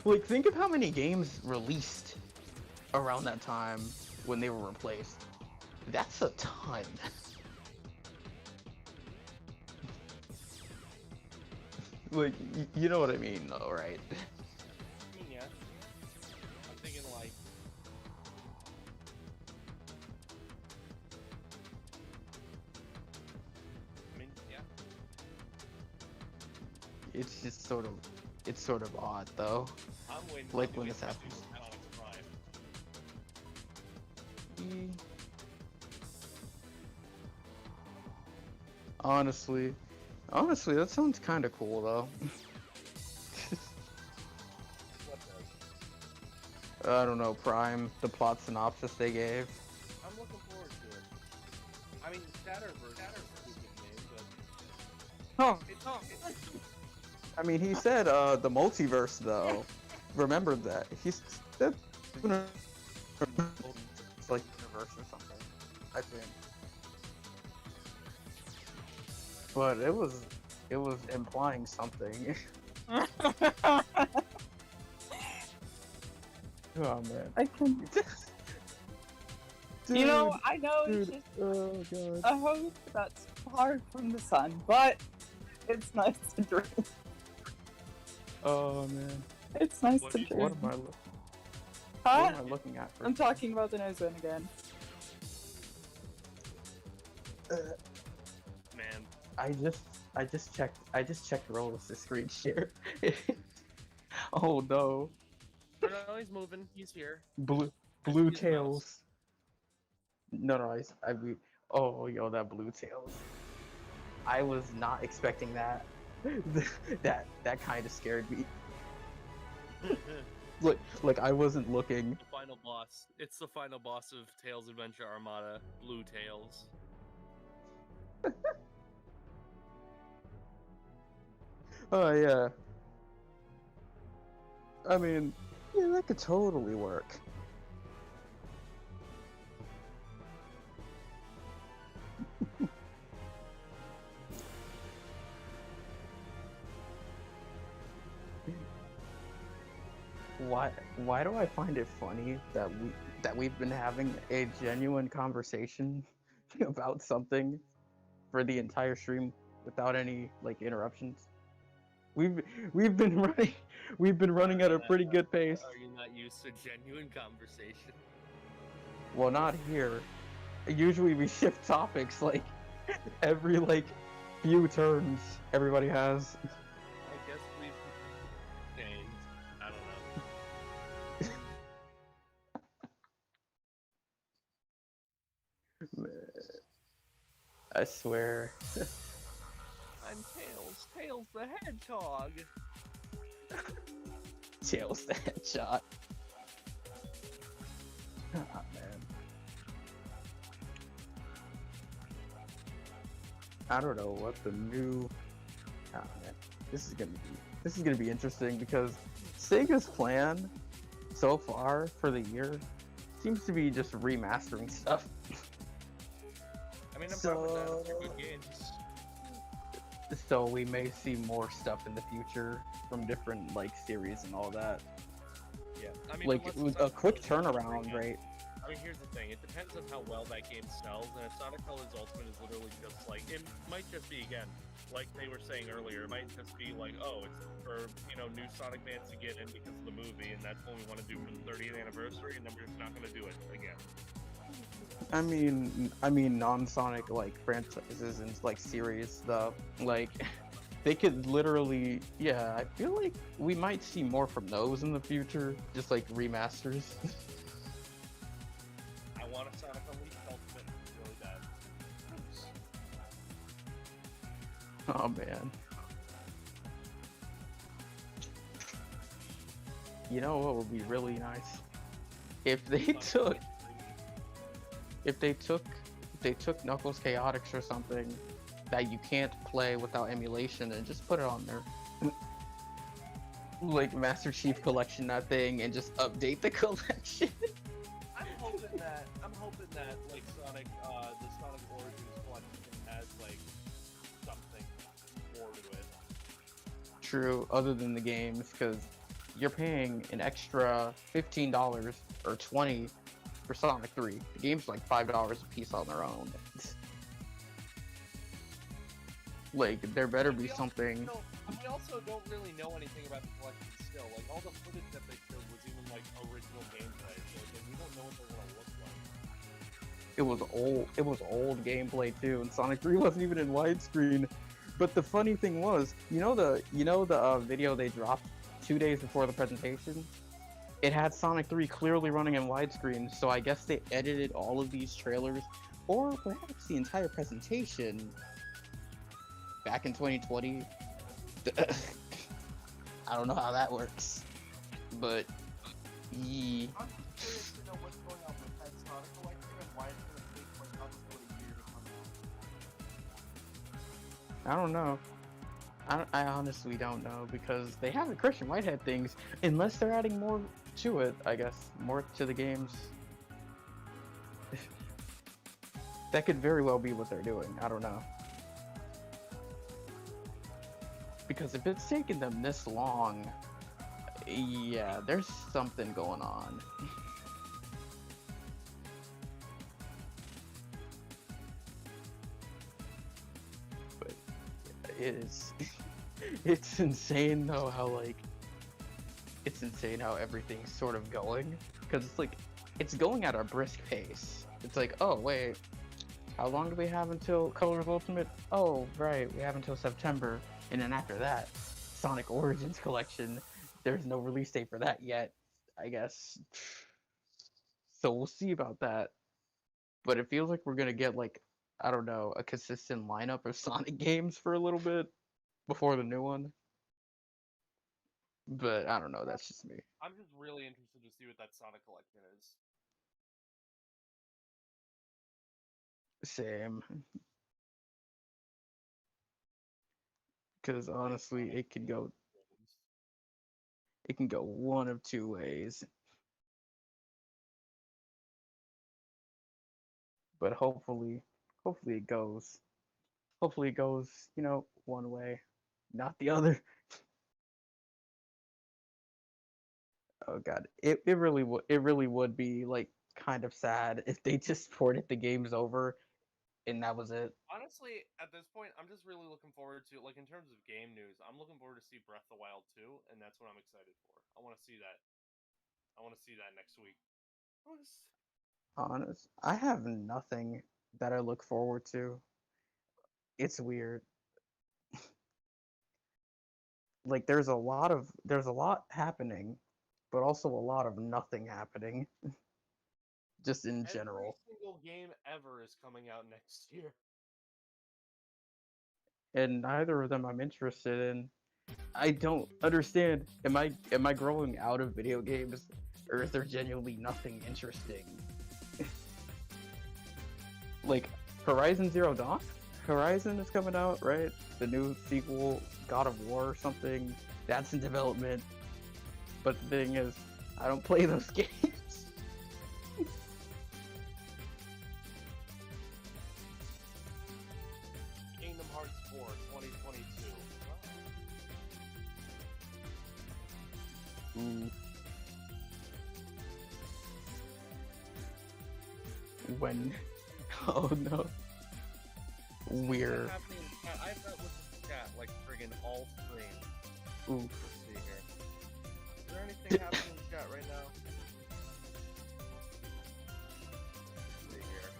Like, think of how many games released around that time when they were replaced. That's a ton. Like, you know what I mean, though, right? I mean, yeah. I'm thinking, like... I mean, yeah. It's just sort of odd, though. I'm waiting like when this happens. Honestly, that sounds kind of cool, though. I don't know, Prime, the plot synopsis they gave. I'm looking forward to it. I mean, Shatterverse is a good name, but... I mean, he said the multiverse, though. Remember that. He's said it's like universe or something, I think. But it was implying something. Oh man. I can. Dude, You know, I know dude, it's just oh god. a hope that's far from the sun, but it's nice to dream. Oh man. It's nice What to do you- dream. What am I what Huh? am I looking at for? I'm talking about the nose again. Man. I just checked Rollis' screen share. Oh no. No, he's moving. He's here. Blue His tails. No, oh yo, that blue tails. I was not expecting that. that kind of scared me. Like I wasn't looking. The final boss. It's the final boss of Tails Adventure Armada, Blue Tails. Oh yeah. I mean, yeah, that could totally work. why do I find it funny that we've been having a genuine conversation about something for the entire stream without any like interruptions? We've we've been running we've been running at a pretty good pace. Are you not used to genuine conversation? Well, not here. Usually we shift topics like every like few turns everybody has. I guess we've changed. I don't know. I swear. I'm Tails the Hedgehog. Tails the headshot. Ah, man. I don't know what the new. Ah, man. This is gonna be interesting because Sega's plan so far for the year seems to be just remastering stuff. I mean, I'm fine with that. They're good games. So we may see more stuff in the future from different like series and all that. Yeah, I mean, Like a quick turnaround, right? I mean, here's the thing. It depends on how well that game sells, and if Sonic Colors Ultimate is literally just like, it might just be, again, like they were saying earlier, it might just be like, oh, it's for, new Sonic fans to get in because of the movie, and that's what we want to do for the 30th anniversary, and then we're just not going to do it again. I mean non-Sonic like franchises and like series though, like they could literally, yeah, I feel like we might see more from those in the future, just like remasters. I want a Sonic Unleashed Ultimate really bad. Oh man. You know what would be really nice? If they took Knuckles Chaotix or something that you can't play without emulation and just put it on there. Like Master Chief Collection that thing and just update the collection. I'm hoping that like Sonic, the Sonic Origins collection has like something more to it. True, other than the games, because you're paying an extra $15 or $20 for Sonic 3. The game's like $5 a piece on their own. Like, there better be something. We also don't really know anything about the collection still. Like, all the footage that they showed was even like original gameplay, so like, we don't know what they're gonna look like. It was old gameplay too, and Sonic 3 wasn't even in widescreen. But the funny thing was, you know the video they dropped 2 days before the presentation? It had Sonic 3 clearly running in widescreen, so I guess they edited all of these trailers, or perhaps the entire presentation, back in 2020. I don't know how that works, but yeah. I'm curious to know what's going on with that Sonic collection and why it's going to take like up to a year to come out. I don't know. I honestly don't know, because they have the Christian Whitehead things, unless they're adding more to it, I guess. More to the games. That could very well be what they're doing. I don't know. Because if it's taken them this long, yeah, there's something going on. But it is... It's insane though how like... It's insane how everything's sort of going. Because it's like, it's going at a brisk pace. It's like, oh wait, how long do we have until Colors Ultimate? Oh, right, we have until September. And then after that, Sonic Origins Collection, there's no release date for that yet, I guess. So we'll see about that. But it feels like we're gonna get like, I don't know, a consistent lineup of Sonic games for a little bit before the new one. But I don't know, that's just me. I'm just really interested to see what that Sonic collection is. Same. Because honestly, it can go one of two ways. But hopefully it goes. Hopefully it goes, one way, not the other. Oh god, it really would be like kind of sad if they just ported the games over and that was it. Honestly, at this point, I'm just really looking forward to, like, in terms of game news, I'm looking forward to see Breath of the Wild 2, and that's what I'm excited for. I want to see that. I want to see that next week. Honest, I have nothing that I look forward to. It's weird. Like there's a lot happening, but also a lot of nothing happening. Just in general. Every single game ever is coming out next year. And neither of them I'm interested in. I don't understand. Am I growing out of video games, or is there genuinely nothing interesting? Like Horizon Zero Dawn? Horizon is coming out, right? The new sequel, God of War or something. That's in development. But the thing is, I don't play those games. Kingdom Hearts 4 2022. Ooh. When? Oh no. Weird. I have that with the chat like friggin' all stream. Ooh. Let's see here. Is there anything happening in the chat right now? Let's see here.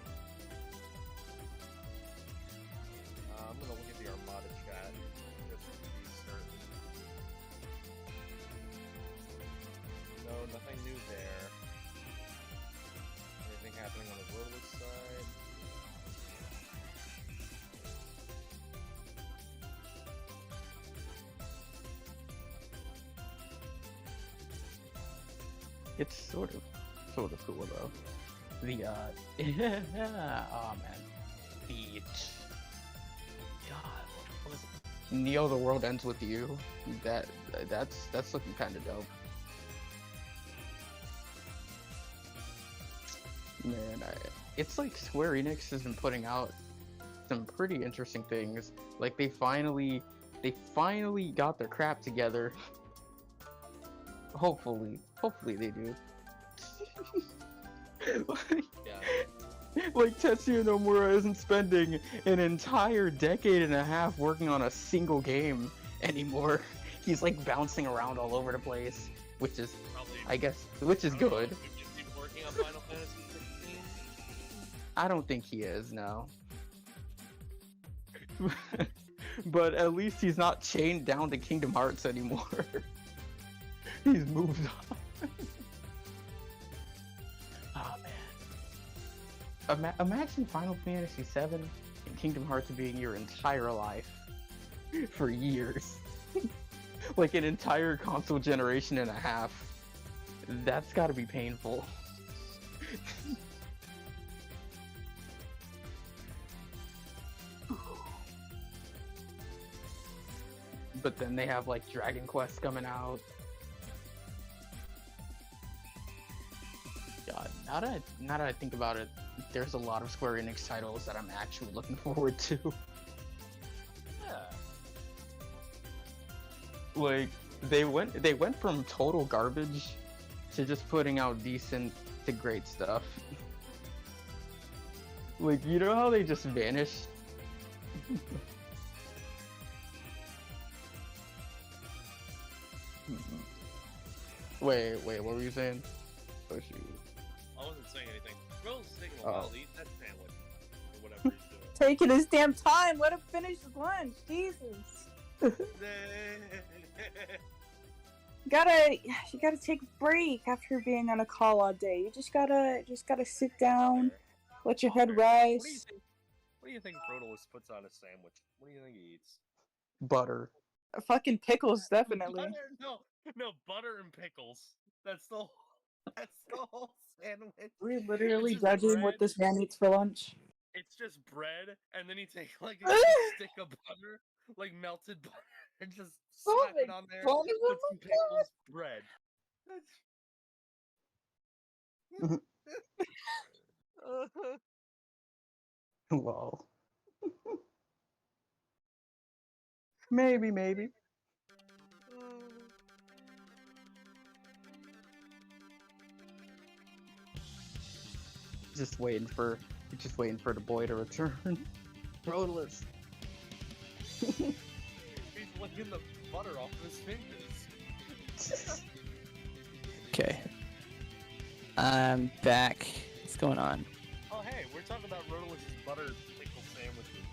I'm gonna look at the Armada chat just to be certain. No, nothing new there. Anything happening on the Rotalist side? It's sort of cool though. The oh man, the God, what was it? Neo: The World Ends with You. That's looking kind of dope. Man, it's like Square Enix has been putting out some pretty interesting things. Like they finally got their crap together. Hopefully they do. Like Tetsuya Nomura isn't spending an entire decade and a half working on a single game anymore. He's like bouncing around all over the place, which is, I guess, which is good. Is he working on Final Fantasy 16? I don't think he is, no. But at least he's not chained down to Kingdom Hearts anymore. He's moved on. Oh man. Imagine Final Fantasy VII and Kingdom Hearts being your entire life for years. Like an entire console generation and a half. That's gotta be painful. But then they have like Dragon Quest coming out. God, now that I think about it, there's a lot of Square Enix titles that I'm actually looking forward to. Yeah. Like they went from total garbage to just putting out decent to great stuff. Like, you know how they just vanished? Wait, what were you saying? Oh shoot. I wasn't saying anything. Will's taking a Oh. while to eat that sandwich. Or whatever he's doing. Taking his damn time. Let him finish his lunch. Jesus. You gotta take a break after being on a call all day. You just gotta sit down, let your head rise. What do you think Brotalist puts on a sandwich? What do you think he eats? Butter. Fucking pickles, definitely. Butter? No, butter and pickles. That's the whole sandwich. We're literally It's just judging what bread. this man eats for lunch. It's just bread, and then you take like a stick of butter, like melted butter, and just slap it on there. God. Put some pickles, bread. Lol. Maybe. just waiting for the boy to return. Roadless. He's licking the butter off of his fingers. Okay. I'm back. What's going on? Oh hey, we're talking about Rodolph's butter pickle sandwiches.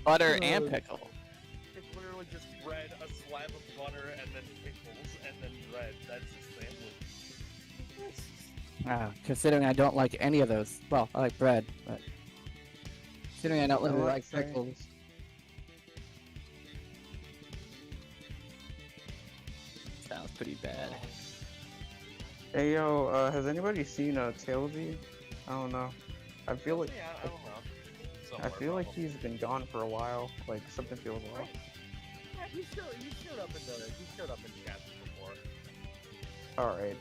Butter and pickle. It's literally just bread, a slab of butter, and then pickles, and then bread. That's a sandwich. Considering I don't like any of those. Well, I like bread, but considering I don't really Oh, like okay. pickles. Sounds pretty bad. Hey yo, has anybody seen Tailsy? I don't know. I feel like Yeah, I don't know. I Somewhere, feel like probably. he's been gone for a while. Like something feels off. Yeah, he showed up in chats before. All right.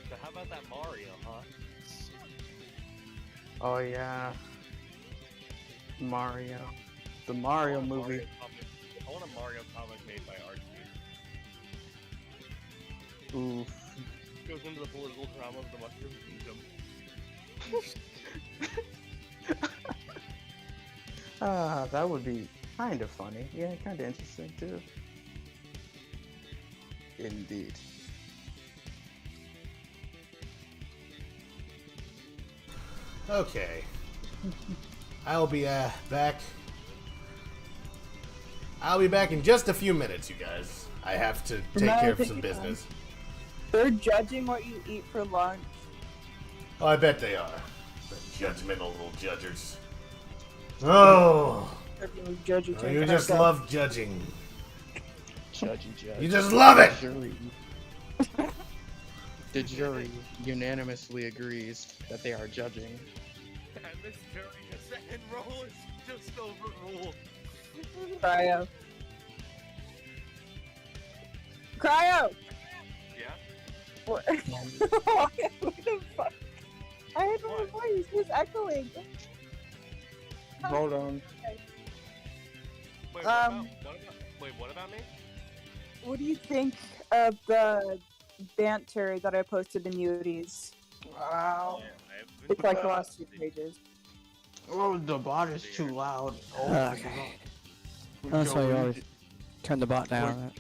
So how about that Mario, huh? Oh yeah. Mario. The Mario movie. I want a Mario comic made by Archie. Oof. Goes into the political drama of the Mushroom Kingdom. That would be kind of funny. Yeah, kind of interesting too. Indeed. Okay. I'll be back. I'll be back in just a few minutes, you guys. I have to take No, care of take some your time. business. They're judging what you eat for lunch. Oh, I bet they are. The judgmental little judgers. Oh, Everyone's judging. you just love judging. Judge. You just love it! The jury unanimously agrees that they are judging. And this jury just and roll is just overruled. Cryo. Cryo! Yeah? What? What the fuck? I had my voice. It was echoing. Hold on. Wait, what about me? What do you think of the banter that I posted in Muties? Wow. It's like the last 2 pages. Oh, the bot is too loud. Oh, Okay. That's why you always turn the bot down.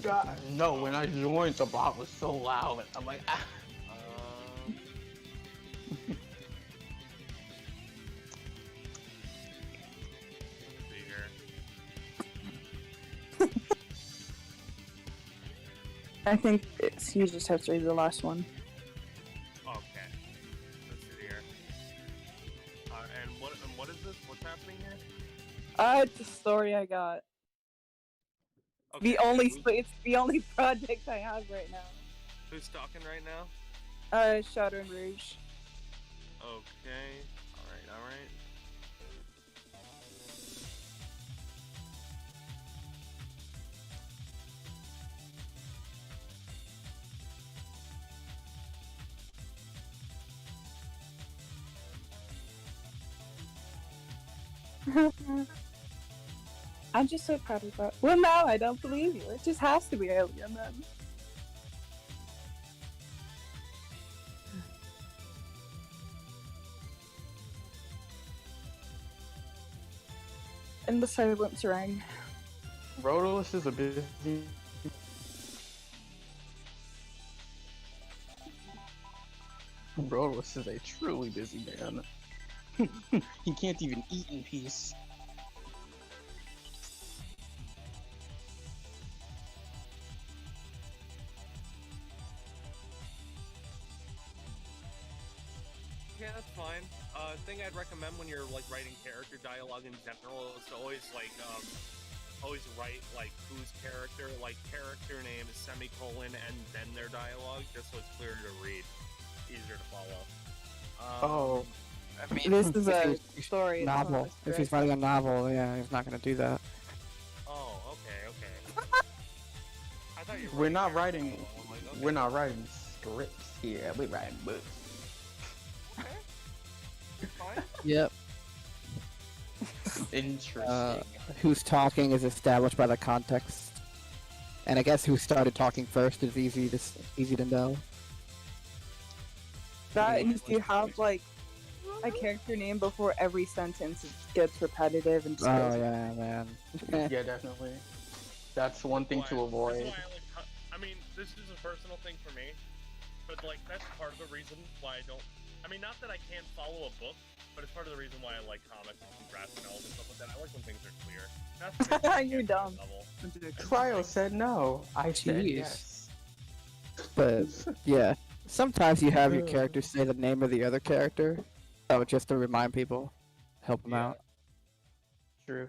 God, no, when I joined, the bot was so loud. I'm like, ah. Let's see here. I think you just have to read the last one. Okay. Let's see here. And what is this? What's happening here? It's the story I got. Okay, It's the only project I have right now. Who's talking right now? Shadow and Rouge. Okay. Alright. I'm just so proud of that. Well, no, I don't believe you. It just has to be Alien then. And the silence rang. Rodolus is a busy. Rodolus is a truly busy man. He can't even eat in peace. Yeah, that's fine. Thing I'd recommend when you're like writing character dialogue in general is to always always write like whose character, like character name, semicolon, and then their dialogue, just so it's clearer to read, easier to follow. Oh, I mean, This is if a he's story. it's not novel. a If script. he's writing a novel, yeah, he's not gonna do that. Oh, okay. thought you were We're not writing writing. characters. I'm like, okay. We're not writing scripts here. We're writing books. Fine. Yep. Interesting. Who's talking is established by the context, and I guess who started talking first is easy to know. That is, you have like a character name before every sentence gets repetitive and Oh yeah, man. Yeah, definitely. That's one thing to That's avoid. why I mean, this is a personal thing for me, but like that's part of the reason why I don't. I mean, not that I can't follow a book, but it's part of the reason why I like comics and graphic novels and stuff like that. I like when things are clear. Not that I You're can't dumb. read a novel. Cryo said no. I said Jeez. yes. But yeah, sometimes you have your character say the name of the other character, just to remind people, help them out. True.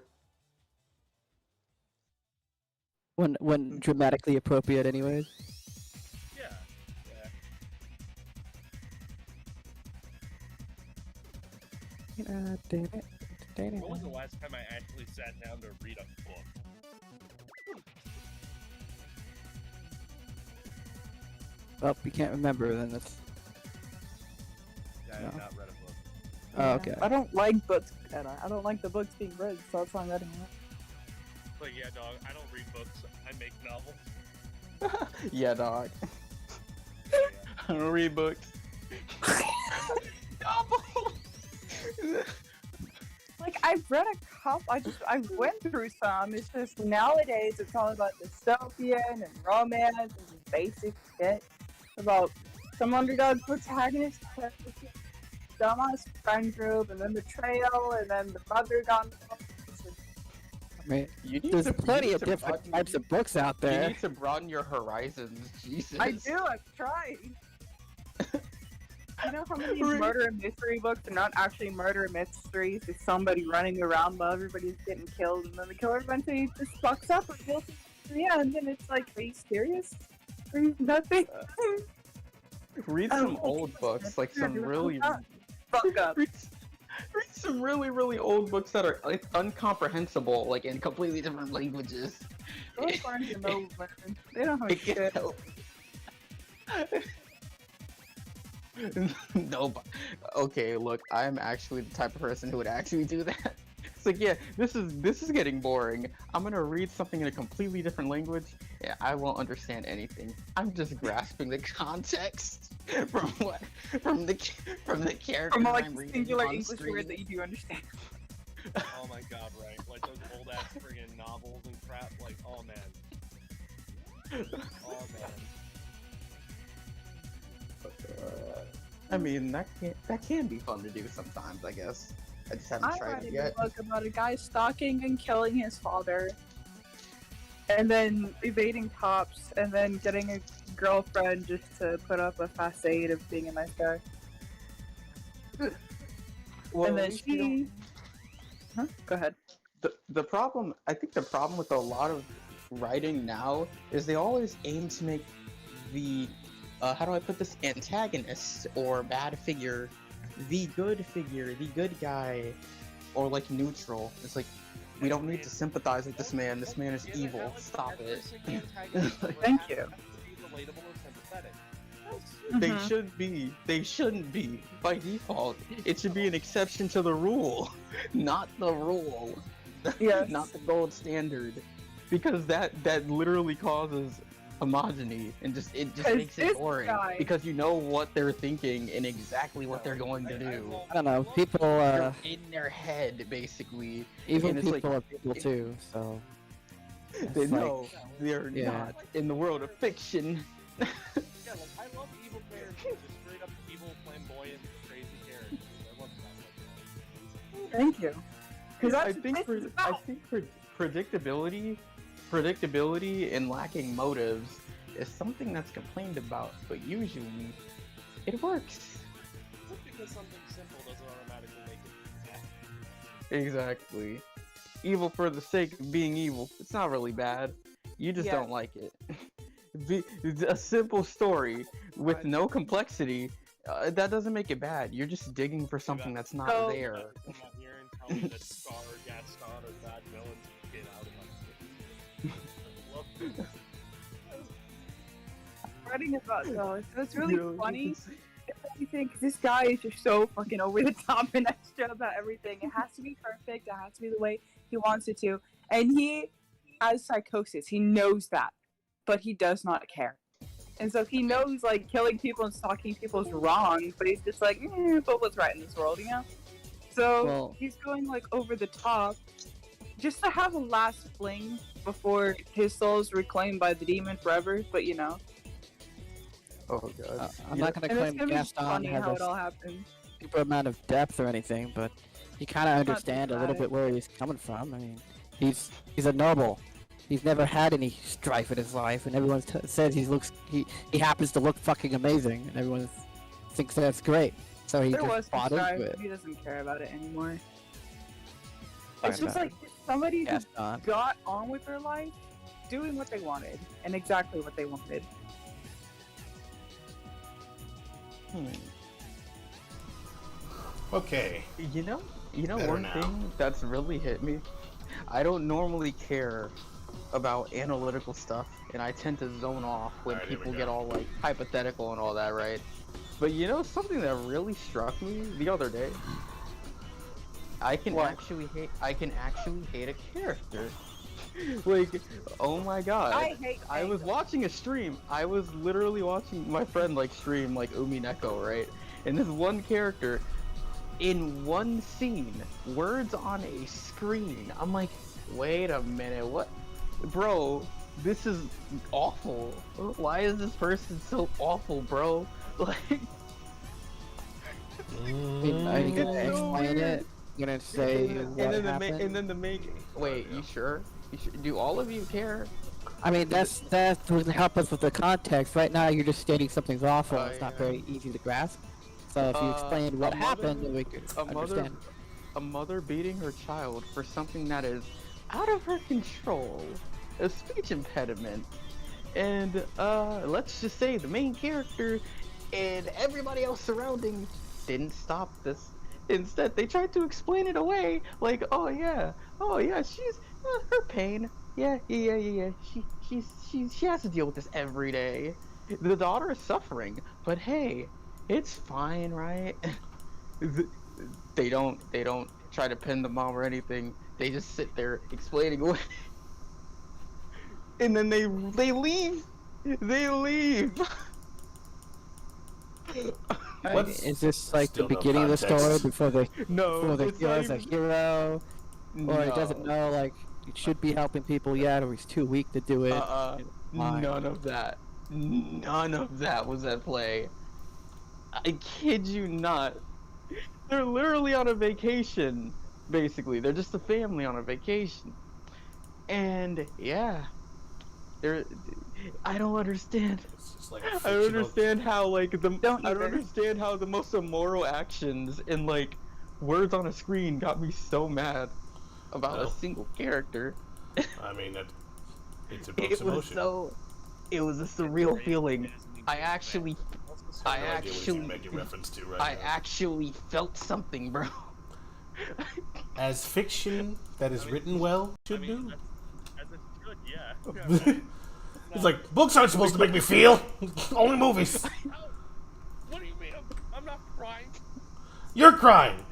When dramatically appropriate, anyways. Yeah. Yeah. Damn it. When was the last time I actually sat down to read a book? Oh, you can't remember, then that's. I have No. not read a book. Oh, okay. I don't like books, and I don't like the books being read, so that's why I'm reading it. But yeah, dog, I don't read books. I make novels. Yeah, dog. I don't read books. Like, I've read a couple, I went through some. It's just nowadays it's all about dystopian and romance and just basic shit about some underdog protagonist, dumbass friend group, and then betrayal, and then the mother gone. I mean, You need there's to- plenty you of need to different broaden- types of books out You there. need to broaden your horizons. Jesus. I do, I've tried. You know how many Really? murder and mystery books are not actually murder mysteries? There's somebody running around while everybody's getting killed, and then the killer eventually just fucks up or kills them at the end, and it's like, are you serious? There's nothing. Read some old books, like some really. Fuck up. Read some really old books that are like uncomprehensible, like in completely different languages. Those Barnes and Noble, man. They don't have It can shit. help. No, but okay. Look, I'm actually the type of person who would actually do that. It's like, yeah, this is getting boring. I'm gonna read something in a completely different language. Yeah, I won't understand anything. I'm just grasping the context from the character From like I'm reading singular on English screen. words that you do understand. Oh my god, right? Like those old ass friggin' novels and crap. Like, oh man. Oh man. I mean, that can be fun to do sometimes, I guess. I just haven't I tried read it a yet. book about a guy stalking and killing his father, and then evading cops, and then getting a girlfriend just to put up a facade of being a nice guy. Well, and at then least you don't- she. Huh? Go ahead. the problem, I think the problem with a lot of writing now is they always aim to make the how do I put this, antagonist or bad figure the good guy, or like neutral. It's like, we don't need to sympathize with this man is evil, stop it. Thank you. Relatable or sympathetic. They Mhm. they shouldn't be by default. It should be an exception to the rule, not the rule. Yes. Not the gold standard, because that literally causes homogeny and it just 'Cause makes this it boring, guy- because you know what they're thinking and exactly what they're going to do. I don't know. People, You're in their head, basically. evil and it's people like- are people too. So They it's know they're yeah. not in the world of fiction. Yeah, like I love evil characters, just straight up evil, flamboyant, crazy characters. I love stuff like that. Thank you. Because I think predictability and lacking motives is something that's complained about, but usually it works. Just because something simple doesn't automatically make it bad. Exactly. Evil for the sake of being evil. It's not really bad. You just Yeah. don't like it. A simple story with no complexity, that doesn't make it bad. You're just digging for something that's not So- there. Come out here and tell me that Scar, Gaston, or bad villains get out of my face. I love them. writing about though. So it's really funny. You think this guy is just so fucking over the top and extra about everything. It has to be perfect. It has to be the way he wants it to. And he has psychosis. He knows that, but he does not care. And so he knows like killing people and stalking people is wrong, but he's just like, but what's right in this world, you know? So he's going like over the top just to have a last fling before his soul's reclaimed by the demon forever. But you know. Oh god. I'm not gonna claim Gaston has a super amount of depth or anything, but you kind of understand a little bit where he's coming from. I mean, he's a noble. He's never had any strife in his life, and everyone says he happens to look fucking amazing, and everyone thinks that's great. So he just bought into it. He doesn't care about it anymore. It's just like somebody who got on with their life, doing what they wanted, and exactly what they wanted. Okay. You know Better one now. thing that's really hit me? I don't normally care about analytical stuff, and I tend to zone off when people get all like hypothetical and all that, right? But you know something that really struck me the other day? I can actually hate a character. Like, oh my god. I was watching a stream. I was literally watching my friend like stream like Umineko, right? And this one character in one scene, words on a screen. I'm like, wait a minute, what? Bro, this is awful. Why is this person so awful, bro? Like, Are you gonna explain it? You gonna say what happened? and then the main. Wait, you sure? Do all of you care? I mean, that would help us with the context. Right now, you're just stating something's awful. It's not very easy to grasp. So if you explain what happened, then we could understand. A mother beating her child for something that is out of her control, a speech impediment, and let's just say the main character and everybody else surrounding didn't stop this. Instead, they tried to explain it away, like, oh yeah, she's her pain. Yeah. She has to deal with this every day. The daughter is suffering, but hey, it's fine, right? They don't try to pin the mom or anything. They just sit there explaining away, and then they leave. They leave. Is this like the beginning of the story before the hero's a hero, or he doesn't know like he should be helping people yet, or he's too weak to do it? None of that. None of that was at play. I kid you not. They're literally on a vacation. Basically, they're just a family on a vacation, and yeah, I don't understand. Like I don't understand how like I don't understand how the most immoral actions in like words on a screen got me so mad about a single character. I mean, it's a book's emotion. It was a surreal feeling. I actually felt something, bro. As fiction that is written well should do. As it should, yeah. It's like, books aren't supposed to make me feel. Only movies. What do you mean? I'm not crying. You're crying.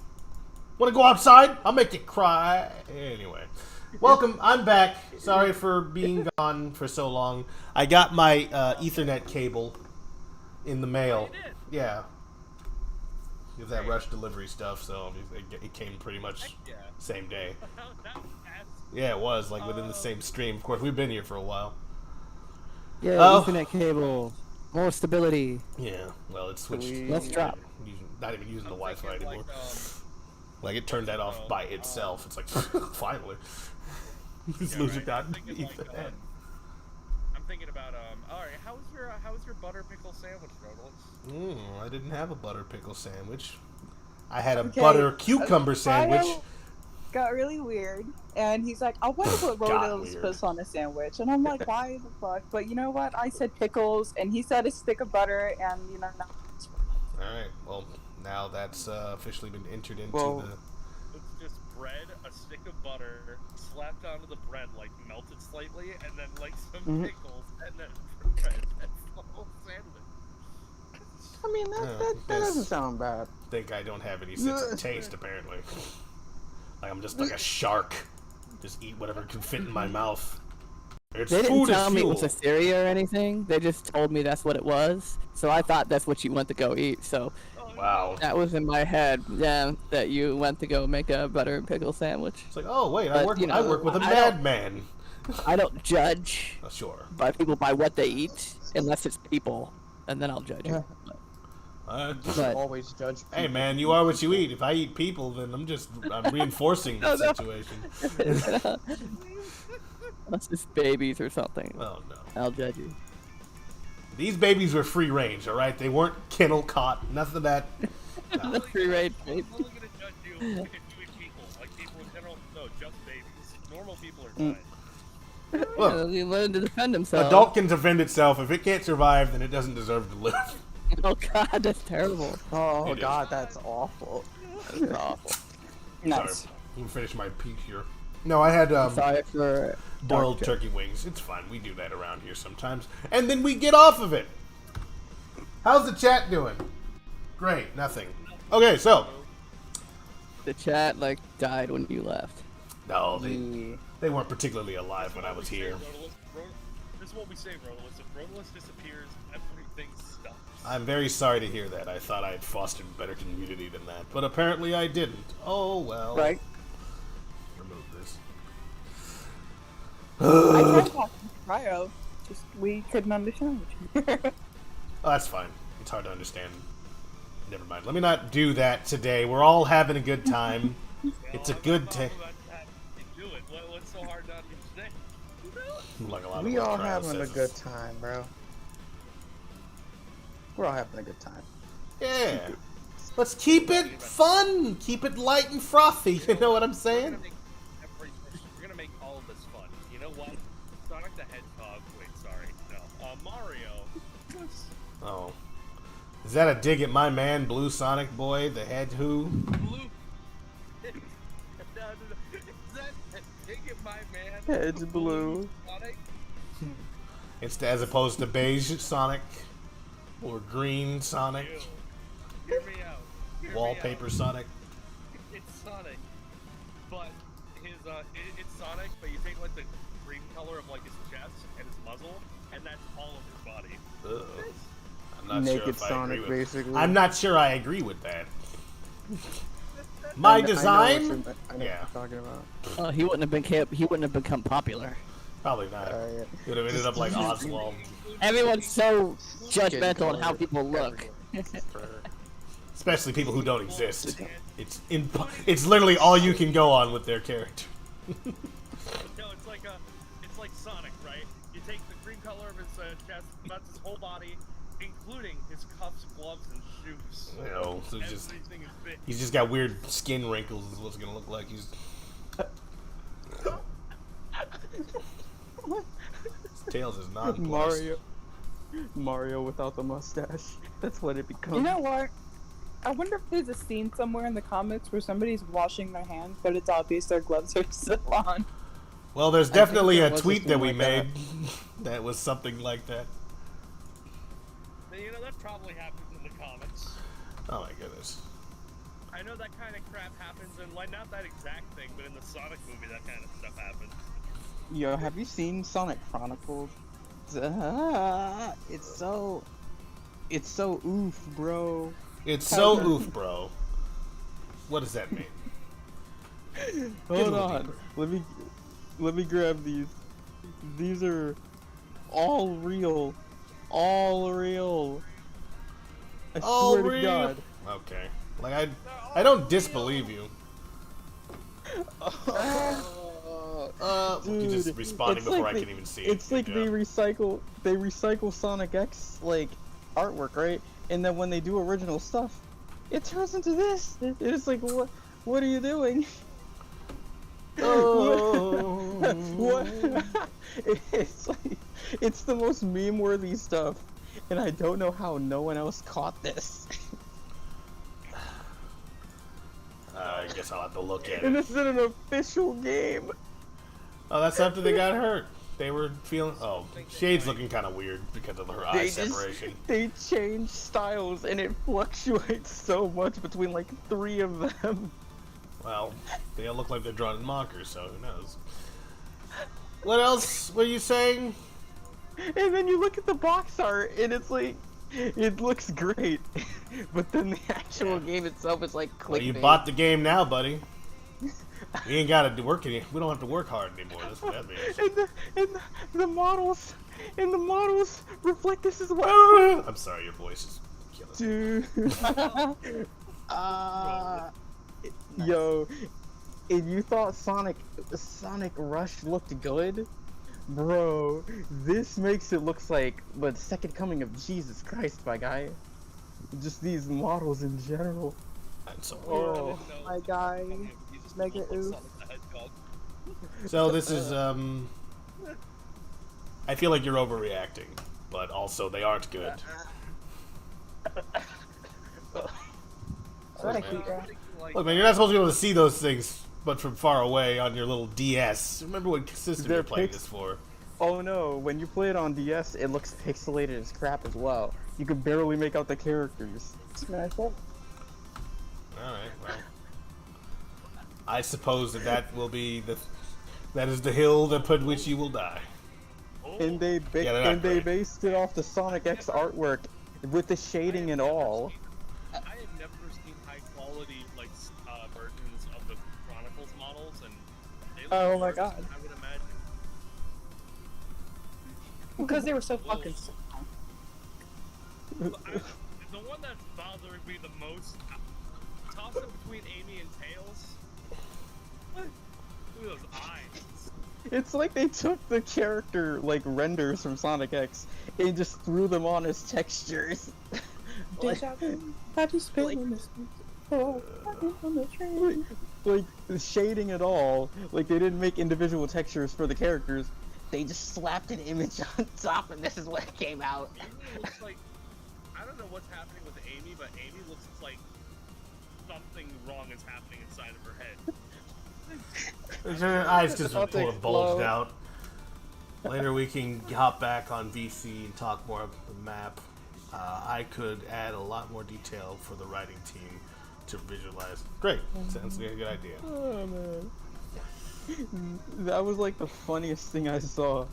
Want to go outside? I'll make you cry. Anyway. Welcome. I'm back. Sorry for being gone for so long. I got my Ethernet cable in the mail. Yeah. With that rush delivery stuff, so it came pretty much same day. Yeah, it was, like within the same stream. Of course, we've been here for a while. Yeah, Ethernet cable. More stability. Yeah, well, it's switched. Let's drop. Not even using the Wi-Fi anymore. Like, it turned that off by itself. It's like, finally. This loser got Ethernet. I'm thinking about, alright, how was your butter pickle sandwich, Rodolph? I didn't have a butter pickle sandwich. I had a butter cucumber sandwich. Got really weird, and he's like, I wonder what Rodolph's puts on a sandwich, and I'm like, why the fuck? But you know what? I said pickles, and he said a stick of butter, and you know. Alright, well, now that's officially been entered into the... It's just bread, a stick of butter, slapped onto the bread, like melted slightly, and then like some pickles, and then bread. sandwich. I mean, that doesn't sound bad. Think I don't have any sense of taste, apparently. Like I'm just like a shark. Just eat whatever can fit in my mouth. It's They didn't food tell is me it fuel. was a cereal or anything. They just told me that's what it was. So I thought that's what you went to go eat. So Wow. that was in my head, yeah, that you went to go make a butter and pickle sandwich. It's like, oh wait, But, I work. you know, I work with a I don't- madman. I don't judge Sure. by people by what they eat, unless it's people, and then I'll judge you. But Always judge people. Hey man, you are what you eat. If I eat people, then I'm reinforcing the No. situation. unless it's babies or something, Oh no. I'll judge you. These babies were free range, all right. They weren't kennel caught. Nothing of that. The free range baby. I'm only gonna judge you if you eat people. Like people in general, no, just babies. Normal people are fine. Look, You learn to defend himself. adult can defend itself. If it can't survive, then it doesn't deserve to live. Oh god, that's terrible. Oh It is. god, that's awful. That's awful. Sorry. Let me finish my peak here. No, I had Sorry for boiled turkey wings. It's fine. We do that around here sometimes. And then we get off of it. How's the chat doing? Great. Nothing. Okay, so. the chat like died when you left. No, they weren't particularly alive when I was here. This is what we say, Rodolus. If Rodolus disappears, everything stops. I'm very sorry to hear that. I thought I had fostered better community than that. But apparently I didn't. Oh, well. Right. Remove this. I tried talking to Cryo, just we couldn't understand each other. Oh, that's fine. It's hard to understand. Never mind. Let me not do that today. We're all having a good time. It's a good day. Do it. What's so hard not to say? Like a lot of We what all Cryo having a says. good time, bro. We're all having a good time. Yeah. Let's keep it fun. Keep it light and frothy. You know what I'm saying? We're gonna make all of this fun. You know what? Sonic the Hedgehog. Wait, sorry. No. Mario. Oh. Is that a dig at my man, Blue Sonic Boy, the head who? Blue. Is that take it, my man? It's blue. Sonic? It's as opposed to beige Sonic or green Sonic, Hear me out. Hear me wallpaper out. Sonic. It's Sonic, but his it's Sonic, but you take like the green color of like his chest and his muzzle, and that's all of his body. Ugh. I'm not Naked sure if I Sonic, agree with. basically. I'm not sure I agree with that. I My know what design? you're- I know Yeah. what you're talking about. He wouldn't have become popular. Probably not. Yeah. It would have ended up like Oswald. Everyone's so judgmental on how people look. Especially people who don't exist. It's literally all you can go on with their character. No, it's like Sonic, right? You take the green color of his chest, that's his whole body, including his cuffs, gloves, and shoes. You know, so just Everything is big. he's just got weird skin wrinkles. Is what it's gonna look like. He's his tails is not Mario without the mustache. That's what it becomes. You know what? I wonder if there's a scene somewhere in the comics where somebody's washing their hands, but it's obvious their gloves are still on. Well, there's think definitely there a was a tweet scene that we like that. made that was something like that. You know, that probably happens in the comics. Oh my goodness. I know that kind of crap happens in, like, not that exact thing, but in the Sonic movie, that kind of stuff happens. Yo, have you seen Sonic Chronicles? It's so oof, bro. It's so oof, bro. What does that mean? Hold little on. deeper. Let me grab these. These are all real. All real. I All swear to real. God. Okay. Like I don't disbelieve you. You're just Dude, responding it's before like I can even see it. It's like Good they job. recycle Sonic X like artwork, right? And then when they do original stuff, it turns into this. It's like what are you doing? Oh. What? It's like it's the most meme-worthy stuff, and I don't know how no one else caught this. I guess I'll have to look at And it. this is an official game. Oh, that's after they got hurt. they were feeling. Oh, Shade's looking kind of weird because of her eye separation. They change styles and it fluctuates so much between like 3 of them. Well, they all look like they're drawn in markers, so who knows? What else were you saying? And then you look at the box art and it's like, it looks great, but then the actual game itself is like clickbait. Well, you bought the game now, buddy. We ain't gotta work any. We don't have to work hard anymore. That's what that means. And the models reflect this as well. I'm sorry, your voice is killing me. Dude. Yo, and you thought Sonic Rush looked good? Bro, this makes it look like the second coming of Jesus Christ, my guy. Just these models in general. I'm so Oh, my guy. Mega oof. So this is I feel like you're overreacting, but also they aren't good. Look, man, you're not supposed to be able to see those things, but from far away on your little DS. Remember what system you're playing this for? Oh no, when you play it on DS, it looks pixelated as crap as well. You can barely make out the characters. Alright, well. I suppose that will be that is the hill upon which you will die. And they based it off the Sonic X artwork with the shading and all. I have never seen high quality like versions of the Chronicles models, and they look Oh my worse god. than I would imagine. Because they were so fucking. The one that's bothering me the most, toss it between Amy and Tails. Look at those eyes. It's like they took the character like renders from Sonic X and just threw them on as textures. Like the shading at all, like they didn't make individual textures for the characters. They just slapped an image on top, and this is what came out. Amy looks like, I don't know what's happening with Amy, but Amy looks like something wrong is happening inside of her head. Her eyes just About to bulged explode. out. Later we can hop back on VC and talk more about the map. I could add a lot more detail for the writing team to visualize. Great, sounds like a good idea. Oh man. That was like the funniest thing I saw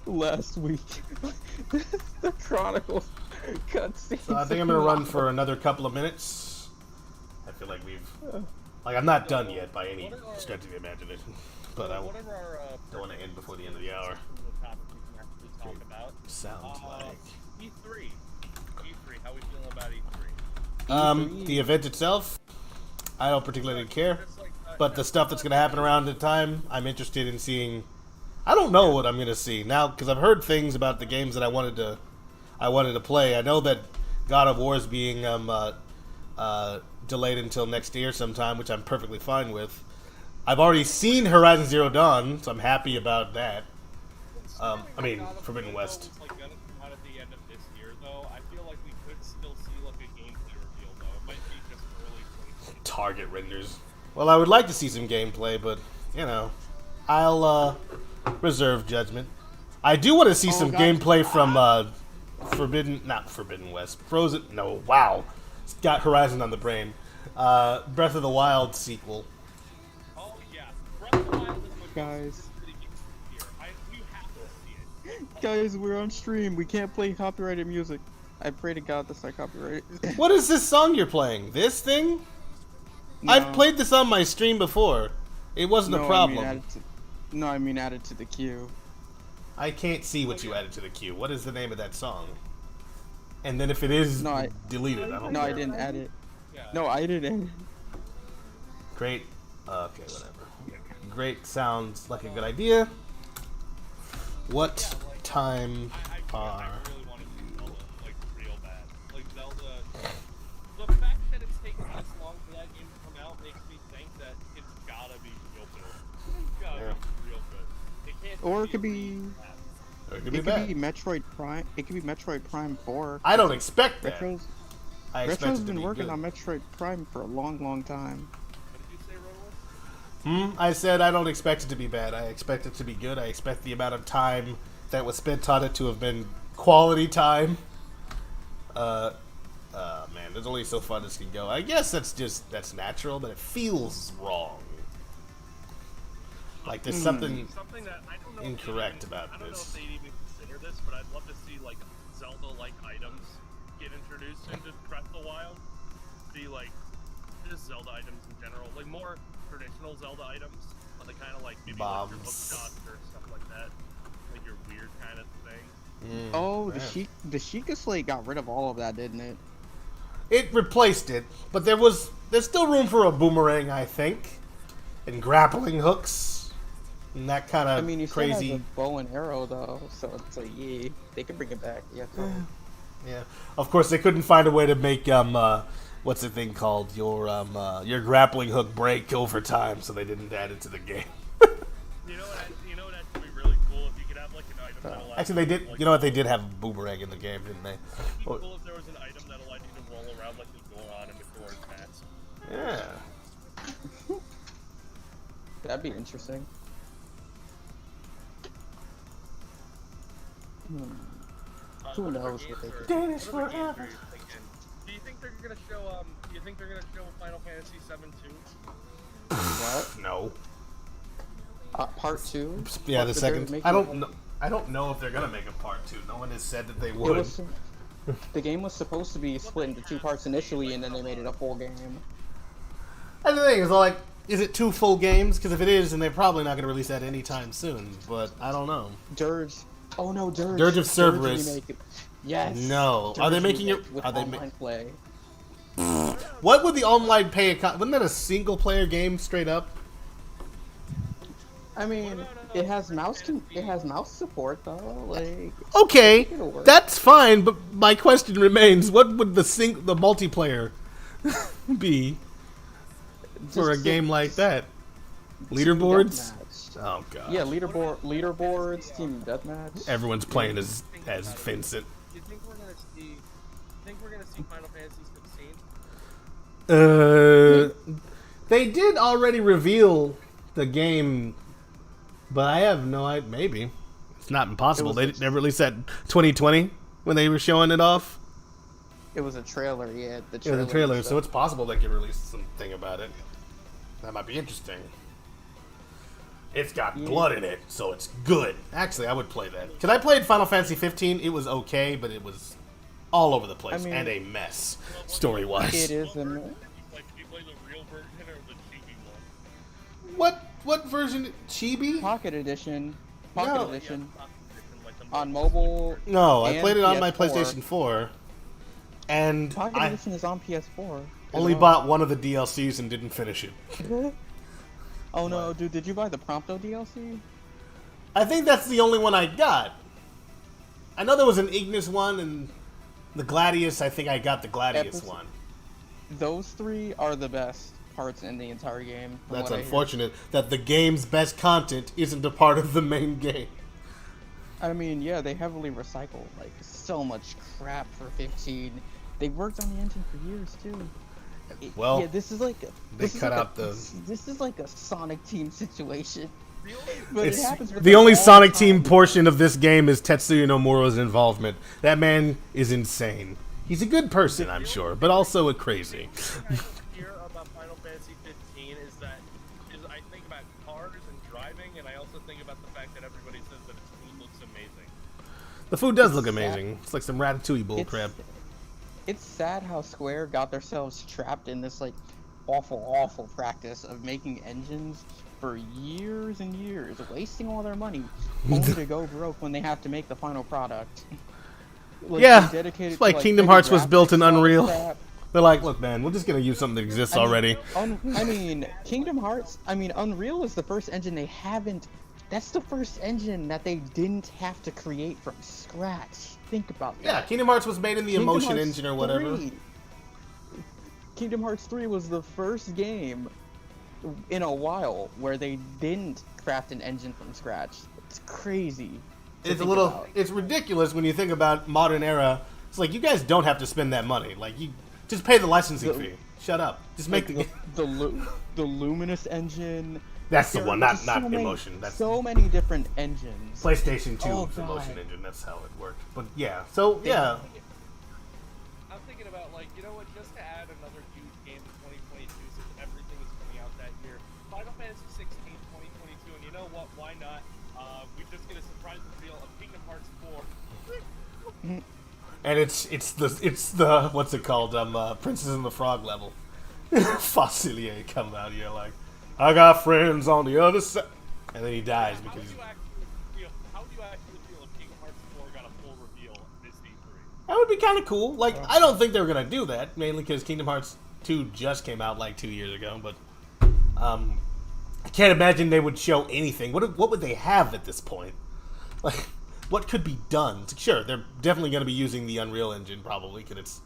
last week. The Chronicles cutscene. So I think I'm gonna run for another couple of minutes. I feel like I'm not done yet by any stretch of the imagination, but I don't want to end before the end of the hour. Sounds like E3. How are we feeling about E3? the event itself, I don't particularly care. But the stuff that's going to happen around the time, I'm interested in seeing. I don't know what I'm going to see now because I've heard things about the games that I wanted to play. I know that God of War is being delayed until next year sometime, which I'm perfectly fine with. I've already seen Horizon Zero Dawn, so I'm happy about that. I mean, Forbidden West. Like gonna come out at the end of this year, though. I feel like we could still see like a gameplay reveal, though. It might be just early 2020. Target renders. Well, I would like to see some gameplay, but, you know, I'll reserve judgment. I do want to see some gameplay from not Forbidden West. Frozen, no, wow. It's got Horizon on the brain. Breath of the Wild sequel. Oh, yeah. Breath of the Wild is my Guys. you have to see it. Guys, we're on stream. We can't play copyrighted music. I pray to God that's not copyrighted. What is this song you're playing? This thing? No. I've played this on my stream before. It wasn't a problem. I mean add it to the queue. I can't see what you added to the queue. What is the name of that song? And then if it is deleted, I don't No, care. I didn't add it. No, I didn't. Great. Okay, whatever. Great sounds like a good idea. What time are... I really want to see Zelda, like, real bad. Like, Zelda... The fact that it's taken this long for that game to come out makes me think that it's gotta be real good. It's gotta be real good. It can't Or it could be... Or it It could be Metroid Prime. It could be Metroid Prime 4. I don't expect that. Retro's been working on Metroid Prime for a long, long time. What did you say, Rotolith? I said I don't expect it to be bad. I expect it to be good. I expect the amount of time that was spent on it to have been quality time. Man, there's only so far this can go. I guess that's natural, but it feels wrong. Like there's something that I don't know incorrect about I don't know this. if they'd even consider this, but I'd love to see like Zelda-like items get introduced into Breath of the Wild. Be like just Zelda items in general, like more traditional Zelda items, but they kind of like maybe like your hook shots or stuff like that, like your weird kind of thing. Oh, the Sheikah Slate got rid of all of that, didn't it? It replaced it, but there's still room for a boomerang, I think, and grappling hooks, and that kind of I mean, you crazy. still have a bow and arrow though, so it's like, yeah, they can bring it back. Yeah. Yeah. Of course, they couldn't find a way to make what's the thing called, your grappling hook break over time, so they didn't add it to the game. You know what actually be really cool if you could have like an item that allows Actually, they did. like, You know what? They did have a boomerang in the game, didn't they? it'd be cool if there was an item that allowed you to roll around like the Goron and the Goron Pass. Yeah. That'd be interesting. Who knows what they could do? Danish What other games forever. are you thinking? Do you think they're gonna show do you think they're gonna show Final Fantasy 7 too? What? No. Part 2? Yeah, the They're second. making I it- don't know. I don't know if they're gonna make a part 2. No one has said that they would. The game was supposed to be split into 2 parts initially, and then they made it a full game. And the thing is, like, is it 2 full games? Because if it is, then they're probably not gonna release that anytime soon. But I don't know. Dirge. Oh no, Dirge. Dirge of Cerberus. remake. Yes. No. Are they Dirge making it? remake with Are they? online play? What would the online pay? Wouldn't that a single player game straight up? I mean, it has mouse support though. Like, Okay, it'll work. that's fine. But my question remains: what would the multiplayer be for a Just game like that? Leaderboards? Oh god. Yeah, leaderboards, team deathmatch. Everyone's playing as Vincent. Do you think we're gonna see Final Fantasy 16? They did already reveal the game, but I have no idea. Maybe it's not impossible. They never released that 2020 when they were showing it off. It was a trailer, yeah. The trailer, so it's possible they could release something about it. That might be interesting. It's got blood in it, so it's good. Actually, I would play that. Because I played Final Fantasy 15. It was okay, but it was all over the place and a mess, story-wise. It is a Like, did you play the real version or the chibi one? What version? Chibi? Pocket Edition. No. Pocket Edition. On mobile. No, I and played it on my PS4. PlayStation 4. And Pocket I Edition is on PS4. only bought one of the DLCs and didn't finish it. Oh no, dude, did you buy the Prompto DLC? I think that's the only one I got. I know there was an Ignis one and the Gladius. I think I got the Gladius one. Those 3 are the best parts in the entire game. from That's what I hear. unfortunate that the game's best content isn't a part of the main game. I mean, yeah, they heavily recycle like so much crap for 15. They worked on the engine for years too. Well, yeah, this is like This is like a Sonic Team situation. But it happens with the them only all Sonic the Team time. portion of this game is Tetsuya Nomura's involvement. That man is insane. He's a good person, I'm sure, but also a crazy. Here about Final Fantasy 15 is I think about cars and driving, and I also think about the fact that everybody says that its food looks amazing. The food does look amazing. It's like some Ratatouille bullcrap. It's sad how Square got themselves trapped in this like awful practice of making engines for years and years, wasting all their money, only to go broke when they have to make the final product. Like, Yeah, they're dedicated it's like to, Kingdom big Hearts was built in graphics, all Unreal. crap. They're like, look, man, we're just gonna use something that exists already. I mean, Kingdom Hearts. I mean, Unreal is the first engine they haven't. That's the first engine that they didn't have to create from scratch. Think about that. Yeah, Kingdom Hearts was made in the Kingdom Emotion Hearts engine or whatever. 3. Kingdom Hearts 3 was the first game in a while where they didn't craft an engine from scratch. It's crazy. It's a little, it's ridiculous when you think about modern era. It's like you guys don't have to spend that money. Like you just pay the licensing fee. Shut up. Just make the Luminous engine, That's the There one, are not just not so many- Emotion. That's so many different engines. PlayStation 2's Oh, God. Emotion engine. That's how it worked. But yeah, so yeah. I'm thinking about, like, you know what, just to add another huge game to 2022 since everything is coming out that year, Final Fantasy 16 2022, and you know what, why not? We just get a surprise reveal of Kingdom Hearts 4. And it's the what's it called? Princess and the Frog level. Facilier come out here like, I got friends on the other side, and then he dies How because do you actually feel if Kingdom Hearts 4 got a full reveal this E3? that would be kind of cool. Like, I don't think they were gonna do that, mainly because Kingdom Hearts 2 just came out like 2 years ago. But I can't imagine they would show anything. What would they have at this point? Like, what could be done? Sure, they're definitely going to be using the Unreal Engine, probably, because it's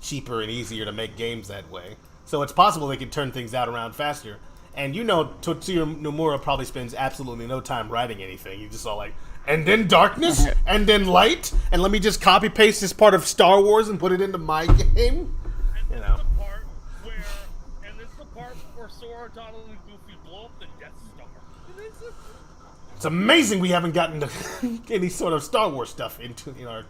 cheaper and easier to make games that way. So it's possible they could turn things out around faster. And you know, Tetsuya Nomura probably spends absolutely no time writing anything. He's just all like, and then darkness, and then light, and let me just copy-paste this part of Star Wars and put it into my game? And You know. this is the part where Sora, Donald, and Goofy blow up the Death Star. It's amazing we haven't gotten to any sort of Star Wars stuff into our.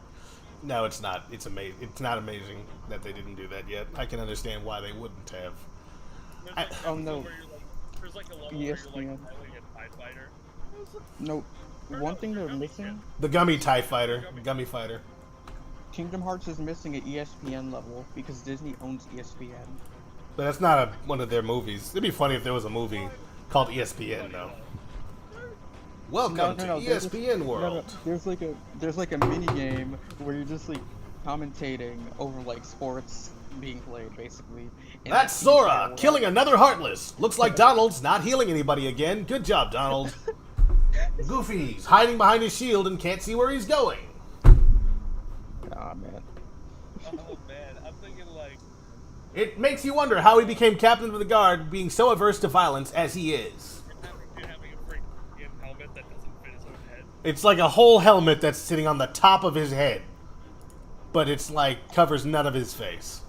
No, it's not. It's amazing. It's not amazing that they didn't do that yet. I can understand why they wouldn't have. Oh no. There's like a level Yes, where you're man. like piloting a TIE fighter. No, one thing they're missing, The Gummy TIE Fighter. Gummy Fighter. Kingdom Hearts is missing an ESPN level because Disney owns ESPN. But that's not one of their movies. It'd be funny if there was a movie called ESPN, though. Welcome to ESPN World. There's like a mini game where you're just like commentating over like sports being played basically. And That's the entire Sora world- killing another Heartless. Looks like Donald's not healing anybody again. Good job, Donald. Goofy's hiding behind his shield and can't see where he's going. Ah man. Oh man, I'm thinking like, It makes you wonder how he became captain of the guard, being so averse to violence as he is. having a freaking helmet that doesn't fit his own head. It's like a whole helmet that's sitting on the top of his head, but it's like covers none of his face.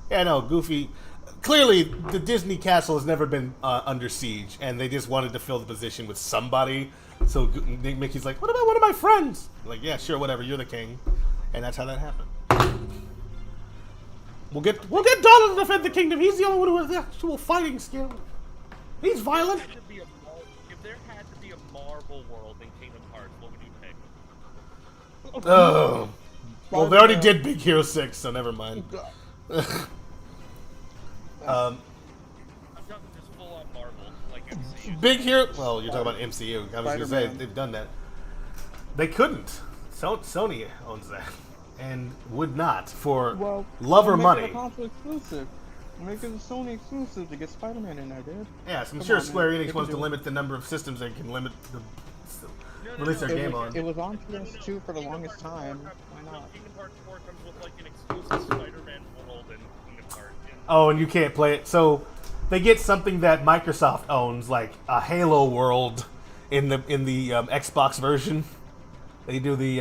Yeah, no, Goofy. Clearly, the Disney castle has never been under siege, and they just wanted to fill the position with somebody. So Mickey's like, "What about one of my friends?" Like, yeah, sure, whatever. You're the king, and that's how that happened. We'll get Donald to defend the kingdom. He's the only one who has the actual fighting skill. He's violent. If there had to be a Marvel world in Kingdom Hearts, what would you pick? Oh. Well, they already did Big Hero 6, so never mind. I'm talking just full on Marvel, like MCU. Big Hero. Well, you're talking about MCU. I was going to say Spider-Man. they've done that. They couldn't. Sony owns that, and would not for love or make money. it a console exclusive. Make it a Sony exclusive to get Spider-Man in there, dude. Yes, I'm Come sure on, Square man. They Enix can wants to do it. limit the number of systems they can limit the release their game on. It was on PS2 for the longest time. Why not? Kingdom Hearts 4 comes with like an exclusive Spider-Man world in Kingdom Hearts. Oh, and you can't play it. So they get something that Microsoft owns, like a Halo world, in the Xbox version. They do the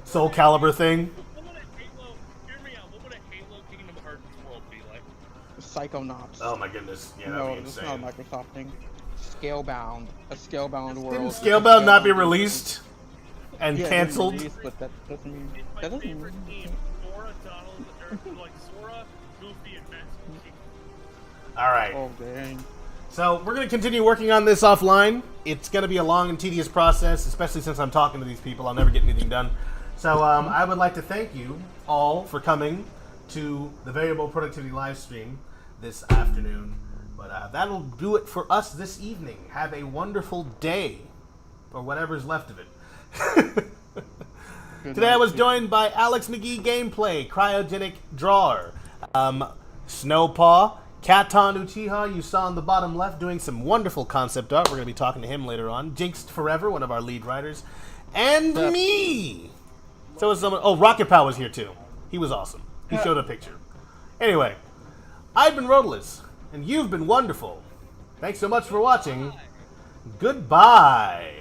Soul Calibur thing. What would a Halo? Hear me out. What would a Halo Kingdom Hearts world be like? Psychonauts. Oh my goodness! Yeah, No, that'd be it's insane. not a Microsoft thing. Scalebound. A Scalebound world. Didn't Scalebound not be released and Yeah, it didn't canceled? release, but that doesn't mean. My That doesn't favorite mean. team: Sora, Donald, or like Sora, Goofy, and Max. All right. Oh dang. So we're going to continue working on this offline. It's going to be a long and tedious process, especially since I'm talking to these people. I'll never get anything done. So I would like to thank you all for coming to the Variable Productivity live stream this afternoon. But that'll do it for us this evening. Have a wonderful day, or whatever's left of it. Today I was joined by Alex McGee Gameplay, Cryogenic Drawer, Snowpaw, Katon Uchiha, you saw on the bottom left, doing some wonderful concept art. We're going to be talking to him later on. Jinxed Forever, one of our lead writers. And me! So was someone. Oh, Rocket Pow was here too. He was awesome. He showed a picture. Anyway, I've been Rodeless, and you've been wonderful. Thanks so much for watching. Goodbye.